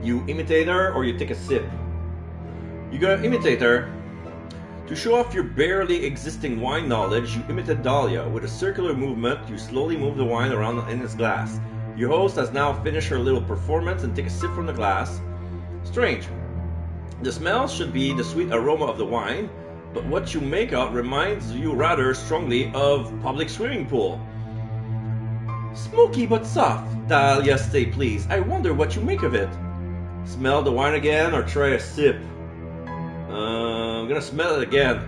You imitate her or you take a sip? You gotta imitate her. To show off your barely existing wine knowledge, you imitate Dahlia. With a circular movement, you slowly move the wine around in its glass. Your host has now finished her little performance and take a sip from the glass. Strange. The smell should be the sweet aroma of the wine, but what you make out reminds you rather strongly of public swimming pool. Smoky but soft. Dahlia, stay pleased. I wonder what you make of it. Smell the wine again or try a sip? I'm gonna smell it again.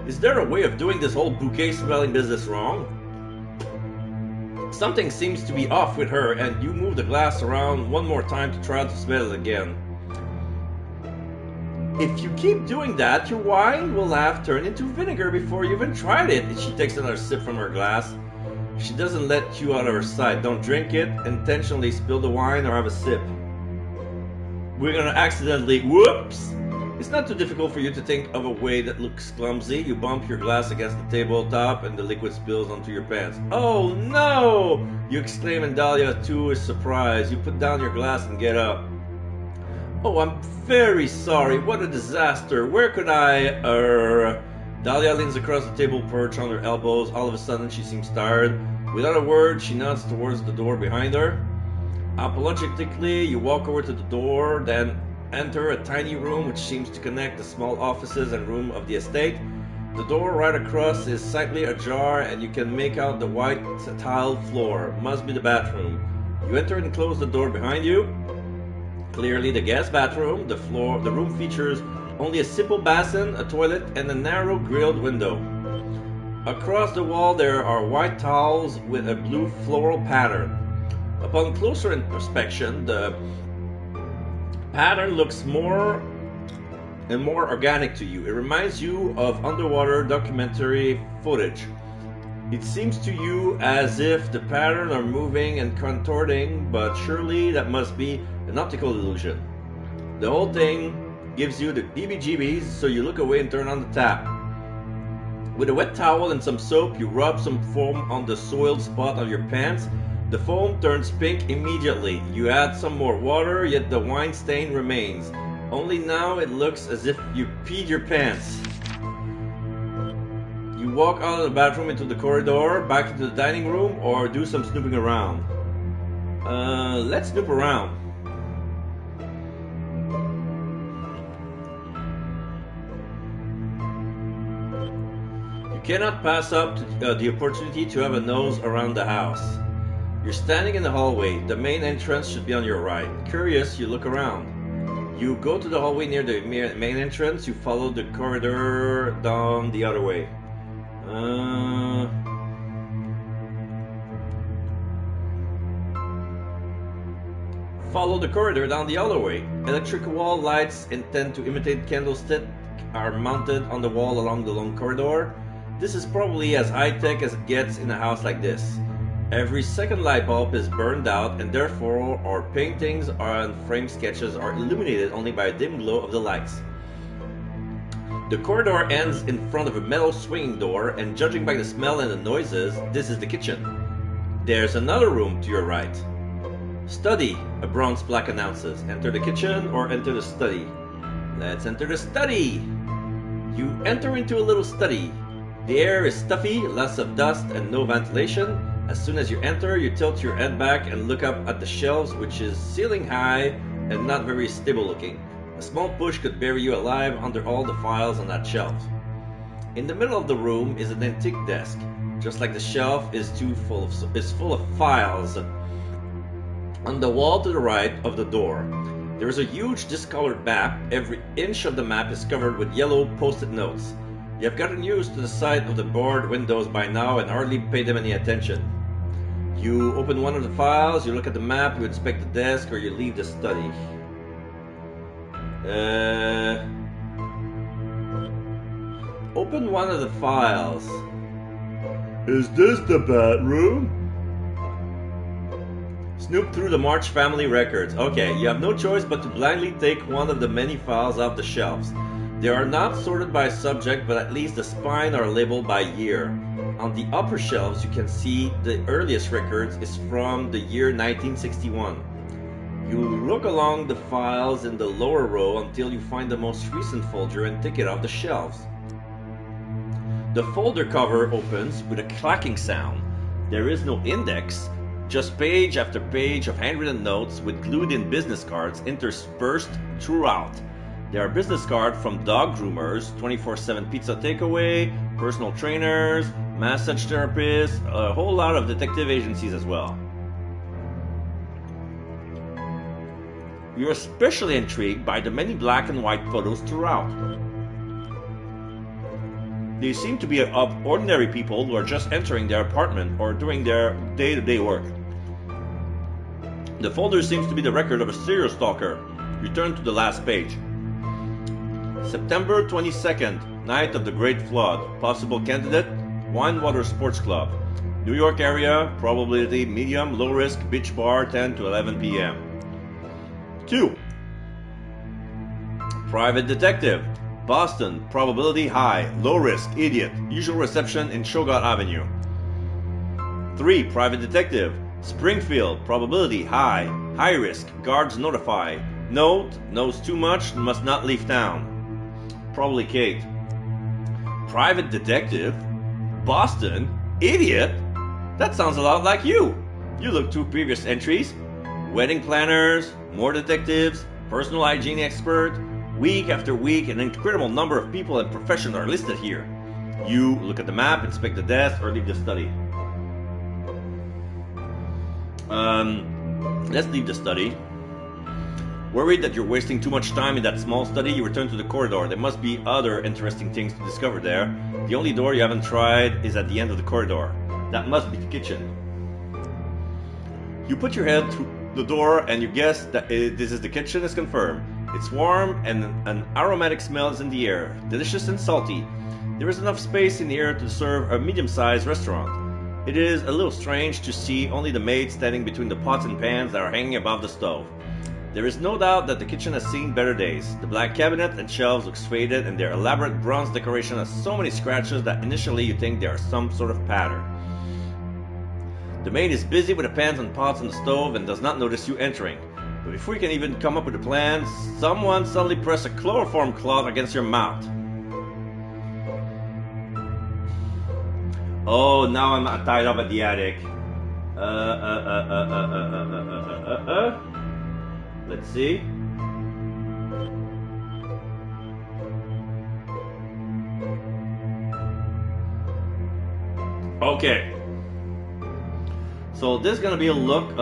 Is there a way of doing this whole bouquet smelling business wrong? Something seems to be off with her, and you move the glass around one more time to try to smell it again. If you keep doing that, your wine will have turned into vinegar before you even tried it. She takes another sip from her glass. She doesn't let you out of her sight. Don't drink it, intentionally spill the wine, or have a sip. We're gonna accidentally, whoops! It's not too difficult for you to think of a way that looks clumsy. You bump your glass against the tabletop and the liquid spills onto your pants. Oh no! You exclaim, and Dahlia too is surprised. You put down your glass and get up. Oh, I'm very sorry. What a disaster. Where could I, Dahlia leans across the table perch on her elbows. All of a sudden, she seems tired. Without a word, she nods towards the door behind her. Apologetically, you walk over to the door, then enter a tiny room which seems to connect the small offices and room of the estate. The door right across is slightly ajar, and you can make out the white tiled floor. Must be the bathroom. You enter and close the door behind you. Clearly the guest bathroom. The room features only a simple basin, a toilet, and a narrow grilled window. Across the wall there are white towels with a blue floral pattern. Upon closer inspection, the pattern looks more and more organic to you. It reminds you of underwater documentary footage. It seems to you as if the patterns are moving and contorting, but surely that must be an optical illusion. The whole thing gives you the heebie-jeebies, so you look away and turn on the tap. With a wet towel and some soap, you rub some foam on the soiled spot on your pants. The foam turns pink immediately. You add some more water, yet the wine stain remains. Only now it looks as if you peed your pants. You walk out of the bathroom into the corridor, back into the dining room, or do some snooping around. Let's snoop around. cannot pass up the opportunity to have a nose around the house. You're standing in the hallway. The main entrance should be on your right. Curious, you look around. You go to the hallway near the main entrance. You follow the corridor down the other way. Follow the corridor down the other way. Electric wall lights intend to imitate candlesticks are mounted on the wall along the long corridor. This is probably as high-tech as it gets in a house like this. Every second light bulb is burned out, and therefore our paintings and frame sketches are illuminated only by a dim glow of the lights. The corridor ends in front of a metal swinging door, and judging by the smell and the noises, this is the kitchen. There's another room to your right. Study, a bronze plaque announces. Enter the kitchen or enter the study. Let's enter the study. You enter into a little study. The air is stuffy, lots of dust and no ventilation. As soon as you enter, you tilt your head back and look up at the shelves, which is ceiling high and not very stable looking. A small push could bury you alive under all the files on that shelf. In the middle of the room is an antique desk. Just like the shelf is full of files. On the wall to the right of the door, there is a huge discolored map. Every inch of the map is covered with yellow post-it notes. You have gotten used to the sight of the board windows by now and hardly pay them any attention. You open one of the files, you look at the map, you inspect the desk, or you leave the study. Open one of the files. Is this the bathroom? Snoop through the March family records. Okay, you have no choice but to blindly take one of the many files off the shelves. They are not sorted by subject, but at least the spine are labeled by year. On the upper shelves, you can see the earliest records is from the year 1961. You look along the files in the lower row until you find the most recent folder and take it off the shelves. The folder cover opens with a clacking sound. There is no index, just page after page of handwritten notes with glued-in business cards interspersed throughout. There are business cards from dog groomers, 24/7 pizza takeaway, personal trainers, massage therapists, a whole lot of detective agencies as well. You're especially intrigued by the many black and white photos throughout. They seem to be of ordinary people who are just entering their apartment or doing their day-to-day work. The folder seems to be the record of a serial stalker. Return to the last page. September 22nd, night of the Great Flood. Possible candidate, Winewater Sports Club. New York area, probability medium, low risk, beach bar, 10 to 11 p.m. 2. Private detective. Boston, probability high, low risk, idiot, usual reception in Shogot Avenue. 3. Private detective. Springfield, probability high, high risk, guards notify. Note, knows too much, must not leave town. Probably Kate. Private detective? Boston? Idiot? That sounds a lot like you. You look through previous entries. Wedding planners, more detectives, personal hygiene expert. Week after week, an incredible number of people and professions are listed here. You look at the map, inspect the desk, or leave the study. Let's leave the study. Worried that you're wasting too much time in that small study, you return to the corridor. There must be other interesting things to discover there. The only door you haven't tried is at the end of the corridor. That must be the kitchen. You put your head through the door and you guess that this is the kitchen is confirmed. It's warm and an aromatic smell is in the air, delicious and salty. There is enough space in the air to serve a medium-sized restaurant. It is a little strange to see only the maid standing between the pots and pans that are hanging above the stove. There is no doubt that the kitchen has seen better days. The black cabinet and shelves looks faded and their elaborate bronze decoration has so many scratches that initially you think they are some sort of pattern. The maid is busy with the pans and pots on the stove and does not notice you entering. But before you can even come up with a plan, someone suddenly presses a chloroform cloth against your mouth. Oh, now I'm tied up at the attic. Let's see. Okay. So this is gonna be a lot.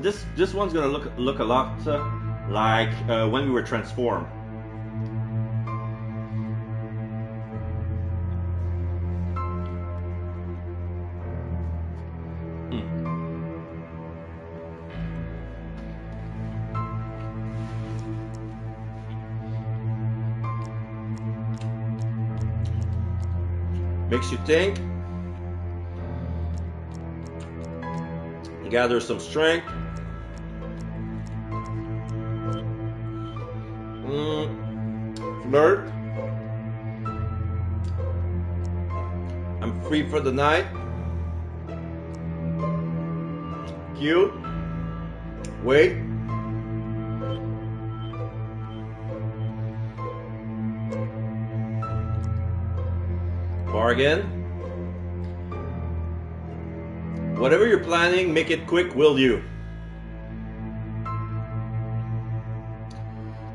This one's gonna look a lot like when we were transformed. Makes you think. Gather some strength. Flirt. I'm free for the night. Cute. Wait. Bargain. Whatever you're planning, make it quick, will you?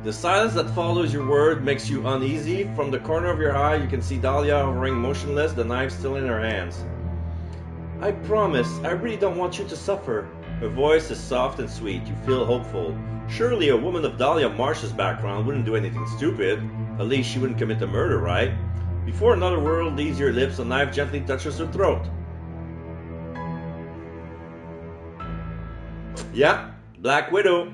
The silence that follows your word makes you uneasy. From the corner of your eye, you can see Dahlia hovering motionless, the knife still in her hands. I promise, I really don't want you to suffer. Her voice is soft and sweet. You feel hopeful. Surely a woman of Dahlia Marsh's background wouldn't do anything stupid. At least she wouldn't commit a murder, right? Before another word leaves your lips, a knife gently touches her throat. Yeah, Black Widow.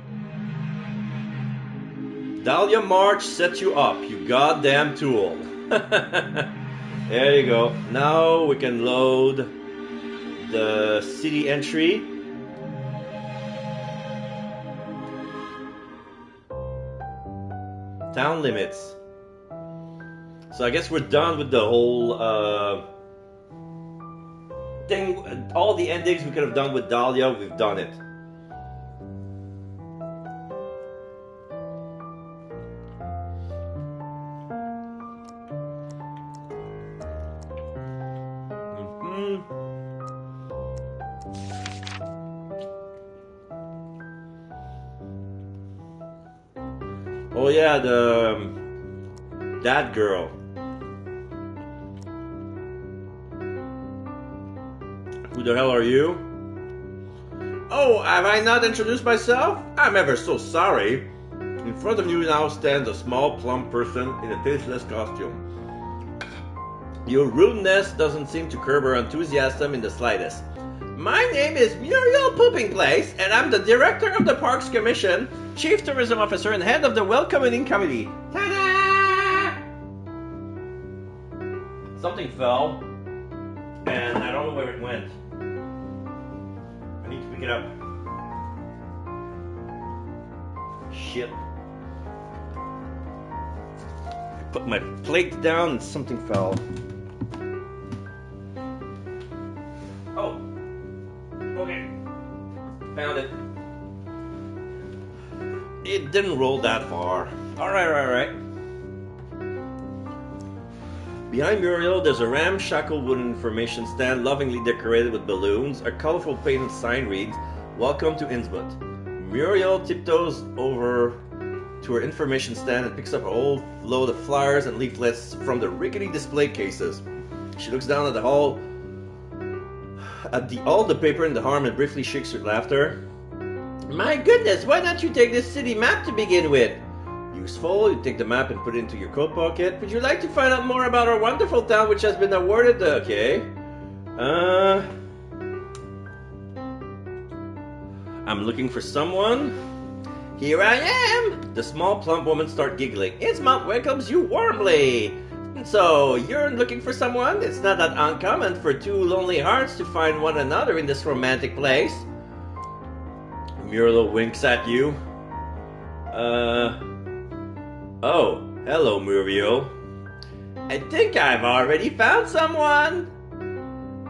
Dahlia March set you up, you goddamn tool. There you go. Now we can load the city entry. Town limits. So I guess we're done with the whole thing. All the endings we could have done with Dahlia, we've done it. Oh yeah, that girl. Who the hell are you? Oh, have I not introduced myself? I'm ever so sorry. In front of you now stands a small, plump person in a tasteless costume. Your rudeness doesn't seem to curb her enthusiasm in the slightest. My name is Muriel Pooping Place, and I'm the director of the Parks Commission, Chief Tourism Officer, and head of the Welcoming Committee. Ta-da! Something fell, and I don't know where it went. I need to pick it up. Shit. I put my plate down and something fell. Oh. Okay. Found it. It didn't roll that far. Alright. Behind Muriel, there's a ramshackle wooden information stand lovingly decorated with balloons. A colorful painted sign reads, "Welcome to INNSMOUTH." Muriel tiptoes over to her information stand and picks up a whole load of flyers and leaflets from the rickety display cases. She looks down at all the paper in the arm and briefly shakes her laughter. My goodness, why don't you take this city map to begin with? Useful, you take the map and put it into your coat pocket. Would you like to find out more about our wonderful town which has been awarded the... Okay. I'm looking for someone. Here I am! The small plump woman starts giggling. INNSMOUTH welcomes you warmly! So, you're looking for someone? It's not that uncommon for two lonely hearts to find one another in this romantic place. Muriel winks at you. Oh, hello, Muriel. I think I've already found someone.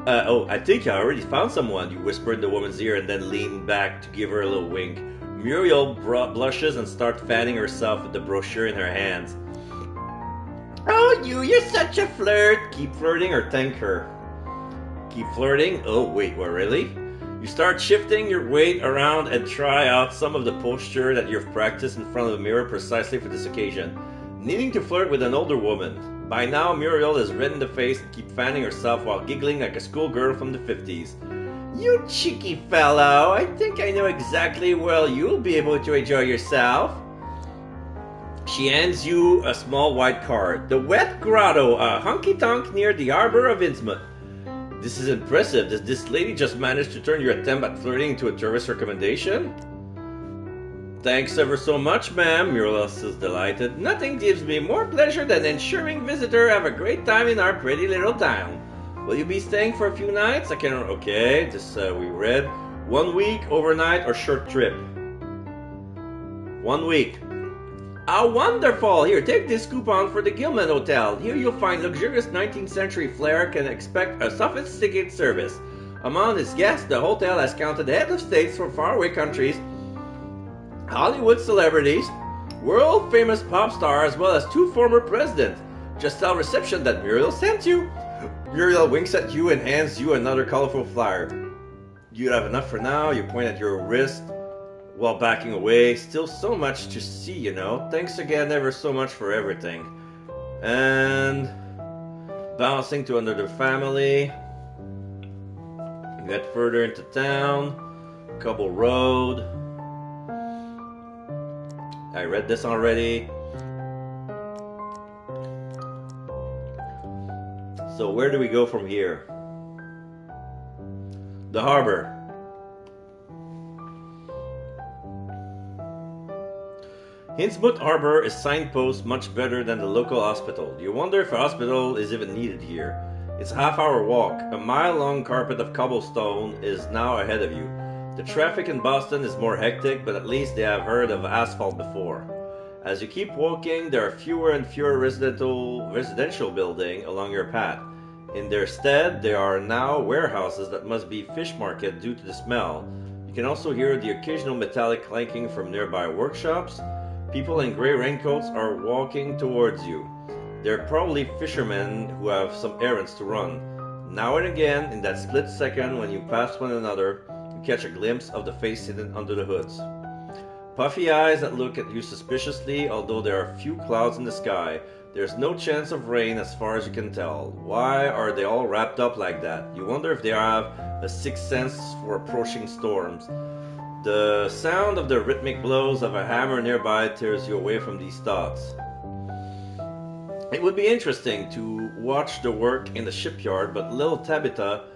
I think I already found someone, you whisper in the woman's ear and then lean back to give her a little wink. Muriel blushes and starts fanning herself with the brochure in her hands. Oh, you're such a flirt. Keep flirting or thank her. Keep flirting? Oh, wait, what, really? You start shifting your weight around and try out some of the posture that you've practiced in front of the mirror precisely for this occasion. Needing to flirt with an older woman. By now, Muriel is red in the face and keeps fanning herself while giggling like a schoolgirl from the 50s. You cheeky fellow, I think I know exactly where you'll be able to enjoy yourself. She hands you a small white card. The Wet Grotto, a honky-tonk near the harbor of INNSMOUTH. This is impressive. Does this lady just manage to turn your attempt at flirting into a tourist recommendation? Thanks ever so much, ma'am, Muriel is delighted. Nothing gives me more pleasure than ensuring visitors have a great time in our pretty little town. Will you be staying for a few nights? Okay, this we read. 1 week, overnight, or short trip? 1 week. How wonderful! Here, take this coupon for the Gilman Hotel. Here you'll find luxurious 19th century flair and expect a sophisticated service. Among its guests, the hotel has counted heads of states from faraway countries, Hollywood celebrities, world-famous pop stars, as well as 2 former presidents. Just tell reception that Muriel sent you. Muriel winks at you and hands you another colorful flyer. You have enough for now. You point at your wrist while backing away. Still so much to see, you know. Thanks again ever so much for everything. And bouncing to another family. Get further into town. Cobble Road. I read this already. So where do we go from here? The harbor. INNSMOUTH Harbor is signposted much better than the local hospital. You wonder if a hospital is even needed here. It's a half-hour walk. A mile-long carpet of cobblestone is now ahead of you. The traffic in Boston is more hectic, but at least they have heard of asphalt before. As you keep walking, there are fewer and fewer residential buildings along your path. In their stead, there are now warehouses that must be fish market due to the smell. You can also hear the occasional metallic clanking from nearby workshops. People in gray raincoats are walking towards you. They're probably fishermen who have some errands to run. Now and again, in that split second when you pass one another, you catch a glimpse of the face hidden under the hoods. Puffy eyes that look at you suspiciously, although there are few clouds in the sky. There's no chance of rain as far as you can tell. Why are they all wrapped up like that? You wonder if they have a sixth sense for approaching storms. The sound of the rhythmic blows of a hammer nearby tears you away from these thoughts. It would be interesting to watch the work in the shipyard, but little Tabitha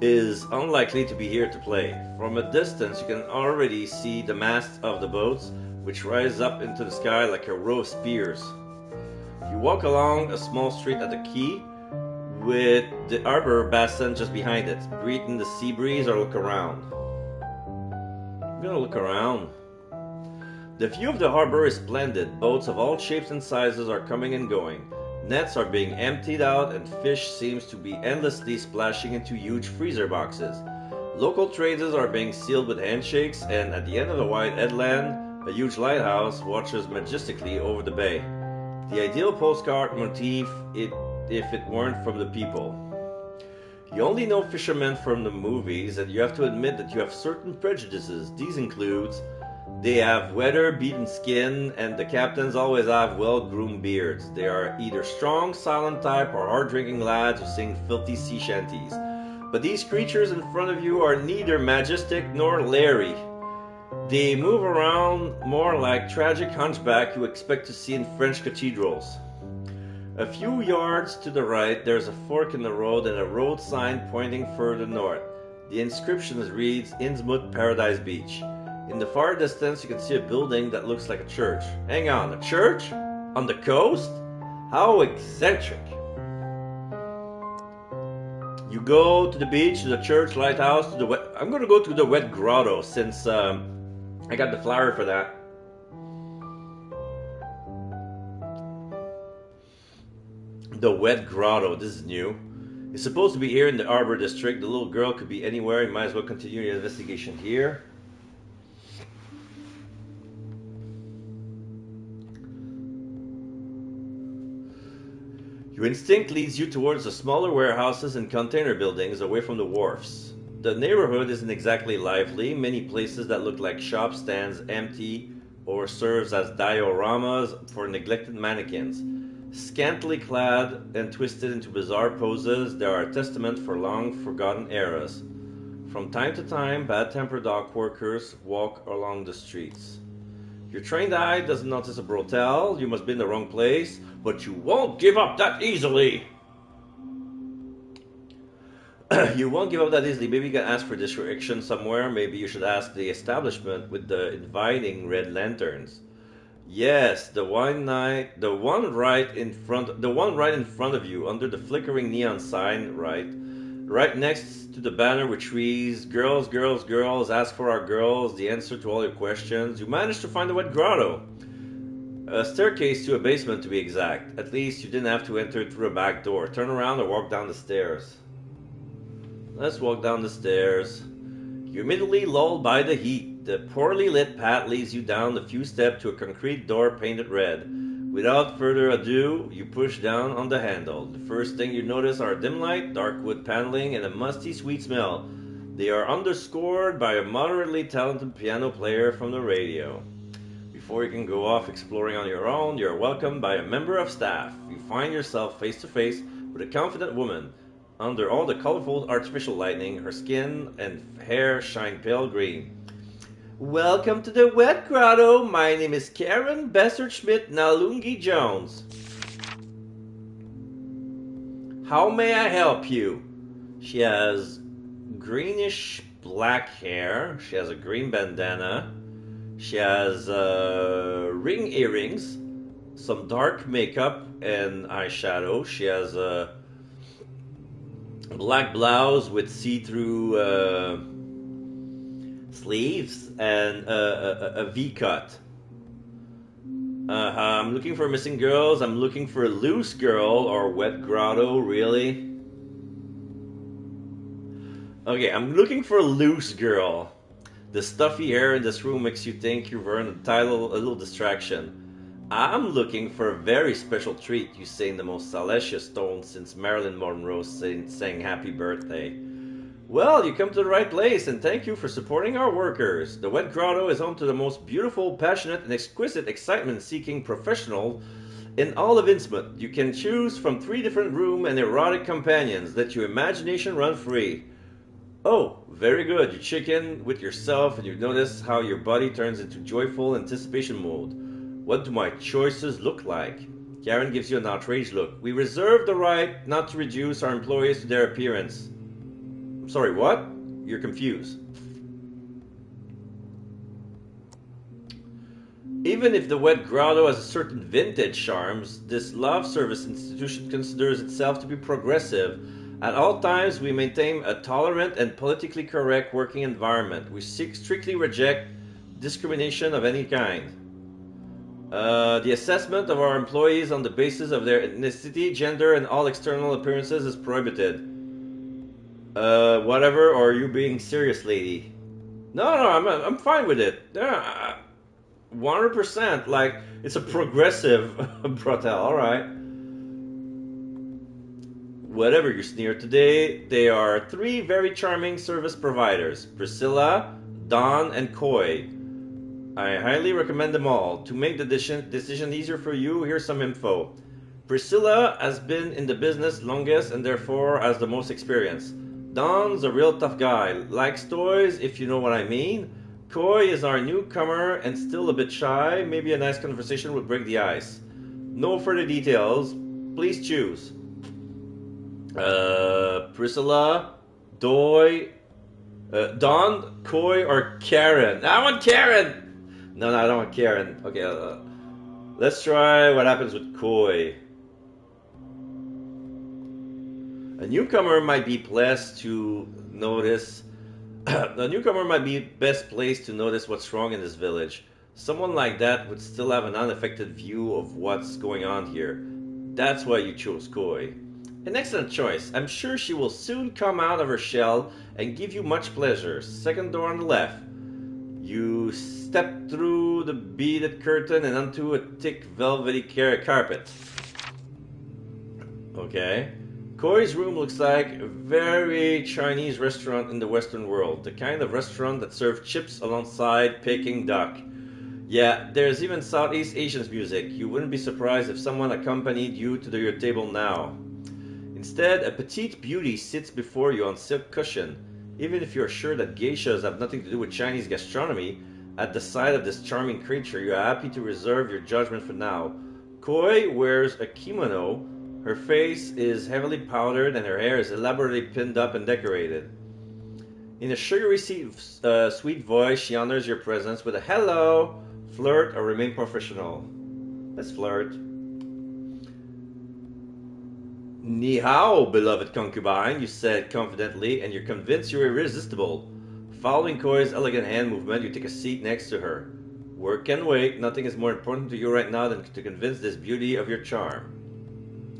is unlikely to be here to play. From a distance, you can already see the masts of the boats, which rise up into the sky like a row of spears. You walk along a small street at the quay, with the harbor basin just behind it. Breathe in the sea breeze or look around. I'm gonna look around. The view of the harbor is splendid. Boats of all shapes and sizes are coming and going. Nets are being emptied out and fish seems to be endlessly splashing into huge freezer boxes. Local traders are being sealed with handshakes, and at the end of the wide headland, a huge lighthouse watches majestically over the bay. The ideal postcard motif if it weren't from the people. You only know fishermen from the movies, and you have to admit that you have certain prejudices. These include they have weather-beaten skin, and the captains always have well-groomed beards. They are either strong, silent type or hard-drinking lads who sing filthy sea shanties. But these creatures in front of you are neither majestic nor leery. They move around more like tragic hunchback you expect to see in French cathedrals. A few yards to the right, there's a fork in the road and a road sign pointing further north. The inscription reads, INNSMOUTH Paradise Beach. In the far distance, you can see a building that looks like a church. Hang on, a church? On the coast? How eccentric. You go to the beach, to the church, lighthouse, to the wet... I'm going to go to the Wet Grotto since I got the flyer for that. The Wet Grotto, this is new. It's supposed to be here in the Harbor District. The little girl could be anywhere. You might as well continue your investigation here. Your instinct leads you towards the smaller warehouses and container buildings away from the wharfs. The neighborhood isn't exactly lively. Many places that look like shop stands empty or serves as dioramas for neglected mannequins. Scantily clad and twisted into bizarre poses, they are a testament for long-forgotten eras. From time to time, bad-tempered dock workers walk along the streets. Your trained eye doesn't notice a brothel, you must be in the wrong place, but you won't give up that easily! You won't give up that easily. Maybe you can ask for direction somewhere. Maybe you should ask the establishment with the inviting red lanterns. Yes, the one right in front of you, under the flickering neon sign, right next to the banner which reads, "Girls, girls, girls, ask for our girls, the answer to all your questions." You managed to find the wet grotto. A staircase to a basement, to be exact. At least you didn't have to enter through a back door. Turn around or walk down the stairs. Let's walk down the stairs. You're immediately lulled by the heat. The poorly lit path leads you down a few steps to a concrete door painted red. Without further ado, you push down on the handle. The first thing you notice are dim light, dark wood paneling, and a musty sweet smell. They are underscored by a moderately talented piano player from the radio. Before you can go off exploring on your own, you are welcomed by a member of staff. You find yourself face to face with a confident woman. Under all the colorful artificial lighting, her skin and hair shine pale green. Welcome to the Wet Grotto. My name is Karen Besserschmidt Nalungi Jones. How may I help you? She has greenish black hair. She has a green bandana. She has ring earrings, some dark makeup and eyeshadow. She has a black blouse with see-through sleeves and a V-cut. I'm looking for missing girls. I'm looking for a loose girl or wet grotto, really? Okay, I'm looking for a loose girl. The stuffy hair in this room makes you think you're in a little distraction. I'm looking for a very special treat, you say in the most salacious tone since Marilyn Monroe sang happy birthday. Well, you come to the right place, and thank you for supporting our workers. The Wet Grotto is home to the most beautiful, passionate, and exquisite excitement-seeking professional in all of INNSMOUTH. You can choose from 3 different room and erotic companions. Let your imagination run free. Oh, very good. You check in with yourself and you notice how your body turns into joyful anticipation mode. What do my choices look like? Karen gives you an outraged look. We reserve the right not to reduce our employees to their appearance. I'm sorry, what? You're confused. Even if the Wet Grotto has a certain vintage charms, this love service institution considers itself to be progressive. At all times, we maintain a tolerant and politically correct working environment. We strictly reject discrimination of any kind. The assessment of our employees on the basis of their ethnicity, gender, and all external appearances is prohibited. Whatever, or are you being serious, lady? No, I'm fine with it. 100%, like, it's a progressive brothel, alright. Whatever you sneer today, they are 3 very charming service providers, Priscilla, Dawn, and Coy. I highly recommend them all. To make the decision easier for you, here's some info. Priscilla has been in the business longest and therefore has the most experience. Don's a real tough guy, likes toys, if you know what I mean. Coy is our newcomer and still a bit shy. Maybe a nice conversation would break the ice. No further details. Please choose. Priscilla, Doy, Dawn, Coy, or Karen? I want Karen! No, I don't want Karen. Okay, let's try what happens with Coy. A newcomer might be blessed to notice. The newcomer might be best placed to notice what's wrong in this village. Someone like that would still have an unaffected view of what's going on here. That's why you chose Coy. An excellent choice. I'm sure she will soon come out of her shell and give you much pleasure. Second door on the left. You step through the beaded curtain and onto a thick velvety carpet. Okay. Coy's room looks like a very Chinese restaurant in the Western world. The kind of restaurant that serves chips alongside Peking duck. Yeah, there's even Southeast Asian music. You wouldn't be surprised if someone accompanied you to your table now. Instead, a petite beauty sits before you on silk cushion. Even if you're sure that geishas have nothing to do with Chinese gastronomy, at the sight of this charming creature, you are happy to reserve your judgment for now. Koi wears a kimono. Her face is heavily powdered and her hair is elaborately pinned up and decorated. In a sugary sweet voice, she honors your presence with a hello, flirt, or remain professional. Let's flirt. Ni hao, beloved concubine, you said confidently, and you're convinced you're irresistible. Following Koi's elegant hand movement, you take a seat next to her. Work can wait. Nothing is more important to you right now than to convince this beauty of your charm.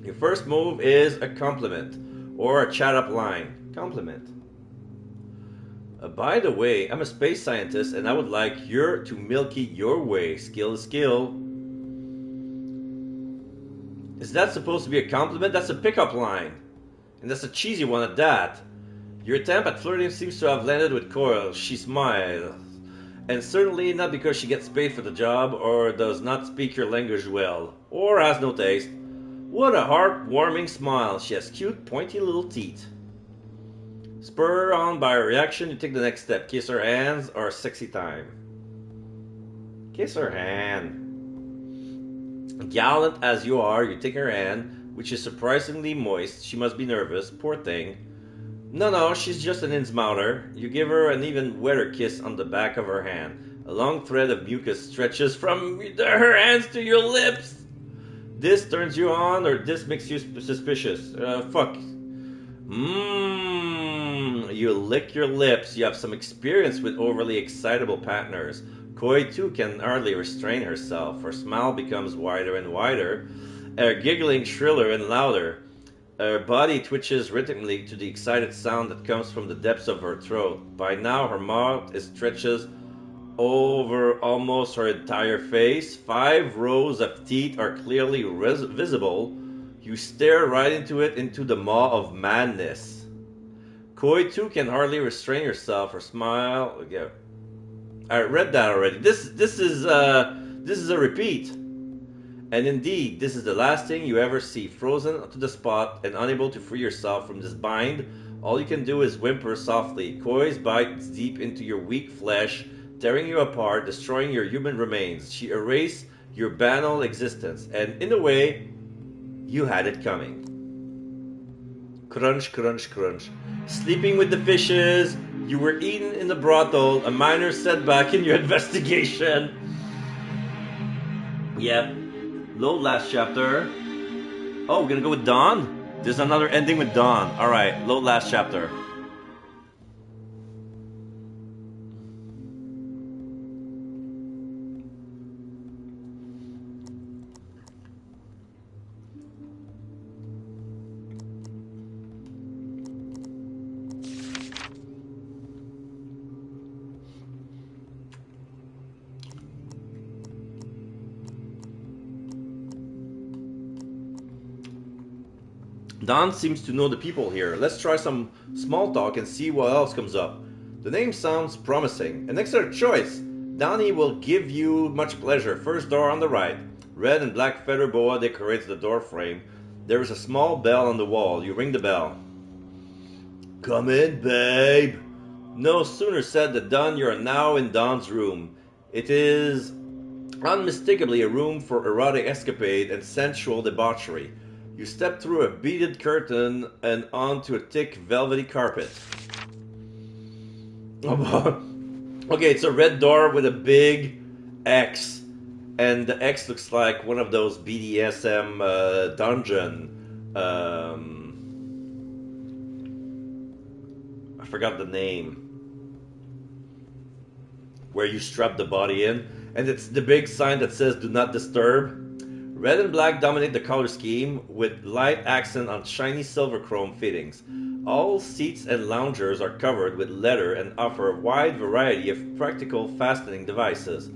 Your first move is a compliment, or a chat-up line. Compliment. By the way, I'm a space scientist, and I would like you to milk it your way. Skill is skill. Is that supposed to be a compliment? That's a pickup line. And that's a cheesy one at that. Your attempt at flirting seems to have landed with Coil. She smiles. And certainly not because she gets paid for the job, or does not speak your language well, or has no taste. What a heartwarming smile. She has cute, pointy little teeth. Spurred on by her reaction, you take the next step. Kiss her hands or sexy time. Kiss her hand. Gallant as you are, you take her hand, which is surprisingly moist. She must be nervous, poor thing. No, she's just an INNSMOUTher. You give her an even wetter kiss on the back of her hand. A long thread of mucus stretches from her hands to your lips. This turns you on, or this makes you suspicious? Fuck. You lick your lips. You have some experience with overly excitable partners. Koi too can hardly restrain herself. Her smile becomes wider and wider, her giggling shriller and louder. Her body twitches rhythmically to the excited sound that comes from the depths of her throat. By now her mouth stretches over almost her entire face. 5 rows of teeth are clearly visible. You stare right into it, into the maw of madness. Koi too can hardly restrain herself. Her smile. Yeah. I read that already. This is a repeat. And indeed, this is the last thing you ever see. Frozen to the spot and unable to free yourself from this bind, all you can do is whimper softly. Koi's bites deep into your weak flesh, tearing you apart, destroying your human remains. She erased your banal existence, and in a way, you had it coming. Crunch, crunch, crunch. Sleeping with the fishes, you were eaten in the brothel, a minor setback in your investigation. Yep. Load last chapter. Oh, we're gonna go with Dawn? There's another ending with Dawn. Alright, load last chapter. Don seems to know the people here. Let's try some small talk and see what else comes up. The name sounds promising. An excellent choice. Donnie will give you much pleasure. First door on the right. Red and black feather boa decorates the door frame. There is a small bell on the wall. You ring the bell. Come in, babe. No sooner said than done. You are now in Don's room. It is unmistakably a room for erotic escapade and sensual debauchery. You step through a beaded curtain and onto a thick velvety carpet. Okay, it's a red door with a big X. And the X looks like one of those BDSM dungeon. I forgot the name. Where you strap the body in. And it's the big sign that says do not disturb. Red and black dominate the color scheme, with light accent on shiny silver chrome fittings. All seats and loungers are covered with leather and offer a wide variety of practical fastening devices.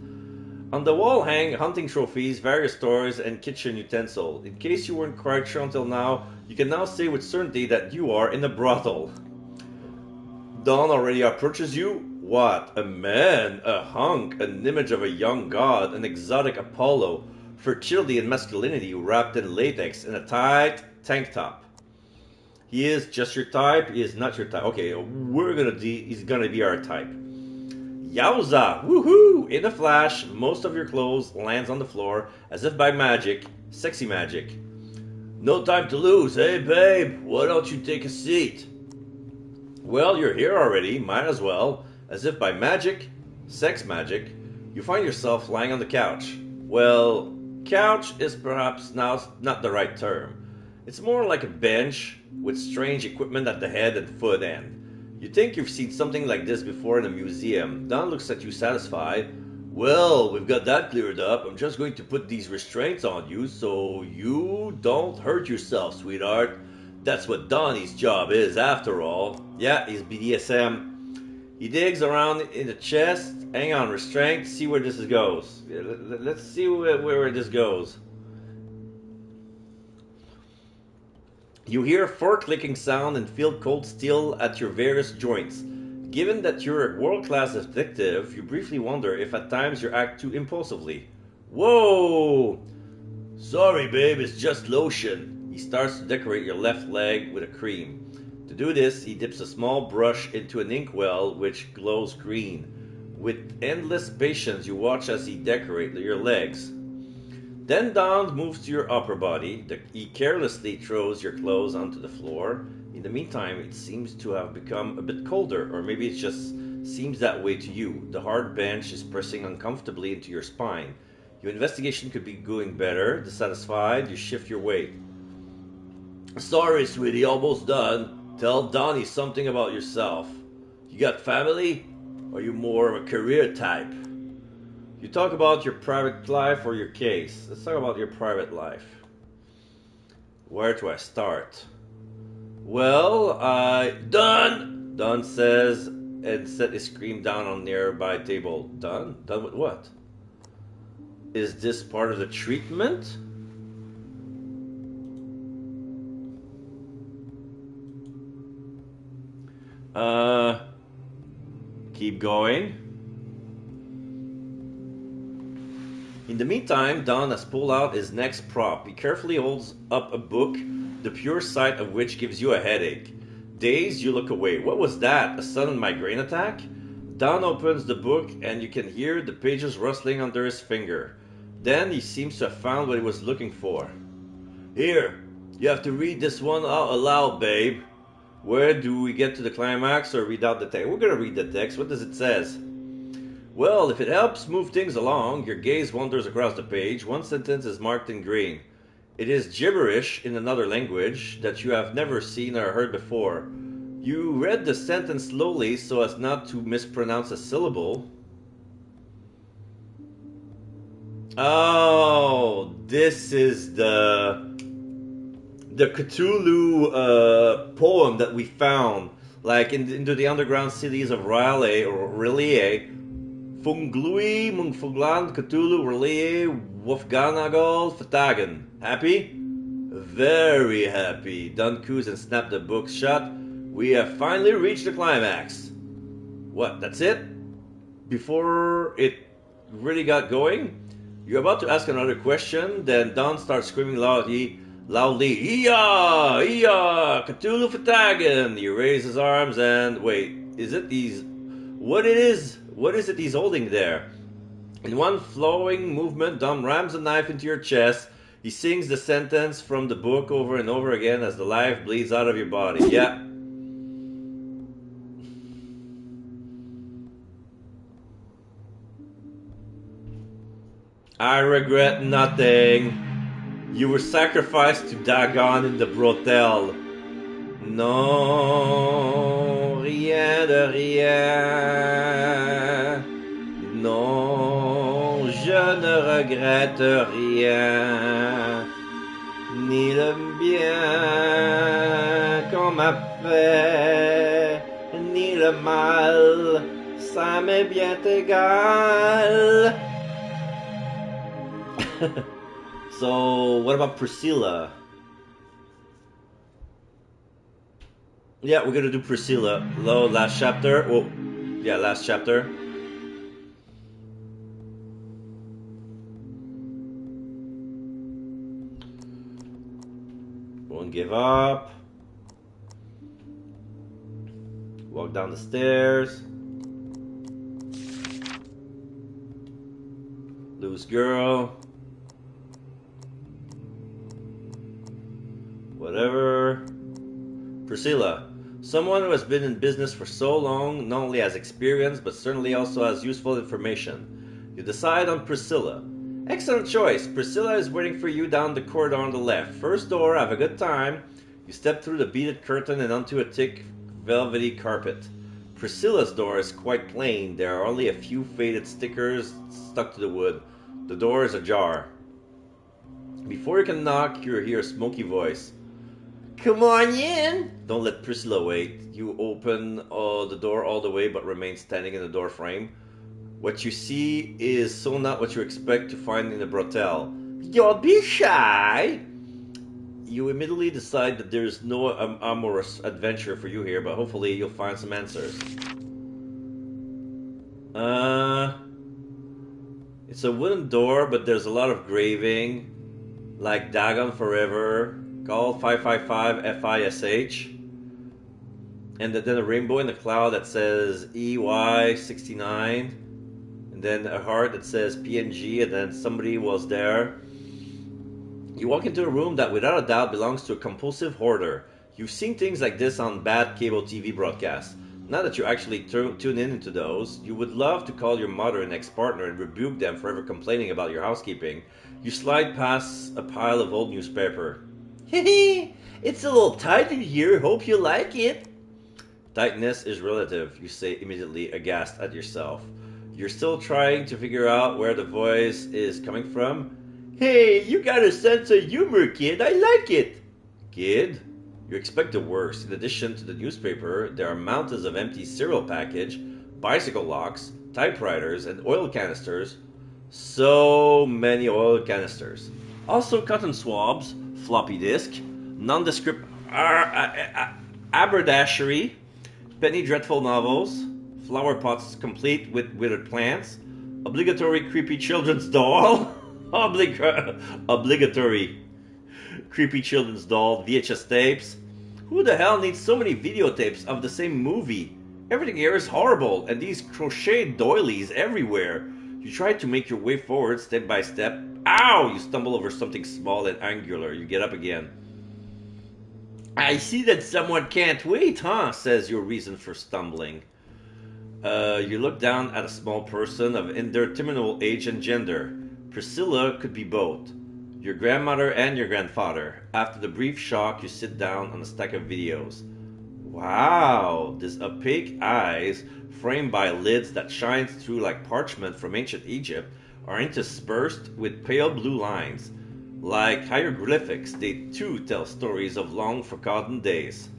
On the wall hang hunting trophies, various toys, and kitchen utensils. In case you weren't quite sure until now, you can now say with certainty that you are in a brothel. Dawn already approaches you. What? A man, a hunk, an image of a young god, an exotic Apollo, fertility and masculinity wrapped in latex in a tight tank top. He is just your type, he is not your type. Okay, he's gonna be our type. Yowza! Woohoo! In a flash, most of your clothes lands on the floor as if by magic. Sexy magic. No time to lose. Hey babe, why don't you take a seat? Well, you're here already, might as well. As if by magic, sex magic, you find yourself lying on the couch. Well, couch is perhaps now not the right term. It's more like a bench with strange equipment at the head and foot end. You think you've seen something like this before in a museum. Don looks at you satisfied. Well, we've got that cleared up. I'm just going to put these restraints on you so you don't hurt yourself, sweetheart. That's what Donnie's job is, after all. Yeah, he's BDSM. He digs around in the chest. Hang on, restraint. See where this goes. Let's see where this goes. You hear a fork-clicking sound and feel cold steel at your various joints. Given that you're a world-class detective, you briefly wonder if at times you act too impulsively. Whoa! Sorry, babe, it's just lotion. He starts to decorate your left leg with a cream. To do this, he dips a small brush into an inkwell which glows green. With endless patience, you watch as he decorates your legs. Then Don moves to your upper body. He carelessly throws your clothes onto the floor. In the meantime, it seems to have become a bit colder, or maybe it just seems that way to you. The hard bench is pressing uncomfortably into your spine. Your investigation could be going better. Dissatisfied, you shift your weight. Sorry, sweetie, almost done. Tell Donnie something about yourself. You got family? Or are you more of a career type? You talk about your private life or your case. Let's talk about your private life. Where do I start? Well, done! Don says, and set his cream down on nearby table. Done? Done with what? Is this part of the treatment? Keep going. In the meantime, Don has pulled out his next prop. He carefully holds up a book, the pure sight of which gives you a headache. Dazed, you look away. What was that? A sudden migraine attack? Don opens the book and you can hear the pages rustling under his finger. Then he seems to have found what he was looking for. Here, you have to read this one out aloud, babe. Where do we get to the climax or read out the text? We're going to read the text. What does it say? Well, if it helps move things along, your gaze wanders across the page. One sentence is marked in green. It is gibberish in another language that you have never seen or heard before. You read the sentence slowly so as not to mispronounce a syllable. Oh, this is the Cthulhu poem that we found, like into the underground cities of Raleigh or Relie. Funglui, Mungfugland, Cthulhu, Relie, Wolfganagal, Fatagan. Happy? Very happy. Don coos and snapped the book shut. We have finally reached the climax. What, that's it? Before it really got going? You're about to ask another question, then Don starts screaming loudly, Iya! Iya! Cthulhu Fatagan! He raises his arms and, wait, is it these... What is it he's holding there? In one flowing movement, Don rams a knife into your chest. He sings the sentence from the book over and over again as the life bleeds out of your body. Yeah. I regret nothing. You were sacrificed to Dagon in the brothel. Non, rien de rien. Non, je ne regrette rien. Ni le bien qu'on m'a fait, ni le mal, ça m'est bien égal. So, what about Priscilla? Yeah, we're gonna do Priscilla. Last chapter. Oh, Yeah, last chapter. Won't give up. Walk down the stairs. Loose girl. Whatever. Priscilla. Someone who has been in business for so long not only has experience but certainly also has useful information. You decide on Priscilla. Excellent choice. Priscilla is waiting for you down the corridor on the left. First door, have a good time. You step through the beaded curtain and onto a thick velvety carpet. Priscilla's door is quite plain. There are only a few faded stickers stuck to the wood. The door is ajar. Before you can knock, you hear a smoky voice. Come on in! Don't let Priscilla wait. You open the door all the way but remain standing in the door frame. What you see is so not what you expect to find in a brothel. Don't be shy! You immediately decide that there's no amorous adventure for you here, but hopefully you'll find some answers. It's a wooden door, but there's a lot of graving. Like Dagon Forever, call 555 FISH. And then a rainbow in the cloud that says EY69. And then a heart that says PNG, and then somebody was there. You walk into a room that without a doubt belongs to a compulsive hoarder. You've seen things like this on bad cable TV broadcasts. Not that you actually tune in into those. You would love to call your mother and ex-partner and rebuke them for ever complaining about your housekeeping. You slide past a pile of old newspaper. Hehe, it's a little tight in here, hope you like it. Tightness is relative, you say immediately, aghast at yourself. You're still trying to figure out where the voice is coming from. Hey, you got a sense of humor, kid, I like it. Kid? You expect the worst. In addition to the newspaper, there are mountains of empty cereal package, bicycle locks, typewriters, and oil canisters. So many oil canisters. Also cotton swabs, floppy disk, nondescript haberdashery, penny dreadful novels, flower pots complete with withered plants, obligatory creepy children's doll, obligatory creepy children's doll, VHS tapes. Who the hell needs so many videotapes of the same movie? Everything here is horrible, and these crocheted doilies everywhere. You try to make your way forward step by step. Ow! You stumble over something small and angular. You get up again. I see that someone can't wait, huh? Says your reason for stumbling. You look down at a small person of indeterminable age and gender. Priscilla could be both. Your grandmother and your grandfather. After the brief shock, you sit down on a stack of videos. Wow, these opaque eyes, framed by lids that shine through like parchment from ancient Egypt, are interspersed with pale blue lines. Like hieroglyphics, they too tell stories of long-forgotten days.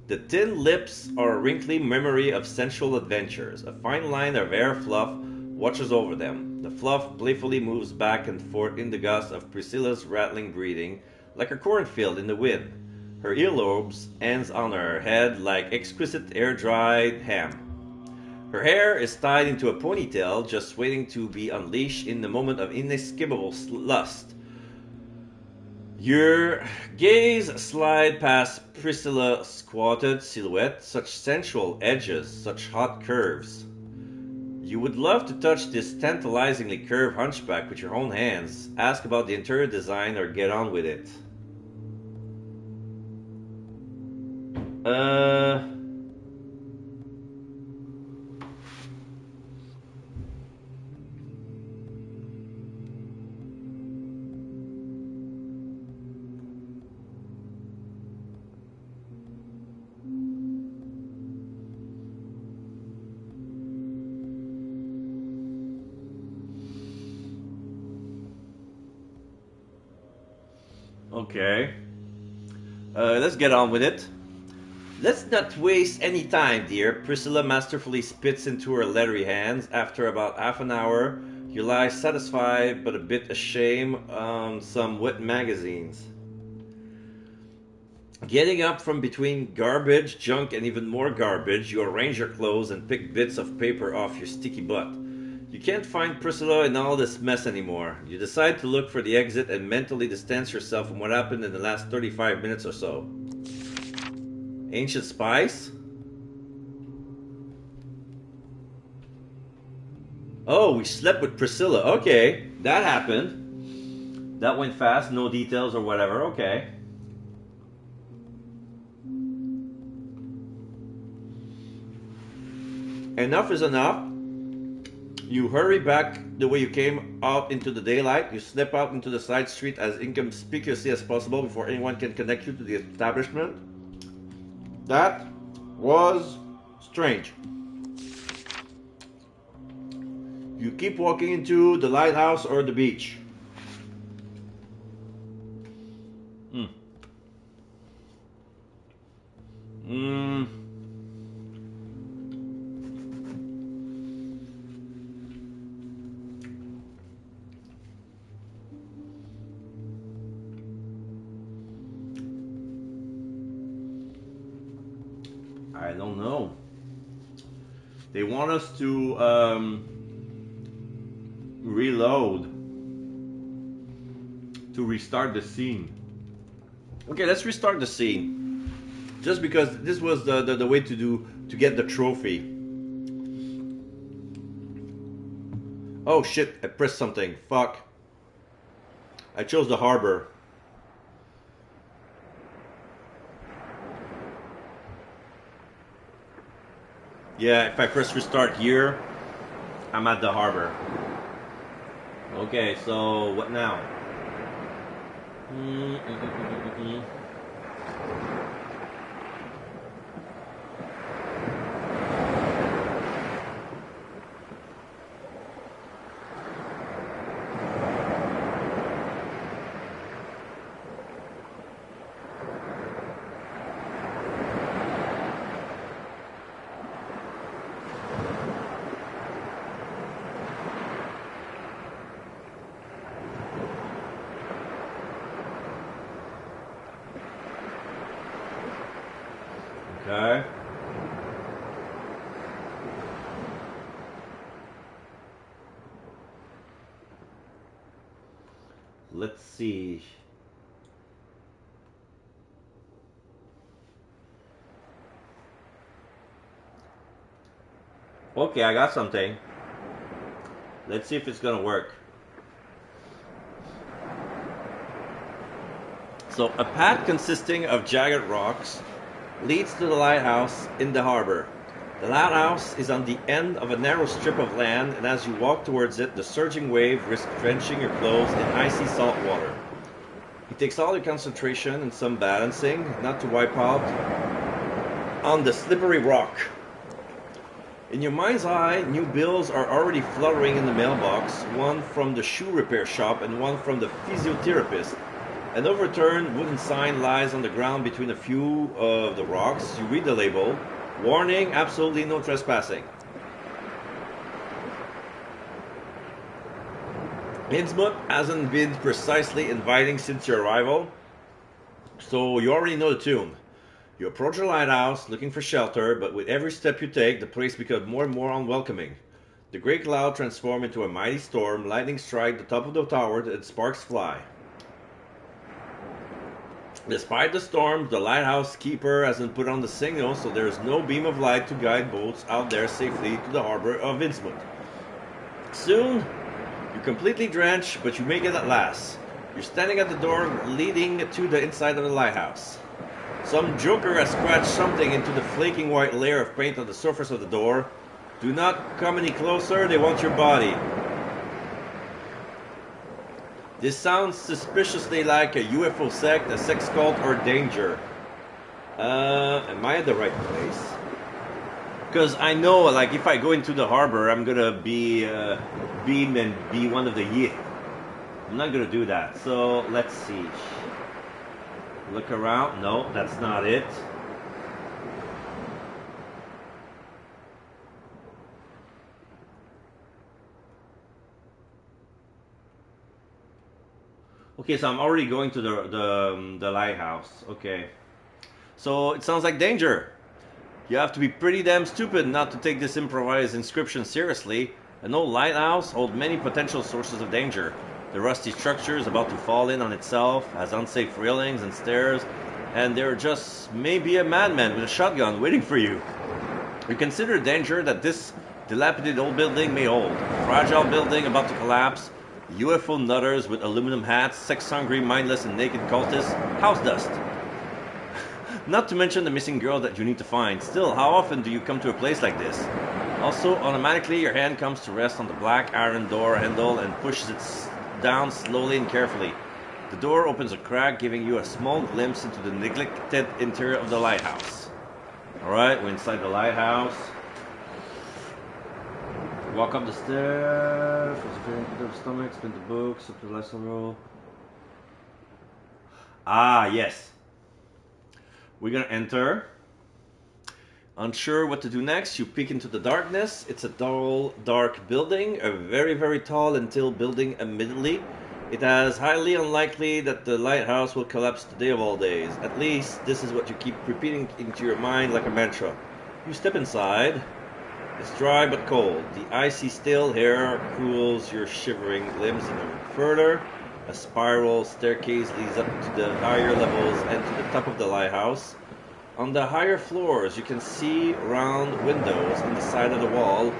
The thin lips are a wrinkly memory of sensual adventures. A fine line of hair fluff watches over them. The fluff playfully moves back and forth in the gust of Priscilla's rattling breathing, like a cornfield in the wind. Her earlobes ends on her head like exquisite air-dried ham. Her hair is tied into a ponytail, just waiting to be unleashed in the moment of inescapable lust. Your gaze slide past Priscilla's squatted silhouette, such sensual edges, such hot curves. You would love to touch this tantalizingly curved hunchback with your own hands, ask about the interior design, or get on with it. Okay. Let's get on with it. Let's not waste any time, dear. Priscilla masterfully spits into her leathery hands. After about half an hour, you lie satisfied but a bit ashamed on some wet magazines. Getting up from between garbage, junk, and even more garbage, you arrange your clothes and pick bits of paper off your sticky butt. You can't find Priscilla in all this mess anymore. You decide to look for the exit and mentally distance yourself from what happened in the last 35 minutes or so. Ancient spice? Oh, we slept with Priscilla. Okay, that happened. That went fast, no details or whatever. Okay. Enough is enough. You hurry back the way you came out into the daylight. You slip out into the side street as inconspicuously as possible before anyone can connect you to the establishment. That was strange. You keep walking into the lighthouse or the beach. I don't know. They want us to reload to restart the scene. Okay, let's restart the scene. Just because this was the way to get the trophy. Oh shit, I pressed something. Fuck. I chose the harbor. Yeah, if I press restart here, I'm at the harbor. Okay, so what now? Okay. Let's see. Okay, I got something. Let's see if it's gonna work. So, a path consisting of jagged rocks leads to the lighthouse in the harbor. The lighthouse is on the end of a narrow strip of land, and as you walk towards it, the surging wave risks drenching your clothes in icy salt water. It takes all your concentration and some balancing not to wipe out on the slippery rock. In your mind's eye, new bills are already fluttering in the mailbox, one from the shoe repair shop and one from the physiotherapist. An overturned wooden sign lies on the ground between a few of the rocks. You read the label, warning, absolutely no trespassing. INNSMOUTH hasn't been precisely inviting since your arrival, so you already know the tune. You approach the lighthouse looking for shelter, but with every step you take, the place becomes more and more unwelcoming. The great cloud transforms into a mighty storm, lightning strike the top of the tower, and sparks fly. Despite the storm, the lighthouse keeper hasn't put on the signal, so there is no beam of light to guide boats out there safely to the harbor of INNSMOUTH. Soon, you're completely drenched, but you make it at last. You're standing at the door leading to the inside of the lighthouse. Some joker has scratched something into the flaking white layer of paint on the surface of the door. Do not come any closer, they want your body. This sounds suspiciously like a UFO sect, a sex cult, or danger. Am I at the right place? Because I know, like, if I go into the harbor, I'm gonna be beam and be one of the Yith. I'm not gonna do that. So let's see. Look around. No, that's not it. Okay, so I'm already going to the lighthouse. Okay. So it sounds like danger. You have to be pretty damn stupid not to take this improvised inscription seriously. An old lighthouse holds many potential sources of danger. The rusty structure is about to fall in on itself, has unsafe railings and stairs, and there just may be a madman with a shotgun waiting for you. You consider the danger that this dilapidated old building may hold. A fragile building about to collapse, UFO nutters with aluminum hats, sex-hungry, mindless, and naked cultists, house dust. Not to mention the missing girl that you need to find. Still, how often do you come to a place like this? Also, automatically your hand comes to rest on the black iron door handle and pushes it down slowly and carefully. The door opens a crack, giving you a small glimpse into the neglected interior of the lighthouse. Alright, we're inside the lighthouse. Walk up the stairs, to the stomach, spin the books, up to the lesson roll. Ah, yes. We're gonna enter. Unsure what to do next, you peek into the darkness. It's a dull, dark building, a very, very tall and tall building admittedly. It is highly unlikely that the lighthouse will collapse today of all days. At least, this is what you keep repeating into your mind like a mantra. You step inside. It's dry but cold. The icy still air cools your shivering limbs even further. A spiral staircase leads up to the higher levels and to the top of the lighthouse. On the higher floors, you can see round windows on the side of the wall,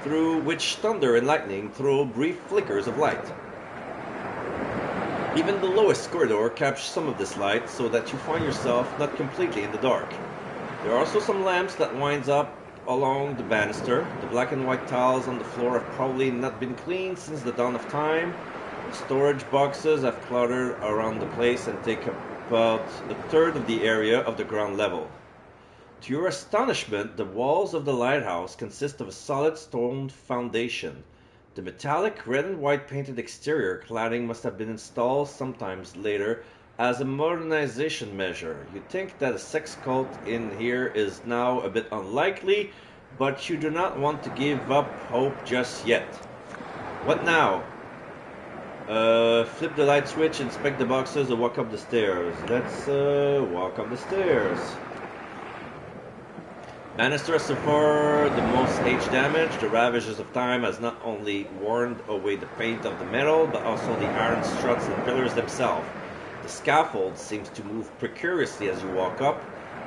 through which thunder and lightning throw brief flickers of light. Even the lowest corridor captures some of this light, so that you find yourself not completely in the dark. There are also some lamps that winds up along the banister. The black and white tiles on the floor have probably not been cleaned since the dawn of time. Storage boxes have cluttered around the place and take about a third of the area of the ground level. To your astonishment, the walls of the lighthouse consist of a solid stone foundation. The metallic red and white painted exterior cladding must have been installed sometimes later as a modernization measure. You'd think that a sex cult in here is now a bit unlikely, but you do not want to give up hope just yet. What now? Flip the light switch, inspect the boxes, or walk up the stairs. Let's walk up the stairs. Banister has suffered the most age damage. The ravages of time has not only worn away the paint of the metal, but also the iron struts and pillars themselves. The scaffold seems to move precariously as you walk up,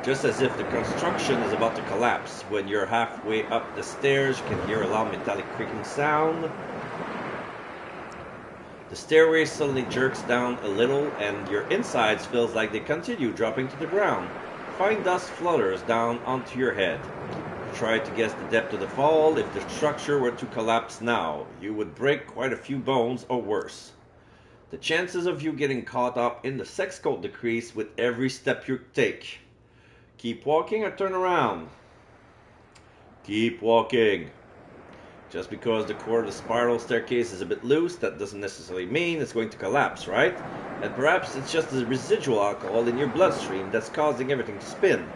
just as if the construction is about to collapse. When you're halfway up the stairs, you can hear a loud metallic creaking sound. The stairway suddenly jerks down a little, and your insides feels like they continue dropping to the ground. Fine dust flutters down onto your head. You try to guess the depth of the fall. If the structure were to collapse now, you would break quite a few bones or worse. The chances of you getting caught up in the sex cult decrease with every step you take. Keep walking or turn around. Keep walking. Just because the core of the spiral staircase is a bit loose, that doesn't necessarily mean it's going to collapse, right? And perhaps it's just the residual alcohol in your bloodstream that's causing everything to spin.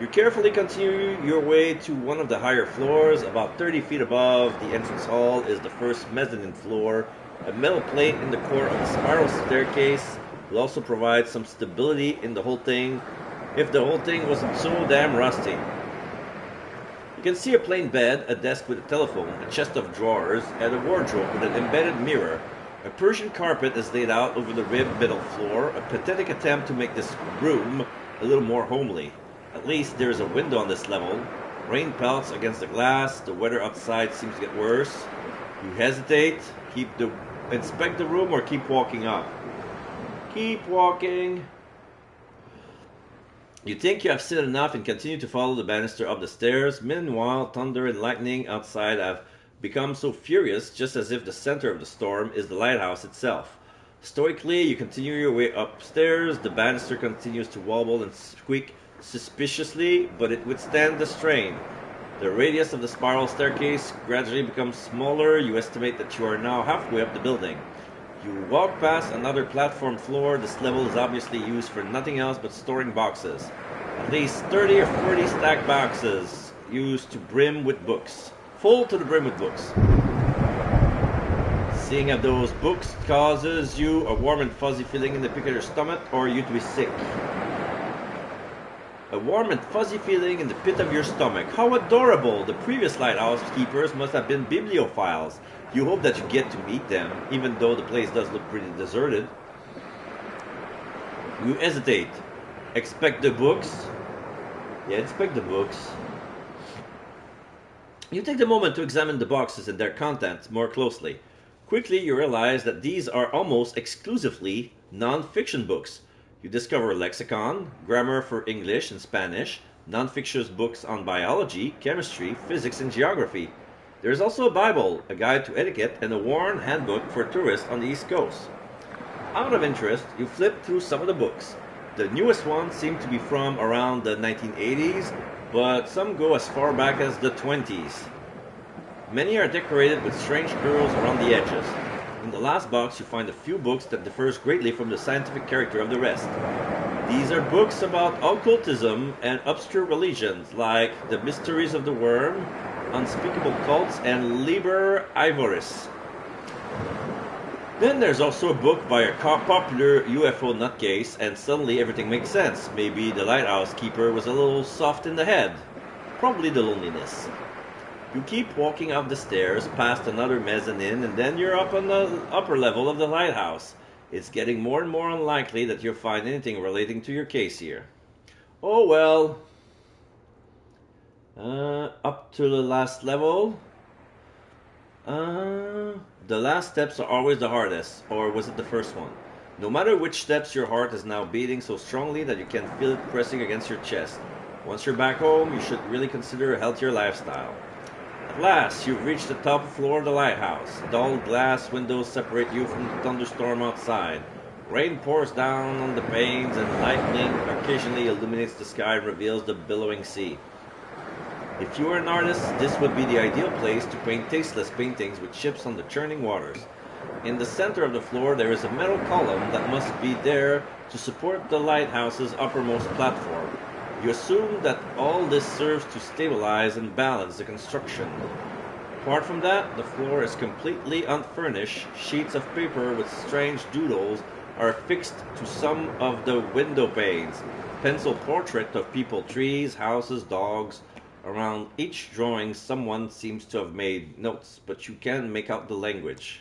You carefully continue your way to one of the higher floors. About 30 feet above the entrance hall is the first mezzanine floor. A metal plate in the core of the spiral staircase will also provide some stability in the whole thing, if the whole thing wasn't so damn rusty. You can see a plain bed, a desk with a telephone, a chest of drawers, and a wardrobe with an embedded mirror. A Persian carpet is laid out over the ribbed middle floor, a pathetic attempt to make this room a little more homely. At least there is a window on this level. Rain pelts against the glass. The weather outside seems to get worse. You hesitate, inspect the room, or keep walking up. Keep walking. You think you have seen enough and continue to follow the banister up the stairs. Meanwhile, thunder and lightning outside have become so furious, just as if the center of the storm is the lighthouse itself. Stoically, you continue your way upstairs. The banister continues to wobble and squeak suspiciously, but it withstands the strain. The radius of the spiral staircase gradually becomes smaller. You estimate that you are now halfway up the building. You walk past another platform floor. This level is obviously used for nothing else but storing boxes. At least 30 or 40 stacked boxes used to brim with books. Full to the brim with books. Seeing if those books causes you a warm and fuzzy feeling in the pit of your stomach, or you to be sick. A warm and fuzzy feeling in the pit of your stomach. How adorable! The previous lighthouse keepers must have been bibliophiles. You hope that you get to meet them, even though the place does look pretty deserted. You hesitate. Expect the books. Yeah, expect the books. You take the moment to examine the boxes and their contents more closely. Quickly, you realize that these are almost exclusively non-fiction books. You discover a lexicon, grammar for English and Spanish, non-fiction books on biology, chemistry, physics, and geography. There is also a Bible, a guide to etiquette, and a worn handbook for tourists on the East Coast. Out of interest, you flip through some of the books. The newest ones seem to be from around the 1980s, but some go as far back as the 20s. Many are decorated with strange girls around the edges. In the last box you find a few books that differs greatly from the scientific character of the rest. These are books about occultism and obscure religions like The Mysteries of the Worm, Unspeakable Cults, and Liber Ivoris. Then there's also a book by a popular UFO nutcase, and suddenly everything makes sense. Maybe the lighthouse keeper was a little soft in the head. Probably the loneliness. You keep walking up the stairs, past another mezzanine, and then you're up on the upper level of the lighthouse. It's getting more and more unlikely that you'll find anything relating to your case here. Oh well. Up to the last level. The last steps are always the hardest, or was it the first one? No matter which steps, your heart is now beating so strongly that you can feel it pressing against your chest. Once you're back home, you should really consider a healthier lifestyle. At last, you've reached the top floor of the lighthouse. Dull glass windows separate you from the thunderstorm outside. Rain pours down on the panes, and lightning occasionally illuminates the sky and reveals the billowing sea. If you were an artist, this would be the ideal place to paint tasteless paintings with ships on the churning waters. In the center of the floor, there is a metal column that must be there to support the lighthouse's uppermost platform. You assume that all this serves to stabilize and balance the construction. Apart from that, the floor is completely unfurnished. Sheets of paper with strange doodles are affixed to some of the window panes. Pencil portraits of people, trees, houses, dogs. Around each drawing, someone seems to have made notes, but you can't make out the language.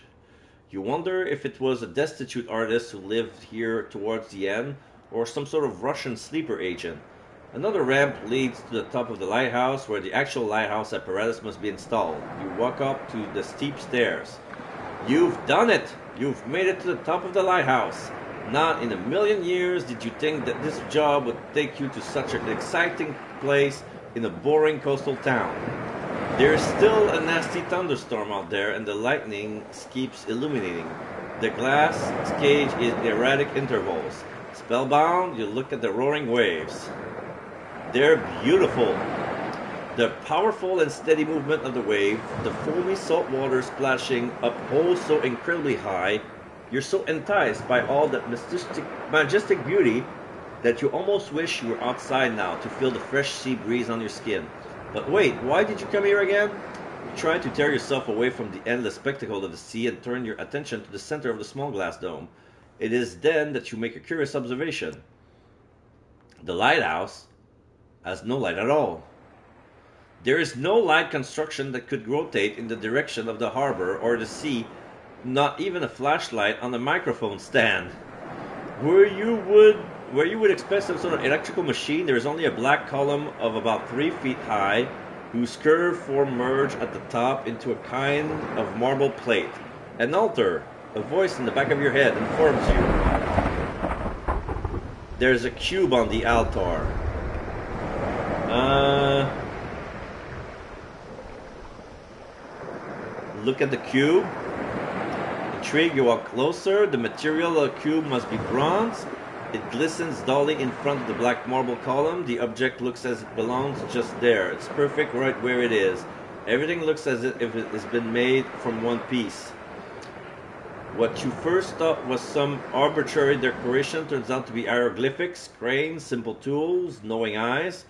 You wonder if it was a destitute artist who lived here towards the end, or some sort of Russian sleeper agent. Another ramp leads to the top of the lighthouse, where the actual lighthouse apparatus must be installed. You walk up to the steep stairs. You've done it! You've made it to the top of the lighthouse. Not in a million years did you think that this job would take you to such an exciting place in a boring coastal town. There is still a nasty thunderstorm out there, and the lightning keeps illuminating. The glass cage is erratic intervals. Spellbound, you look at the roaring waves. They're beautiful. The powerful and steady movement of the wave, the foamy salt water splashing up oh so incredibly high, you're so enticed by all that majestic beauty that you almost wish you were outside now to feel the fresh sea breeze on your skin. But wait, why did you come here again? You try to tear yourself away from the endless spectacle of the sea and turn your attention to the center of the small glass dome. It is then that you make a curious observation. The lighthouse has no light at all. There is no light construction that could rotate in the direction of the harbor or the sea, not even a flashlight on a microphone stand. Where you would expect some sort of electrical machine, there is only a black column of about 3 feet high, whose curved form merge at the top into a kind of marble plate. An altar, a voice in the back of your head informs you. There's a cube on the altar. Look at the cube. Intrigued, you walk closer. The material of the cube must be bronze. It glistens dully in front of the black marble column. The object looks as it belongs just there. It's perfect right where it is. Everything looks as if it has been made from one piece. What you first thought was some arbitrary decoration turns out to be hieroglyphics, cranes, simple tools, knowing eyes.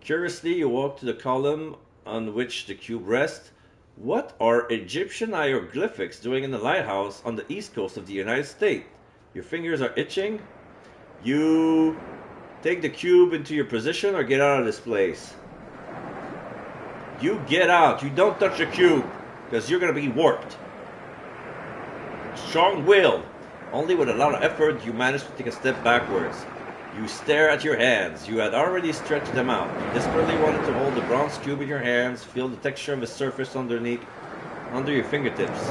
Curiously, you walk to the column on which the cube rests. What are Egyptian hieroglyphics doing in the lighthouse on the east coast of the United States? Your fingers are itching. You Take the cube into your position or get out of this place. You get out. You don't touch the cube because you're going to be warped. Strong will. Only with a lot of effort you manage to take a step backwards. You stare at your hands. You had already stretched them out. You desperately wanted to hold the bronze cube in your hands, feel the texture of the surface under your fingertips.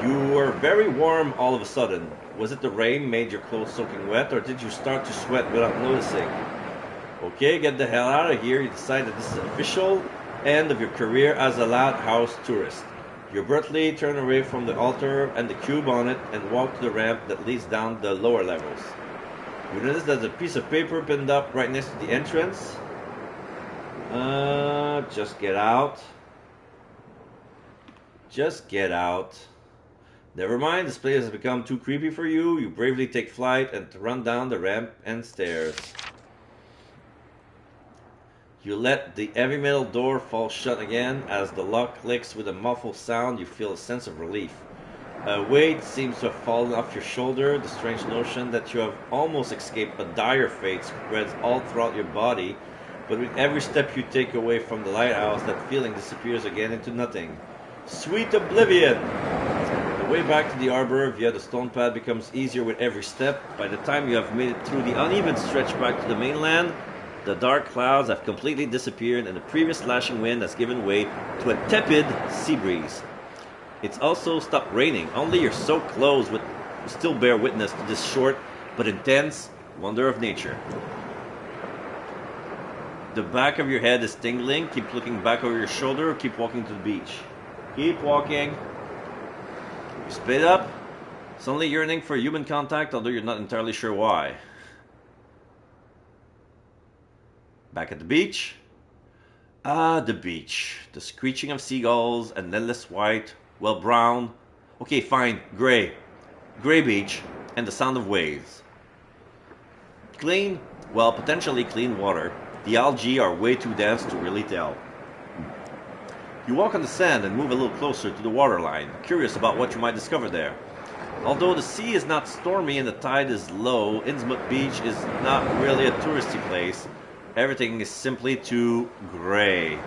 You were very warm all of a sudden. Was it the rain made your clothes soaking wet, or did you start to sweat without noticing? Okay, get the hell out of here. You decide that this is the official end of your career as a loud house tourist. You abruptly turn away from the altar and the cube on it and walk to the ramp that leads down the lower levels. You notice there's a piece of paper pinned up right next to the entrance. Just get out. Just get out. Never mind, this place has become too creepy for you. You bravely take flight and run down the ramp and stairs. You let the heavy metal door fall shut again. As the lock clicks with a muffled sound, you feel a sense of relief. A weight seems to have fallen off your shoulder. The strange notion that you have almost escaped a dire fate spreads all throughout your body, but with every step you take away from the lighthouse, that feeling disappears again into nothing. Sweet oblivion! The way back to the arbor via the stone path becomes easier with every step. By the time you have made it through the uneven stretch back to the mainland, the dark clouds have completely disappeared and the previous lashing wind has given way to a tepid sea breeze. It's also stopped raining. Only your soaked clothes would still bear witness to this short but intense wonder of nature. The back of your head is tingling. Keep looking back over your shoulder or keep walking to the beach. Keep walking. You spit up. Suddenly yearning for human contact, although you're not entirely sure why. Back at the beach. Ah, the beach. The screeching of seagulls, an endless white, well, brown. Okay, fine, gray. Gray beach, and the sound of waves. Clean? Well, potentially clean water. The algae are way too dense to really tell. You walk on the sand and move a little closer to the waterline, curious about what you might discover there. Although the sea is not stormy and the tide is low, INNSMOUTH Beach is not really a touristy place. Everything is simply too gray.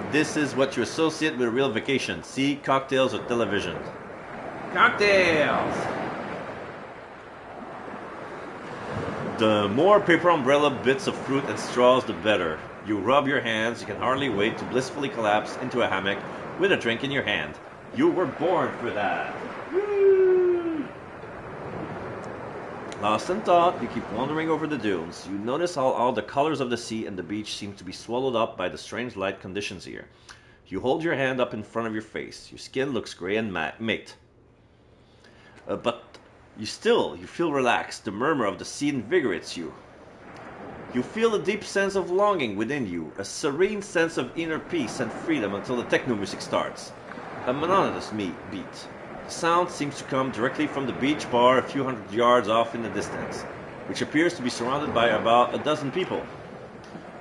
This is what you associate with a real vacation. See cocktails or television. Cocktails! The more paper umbrella, bits of fruit and straws, the better. You rub your hands. You can hardly wait to blissfully collapse into a hammock with a drink in your hand. You were born for that. Woo! Lost in thought, you keep wandering over the dunes. You notice how all the colors of the sea and the beach seem to be swallowed up by the strange light conditions here. You hold your hand up in front of your face. Your skin looks gray and mate. But you feel relaxed. The murmur of the sea invigorates you. You feel a deep sense of longing within you, a serene sense of inner peace and freedom until the techno music starts. A monotonous beat. The sound seems to come directly from the beach bar a few hundred yards off in the distance, which appears to be surrounded by about a dozen people.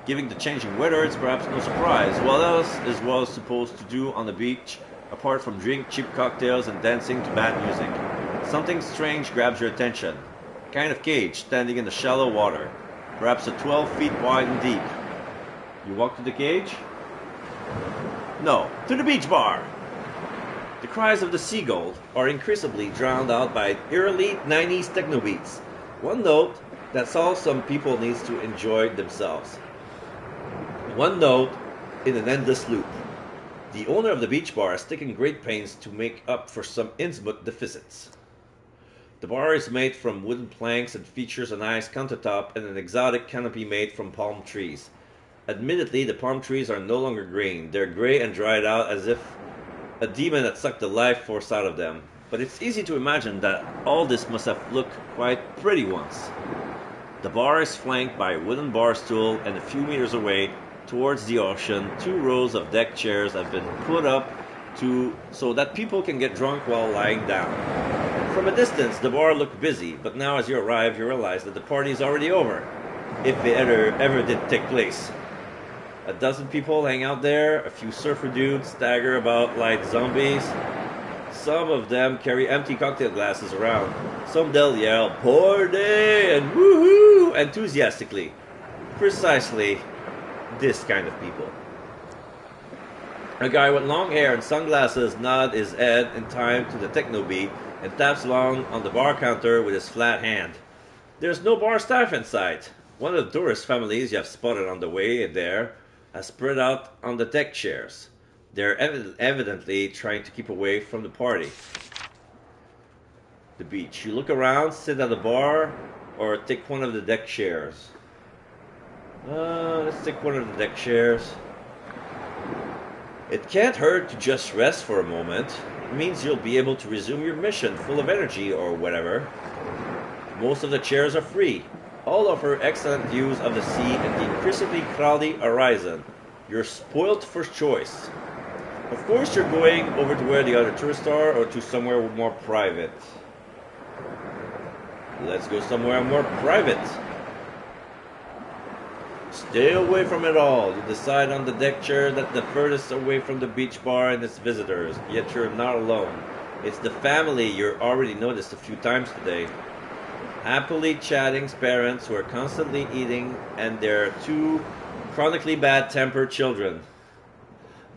Given the changing weather, it's perhaps no surprise. What else is one supposed to do on the beach, apart from drink cheap cocktails and dancing to bad music? Something strange grabs your attention. A kind of cage standing in the shallow water, perhaps 12 feet wide and deep. You walk to the cage? No, to the beach bar! The cries of the seagull are increasingly drowned out by early 90s techno beats. One note, that's all some people need to enjoy themselves. One note in an endless loop. The owner of the beach bar has taken great pains to make up for some INNSMOUTH deficits. The bar is made from wooden planks and features a nice countertop and an exotic canopy made from palm trees. Admittedly, the palm trees are no longer green. They're gray and dried out as if a demon had sucked the life force out of them. But it's easy to imagine that all this must have looked quite pretty once. The bar is flanked by a wooden bar stool, and a few meters away, towards the ocean, 2 rows of deck chairs have been put up so that people can get drunk while lying down. From a distance, the bar looked busy, but now as you arrive, you realize that the party is already over, if it ever did take place. A dozen people hang out there. A few surfer dudes stagger about like zombies. Some of them carry empty cocktail glasses around. Some they'll yell, "Party!" and "Woohoo!" enthusiastically. Precisely this kind of people. A guy with long hair and sunglasses nods his head in time to the techno beat and taps along on the bar counter with his flat hand. There's no bar staff in sight. One of the tourist families you have spotted on the way there has spread out on the deck chairs. They're evidently trying to keep away from the party. The beach. You look around, sit at a bar, or take one of the deck chairs. Let's take one of the deck chairs. It can't hurt to just rest for a moment. It means you'll be able to resume your mission full of energy or whatever. Most of the chairs are free. All offer excellent views of the sea and the increasingly cloudy horizon. You're spoilt for choice. Of course you're going over to where the other tourists are or to somewhere more private. Let's go somewhere more private. Stay away from it all. You decide on the deck chair that the furthest away from the beach bar and its visitors. Yet you're not alone. It's the family you already noticed a few times today. Happily chatting parents who are constantly eating and their two chronically bad-tempered children.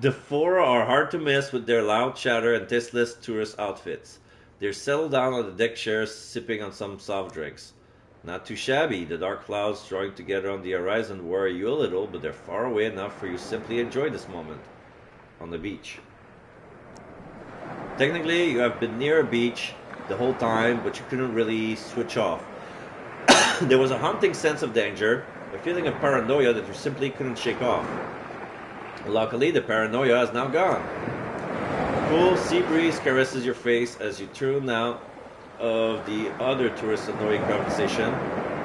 The four are hard to miss with their loud chatter and tasteless tourist outfits. They're settled down on the deck chairs sipping on some soft drinks. Not too shabby. The dark clouds drawing together on the horizon worry you a little, but they're far away enough for you to simply enjoy this moment on the beach. Technically, you have been near a beach the whole time, but you couldn't really switch off. There was a haunting sense of danger, a feeling of paranoia that you simply couldn't shake off. Luckily, the paranoia is now gone. A cool sea breeze caresses your face as you tune out of the other tourists' annoying conversation.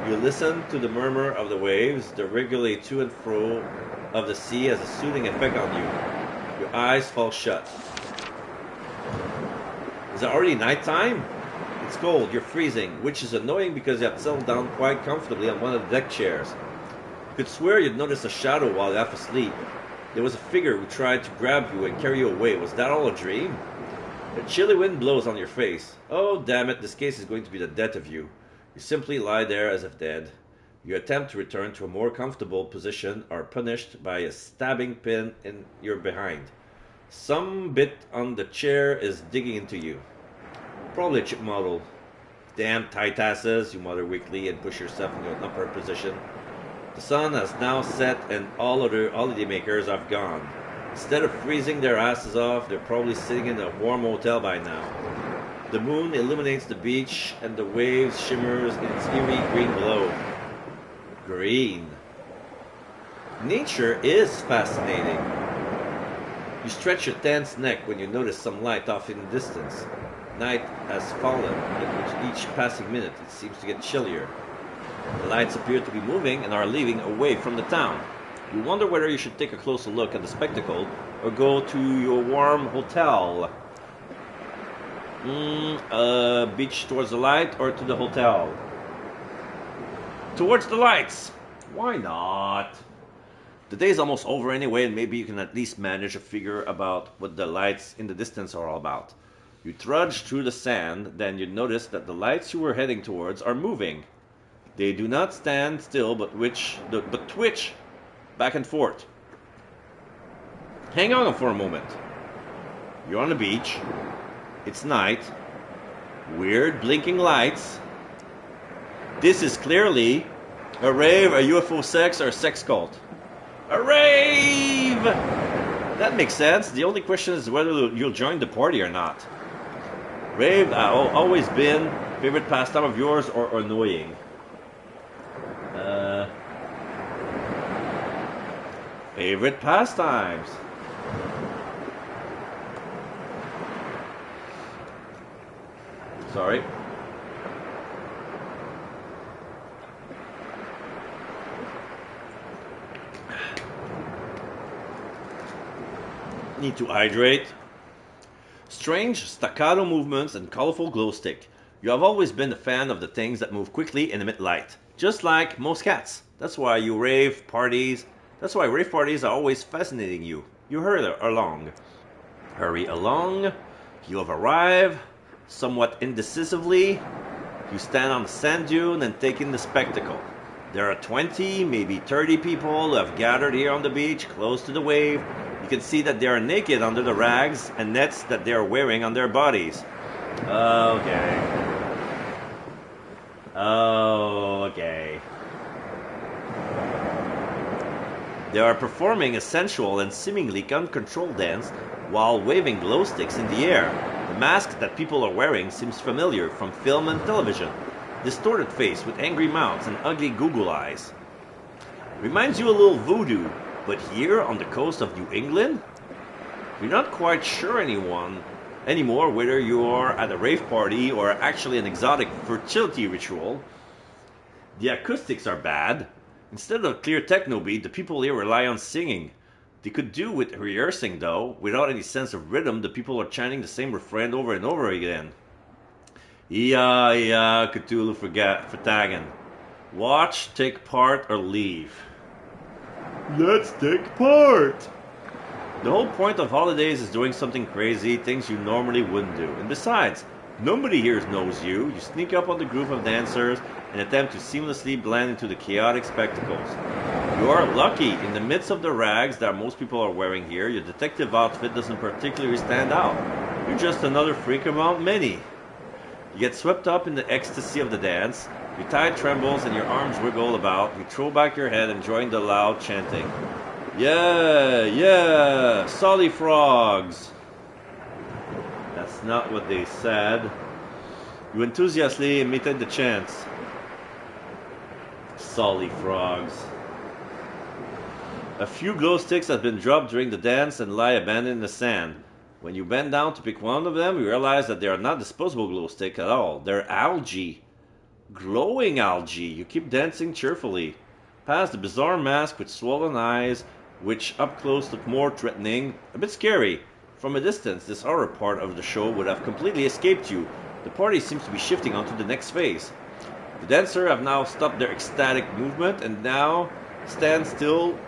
You listen to the murmur of the waves, the regularly to and fro of the sea has a soothing effect on you. Your eyes fall shut. Is it already nighttime? It's cold, you're freezing, which is annoying because you have settled down quite comfortably on one of the deck chairs. You could swear you'd noticed a shadow while half asleep. There was a figure who tried to grab you and carry you away. Was that all a dream? A chilly wind blows on your face. Oh, damn it, this case is going to be the death of you. You simply lie there as if dead. You attempt to return to a more comfortable position are punished by a stabbing pin in your behind. Some bit on the chair is digging into you. Probably a chip model. Damn tight asses, you mutter weakly and push yourself into an upper position. The sun has now set and all other holidaymakers have gone. Instead of freezing their asses off, they're probably sitting in a warm hotel by now. The moon illuminates the beach and the waves shimmers in its eerie green glow. Green. Nature is fascinating. You stretch your tense neck when you notice some light off in the distance. Night has fallen, and with each passing minute it seems to get chillier. The lights appear to be moving and are leaving away from the town. You wonder whether you should take a closer look at the spectacle or go to your warm hotel. Beach towards the light or to the hotel? Towards the lights! Why not? The day's almost over anyway, and maybe you can at least manage to figure about what the lights in the distance are all about. You trudge through the sand, then you notice that the lights you were heading towards are moving. They do not stand still, but twitch back and forth. Hang on for a moment. You're on the beach. It's night. Weird blinking lights. This is clearly a rave, a UFO sex, or a sex cult. A rave! That makes sense. The only question is whether you'll join the party or not. Rave always been favorite pastime of yours or annoying? Favorite pastimes. Sorry. Need to hydrate. Strange staccato movements and colorful glow stick. You have always been a fan of the things that move quickly and emit light. Just like most cats. That's why rave parties are always fascinating you. You hurry along. You have arrived, somewhat indecisively. You stand on the sand dune and take in the spectacle. There are 20, maybe 30 people who have gathered here on the beach, close to the wave. You can see that they are naked under the rags and nets that they are wearing on their bodies. Okay. Okay. They are performing a sensual and seemingly uncontrolled dance while waving glow sticks in the air. The mask that people are wearing seems familiar from film and television. Distorted face with angry mouths and ugly Google eyes. Reminds you a little voodoo, but here on the coast of New England? You're not quite sure anymore whether you are at a rave party or actually an exotic fertility ritual. The acoustics are bad. Instead of clear techno beat, the people here rely on singing. They could do with rehearsing though. Without any sense of rhythm, the people are chanting the same refrain over and over again. Ia, Cthulhu Vertagen. Watch, take part, or leave. Let's take part! The whole point of holidays is doing something crazy, things you normally wouldn't do. And besides, nobody here knows you. You sneak up on the group of dancers and attempt to seamlessly blend into the chaotic spectacles. You are lucky. In the midst of the rags that most people are wearing here, your detective outfit doesn't particularly stand out. You're just another freak among many. You get swept up in the ecstasy of the dance. Your tide trembles and your arms wiggle about. You throw back your head, enjoying the loud chanting. Yeah, solly frogs. That's not what they said. You enthusiastically imitated the chants. Solly frogs. A few glow sticks have been dropped during the dance and lie abandoned in the sand. When you bend down to pick one of them, you realize that they are not disposable glow sticks at all. They're algae. Glowing algae. You keep dancing cheerfully. Past the bizarre mask with swollen eyes, which up close look more threatening, a bit scary. From a distance, this horror part of the show would have completely escaped you. The party seems to be shifting onto the next phase. The dancers have now stopped their ecstatic movement and now stand still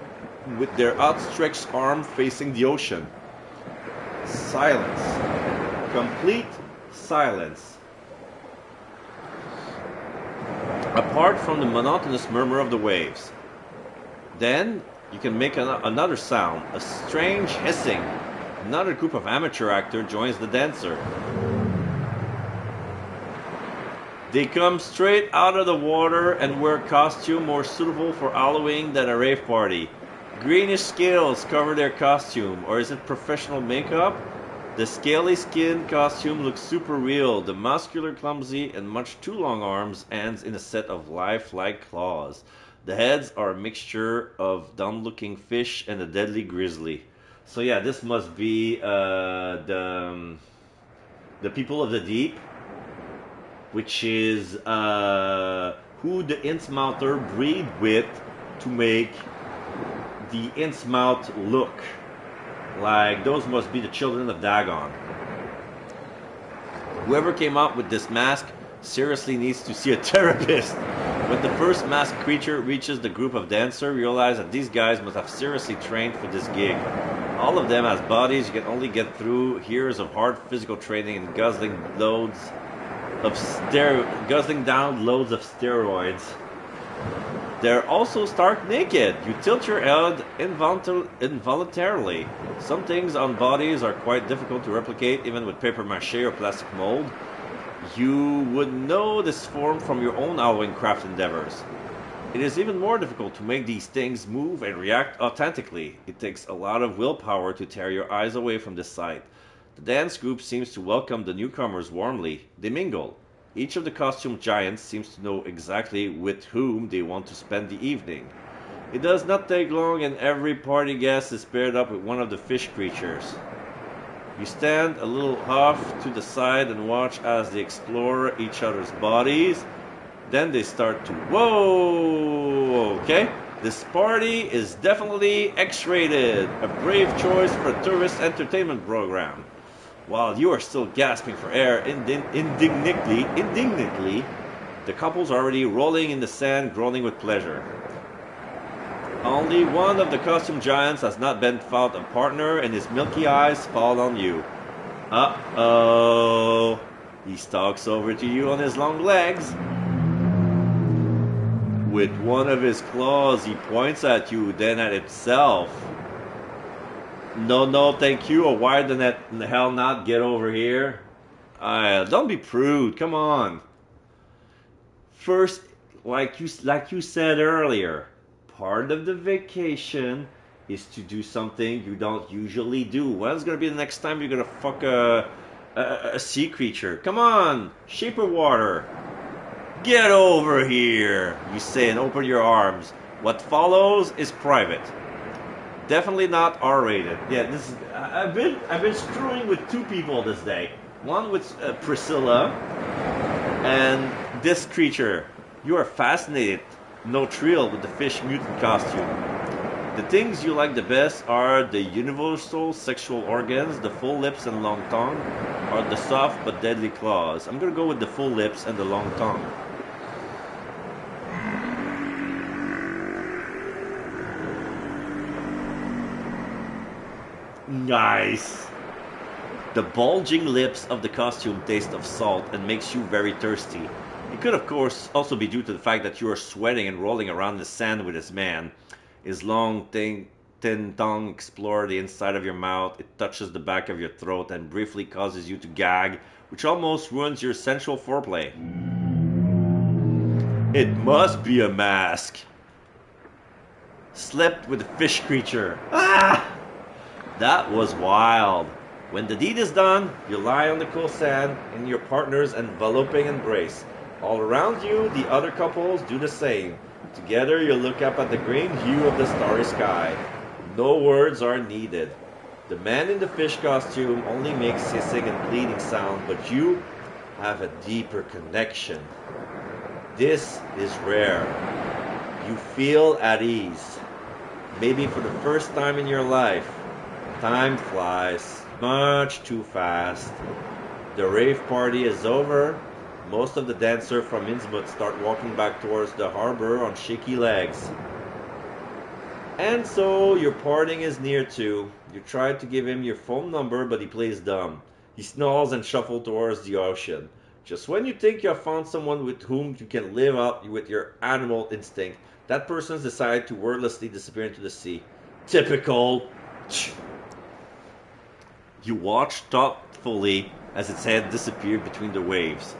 with their outstretched arm facing the ocean. Silence. Complete silence. Apart from the monotonous murmur of the waves. Then you can make another sound, a strange hissing. Another group of amateur actors joins the dancer. They come straight out of the water and wear costume more suitable for Halloween than a rave party. Greenish scales cover their costume, or is it professional makeup? The scaly skin costume looks super real. The muscular, clumsy, and much too long arms ends in a set of lifelike claws. The heads are a mixture of dumb-looking fish and a deadly grizzly. So yeah, this must be the people of the deep, which is who the INNSMOUTher breed with to make the INNSMOUTH look. Like, those must be the children of Dagon. Whoever came up with this mask seriously needs to see a therapist. When the first masked creature reaches the group of dancers, realize that these guys must have seriously trained for this gig. All of them has bodies you can only get through years of hard physical training and guzzling down loads of steroids. They're also stark naked. You tilt your head involuntarily. Some things on bodies are quite difficult to replicate, even with paper mache or plastic mold. You would know this form from your own Halloween craft endeavors. It is even more difficult to make these things move and react authentically. It takes a lot of willpower to tear your eyes away from this sight. The dance group seems to welcome the newcomers warmly. They mingle. Each of the costume giants seems to know exactly with whom they want to spend the evening. It does not take long and every party guest is paired up with one of the fish creatures. You stand a little off to the side and watch as they explore each other's bodies. Then they start to... Whoa! Okay, this party is definitely X-rated. A brave choice for a tourist entertainment program. While you are still gasping for air indignantly, the couple's already rolling in the sand, groaning with pleasure. Only one of the costume giants has not been found a partner, and his milky eyes fall on you. Uh-oh. He stalks over to you on his long legs. With one of his claws, he points at you, then at himself. No, thank you. Or why the hell not get over here? Don't be prude. Come on. First, like you said earlier, part of the vacation is to do something you don't usually do. When's gonna be the next time you're gonna fuck a sea creature? Come on, shape of water. Get over here, you say and open your arms. What follows is private. Definitely not R-rated. Yeah, this is. I've been screwing with two people this day. One with Priscilla and this creature. You are fascinated, no thrill with the fish mutant costume. The things you like the best are the universal sexual organs, the full lips and long tongue, or the soft but deadly claws. I'm gonna go with the full lips and the long tongue. Nice. The bulging lips of the costume taste of salt and makes you very thirsty. It could of course also be due to the fact that you are sweating and rolling around in the sand with this man. His long, thin tongue explores the inside of your mouth. It touches the back of your throat and briefly causes you to gag, which almost ruins your sensual foreplay. It must be a mask. Slept with a fish creature. Ah! That was wild. When the deed is done, you lie on the cool sand in your partner's enveloping embrace. All around you, the other couples do the same. Together, you look up at the green hue of the starry sky. No words are needed. The man in the fish costume only makes hissing and bleeding sound, but you have a deeper connection. This is rare. You feel at ease. Maybe for the first time in your life. Time flies much too fast. The rave party is over. Most of the dancers from INNSMOUTH start walking back towards the harbor on shaky legs. And so your parting is near too. You try to give him your phone number, but he plays dumb. He snarls and shuffles towards the ocean. Just when you think you have found someone with whom you can live up with your animal instinct, that person decides to wordlessly disappear into the sea. Typical. You watch thoughtfully as its head disappeared between the waves.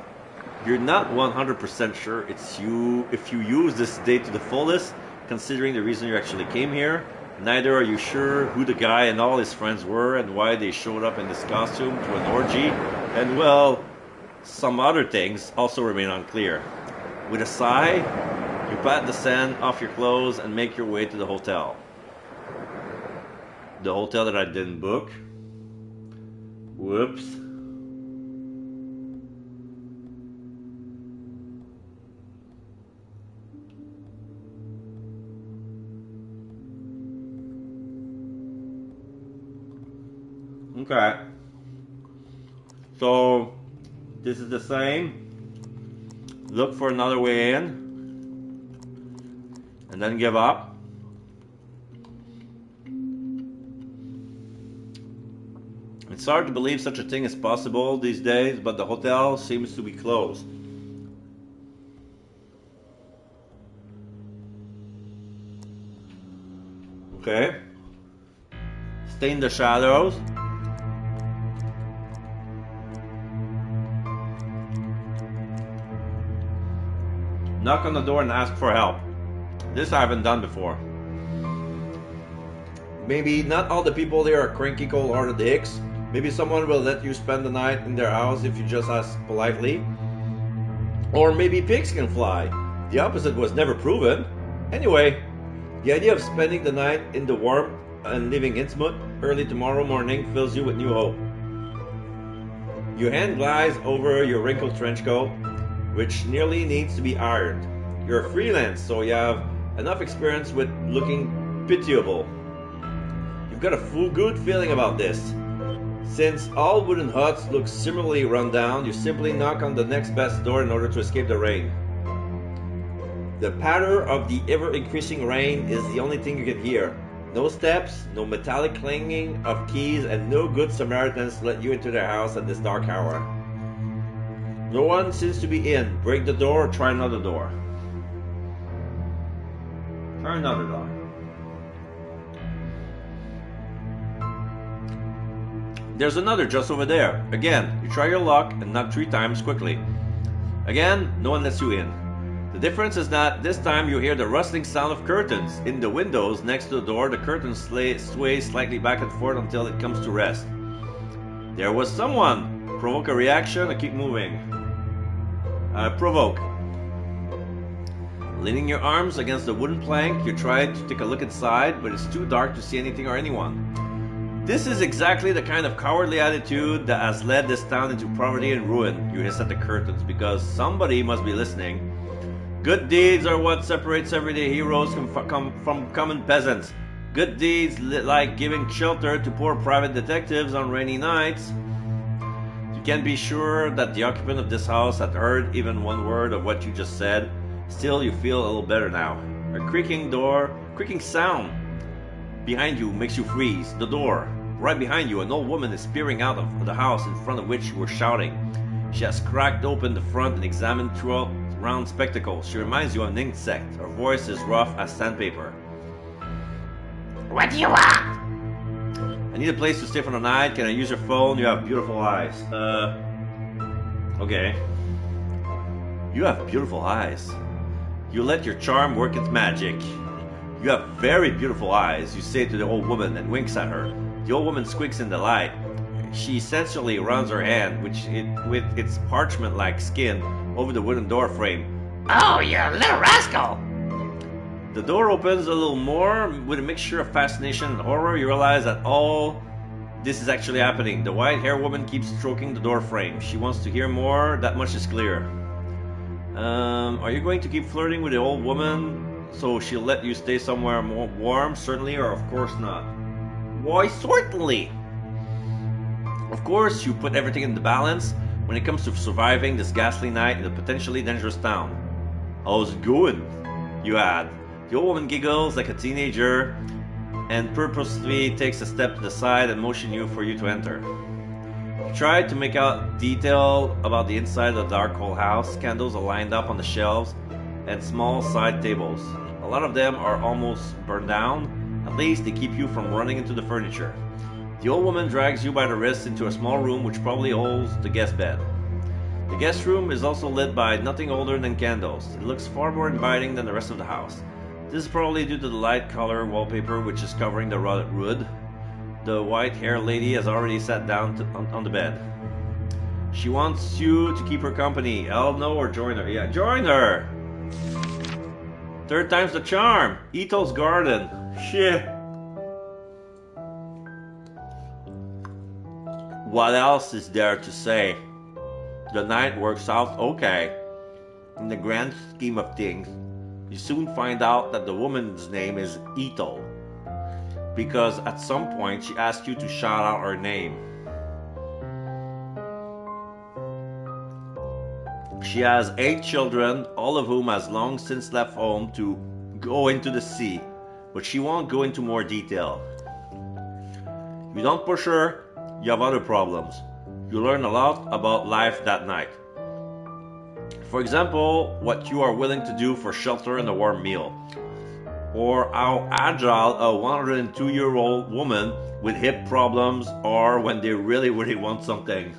You're not 100% sure it's you if you use this day to the fullest, considering the reason you actually came here. Neither are you sure who the guy and all his friends were and why they showed up in this costume to an orgy. And well, some other things also remain unclear. With a sigh, you pat the sand off your clothes and make your way to the hotel. The hotel that I didn't book. Whoops. Okay. So, this is the same. Look for another way in. And then give up. It's hard to believe such a thing is possible these days, but the hotel seems to be closed. Okay. Stay in the shadows. Knock on the door and ask for help. This I haven't done before. Maybe not all the people there are cranky cold-hearted dicks. Maybe someone will let you spend the night in their house if you just ask politely. Or maybe pigs can fly. The opposite was never proven. Anyway, the idea of spending the night in the warmth and leaving INNSMOUTH early tomorrow morning fills you with new hope. Your hand glides over your wrinkled trench coat, which nearly needs to be ironed. You're freelance, so you have enough experience with looking pitiable. You've got a good feeling about this. Since all wooden huts look similarly run down, you simply knock on the next best door in order to escape the rain. The patter of the ever-increasing rain is the only thing you can hear. No steps, no metallic clanging of keys, and no good Samaritans let you into their house at this dark hour. No one seems to be in. Break the door or try another door. Try another door. There's another just over there. Again, you try your luck and knock 3 times quickly. Again, no one lets you in. The difference is that this time you hear the rustling sound of curtains. In the windows next to the door, the curtains sway slightly back and forth until it comes to rest. There was someone. Provoke a reaction or keep moving. Provoke. Leaning your arms against the wooden plank, you try to take a look inside, but it's too dark to see anything or anyone. This is exactly the kind of cowardly attitude that has led this town into poverty and ruin. You hiss at the curtains because somebody must be listening. Good deeds are what separates everyday heroes from common peasants. Good deeds like giving shelter to poor private detectives on rainy nights. You can be sure that the occupant of this house had heard even one word of what you just said. Still, you feel a little better now. A creaking sound behind you makes you freeze. The door. Right behind you, an old woman is peering out of the house in front of which you were shouting. She has cracked open the front and examined through round spectacles. She reminds you of an insect. Her voice is rough as sandpaper. What do you want? I need a place to stay for the night. Can I use your phone? You have beautiful eyes. Okay. You have beautiful eyes. You let your charm work its magic. You have very beautiful eyes, you say to the old woman and winks at her. The old woman squeaks in delight. She sensually runs her hand, with its parchment-like skin, over the wooden door frame. Oh, you little rascal! The door opens a little more. With a mixture of fascination and horror, you realize that all this is actually happening. The white-haired woman keeps stroking the door frame. She wants to hear more, that much is clear. Are you going to keep flirting with the old woman so she'll let you stay somewhere more warm? Certainly, or of course not? Why, certainly! Of course, you put everything in the balance when it comes to surviving this ghastly night in a potentially dangerous town. How's it going? You add. The old woman giggles like a teenager and purposely takes a step to the side and motions for you to enter. You try to make out detail about the inside of the dark cold house. Candles are lined up on the shelves and small side tables. A lot of them are almost burned down. At least they keep you from running into the furniture. The old woman drags you by the wrist into a small room which probably holds the guest bed. The guest room is also lit by nothing older than candles. It looks far more inviting than the rest of the house. This is probably due to the light color wallpaper which is covering the rotted wood. The white-haired lady has already sat down on the bed. She wants you to keep her company. Hell no, or join her. Yeah, join her! 3rd time's the charm. Ethel's garden. Shit. What else is there to say? The night works out okay. In the grand scheme of things, you soon find out that the woman's name is Ethel, because at some point she asked you to shout out her name. She has 8 children, all of whom has long since left home to go into the sea, but she won't go into more detail. You don't push her, you have other problems. You learn a lot about life that night. For example, what you are willing to do for shelter and a warm meal. Or how agile a 102-year-old woman with hip problems are when they really want something.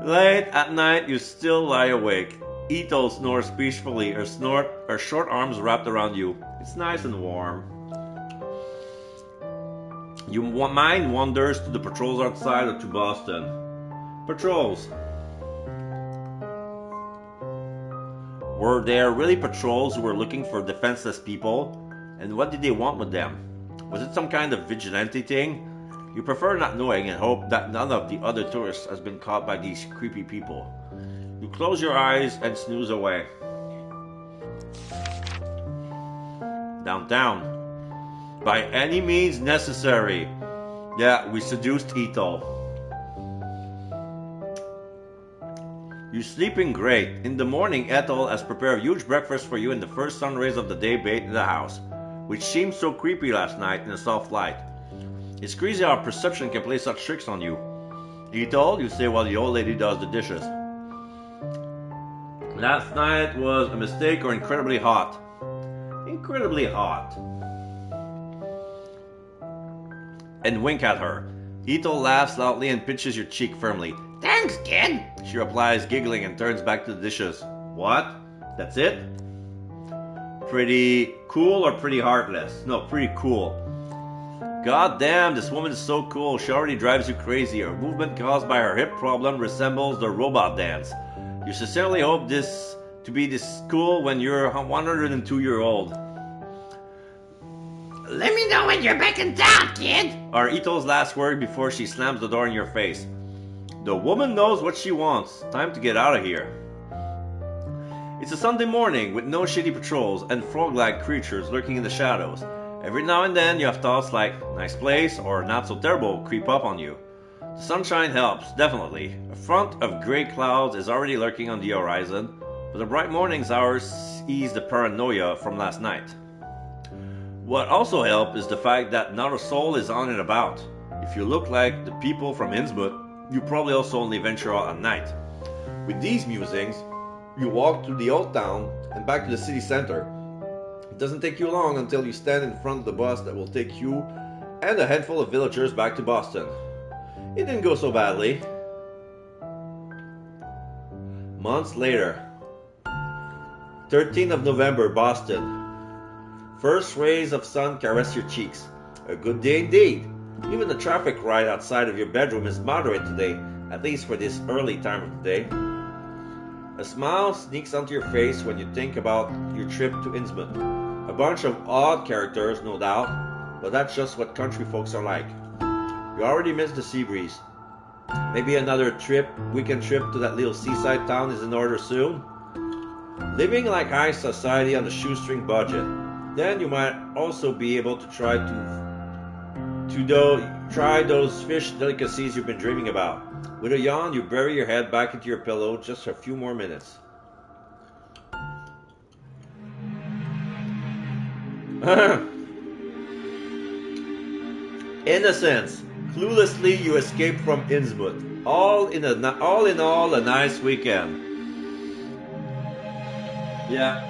Late at night, you still lie awake. Ethel snores peacefully, her short arms wrapped around you. It's nice and warm. Your mind wanders to the patrols outside or to Boston. Patrols. Were there really patrols who were looking for defenseless people? And what did they want with them? Was it some kind of vigilante thing? You prefer not knowing and hope that none of the other tourists has been caught by these creepy people. You close your eyes and snooze away. Downtown. By any means necessary. Yeah, we seduced Ethel. You're sleeping great. In the morning, Ethel has prepared a huge breakfast for you, and the first sun rays of the day bathe in the house, which seemed so creepy last night in the soft light. It's crazy how perception can play such tricks on you. Ethel, you say while the old lady does the dishes. Last night was a mistake or incredibly hot? Incredibly hot. And wink at her. Ito laughs loudly and pinches your cheek firmly. Thanks, kid. She replies, giggling, and turns back to the dishes. What? That's it? Pretty cool or pretty heartless? No, pretty cool. God damn, this woman is so cool. She already drives you crazy. Her movement caused by her hip problem resembles the robot dance. You sincerely hope this to be this cool when you're 102-year-old. Let me know when you're back in town, kid. Are Ito's last word before she slams the door in your face. The woman knows what she wants. Time to get out of here. It's a Sunday morning with no shitty patrols and frog-like creatures lurking in the shadows. Every now and then you have thoughts like, nice place or not so terrible creep up on you. The sunshine helps, definitely. A front of grey clouds is already lurking on the horizon, but the bright morning's hours ease the paranoia from last night. What also helps is the fact that not a soul is on and about. If you look like the people from INNSMOUTH, you probably also only venture out at night. With these musings, you walk through the old town and back to the city center. It doesn't take you long until you stand in front of the bus that will take you and a handful of villagers back to Boston. It didn't go so badly. Months later, 13th of November, Boston. First rays of sun caress your cheeks. A good day indeed. Even the traffic right outside of your bedroom is moderate today, at least for this early time of the day. A smile sneaks onto your face when you think about your trip to INNSMOUTH. A bunch of odd characters, no doubt, but that's just what country folks are like. You already missed the sea breeze. Maybe another weekend trip to that little seaside town is in order soon. Living like high society on a shoestring budget. Then you might also be able to try those fish delicacies you've been dreaming about. With a yawn, you bury your head back into your pillow just for a few more minutes. Innocence. Cluelessly, you escape from INNSMOUTH. All in all, a nice weekend. Yeah.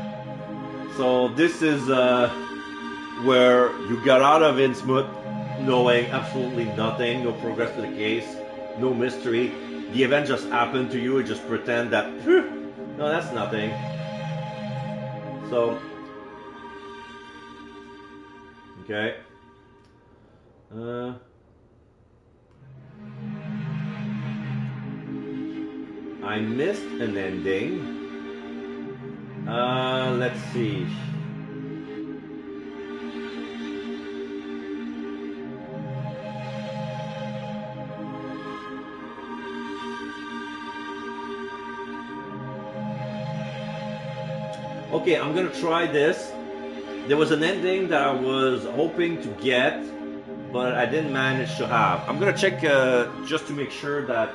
So this is where you got out of INNSMOUTH knowing absolutely nothing, no progress to the case, no mystery. The event just happened to you, and just pretend that, no, that's nothing. So, okay. I missed an ending. Let's see. Okay, I'm gonna try this. There was an ending that I was hoping to get, but I didn't manage to have. I'm gonna check just to make sure that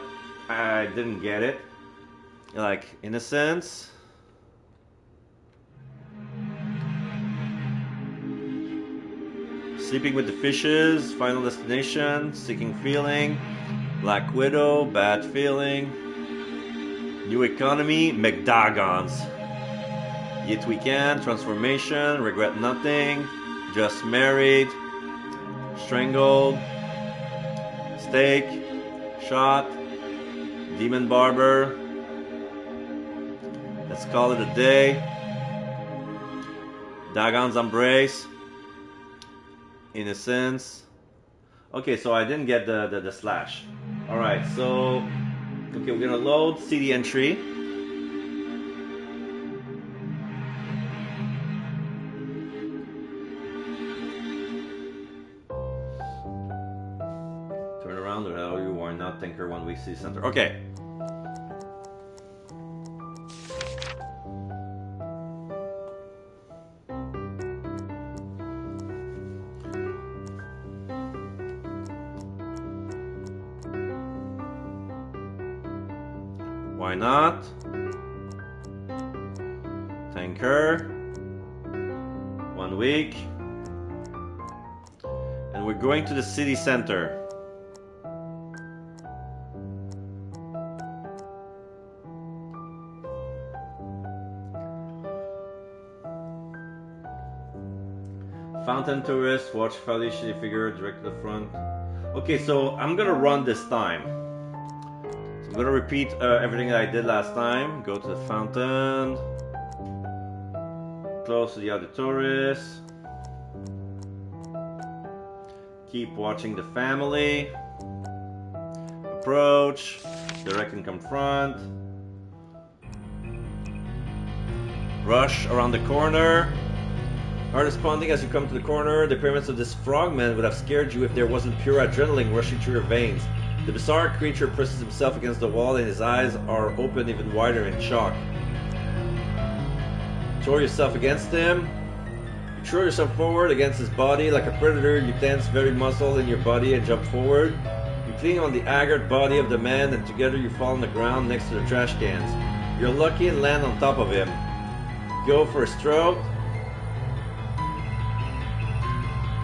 I didn't get it. Like, innocence. Sleeping with the Fishes, Final Destination, Seeking Feeling, Black Widow, Bad Feeling, New Economy, McDoggons, Yet We Can, Transformation, Regret Nothing, Just Married, Strangled, Steak, Shot, Demon Barber, Let's Call It a Day, Dagon's Embrace, Innocence. Okay, so I didn't get the slash. Alright, so okay, we're gonna load CD entry. Turn around, or hell you are not Thinker 1 week CD center. Okay. Why not? Thank her. 1 week. And we're going to the city center. Fountain tourist, watch fairly shitty figure direct to the front. Okay, so I'm gonna run this time. So I'm gonna repeat everything that I did last time. Go to the fountain. Close to the other tourists. Keep watching the family. Approach. Direct and confront. Rush around the corner. Heart is pounding as you come to the corner. The appearance of this frogman would have scared you if there wasn't pure adrenaline rushing through your veins. The bizarre creature presses himself against the wall and his eyes are open even wider in shock. Throw yourself against him. You throw yourself forward against his body like a predator. You tense every muscle in your body and jump forward. You cling on the haggard body of the man and together you fall on the ground next to the trash cans. You're lucky and land on top of him. Go for a stroke.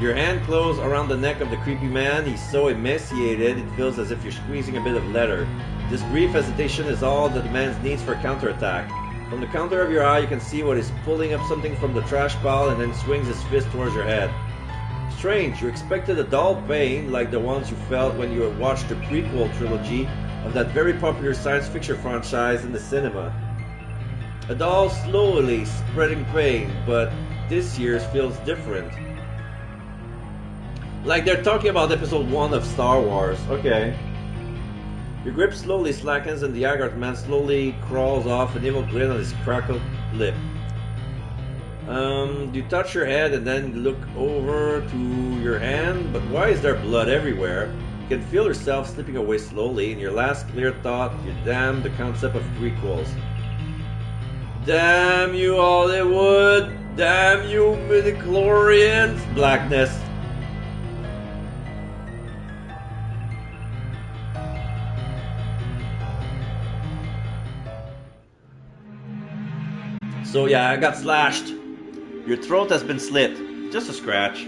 Your hand closes around the neck of the creepy man. He's so emaciated, it feels as if you're squeezing a bit of leather. This brief hesitation is all that the man needs for a counterattack. From the corner of your eye, you can see what he's pulling up something from the trash pile and then swings his fist towards your head. Strange, you expected a dull pain like the ones you felt when you watched the prequel trilogy of that very popular science fiction franchise in the cinema. A dull, slowly spreading pain, but this year's feels different. Like they're talking about episode 1 of Star Wars. Okay. Your grip slowly slackens and the haggard man slowly crawls off, an evil grin on his crackled lip. You touch your head and then look over to your hand, but why is there blood everywhere? You can feel yourself slipping away slowly, and your last clear thought, you damn the concept of prequels. Damn you Hollywood! Damn you midichlorians! Blackness. So yeah, I got slashed. Your throat has been slit. Just a scratch.